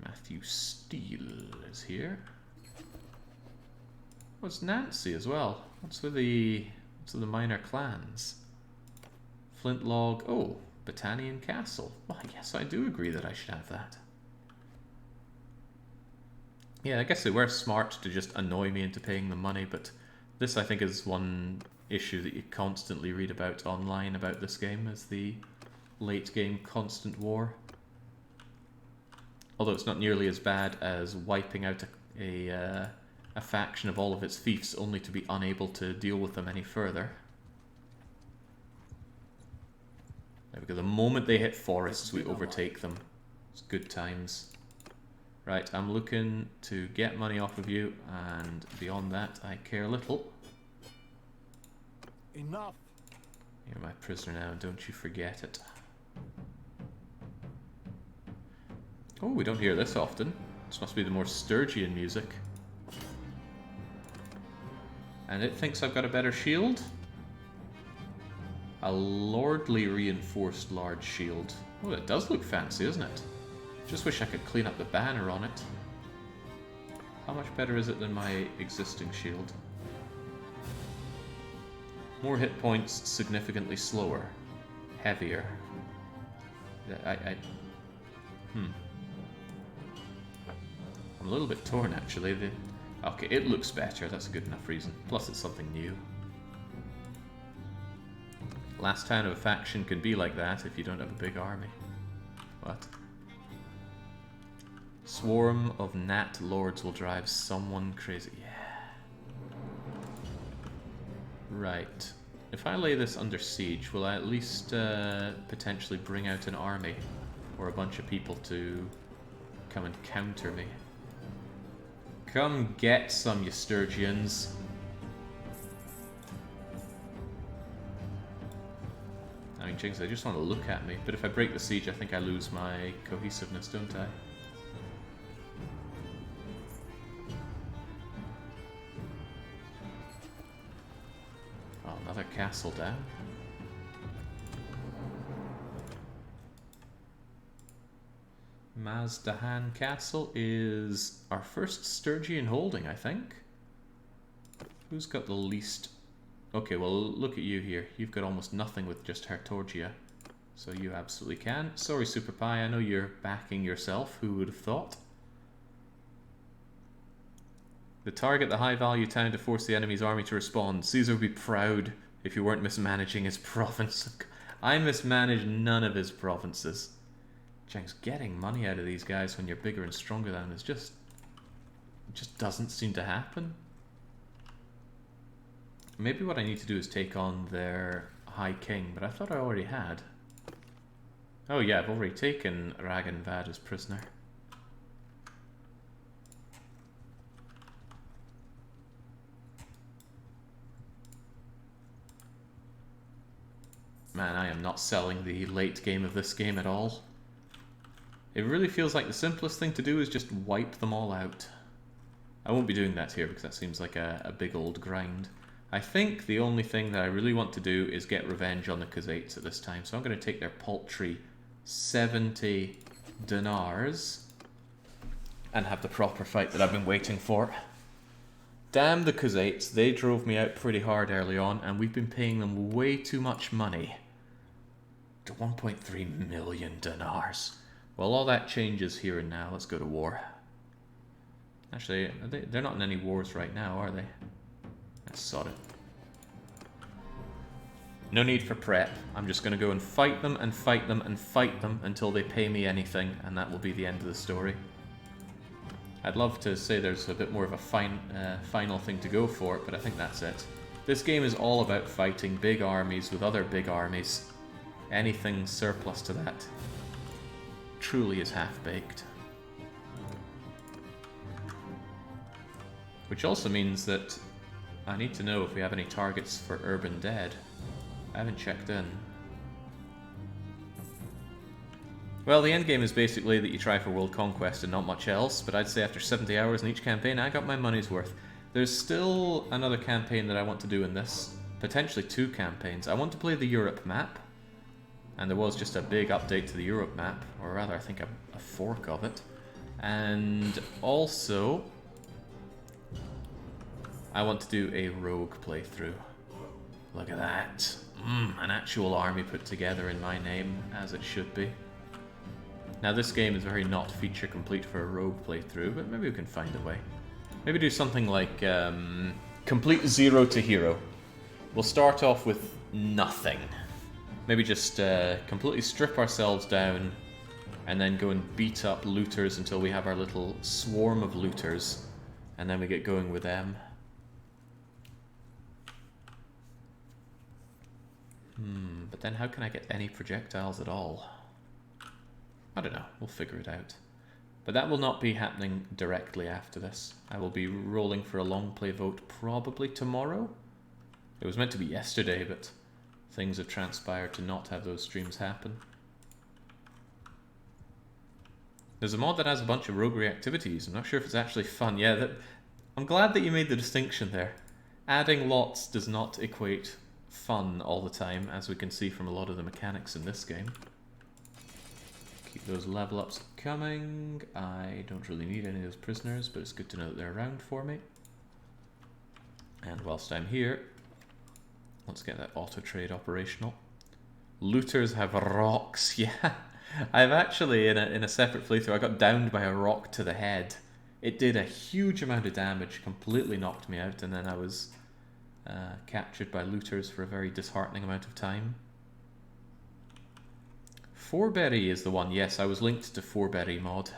Speaker 1: Matthew Steele is here. Oh, it's Nancy as well. What's with the minor clans? Flintlog. Oh, Battanian Castle. Well, yes, I do agree that I should have that. Yeah, I guess they were smart to just annoy me into paying them money, but this I think is one issue that you constantly read about online about this game, is the late game constant war. Although it's not nearly as bad as wiping out a faction of all of its fiefs only to be unable to deal with them any further. Because the moment they hit forests, we overtake them. It's good times. Right, I'm looking to get money off of you, and beyond that, I care little.
Speaker 3: Enough.
Speaker 1: You're my prisoner now, don't you forget it. Oh, we don't hear this often. This must be the more Sturgian music. And it thinks I've got a better shield? A lordly reinforced large shield. Oh, it does look fancy, doesn't it? Just wish I could clean up the banner on it. How much better is it than my existing shield? More hit points, significantly slower. Heavier. I'm a little bit torn, actually. Okay, it looks better. That's a good enough reason. Plus, it's something new. Last town of a faction can be like that if you don't have a big army. What? Swarm of Nat Lords will drive someone crazy. Yeah. Right. If I lay this under siege, will I at least potentially bring out an army or a bunch of people to come and counter me? Come get some, you Sturgians. I mean, Jinx, they just want to look at me, but if I break the siege, I think I lose my cohesiveness, don't I? Oh, another castle down. Mazdahan Castle is our first Sturgian holding, I think. Who's got the least... Okay, well, look at you here. You've got almost nothing with just Hertorgia. So you absolutely can. Sorry, Super Pie, I know you're backing yourself. Who would have thought? The target the high-value town to force the enemy's army to respond. Caesar would be proud if you weren't mismanaging his province. I mismanage none of his provinces. James, getting money out of these guys when you're bigger and stronger than them is just... It just doesn't seem to happen. Maybe what I need to do is take on their High King, but I thought I already had. Oh yeah, I've already taken Ragnvad as prisoner. Man, I am not selling the late game of this game at all. It really feels like the simplest thing to do is just wipe them all out. I won't be doing that here because that seems like a big old grind. I think the only thing that I really want to do is get revenge on the Khazaits at this time. So I'm going to take their paltry 70 dinars and have the proper fight that I've been waiting for. Damn the Khazaits, they drove me out pretty hard early on and we've been paying them way too much money. To 1.3 million dinars. Well, all that changes here and now. Let's go to war. Actually, they're not in any wars right now, are they? I sod it. No need for prep. I'm just going to go and fight them and fight them and fight them until they pay me anything, and that will be the end of the story. I'd love to say there's a bit more of a final thing to go for it, but I think that's it. This game is all about fighting big armies with other big armies. Anything surplus to that truly is half-baked. Which also means that I need to know if we have any targets for Urban Dead. I haven't checked in. Well, the endgame is basically that you try for world conquest and not much else, but I'd say after 70 hours in each campaign, I got my money's worth. There's still another campaign that I want to do in this. Potentially 2 campaigns. I want to play the Europe map, and there was just a big update to the Europe map, or rather I think a fork of it. And also, I want to do a rogue playthrough. Look at that. An actual army put together in my name, as it should be. Now this game is very not feature complete for a rogue playthrough, but maybe we can find a way. Maybe do something like complete 0 to hero. We'll start off with nothing. Maybe just completely strip ourselves down and then go and beat up looters until we have our little swarm of looters, and then we get going with them. But then how can I get any projectiles at all? I don't know, we'll figure it out. But that will not be happening directly after this. I will be rolling for a long play vote probably tomorrow. It was meant to be yesterday, but things have transpired to not have those streams happen. There's a mod that has a bunch of roguery activities. I'm not sure if it's actually fun. Yeah, I'm glad that you made the distinction there. Adding lots does not equate fun all the time, as we can see from a lot of the mechanics in this game. Keep those level ups coming. I don't really need any of those prisoners, but it's good to know that they're around for me. And whilst I'm here, let's get that auto trade operational. Looters have rocks. Yeah, I've actually in a separate playthrough I got downed by a rock to the head. It did a huge amount of damage, completely knocked me out, and then I was captured by looters for a very disheartening amount of time. Fourberry is the one. Yes, I was linked to Fourberry mod.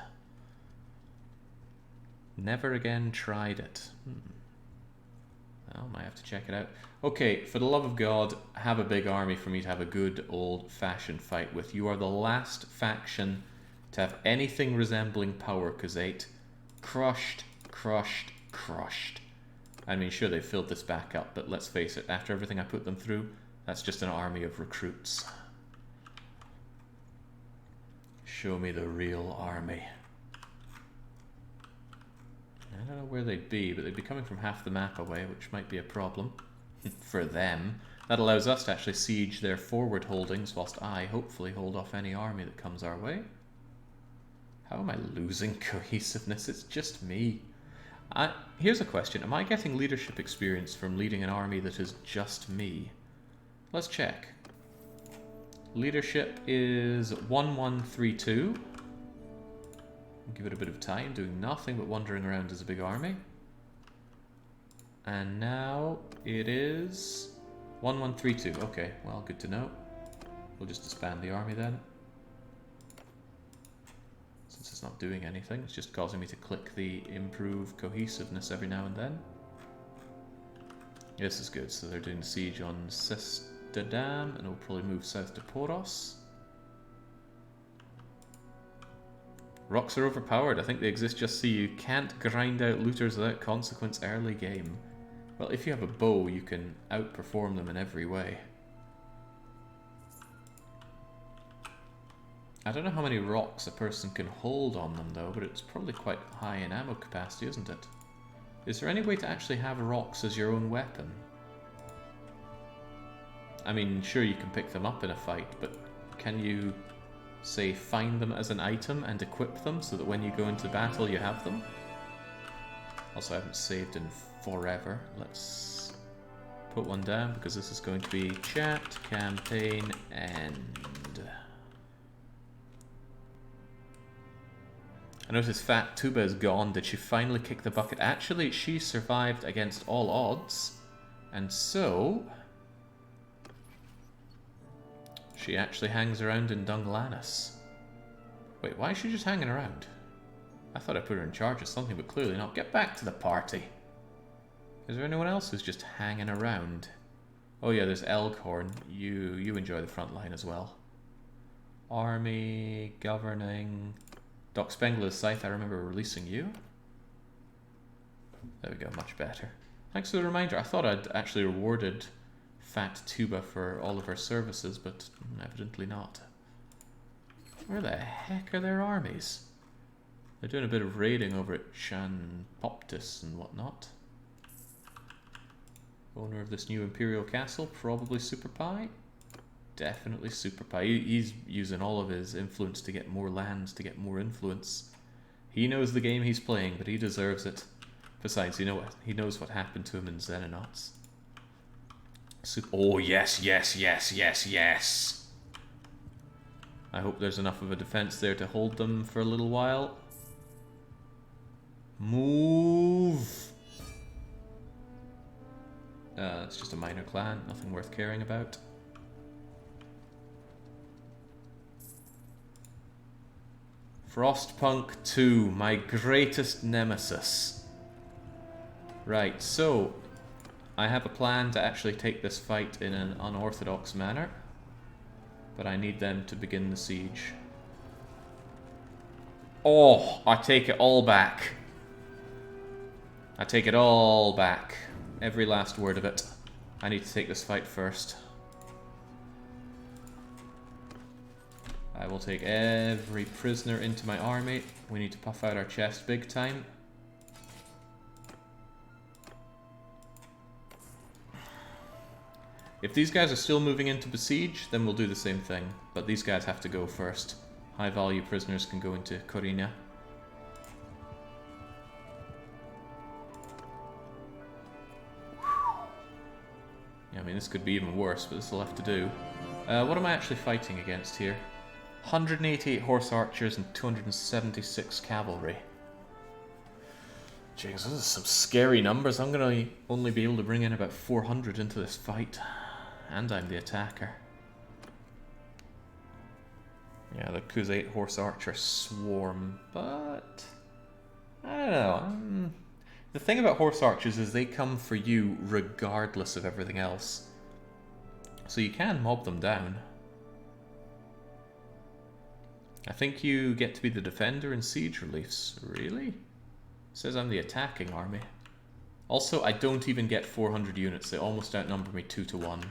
Speaker 1: Never again tried it. Well, might have to check it out. Okay, for the love of God, have a big army for me to have a good old-fashioned fight with. You are the last faction to have anything resembling power, Khazate. Crushed, crushed, crushed. I mean, sure, they filled this back up, but let's face it, after everything I put them through, that's just an army of recruits. Show me the real army. I don't know where they'd be, but they'd be coming from half the map away, which might be a problem for them. That allows us to actually siege their forward holdings, whilst I hopefully hold off any army that comes our way. How am I losing cohesiveness? It's just me. Here's a question. Am I getting leadership experience from leading an army that is just me? Let's check. Leadership is 1132. Give it a bit of time, doing nothing but wandering around as a big army. And now it is 1132. Okay, well, good to know. We'll just disband the army then. Since it's not doing anything, it's just causing me to click the improve cohesiveness every now and then. This is good, so they're doing siege on Sistadam, and we'll probably move south to Poros. Rocks are overpowered. I think they exist just so you can't grind out looters without consequence early game. Well, if you have a bow, you can outperform them in every way. I don't know how many rocks a person can hold on them though, but it's probably quite high in ammo capacity, isn't it? Is there any way to actually have rocks as your own weapon? I mean, sure, you can pick them up in a fight, but can you, say, find them as an item and equip them so that when you go into battle you have them? Also, I haven't saved in forever. Let's put one down because this is going to be chat, campaign, end. I notice Fat Tuba is gone. Did she finally kick the bucket? Actually, she survived against all odds, and so she actually hangs around in Dunglannis. Wait, why is she just hanging around? I thought I put her in charge of something, but clearly not. Get back to the party. Is there anyone else who's just hanging around? Oh yeah, there's Elkhorn. You enjoy the front line as well. Army, governing... Doc Spengler's Scythe, I remember releasing you. There we go, much better. Thanks for the reminder. I thought I'd actually rewarded Fat Tuba for all of her services, but evidently not. Where the heck are their armies? They're doing a bit of raiding over at Shanpoptis and whatnot. Owner of this new Imperial Castle, probably Super Pie. Definitely Super Pie. He's using all of his influence to get more lands, to get more influence. He knows the game he's playing, but he deserves it. Besides, you know what? He knows what happened to him in Xenonauts. Oh, yes, yes, yes, yes, yes! I hope there's enough of a defense there to hold them for a little while. Move! It's just a minor clan, nothing worth caring about. Frostpunk 2, my greatest nemesis. Right, so I have a plan to actually take this fight in an unorthodox manner, but I need them to begin the siege. Oh, I take it all back. I take it all back. Every last word of it. I need to take this fight first. I will take every prisoner into my army. We need to puff out our chest big time. If these guys are still moving into besiege, then we'll do the same thing. But these guys have to go first. High value prisoners can go into Corina. Yeah, I mean, this could be even worse, but this will have to do. What am I actually fighting against here? 188 horse archers and 276 cavalry. Jeez, those are some scary numbers. I'm going to only be able to bring in about 400 into this fight. And I'm the attacker. Yeah, the Khuzait horse archer swarm, but... I don't know. The thing about horse archers is they come for you regardless of everything else. So you can mob them down. I think you get to be the defender in siege reliefs. Really? It says I'm the attacking army. Also, I don't even get 400 units. They almost outnumber me 2 to 1.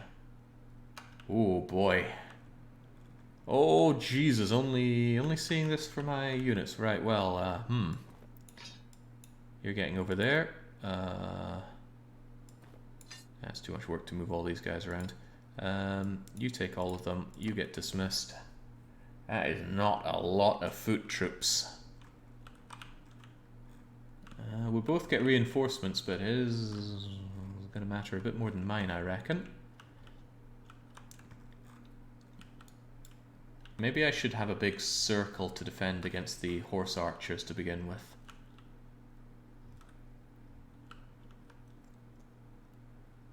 Speaker 1: Oh boy. Oh Jesus, only seeing this for my units. Right, well, You're getting over there. That's too much work to move all these guys around. You take all of them. You get dismissed. That is not a lot of foot troops. We both get reinforcements, but his is going to matter a bit more than mine, I reckon. Maybe I should have a big circle to defend against the horse archers to begin with.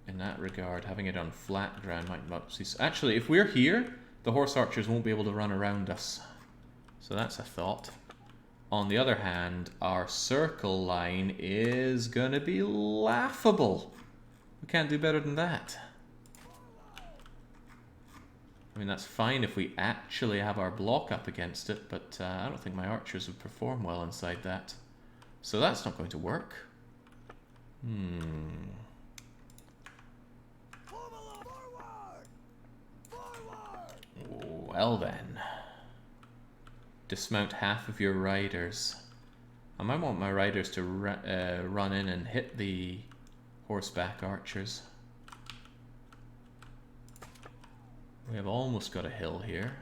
Speaker 1: In that regard, having it on flat ground might not see. Actually, if we're here, the horse archers won't be able to run around us. So that's a thought. On the other hand, our circle line is going to be laughable. We can't do better than that. I mean, that's fine if we actually have our block up against it, but I don't think my archers would perform well inside that. So that's not going to work. Well then. Dismount half of your riders. I might want my riders to run in and hit the horseback archers. We have almost got a hill here.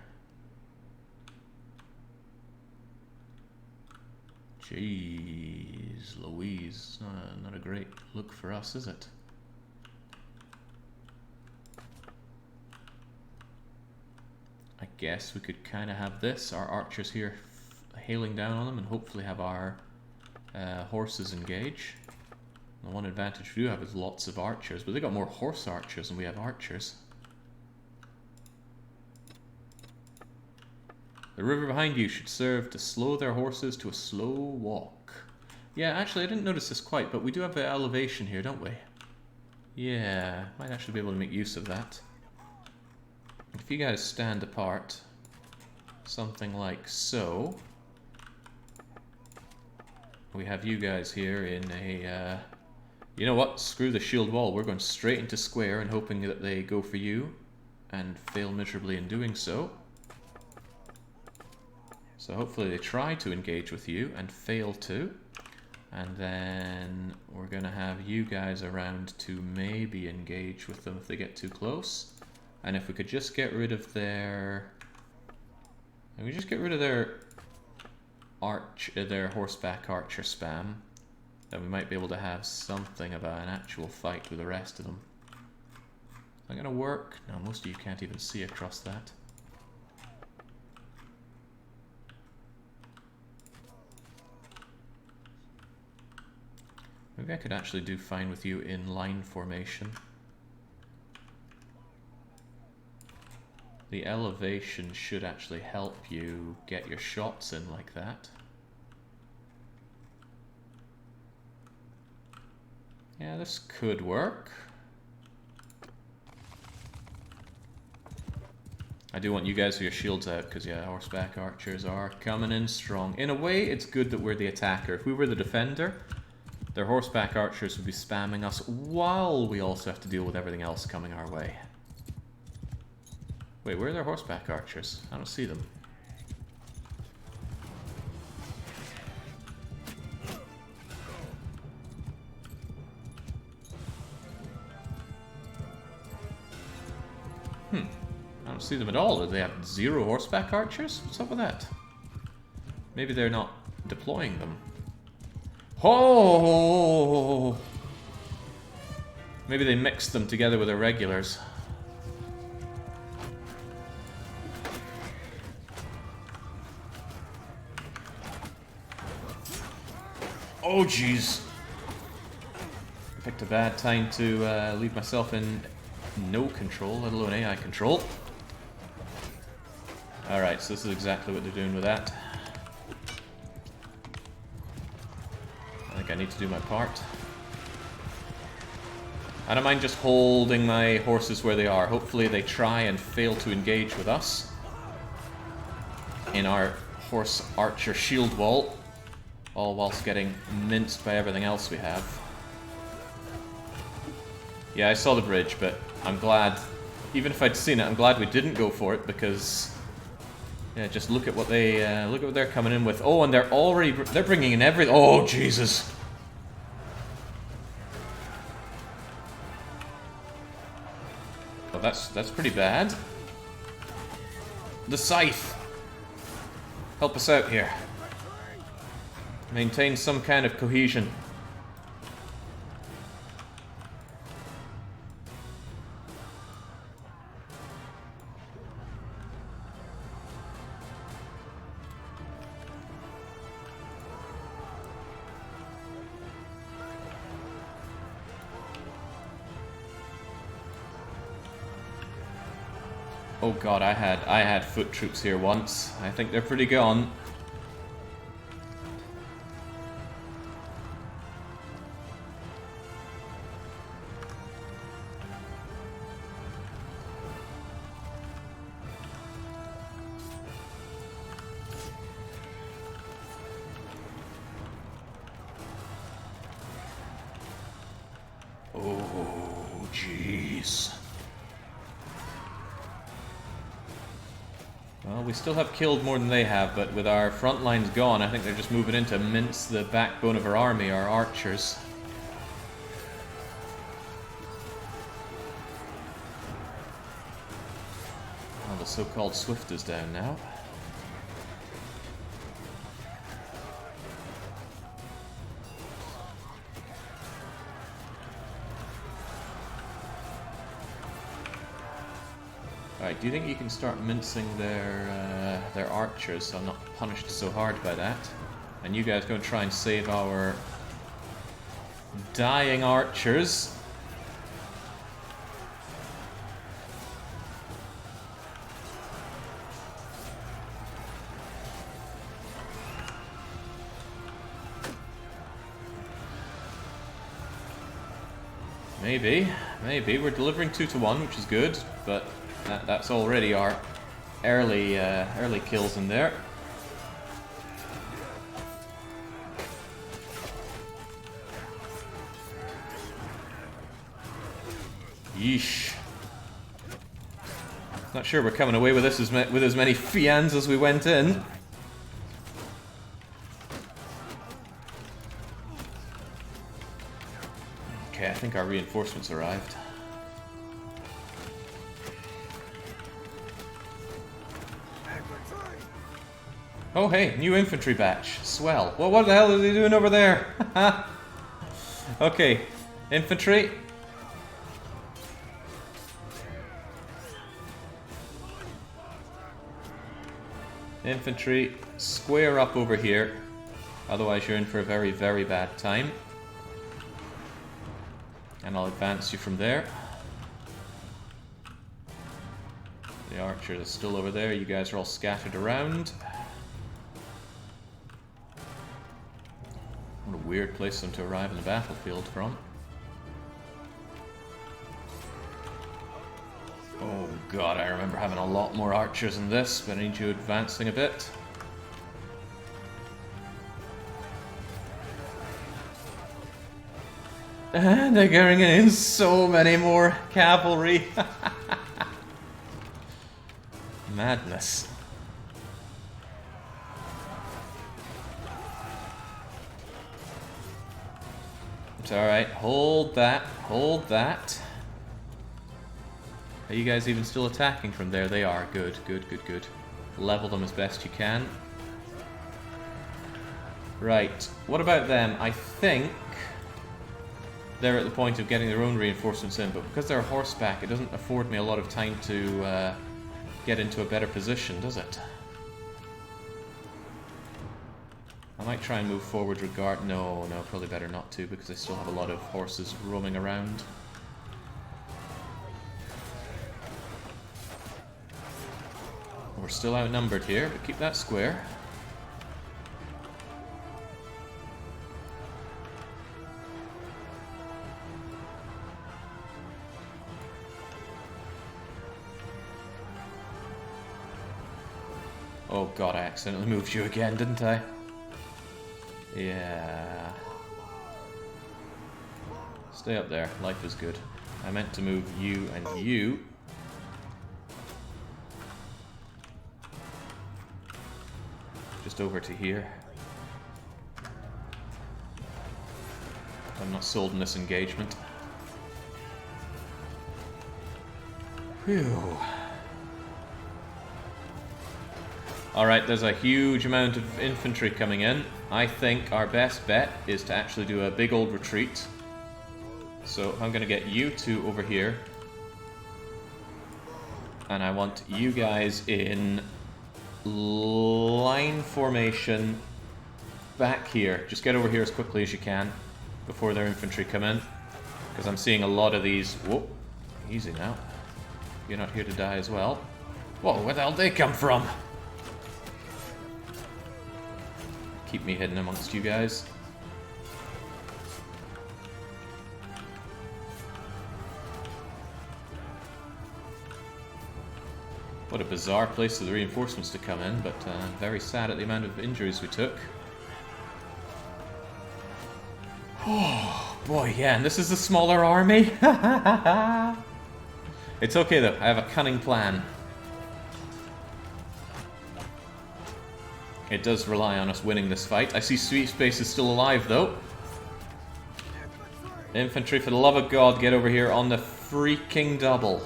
Speaker 1: Jeez Louise, not a great look for us, is it? I guess we could kind of have this, our archers here hailing down on them, and hopefully have our horses engage. The one advantage we do have is lots of archers, but they got more horse archers than we have archers. The river behind you should serve to slow their horses to a slow walk. Yeah, actually, I didn't notice this quite, but we do have an elevation here, don't we? Yeah, might actually be able to make use of that. If you guys stand apart, something like so, we have you guys here in a, you know what, screw the shield wall, we're going straight into square and hoping that they go for you, and fail miserably in doing so. So hopefully they try to engage with you and fail to. And then we're going to have you guys around to maybe engage with them if they get too close. And if we could just get rid of their... If we just get rid of their their horseback archer spam, then we might be able to have something of an actual fight with the rest of them. Is that going to work? No, most of you can't even see across that. Maybe I could actually do fine with you in line formation. The elevation should actually help you get your shots in like that. Yeah, this could work. I do want you guys with your shields out, because yeah, horseback archers are coming in strong. In a way, it's good that we're the attacker. If we were the defender, their horseback archers would be spamming us while we also have to deal with everything else coming our way. Wait, where are their horseback archers? I don't see them. I don't see them at all. Do they have 0 horseback archers? What's up with that? Maybe they're not deploying them. Oh! Maybe they mixed them together with their regulars. Oh jeez. I picked a bad time to leave myself in no control, let alone AI control. Alright, so this is exactly what they're doing with that. I think I need to do my part. I don't mind just holding my horses where they are. Hopefully they try and fail to engage with us in our horse archer shield wall, all whilst getting minced by everything else we have. Yeah, I saw the bridge, but I'm glad, even if I'd seen it, I'm glad we didn't go for it, because yeah, just look at what they look at what they're coming in with. Oh, and they're bringing in everything. Oh, Jesus. Oh, that's pretty bad. The scythe. Help us out here. Maintain some kind of cohesion. Oh god, I had foot troops here once. I think they're pretty gone. Oh, jeez. Well, we still have killed more than they have, but with our front lines gone, I think they're just moving in to mince the backbone of our army, our archers. Well, the so-called Swift is down now. Alright, do you think you can start mincing their archers so I'm not punished so hard by that? And you guys go try and save our dying archers. Maybe. Maybe. We're delivering 2 to 1, which is good, but that's already our early kills in there. Yeesh. Not sure we're coming away with this with as many fians as we went in. Okay, I think our reinforcements arrived. Oh hey, new infantry batch. Swell. Well, what the hell are they doing over there? Okay, infantry. Infantry, square up over here. Otherwise you're in for a very, very bad time. And I'll advance you from there. The archer is still over there. You guys are all scattered around. What a weird place for them to arrive in the battlefield from. Oh god, I remember having a lot more archers in this, but I need you advancing a bit. And they're getting in so many more cavalry. Madness. It's alright, hold that, hold that. Are you guys even still attacking from there? They are. Good, good, good, good. Level them as best you can. Right, what about them? I think they're at the point of getting their own reinforcements in, but because they're horseback, it doesn't afford me a lot of time to get into a better position, does it? I might try and move forward no, probably better not to, because I still have a lot of horses roaming around. We're still outnumbered here, but keep that square. Oh god, I accidentally moved you again, didn't I? Yeah. Stay up there, life is good. I meant to move you and you. Just over to here. I'm not sold in this engagement. Phew. Alright, there's a huge amount of infantry coming in. I think our best bet is to actually do a big old retreat. So I'm going to get you two over here. And I want you guys in line formation back here. Just get over here as quickly as you can before their infantry come in. Because I'm seeing a lot of these... Whoa, easy now. You're not here to die as well. Whoa, where the hell did they come from? Keep me hidden amongst you guys. What a bizarre place for the reinforcements to come in, but very sad at the amount of injuries we took. Oh, boy, yeah, and this is a smaller army? It's okay, though. I have a cunning plan. It does rely on us winning this fight. I see Sweet Space is still alive, though. Infantry, for the love of God, get over here on the freaking double.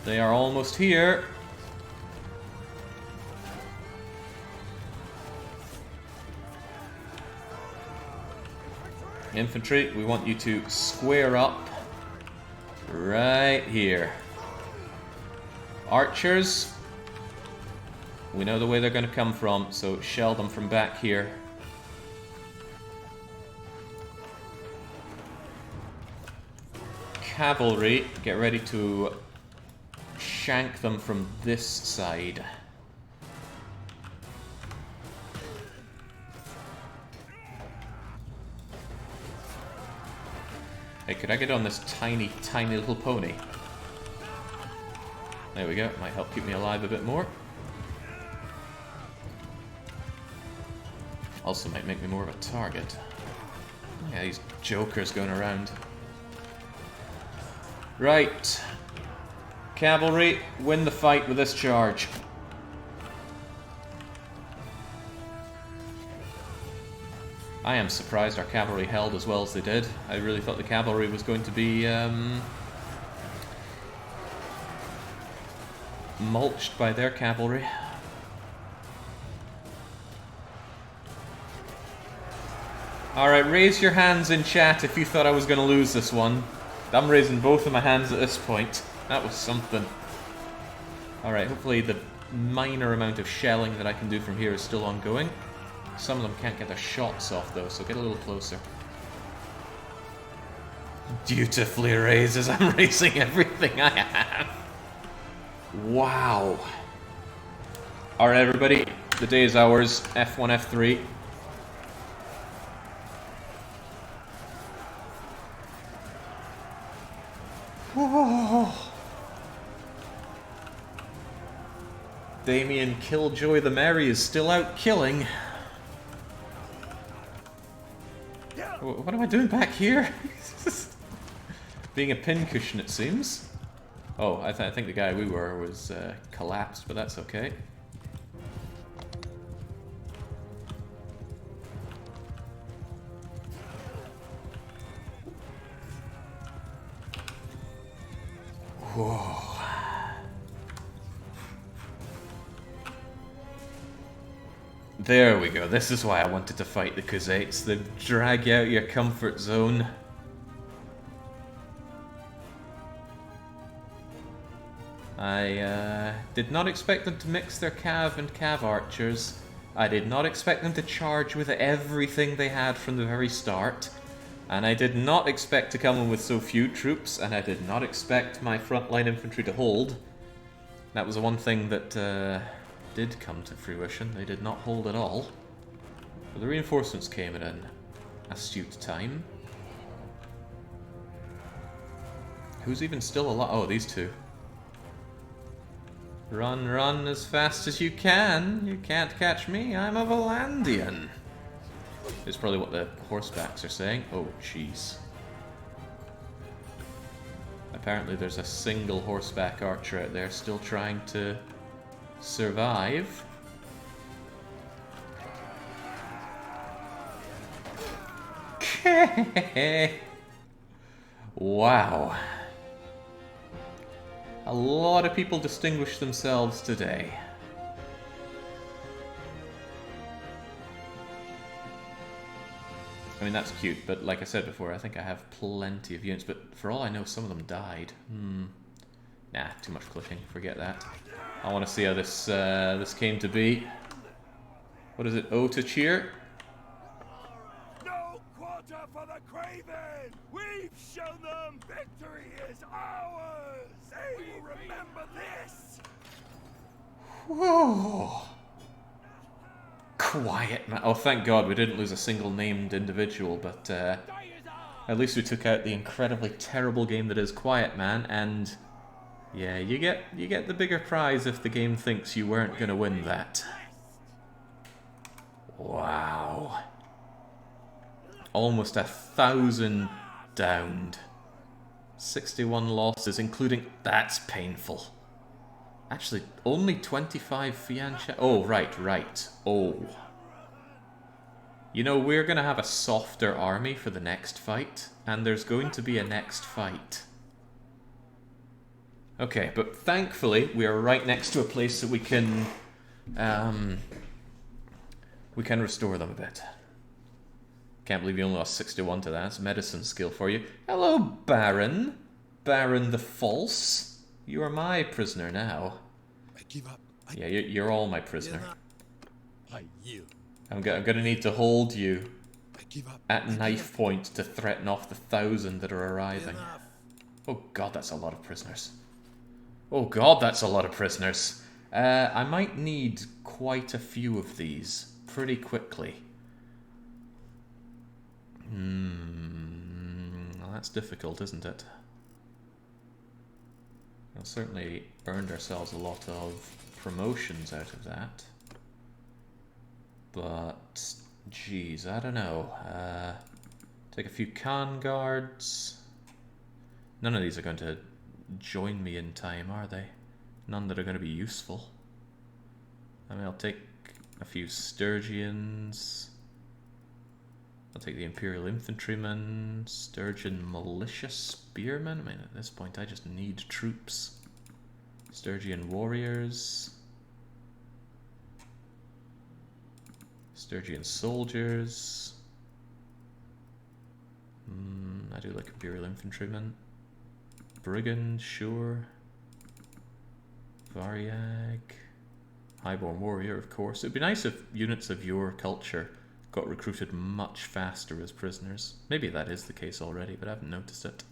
Speaker 1: They are almost here. Infantry, we want you to square up right here. Archers, we know the way they're going to come from, so shell them from back here. Cavalry, get ready to shank them from this side. Hey, could I get on this tiny, tiny little pony? There we go. Might help keep me alive a bit more. Also might make me more of a target. Yeah, these jokers going around. Right. Cavalry, win the fight with this charge. I am surprised our cavalry held as well as they did. I really thought the cavalry was going to be mulched by their cavalry. Alright, raise your hands in chat if you thought I was going to lose this one. I'm raising both of my hands at this point. That was something. Alright, hopefully the minor amount of shelling that I can do from here is still ongoing. Some of them can't get their shots off though, so get a little closer. Dutifully raises. I'm raising everything I have. Wow. Alright everybody, the day is ours. F1, F3. Whoa. Damien Killjoy the Merry is still out killing. What am I doing back here? Being a pincushion, it seems. Oh, I think the guy we were was collapsed, but that's okay. Whoa. There we go. This is why I wanted to fight the Khuzaits. They drag you out of your comfort zone. I did not expect them to mix their Cav and Cav archers. I did not expect them to charge with everything they had from the very start. And I did not expect to come in with so few troops, and I did not expect my frontline infantry to hold. That was the one thing that did come to fruition. They did not hold at all. But the reinforcements came at an astute time. Who's even still alive? Oh, these two. Run, run as fast as you can. You can't catch me. I'm a Valandian. Is probably what the horsebacks are saying. Oh, jeez. Apparently there's a single horseback archer out there still trying to survive. Wow. A lot of people distinguished themselves today. I mean, that's cute, but like I said before, I think I have plenty of units, but for all I know, some of them died. Nah, too much clicking, forget that. I want to see how this this came to be. What is it, O to cheer?
Speaker 3: No quarter for the Craven! We've shown them victory is ours! They will remember this!
Speaker 1: Whoa. Quiet, man. Oh, thank God we didn't lose a single named individual, but at least we took out the incredibly terrible game that is Quiet Man, and yeah, you get the bigger prize if the game thinks you weren't going to win that. Wow. Almost 1,000 downed. 61 losses, including... That's painful. Actually, only 25 Fiancha... Oh, right. Oh. You know, we're going to have a softer army for the next fight, and there's going to be a next fight. Okay, but thankfully, we are right next to a place that we can restore them a bit. Can't believe you only lost 61 to that. That's medicine skill for you. Hello, Baron. Baron the False. You are my prisoner now.
Speaker 3: I give up.
Speaker 1: Yeah, you're all my prisoner.
Speaker 3: I yield.
Speaker 1: I'm gonna need to hold you
Speaker 3: I give up.
Speaker 1: at knife point to threaten off the 1,000 that are arriving. Oh God, that's a lot of prisoners. Oh God, that's a lot of prisoners. I might need quite a few of these pretty quickly. That's difficult, isn't it? We've certainly earned ourselves a lot of promotions out of that. But, geez, I don't know. Take a few Khan guards. None of these are going to join me in time, are they? None that are going to be useful. I mean, I'll take a few Sturgians. I'll take the Imperial Infantrymen, Sturgian Militia Spearmen. I mean, at this point, I just need troops. Sturgian Warriors. Sturgian Soldiers. I do like Imperial Infantrymen. Brigand, sure. Variag. Highborn Warrior, of course. It'd be nice if units of your culture got recruited much faster as prisoners. Maybe that is the case already, but I haven't noticed it.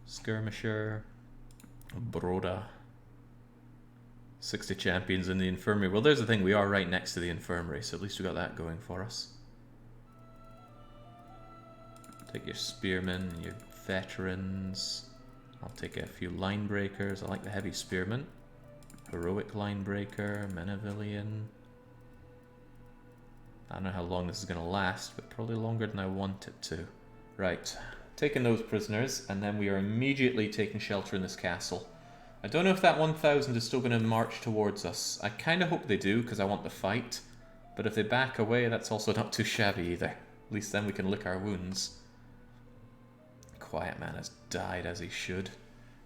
Speaker 1: Skirmisher. Broda. 60 champions in the infirmary. Well, there's the thing, we are right next to the infirmary, so at least we got that going for us. Take your spearmen, your veterans. I'll take a few line breakers. I like the heavy spearmen. Heroic line breaker, Menevillian. I don't know how long this is going to last, but probably longer than I want it to. Right, taking those prisoners, and then we are immediately taking shelter in this castle. I don't know if that 1,000 is still going to march towards us. I kind of hope they do, because I want the fight. But if they back away, that's also not too shabby either. At least then we can lick our wounds. Quiet Man has died as he should.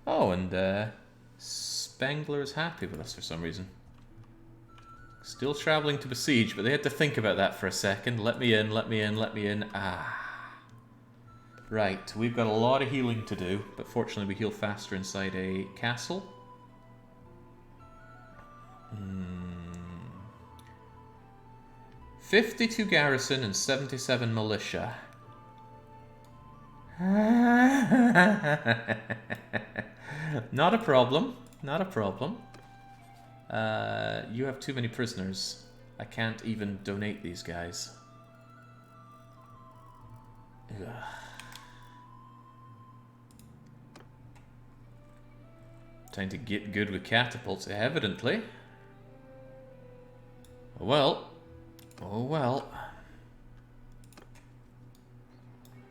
Speaker 1: Oh, and Spengler is happy with us for some reason. Still travelling to besiege, but they had to think about that for a second. Let me in, let me in, let me in. Ah. Right, we've got a lot of healing to do, but fortunately we heal faster inside a castle. 52 garrison and 77 militia. Not a problem, not a problem. You have too many prisoners. I can't even donate these guys. Ugh. Time to get good with catapults, evidently. Oh well. Oh well.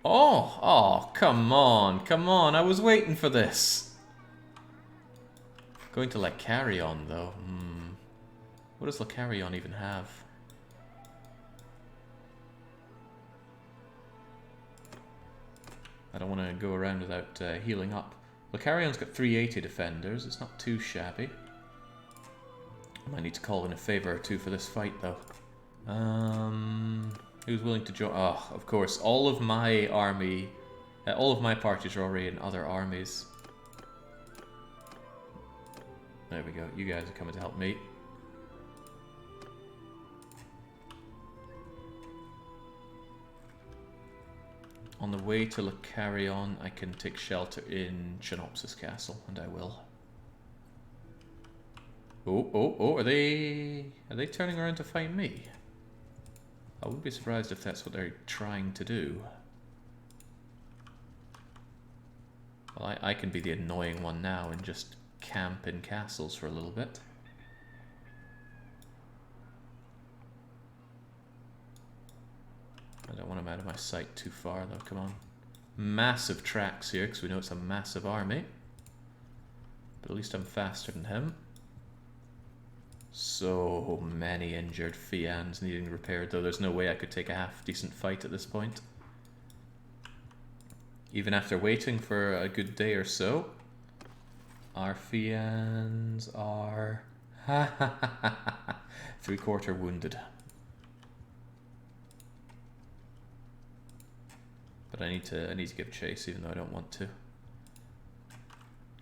Speaker 1: Oh, come on, come on. I was waiting for this. Going to Calradia though. What does Calradia even have? I don't want to go around without healing up. Calradia's got 380 defenders. It's not too shabby. I might need to call in a favour or two for this fight though. Who's willing to join? Oh, of course. All of my army, all of my parties are already in other armies. There we go. You guys are coming to help me. On the way to Calradia, I can take shelter in Chinopsis Castle, and I will. Oh, are they turning around to fight me? I wouldn't be surprised if that's what they're trying to do. Well, I can be the annoying one now and just camp in castles for a little bit. I don't want him out of my sight too far though, come on. Massive tracks here, because we know it's a massive army. But at least I'm faster than him. So many injured Fians needing repaired, though there's no way I could take a half-decent fight at this point. Even after waiting for a good day or so, our Fians are... 3/4 wounded. But I need to give chase, even though I don't want to.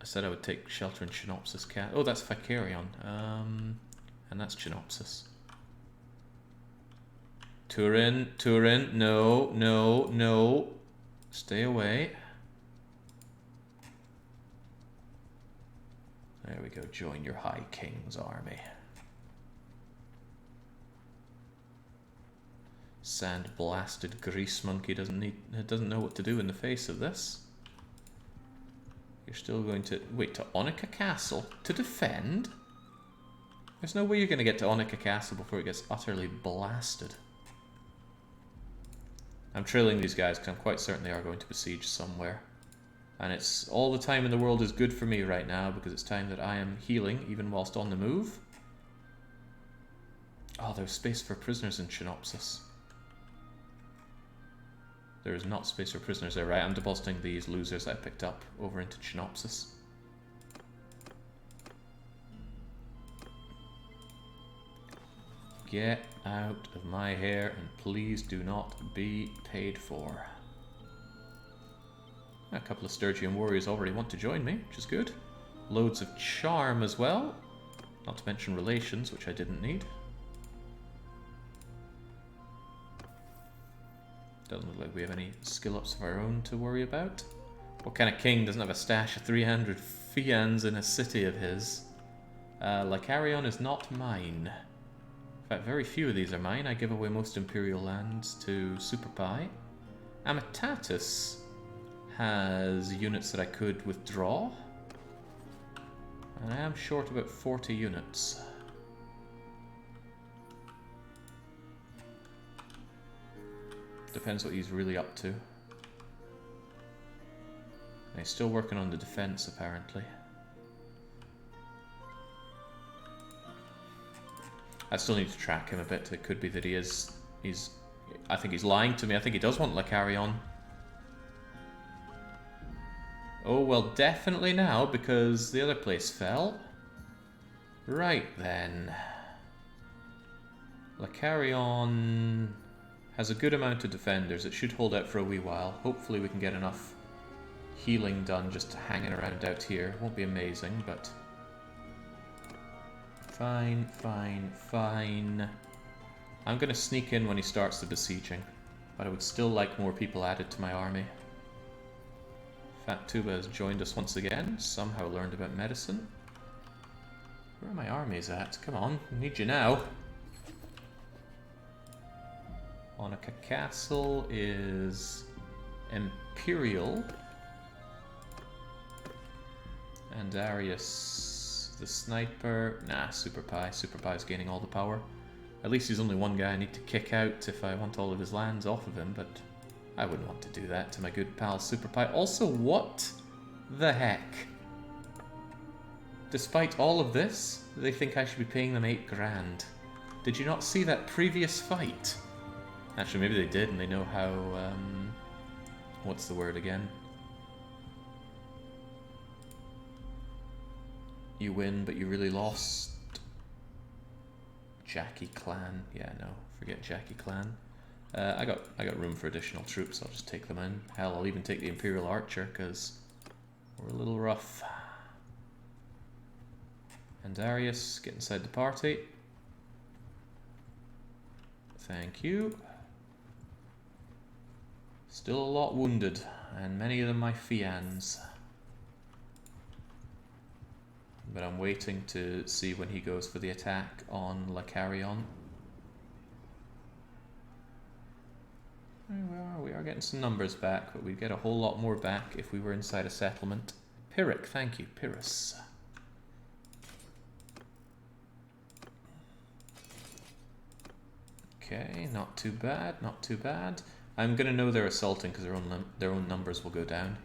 Speaker 1: I said I would take shelter in Chinopsis Cat. Oh, that's Calradia. And that's Chinopsis. Turin, no, no, no. Stay away. There we go. Join your High King's army. sand-blasted grease monkey doesn't know what to do in the face of this. You're still going to... Wait, to Onika Castle? To defend? There's no way you're going to get to Onika Castle before it gets utterly blasted. I'm trailing these guys because I'm quite certain they are going to besiege somewhere. And it's all the time in the world is good for me right now because it's time that I am healing even whilst on the move. Oh, there's space for prisoners in Chinopsis. There is not space for prisoners there, right? I'm depositing these losers I picked up over into Chinopsis. Get out of my hair and please do not be paid for. A couple of Sturgian warriors already want to join me, which is good. Loads of charm as well. Not to mention relations, which I didn't need. Doesn't look like we have any skill ups of our own to worry about. What kind of king doesn't have a stash of 300 fians in a city of his? Lycarion is not mine. In fact, very few of these are mine. I give away most Imperial lands to Superpie. Amitatus has units that I could withdraw. And I am short about 40 units. Depends what he's really up to. And he's still working on the defense, apparently. I still need to track him a bit. It could be that I think he's lying to me. I think he does want Lycarion. Oh, well, definitely now, because the other place fell. Right, then. Lycarion has a good amount of defenders. It should hold out for a wee while. Hopefully we can get enough healing done just hanging around out here. Won't be amazing, but... Fine, fine, fine. I'm going to sneak in when he starts the besieging, but I would still like more people added to my army. Fat Tuba has joined us once again, somehow learned about medicine. Where are my armies at? Come on, need you now. Onika Castle is Imperial. And Darius, the sniper. Nah, Superpie. Superpie's gaining all the power. At least he's only one guy I need to kick out if I want all of his lands off of him, but I wouldn't want to do that to my good pal Superpie. Also, what the heck? Despite all of this, they think I should be paying them 8 grand. Did you not see that previous fight? Actually, maybe they did and they know how, what's the word again? You win, but you really lost. Jackie Clan. Yeah, no, forget Jackie Clan. I got room for additional troops. I'll just take them in. Hell, I'll even take the Imperial Archer because we're a little rough. And Darius, get inside the party. Thank you. Still a lot wounded, and many of them my fians. But I'm waiting to see when he goes for the attack on Lycarion. We are getting some numbers back, but we'd get a whole lot more back if we were inside a settlement. Pyrrhic, thank you, Pyrrhus. Okay, not too bad, not too bad. I'm gonna know they're assaulting because their own numbers will go down.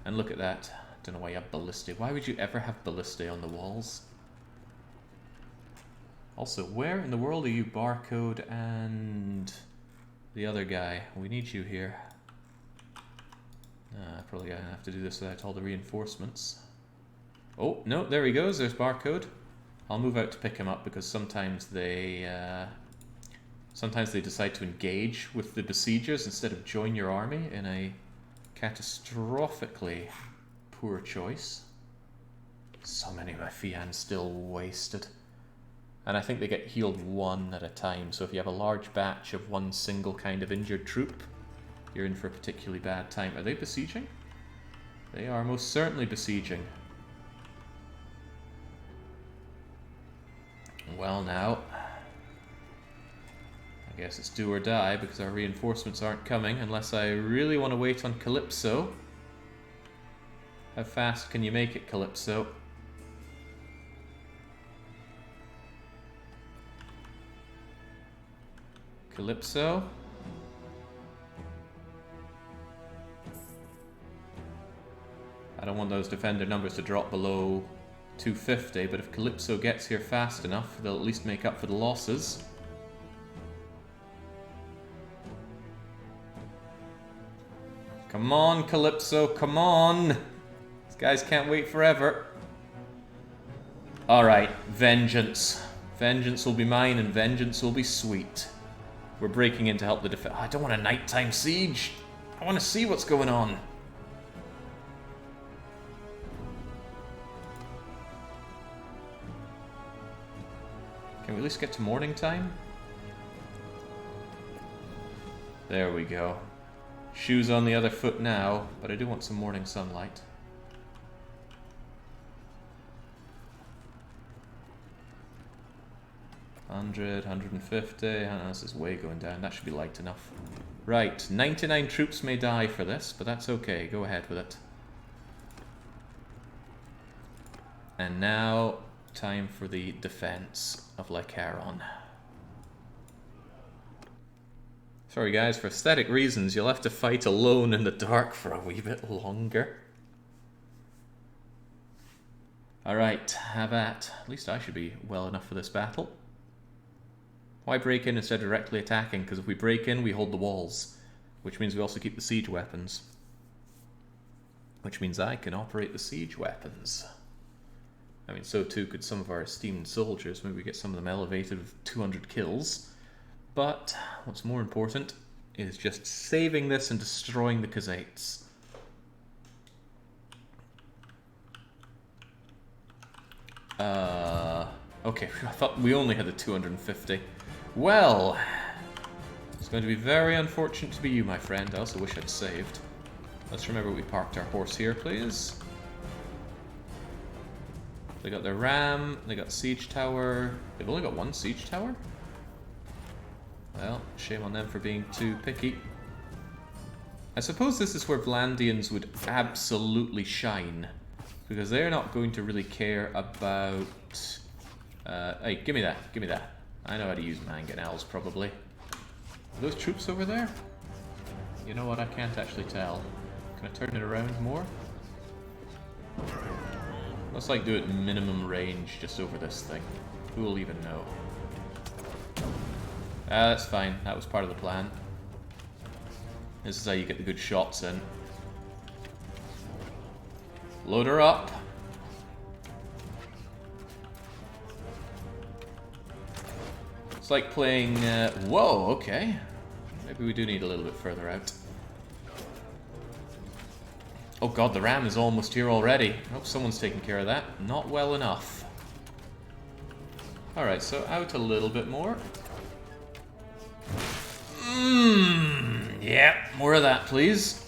Speaker 1: And look at that. Don't know why you have ballistae. Why would you ever have ballistae on the walls? Also, where in the world are you, Barcode and the other guy? We need you here. Probably gonna have to do this without all the reinforcements. Oh, no, there he goes. There's Barcode. I'll move out to pick him up because sometimes they decide to engage with the besiegers instead of join your army in a catastrophically poor choice. So many of my fians still wasted. And I think they get healed one at a time, so if you have a large batch of one single kind of injured troop, you're in for a particularly bad time. Are they besieging? They are most certainly besieging. Well now, I guess it's do or die because our reinforcements aren't coming unless I really want to wait on Calypso. How fast can you make it, Calypso? Calypso? I don't want those defender numbers to drop below 250, but if Calypso gets here fast enough, they'll at least make up for the losses. Come on, Calypso, come on! These guys can't wait forever. Alright, vengeance. Vengeance will be mine and vengeance will be sweet. We're breaking in to help the defense. I don't want a nighttime siege. I want to see what's going on. Can we at least get to morning time? There we go. Shoes on the other foot now, but I do want some morning sunlight. $100, $150. Oh, no, this is way going down. That should be light enough. Right, 99 troops may die for this, but that's okay. Go ahead with it. And now, time for the defense of Le Caron. Sorry guys, for aesthetic reasons, you'll have to fight alone in the dark for a wee bit longer. Alright, have at. At least I should be well enough for this battle. Why break in instead of directly attacking? Because if we break in, we hold the walls. Which means we also keep the siege weapons. Which means I can operate the siege weapons. I mean, so too could some of our esteemed soldiers. Maybe we get some of them elevated with 200 kills. But what's more important is just saving this and destroying the Khazaits. Okay, I thought we only had the 250. Well, it's going to be very unfortunate to be you, my friend. I also wish I'd saved. Let's remember we parked our horse here, please. They got their ram, they got siege tower. They've only got one siege tower? Well, shame on them for being too picky. I suppose this is where Vlandians would absolutely shine. Because they're not going to really care about... hey, give me that, give me that. I know how to use mangonels, probably. Are those troops over there? You know what, I can't actually tell. Can I turn it around more? Let's like do it minimum range just over this thing. Who will even know? That's fine, that was part of the plan. This is how you get the good shots in. Load her up. It's like playing... whoa, okay. Maybe we do need a little bit further out. Oh god, the ram is almost here already. I hope someone's taking care of that. Not well enough. Alright, so out a little bit more. Yeah, more of that, please.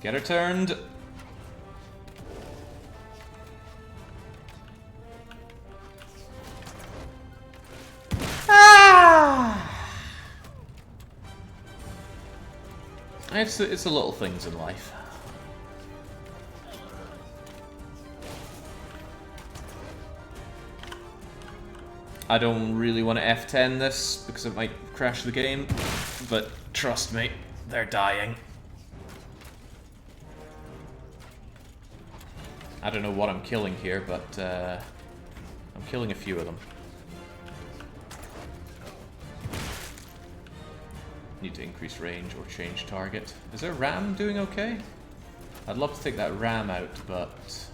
Speaker 1: Get her turned. It's the little things in life. I don't really want to F10 this because it might crash the game, but trust me, they're dying. I don't know what I'm killing here, but I'm killing a few of them. Need to increase range or change target. Is their ram doing okay? I'd love to take that ram out, but...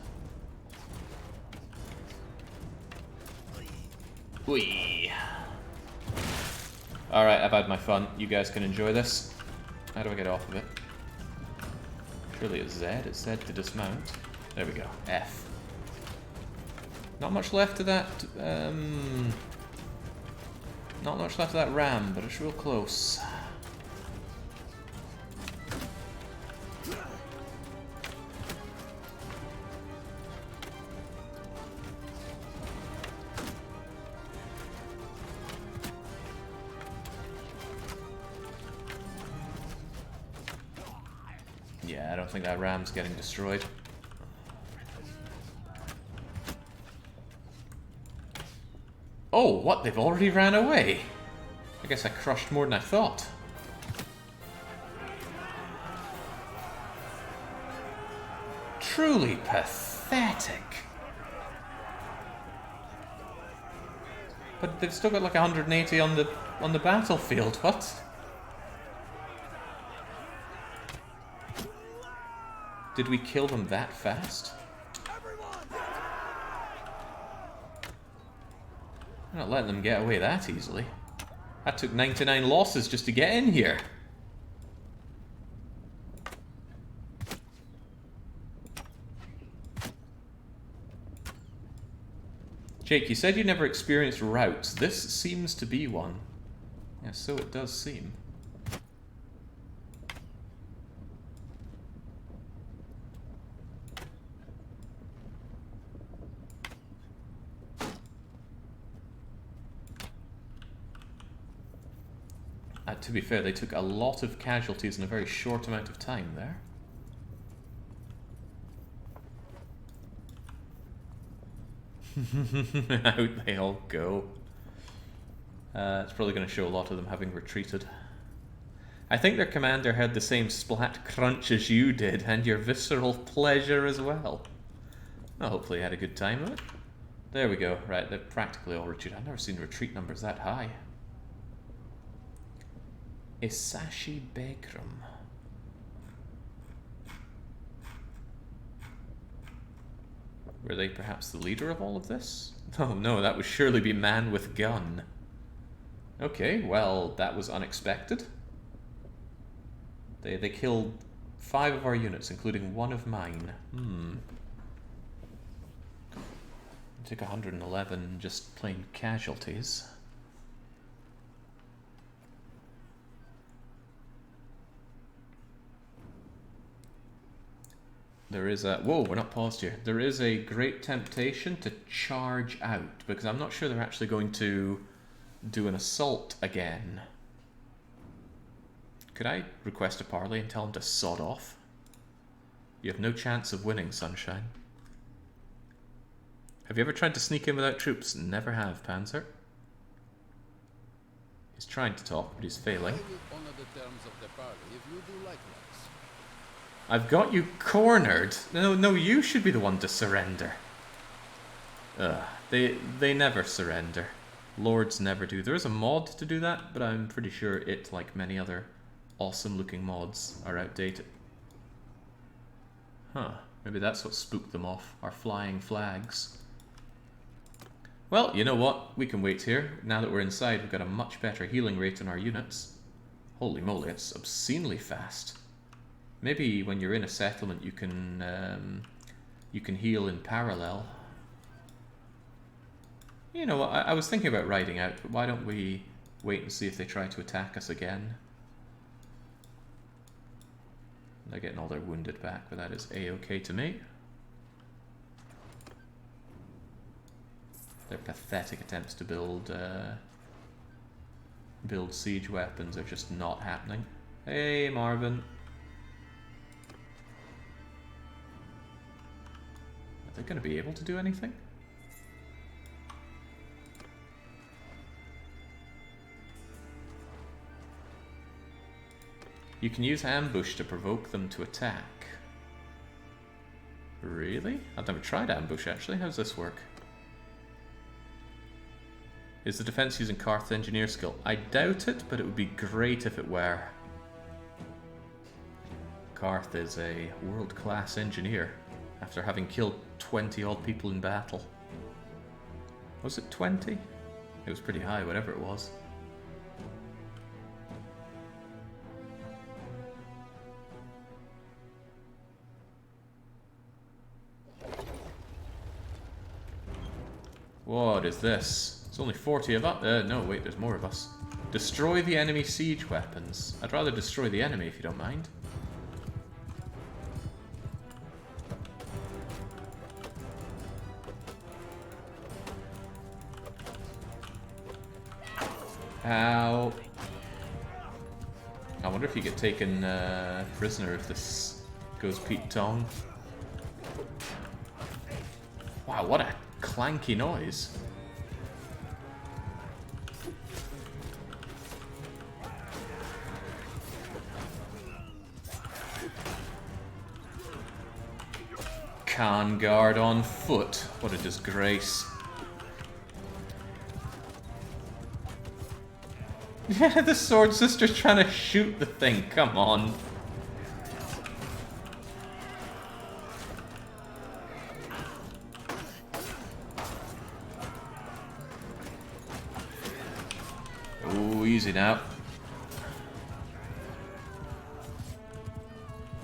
Speaker 1: Whee! Alright, I've had my fun. You guys can enjoy this. How do I get off of it? Surely it's Z. It's Z to dismount. There we go. F. Not much left of that... not much left of that ram, but it's real close. I don't think that ram's getting destroyed. Oh, what? They've already ran away? I guess I crushed more than I thought. Truly pathetic. But they've still got like 180 on the battlefield. What? Did we kill them that fast? I'm not letting them get away that easily. That took 99 losses just to get in here. Jake, you said you never experienced routes. This seems to be one. Yeah, so it does seem. To be fair, they took a lot of casualties in a very short amount of time there. Out they all go. It's probably going to show a lot of them having retreated. I think their commander had the same splat crunch as you did, and your visceral pleasure as well. Well, hopefully you had a good time with it. There we go. Right, they're practically all retreated. I've never seen retreat numbers that high. Isashi Bekram. Were they perhaps the leader of all of this? Oh no, that would surely be man with gun. Okay, well, that was unexpected. They killed 5 of our units, including 1 of mine. Took 111 just plain casualties. There is a... Whoa, we're not paused here. There is a great temptation to charge out, because I'm not sure they're actually going to do an assault again. Could I request a parley and tell them to sod off? You have no chance of winning, Sunshine. Have you ever tried to sneak in without troops? Never have, Panzer. He's trying to talk, but he's failing.
Speaker 6: I will honor the terms of the parley if you do likewise.
Speaker 1: I've got you cornered. No, you should be the one to surrender. They never surrender. Lords never do. There is a mod to do that, but I'm pretty sure it, like many other awesome looking mods, are outdated. Huh, maybe that's what spooked them off, our flying flags. Well, you know what? We can wait here. Now that we're inside, we've got a much better healing rate on our units. Holy moly, it's obscenely fast. Maybe when you're in a settlement you can heal in parallel. You know what, I was thinking about riding out, but why don't we wait and see if they try to attack us again. They're getting all their wounded back, but that is a-okay to me. Their pathetic attempts to build siege weapons are just not happening. Hey, Marvin. Are they going to be able to do anything? You can use ambush to provoke them to attack. Really? I've never tried ambush actually. How's this work? Is the defense using Karth engineer skill? I doubt it, but it would be great if it were. Karth is a world-class engineer after having killed 20 odd people in battle. Was it 20? It was pretty high, whatever it was. What is this? It's only 40 of us. No, wait, there's more of us. Destroy the enemy siege weapons. I'd rather destroy the enemy if you don't mind. Ow. I wonder if you get taken prisoner if this Goes Pete Tong. Wow, what a clanky noise. Khan guard on foot. What a disgrace. Yeah, the sword sister's trying to shoot the thing. Come on. Ooh, easy now.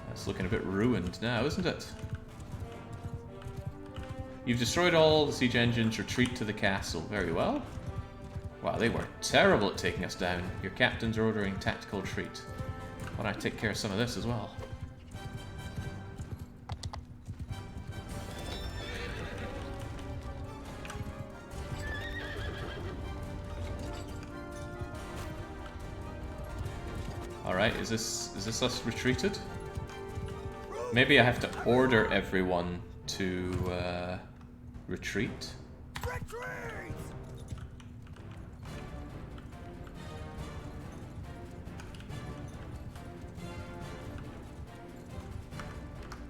Speaker 1: That's looking a bit ruined now, isn't it? You've destroyed all the siege engines. Retreat to the castle. Very well. Wow, they were terrible at taking us down. Your captains are ordering tactical retreat. Why don't I take care of some of this as well? Alright, is this us retreated? Maybe I have to order everyone to retreat.
Speaker 3: Retreat!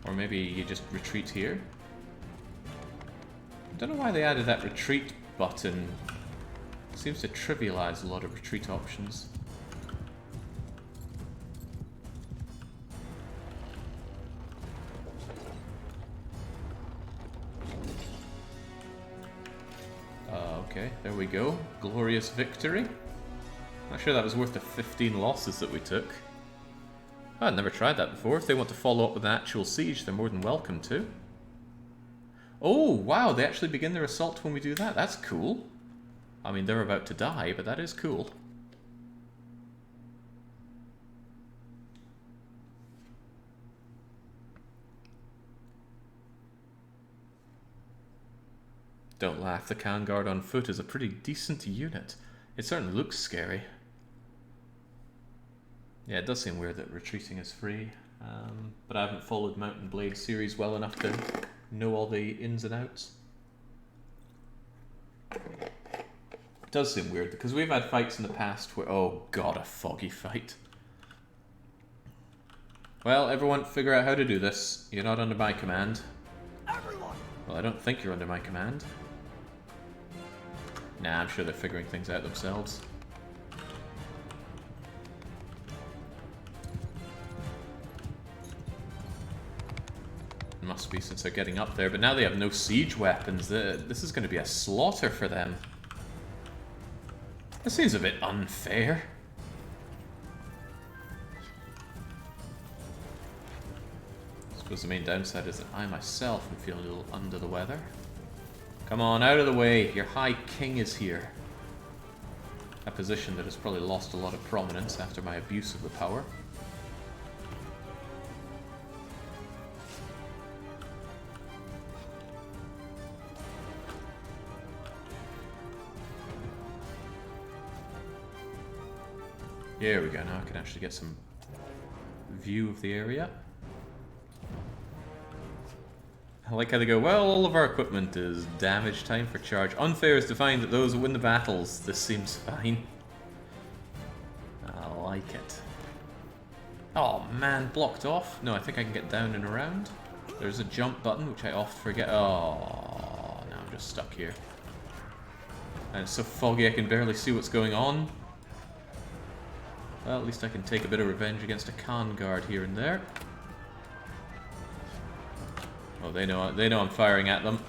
Speaker 1: Or maybe you just retreat here. I don't know why they added that retreat button. It seems to trivialize a lot of retreat options. Okay, there we go. Glorious victory. Not sure that was worth the 15 losses that we took. I'd never tried that before. If they want to follow up with an actual siege, they're more than welcome to. Oh, wow, they actually begin their assault when we do that. That's cool. I mean, they're about to die, but that is cool. Don't laugh, the Khan Guard on foot is a pretty decent unit. It certainly looks scary. Yeah, it does seem weird that retreating is free, but I haven't followed Mountain Blade series well enough to know all the ins and outs. It does seem weird, because we've had fights in the past where... Oh god, a foggy fight. Well, everyone figure out how to do this. You're not under my command.
Speaker 3: Everyone!
Speaker 1: Well, I don't think you're under my command. Nah, I'm sure they're figuring things out themselves. Must be, since they're getting up there, but now they have no siege weapons. This is going to be a slaughter for them. This seems a bit unfair. I suppose the main downside is that I myself am feeling a little under the weather. Come on, out of the way. Your High King is here. A position that has probably lost a lot of prominence after my abuse of the power. There we go, now I can actually get some view of the area. I like how they go, well, all of our equipment is damage time for charge. Unfair is defined that those who win the battles. This seems fine. I like it. Oh man, blocked off. No, I think I can get down and around. There's a jump button, which I often forget. Oh, now I'm just stuck here. And it's so foggy I can barely see what's going on. Well, at least I can take a bit of revenge against a Khan Guard here and there. Oh, they know I'm firing at them.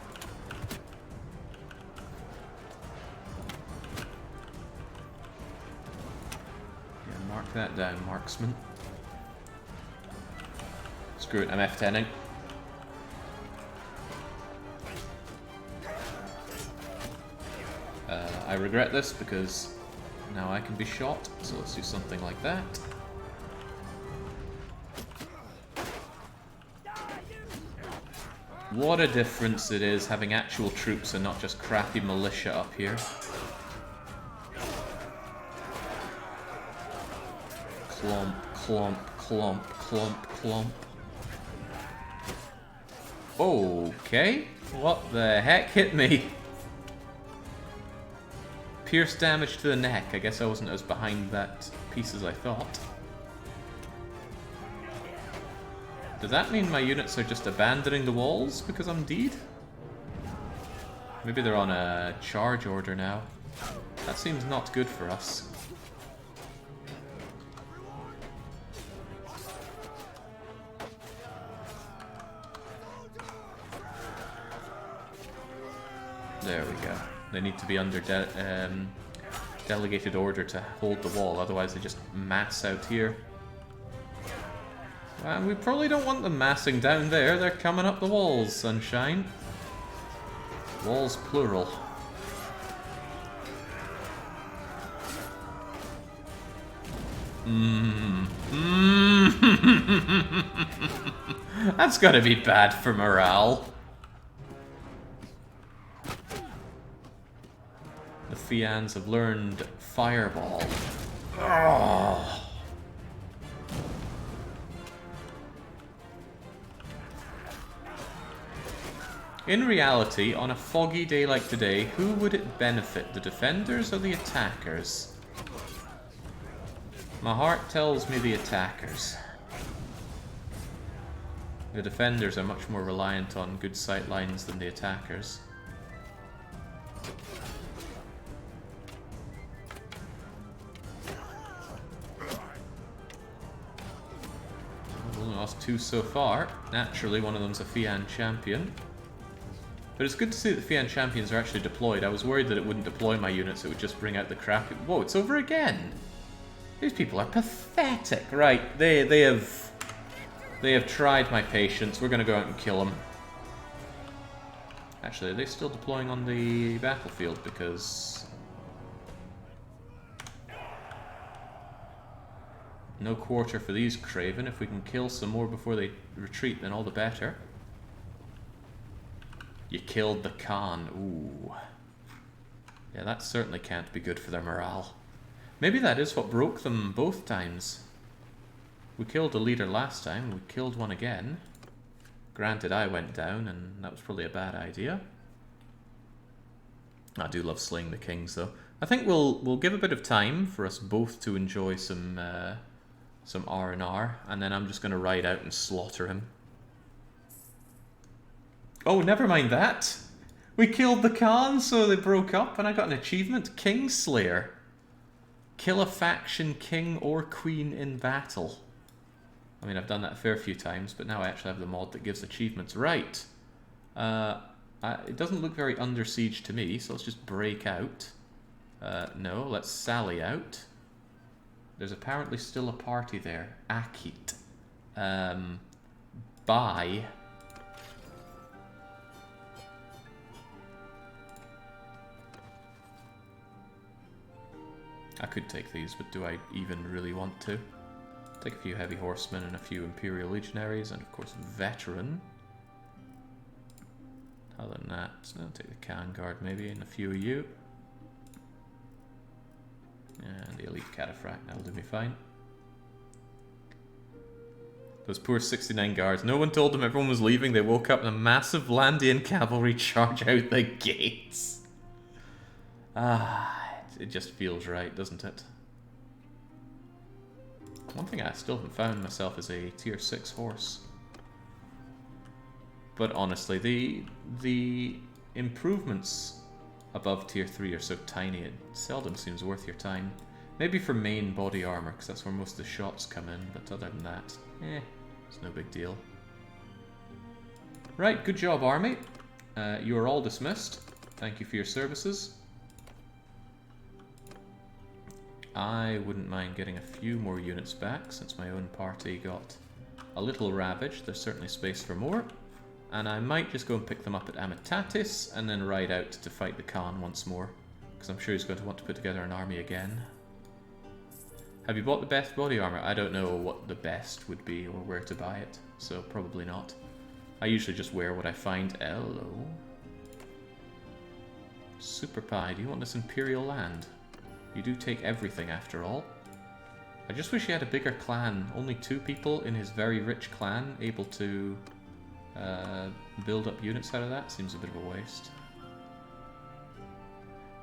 Speaker 1: Yeah, mark that down, marksman. Screw it, I'm F10ing. I regret this because now I can be shot, so let's do something like that. What a difference it is having actual troops and not just crappy militia up here. Clomp, clomp, clomp, clomp, clomp. Okay. What the heck hit me? Pierce damage to the neck. I guess I wasn't as behind that piece as I thought. Does that mean my units are just abandoning the walls because I'm deed? Maybe they're on a charge order now. That seems not good for us. There we go. They need to be under delegated order to hold the wall, otherwise they just mass out here. Well, we probably don't want them massing down there. They're coming up the walls, sunshine. Walls plural. That's gotta be bad for morale. The Fians have learned Fireball. Oh. In reality, on a foggy day like today, who would it benefit, the defenders or the attackers? My heart tells me the attackers. The defenders are much more reliant on good sight lines than the attackers. We've only lost 2 so far. Naturally, one of them's a Fian champion. But it's good to see that Fian champions are actually deployed. I was worried that it wouldn't deploy my units, it would just bring out the crap. Whoa, it's over again! These people are pathetic. Right, they have tried my patience. We're gonna go out and kill them. Actually, are they still deploying on the battlefield? Because no quarter for these Craven. If we can kill some more before they retreat, then all the better. You killed the Khan. Ooh. Yeah, that certainly can't be good for their morale. Maybe that is what broke them both times. We killed a leader last time, we killed one again. Granted, I went down, and that was probably a bad idea. I do love slaying the kings, though. I think we'll give a bit of time for us both to enjoy some R&R, and then I'm just going to ride out and slaughter him. Oh, never mind that. We killed the Khan, so they broke up, and I got an achievement, Kingslayer. Kill a faction king or queen in battle. I mean, I've done that a fair few times, but now I actually have the mod that gives achievements. Right. It doesn't look very under siege to me, so let's just break out. No, let's sally out. There's apparently still a party there. Akit. Bye. I could take these, but do I even really want to? Take a few heavy horsemen and a few Imperial Legionaries, and of course Veteran. Other than that, I'll take the Khan Guard maybe, and a few of you. And the Elite Cataphract, that'll do me fine. Those poor 69 guards, no one told them everyone was leaving, they woke up and a massive Landian cavalry charge out the gates. It just feels right, doesn't it? One thing I still haven't found myself is a tier 6 horse. But honestly, the improvements above tier 3 are so tiny, it seldom seems worth your time. Maybe for main body armor, because that's where most of the shots come in, but other than that, it's no big deal. Right, good job, army. You are all dismissed. Thank you for your services. I wouldn't mind getting a few more units back, since my own party got a little ravaged. There's certainly space for more. And I might just go and pick them up at Amitatis, and then ride out to fight the Khan once more, because I'm sure he's going to want to put together an army again. Have you bought the best body armor? I don't know what the best would be, or where to buy it, so probably not. I usually just wear what I find. Hello. Super Pie, do you want this Imperial land? You do take everything, after all. I just wish he had a bigger clan. Only 2 people in his very rich clan able to build up units out of that seems a bit of a waste.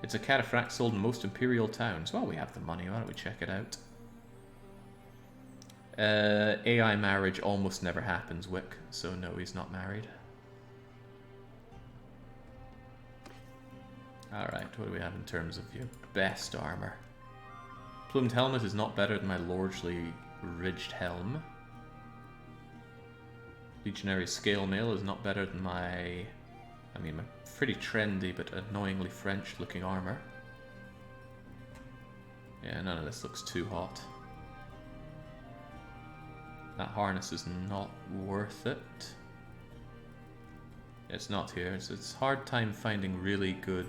Speaker 1: It's a cataphract sold in most imperial towns. Well, we have the money, why don't we check it out? AI marriage almost never happens, Wick, so no, he's not married. Alright, what do we have in terms of your best armor? Plumed helmet is not better than my largely ridged helm. Legionary scale mail is not better than my pretty trendy but annoyingly French looking armor. Yeah, none of this looks too hot. That harness is not worth it. It's not here. It's hard time finding really good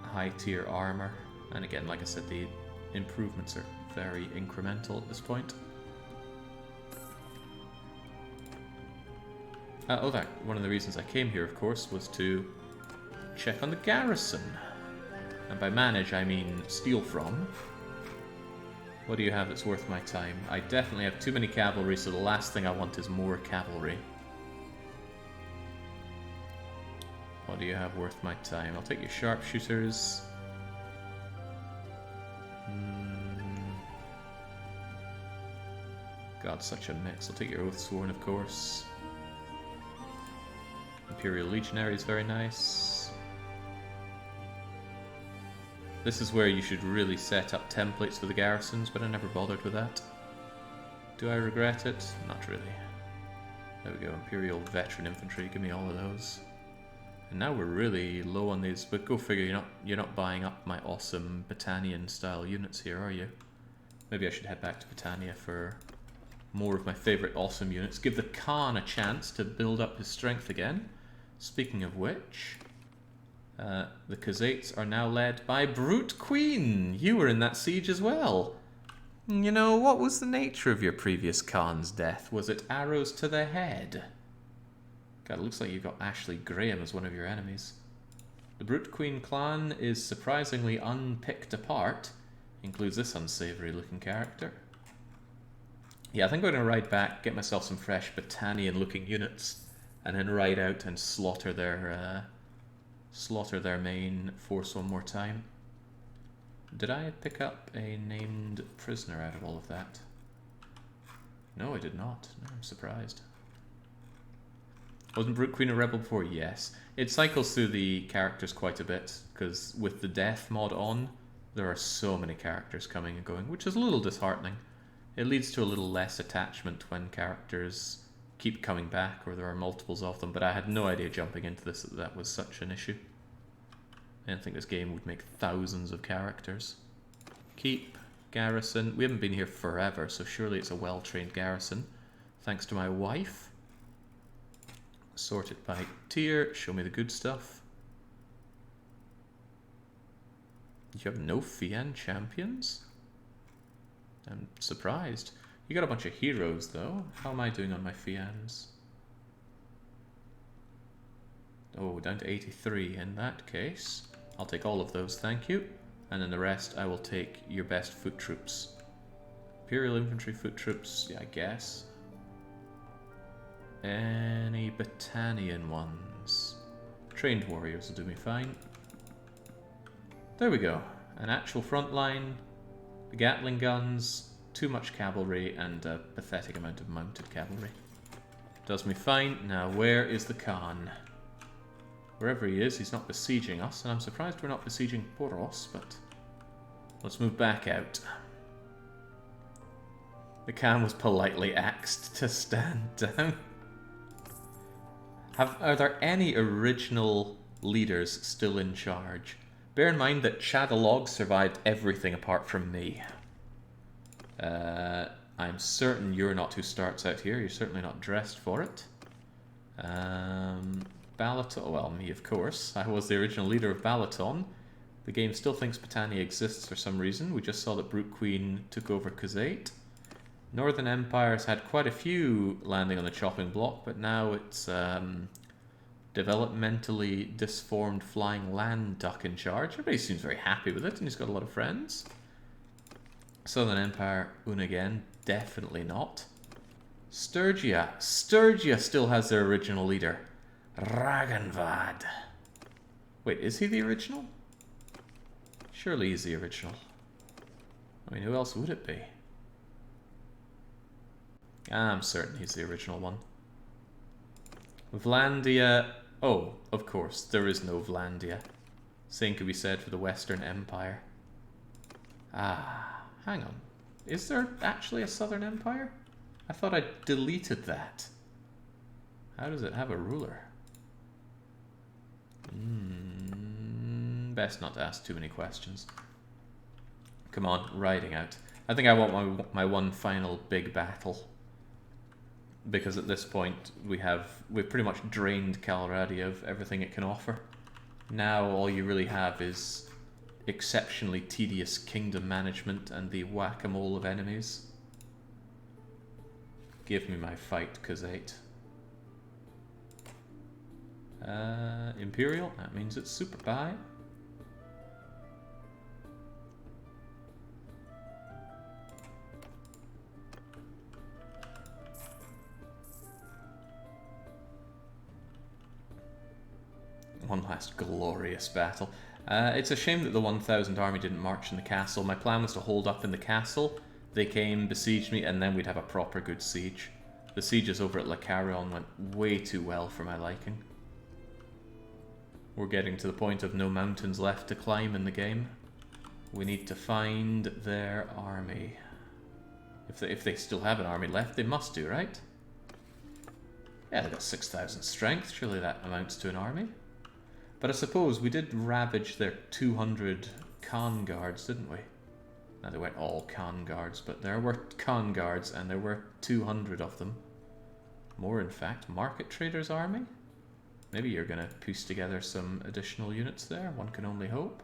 Speaker 1: high tier armor. And again, like I said, the improvements are very incremental at this point. One of the reasons I came here, of course, was to check on the garrison. And by manage, I mean steal from. What do you have that's worth my time? I definitely have too many cavalry, so the last thing I want is more cavalry. What do you have worth my time? I'll take your sharpshooters. God, such a mix. I'll take your Oathsworn, of course. Imperial Legionary is very nice. This is where you should really set up templates for the garrisons, but I never bothered with that. Do I regret it? Not really. There we go, Imperial Veteran Infantry, give me all of those. And now we're really low on these, but go figure, you're not buying up my awesome Battanian style units here, are you? Maybe I should head back to Battania for more of my favourite awesome units. Give the Khan a chance to build up his strength again. Speaking of which, the Khazaits are now led by Brute Queen. You were in that siege as well. You know, what was the nature of your previous Khan's death? Was it arrows to the head? God, it looks like you've got Ashley Graham as one of your enemies. The Brute Queen clan is surprisingly unpicked apart. Includes this unsavoury looking character. Yeah, I think I'm going to ride back, get myself some fresh Battanian looking units, and then ride out and slaughter their main force one more time. Did I pick up a named prisoner out of all of that? No, I did not. No, I'm surprised. Wasn't Brute Queen a rebel before? Yes. It cycles through the characters quite a bit, because with the death mod on, there are so many characters coming and going, which is a little disheartening. It leads to a little less attachment when characters keep coming back or there are multiples of them, but I had no idea jumping into this that was such an issue. I didn't think this game would make thousands of characters. Keep, garrison. We haven't been here forever, so surely it's a well-trained garrison. Thanks to my wife. Sort it by tier, show me the good stuff. You have no Fian champions? I'm surprised. You got a bunch of heroes though. How am I doing on my Fians? Oh, down to 83 in that case. I'll take all of those, thank you. And then the rest I will take your best foot troops. Imperial infantry foot troops, yeah, I guess. Any Battanian ones? Trained warriors will do me fine. There we go. An actual front line, the Gatling guns, too much cavalry, and a pathetic amount of mounted cavalry. Does me fine. Now, where is the Khan? Wherever he is, he's not besieging us, and I'm surprised we're not besieging Poros, but let's move back out. The Khan was politely axed to stand down. Are there any original leaders still in charge? Bear in mind that Chatterlord survived everything apart from me. I'm certain you're not who starts out here. You're certainly not dressed for it. Balaton, well, me of course. I was the original leader of Balaton. The game still thinks Battania exists for some reason. We just saw that Brute Queen took over Khazate. Northern Empire's had quite a few landing on the chopping block, but now it's developmentally disformed flying land duck in charge. Everybody seems very happy with it, and he's got a lot of friends. Southern Empire, again, definitely not. Sturgia. Sturgia still has their original leader. Ragnvad. Wait, is he the original? Surely he's the original. I mean, who else would it be? I'm certain he's the original one. Vlandia... Oh, of course, there is no Vlandia. Same could be said for the Western Empire. Ah, hang on. Is there actually a Southern Empire? I thought I deleted that. How does it have a ruler? Best not to ask too many questions. Come on, riding out. I think I want my one final big battle. Because at this point we've pretty much drained Calradia of everything it can offer. Now all you really have is exceptionally tedious kingdom management and the whack-a-mole of enemies. Give me my fight, Khazate. Imperial, that means it's super buy. One last glorious battle. It's a shame that the 1,000 army didn't march in the castle. My plan was to hold up in the castle. They came, besieged me, and then we'd have a proper good siege. The sieges over at Lacarion went way too well for my liking. We're getting to the point of no mountains left to climb in the game. We need to find their army. If they still have an army left, they must do, right? Yeah, they got 6,000 strength. Surely that amounts to an army. But I suppose we did ravage their 200 Khan guards, didn't we? Now, they weren't all Khan guards, but there were Khan guards, and there were 200 of them. More, in fact. Market Trader's army? Maybe you're going to piece together some additional units there. One can only hope.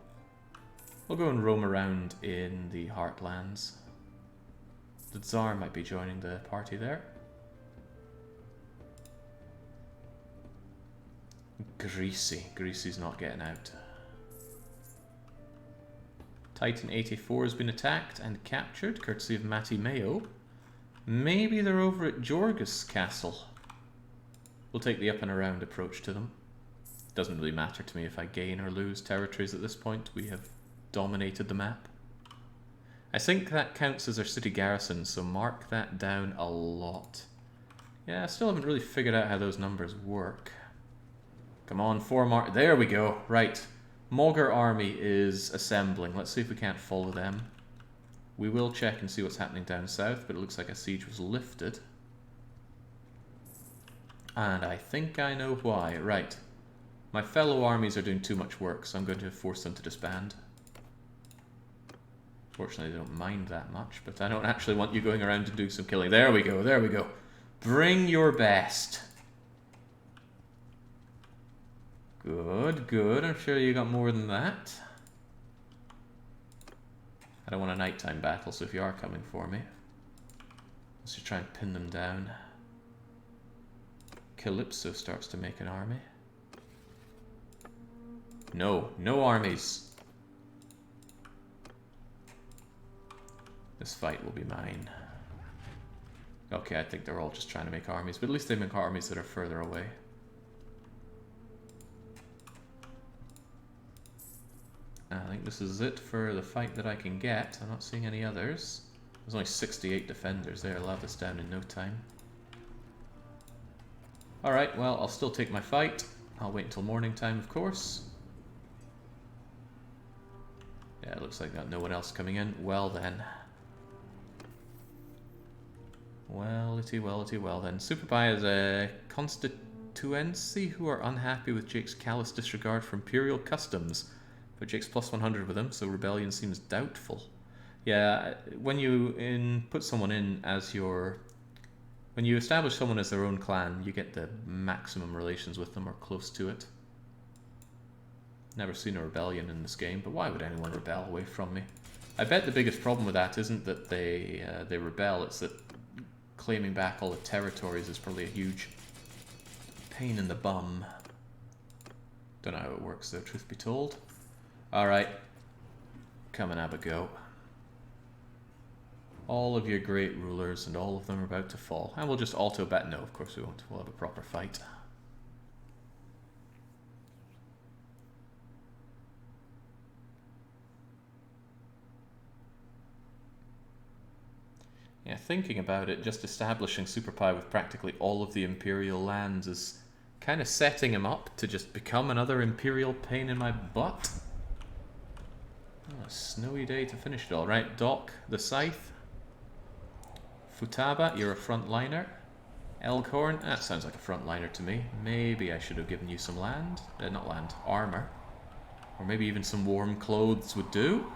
Speaker 1: We'll go and roam around in the Heartlands. The Tsar might be joining the party there. Greasy. Greasy's not getting out. Titan 84 has been attacked and captured, courtesy of Matty Mayo. Maybe they're over at Jorgus Castle. We'll take the up and around approach to them. Doesn't really matter to me if I gain or lose territories at this point. We have dominated the map. I think that counts as our city garrison, so mark that down a lot. Yeah, I still haven't really figured out how those numbers work. Come on, there we go. Right. Mogger army is assembling. Let's see if we can't follow them. We will check and see what's happening down south, but it looks like a siege was lifted. And I think I know why. Right. My fellow armies are doing too much work, so I'm going to force them to disband. Fortunately, they don't mind that much, but I don't actually want you going around and doing some killing. There we go, there we go. Bring your best. Good, good. I'm sure you got more than that. I don't want a nighttime battle, so if you are coming for me, let's just try and pin them down. Calypso starts to make an army. No, no armies. This fight will be mine. Okay, I think they're all just trying to make armies, but at least they make armies that are further away. I think this is it for the fight that I can get. I'm not seeing any others. There's only 68 defenders there. I'll have this down in no time. Alright, well, I'll still take my fight. I'll wait until morning time, of course. Yeah, it looks like got no one else coming in. Well then. Well-ity, well-ity, well then. Superpie is a constituency who are unhappy with Jake's callous disregard for Imperial customs. But Jake's plus 100 with him, so rebellion seems doubtful. Yeah, when you put someone in as your... When you establish someone as their own clan, you get the maximum relations with them, or close to it. Never seen a rebellion in this game, but why would anyone rebel away from me? I bet the biggest problem with that isn't that they rebel, it's that claiming back all the territories is probably a huge pain in the bum. Don't know how it works though, truth be told. Alright, come and have a go. All of your great rulers, and all of them are about to fall. And we'll just auto-bat. No, of course we won't. We'll have a proper fight. Yeah, thinking about it, just establishing Superpie with practically all of the Imperial lands is kind of setting him up to just become another Imperial pain in my butt. Oh, a snowy day to finish it all. Right, Doc, the Scythe. Futaba, you're a frontliner. Elkhorn, that sounds like a frontliner to me. Maybe I should have given you some land. Not land, armor. Or maybe even some warm clothes would do.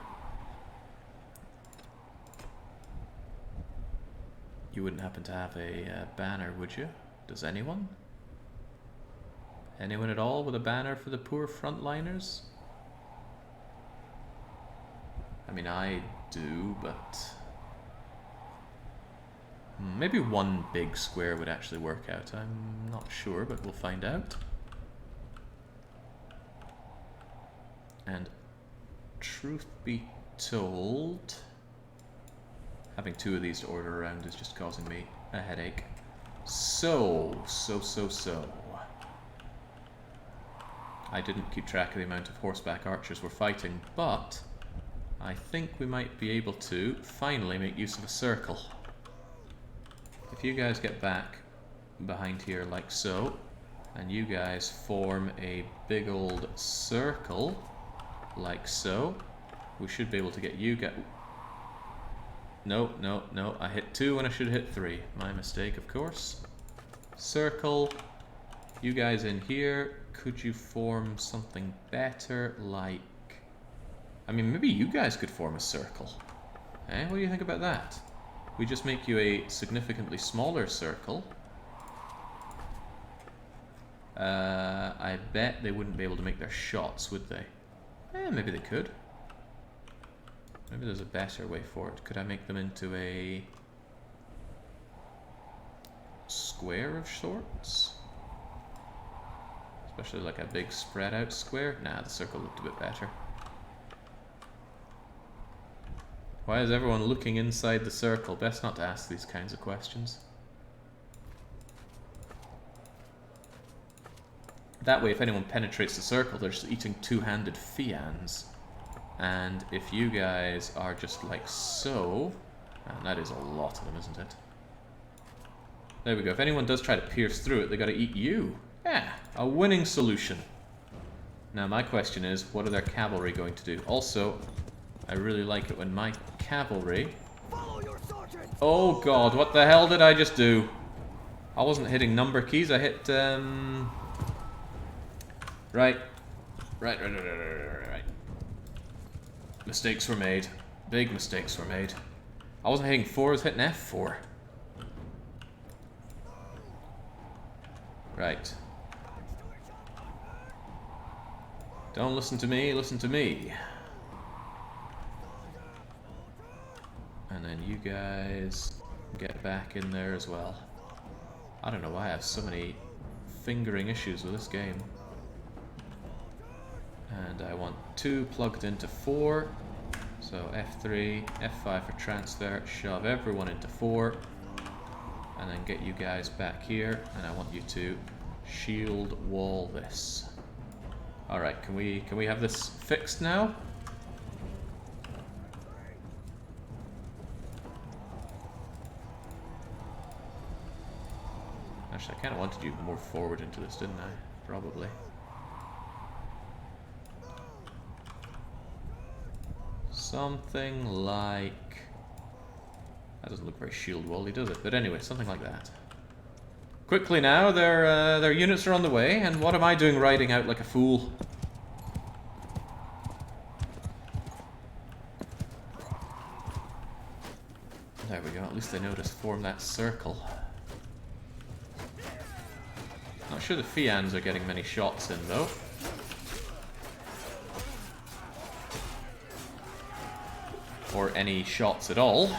Speaker 1: You wouldn't happen to have a banner, would you? Does anyone? Anyone at all with a banner for the poor frontliners? I mean, I do, but... maybe one big square would actually work out. I'm not sure, but we'll find out. And truth be told... having two of these to order around is just causing me a headache. So. I didn't keep track of the amount of horseback archers we're fighting, but I think we might be able to finally make use of a circle. If you guys get back behind here like so, and you guys form a big old circle like so, we should be able to get you guys... No, I hit 2 when I should have hit 3. My mistake, of course. Circle. You guys in here, could you form something better, like... I mean, maybe you guys could form a circle. Eh? What do you think about that? We just make you a significantly smaller circle. I bet they wouldn't be able to make their shots, would they? Eh, maybe they could. Maybe there's a better way for it. Could I make them into a square of sorts? Especially like a big spread out square? Nah, the circle looked a bit better. Why is everyone looking inside the circle? Best not to ask these kinds of questions. That way, if anyone penetrates the circle, they're just eating two-handed fians. And if you guys are just like so... and that is a lot of them, isn't it? There we go. If anyone does try to pierce through it, they gotta eat you. Yeah, a winning solution. Now my question is, what are their cavalry going to do? Also, I really like it when my cavalry... Oh god, what the hell did I just do? I wasn't hitting number keys, I hit... Right. Mistakes were made. Big mistakes were made. I wasn't hitting 4, I was hitting F4. Right. Don't listen to me, listen to me. And then you guys get back in there as well. I don't know why I have so many fingering issues with this game. And I want 2 plugged into 4. So F3, F5 for transfer, shove everyone into 4. And then get you guys back here. And I want you to shield wall this. Alright, can we have this fixed now? Actually, I kind of wanted you more forward into this, didn't I? Probably. Something like... that doesn't look very shield-wally, does it? But anyway, something like that. Quickly now, their units are on the way, and what am I doing riding out like a fool? There we go, at least they know to form that circle. Not sure the Fians are getting many shots in, though. Or any shots at all.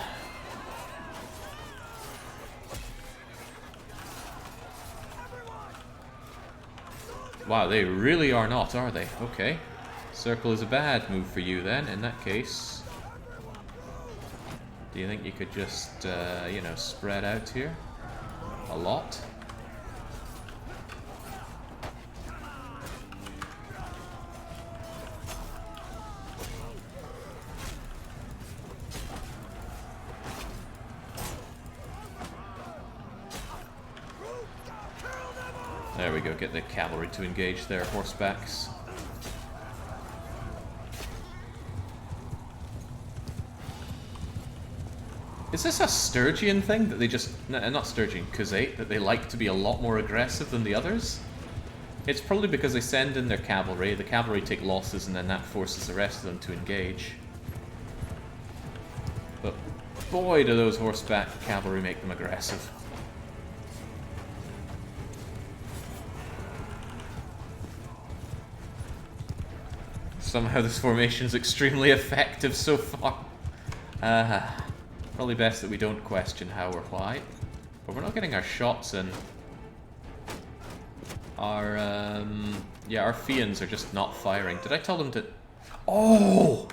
Speaker 1: Wow, they really are not, are they? Okay. Circle is a bad move for you then, in that case. Do you think you could just, you know, spread out here a lot? There we go, get the cavalry to engage their horsebacks. Is this a Sturgian thing that they just... not Sturgian, Khuzait, that they like to be a lot more aggressive than the others? It's probably because they send in their cavalry, the cavalry take losses, and then that forces the rest of them to engage. But boy, do those horseback cavalry make them aggressive. Somehow this formation is extremely effective so far. Probably best that we don't question how or why. But we're not getting our shots in. Our, yeah, our Fians are just not firing. Did I tell them to... Oh!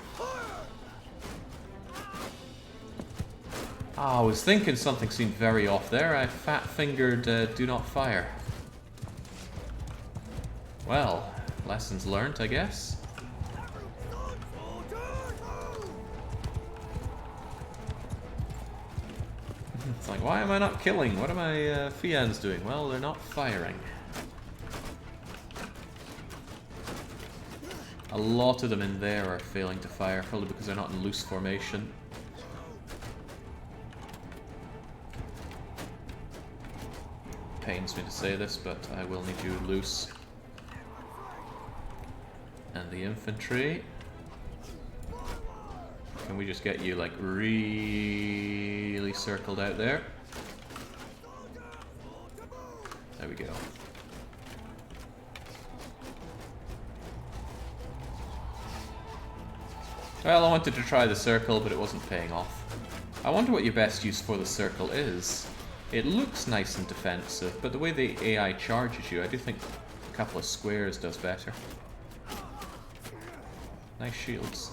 Speaker 1: I was thinking something seemed very off there. I fat-fingered do not fire. Well, lessons learned, I guess. It's like, why am I not killing? What are my Fians doing? Well, they're not firing. A lot of them in there are failing to fire, probably because they're not in loose formation. Pains me to say this, but I will need you loose. And the infantry. Can we just get you, like, really circled out there? There we go. Well, I wanted to try the circle, but it wasn't paying off. I wonder what your best use for the circle is. It looks nice and defensive, but the way the AI charges you, I do think a couple of squares does better. Nice shields.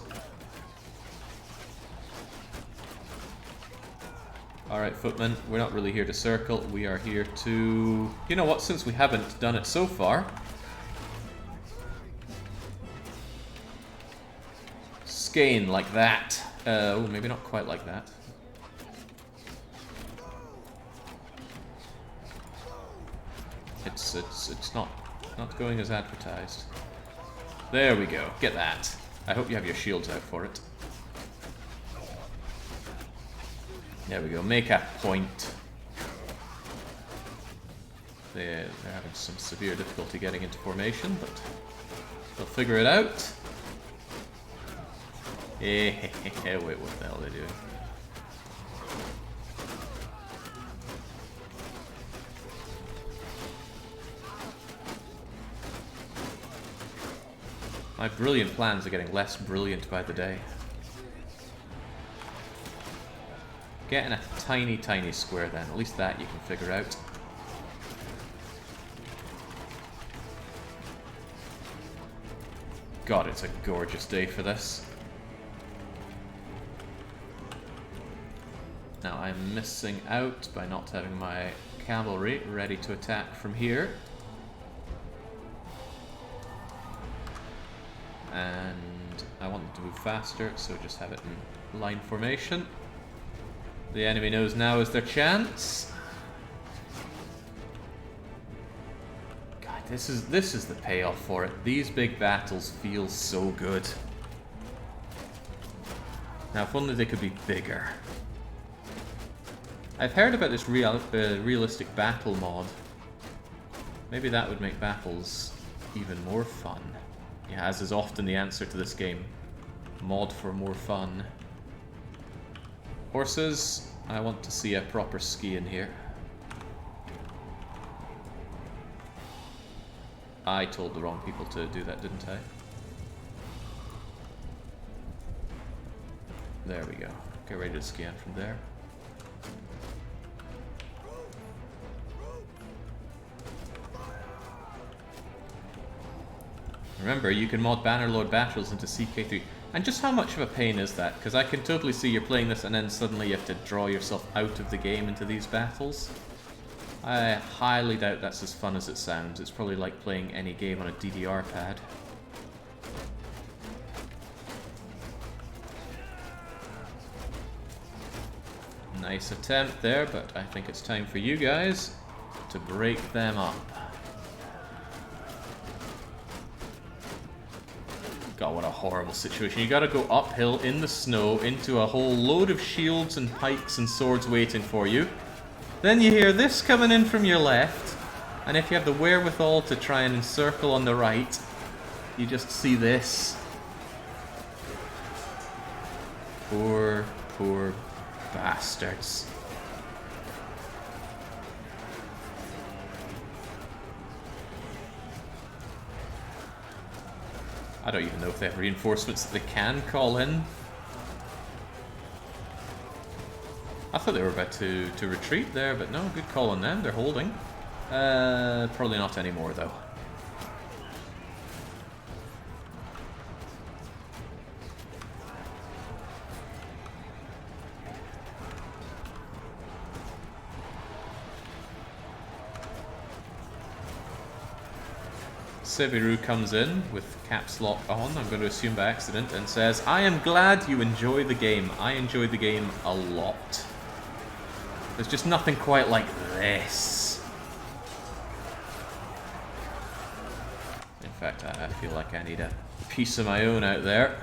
Speaker 1: Alright, footmen, we're not really here to circle, we are here to... You know what, since we haven't done it so far... Skein like that. Oh, maybe not quite like that. It's not going as advertised. There we go, get that. I hope you have your shields out for it. There we go, make a point. They're having some severe difficulty getting into formation, but they'll figure it out. Wait, what the hell are they doing? My brilliant plans are getting less brilliant by the day. Get in a tiny, tiny square then. At least that you can figure out. God, it's a gorgeous day for this. Now I'm missing out by not having my cavalry ready to attack from here. And I want them to move faster, so just have it in line formation. The enemy knows now is their chance. God, this is the payoff for it. These big battles feel so good. Now, if only they could be bigger. I've heard about this realistic battle mod. Maybe that would make battles even more fun. Yeah, as is often the answer to this game. Mod for more fun. Horses, I want to see a proper ski in here. I told the wrong people to do that, didn't I? There we go. Get ready to scan from there. Remember, you can mod Bannerlord battles into CK3. And just how much of a pain is that? Because I can totally see you're playing this and then suddenly you have to draw yourself out of the game into these battles. I highly doubt that's as fun as it sounds. It's probably like playing any game on a DDR pad. Nice attempt there, but I think it's time for you guys to break them up. God, what a horrible situation. You gotta go uphill in the snow into a whole load of shields and pikes and swords waiting for you. Then you hear this coming in from your left, and if you have the wherewithal to try and encircle on the right, you just see this. Poor, poor bastards. I don't even know if they have reinforcements that they can call in. I thought they were about to retreat there, but no, good call on them. They're holding. Probably not anymore, though. Sebiru comes in with caps lock on, I'm going to assume by accident, and says, I am glad you enjoy the game. I enjoy the game a lot. There's just nothing quite like this. In fact, I feel like I need a piece of my own out there.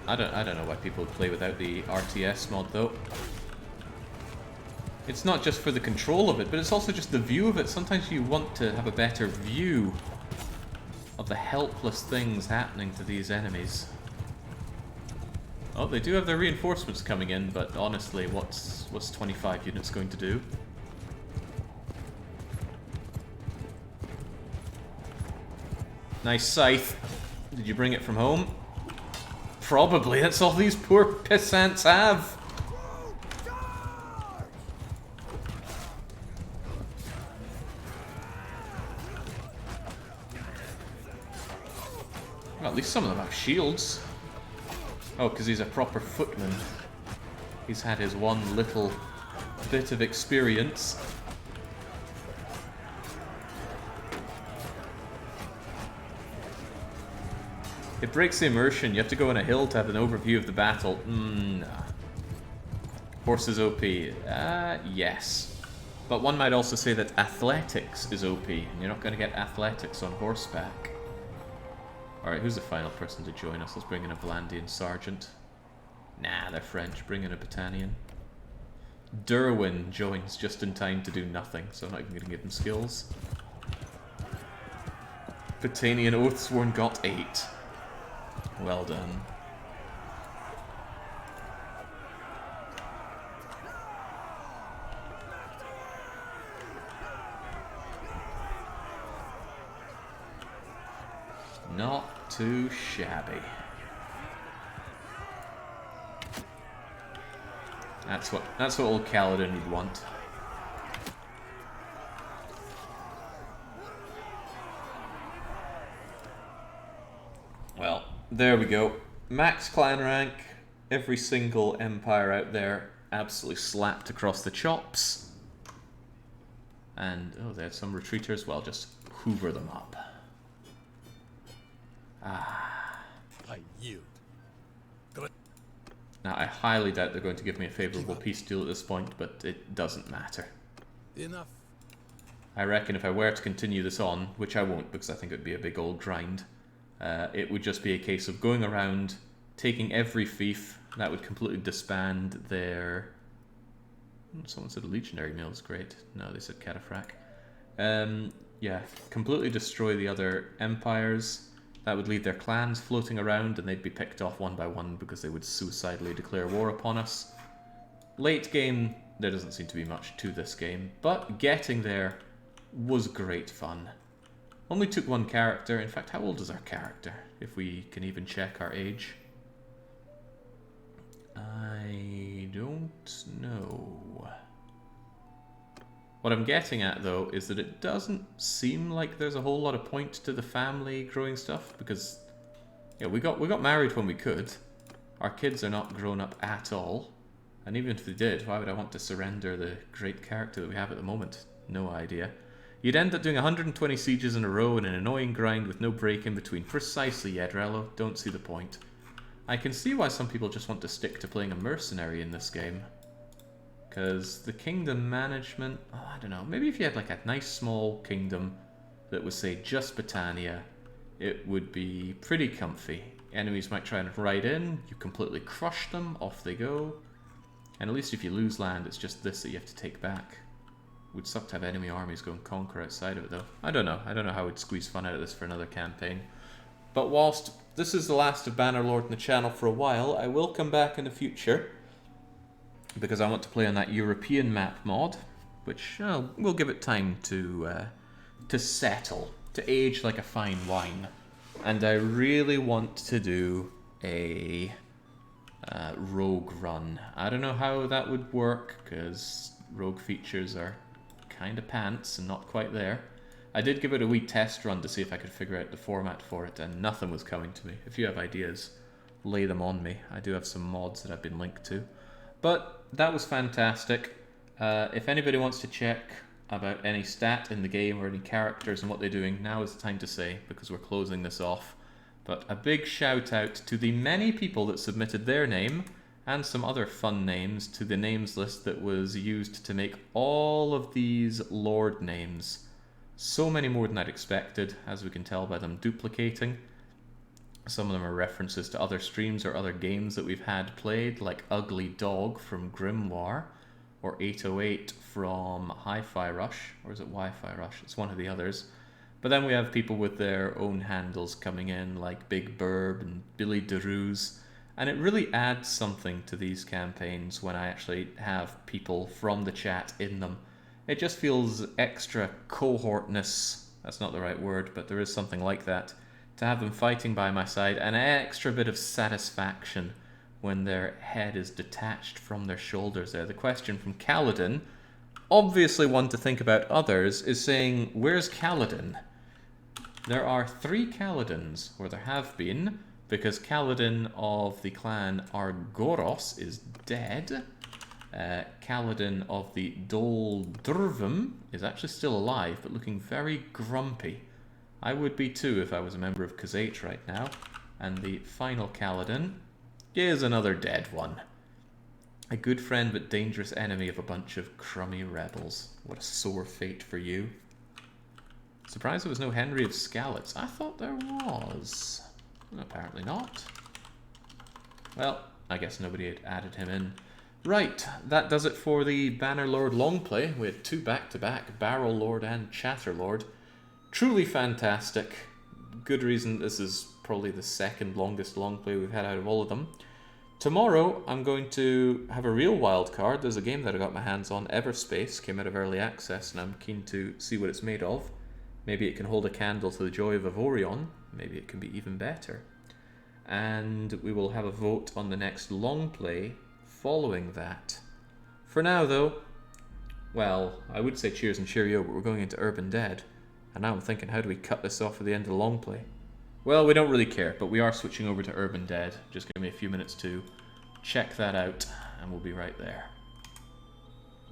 Speaker 1: I don't know why people play without the RTS mod though. It's not just for the control of it, but it's also just the view of it. Sometimes you want to have a better view of the helpless things happening to these enemies. Oh, they do have their reinforcements coming in, but honestly, what's 25 units going to do? Nice scythe. Did you bring it from home? Probably, that's all these poor pissants have. Well, at least some of them have shields. Oh, because he's a proper footman. He's had his one little bit of experience. It breaks the immersion. You have to go on a hill to have an overview of the battle. Nah. Horses OP. Yes. But one might also say that athletics is OP, and you're not going to get athletics on horseback. Alright, who's the final person to join us? Let's bring in a Vlandian sergeant. Nah, they're French. Bring in a Battanian. Derwin joins just in time to do nothing, so I'm not even going to give him skills. Battanian Oathsworn got 8. Well done. Not too shabby. That's what old Kaladin would want. Well, there we go. Max clan rank. Every single empire out there absolutely slapped across the chops. And, oh, they had some retreaters. Well, just hoover them up. Ah.
Speaker 6: I yield.
Speaker 1: Now, I highly doubt they're going to give me a favourable peace deal at this point, but it doesn't matter.
Speaker 6: Enough.
Speaker 1: I reckon if I were to continue this on, which I won't because I think it would be a big old grind, it would just be a case of going around, taking every fief. That would completely disband their... Someone said a legionary mill is great. No, they said cataphract. Yeah, completely destroy the other empires. That would leave their clans floating around and they'd be picked off one by one because they would suicidally declare war upon us. Late game, there doesn't seem to be much to this game, but getting there was great fun. Only took one character. In fact, how old is our character? If we can even check our age. I don't know. What I'm getting at, though, is that it doesn't seem like there's a whole lot of point to the family growing stuff, because yeah, we got married when we could. Our kids are not grown up at all. And even if they did, why would I want to surrender the great character that we have at the moment? No idea. You'd end up doing 120 sieges in a row in an annoying grind with no break in between. Precisely, Yedrello. Don't see the point. I can see why some people just want to stick to playing a mercenary in this game. Because the kingdom management... Oh, I don't know. Maybe if you had like a nice small kingdom that was, say, just Britannia, it would be pretty comfy. Enemies might try and ride in, you completely crush them, off they go. And at least if you lose land, it's just this that you have to take back. Would suck to have enemy armies go and conquer outside of it, though. I don't know. I don't know how we'd squeeze fun out of this for another campaign. But whilst this is the last of Bannerlord in the channel for a while, I will come back in the future. Because I want to play on that European map mod. Which, we'll give it time to settle. To age like a fine wine. And I really want to do a rogue run. I don't know how that would work, because rogue features are kind of pants and not quite there. I did give it a wee test run to see if I could figure out the format for it, and nothing was coming to me. If you have ideas, lay them on me. I do have some mods that I've been linked to. But that was fantastic. If anybody wants to check about any stat in the game or any characters and what they're doing, now is the time to say, because we're closing this off. But a big shout out to the many people that submitted their name and some other fun names to the names list that was used to make all of these Lord names. So many more than I'd expected, as we can tell by them duplicating. Some of them are references to other streams or other games that we've had played, like Ugly Dog from Grimoire, or 808 from Hi-Fi Rush, or is it Wi-Fi Rush? It's one of the others. But then we have people with their own handles coming in, like Big Burb and Billy DeRuse. And it really adds something to these campaigns when I actually have people from the chat in them. It just feels extra cohortness, that's not the right word, but there is something like that, to have them fighting by my side, an extra bit of satisfaction when their head is detached from their shoulders there. The question from Kaladin, obviously one to think about others, is saying, where's Kaladin? There are 3 Kaladins, or there have been, because Kaladin of the clan Argoros is dead. Kaladin of the Dol Durvum is actually still alive, but looking very grumpy. I would be too if I was a member of Khazate right now. And the final Kaladin is another dead one. A good friend but dangerous enemy of a bunch of crummy rebels. What a sore fate for you. Surprised there was no Henry of Skalitz. I thought there was. Apparently not. Well, I guess nobody had added him in. Right, that does it for the Bannerlord Longplay. We had 2 back-to-back, Barrel Lord and Chatterlord. Truly fantastic. Good reason this is probably the second longest longplay we've had out of all of them. Tomorrow I'm going to have a real wild card. There's a game that I got my hands on, Everspace, came out of early access, and I'm keen to see what it's made of. Maybe it can hold a candle to the joy of Avorion. Maybe it can be even better. And we will have a vote on the next long play following that. For now, though, well, I would say cheers and cheerio, but we're going into Urban Dead. And now I'm thinking, how do we cut this off at the end of the long play? Well, we don't really care, but we are switching over to Urban Dead. Just give me a few minutes to check that out, and we'll be right there.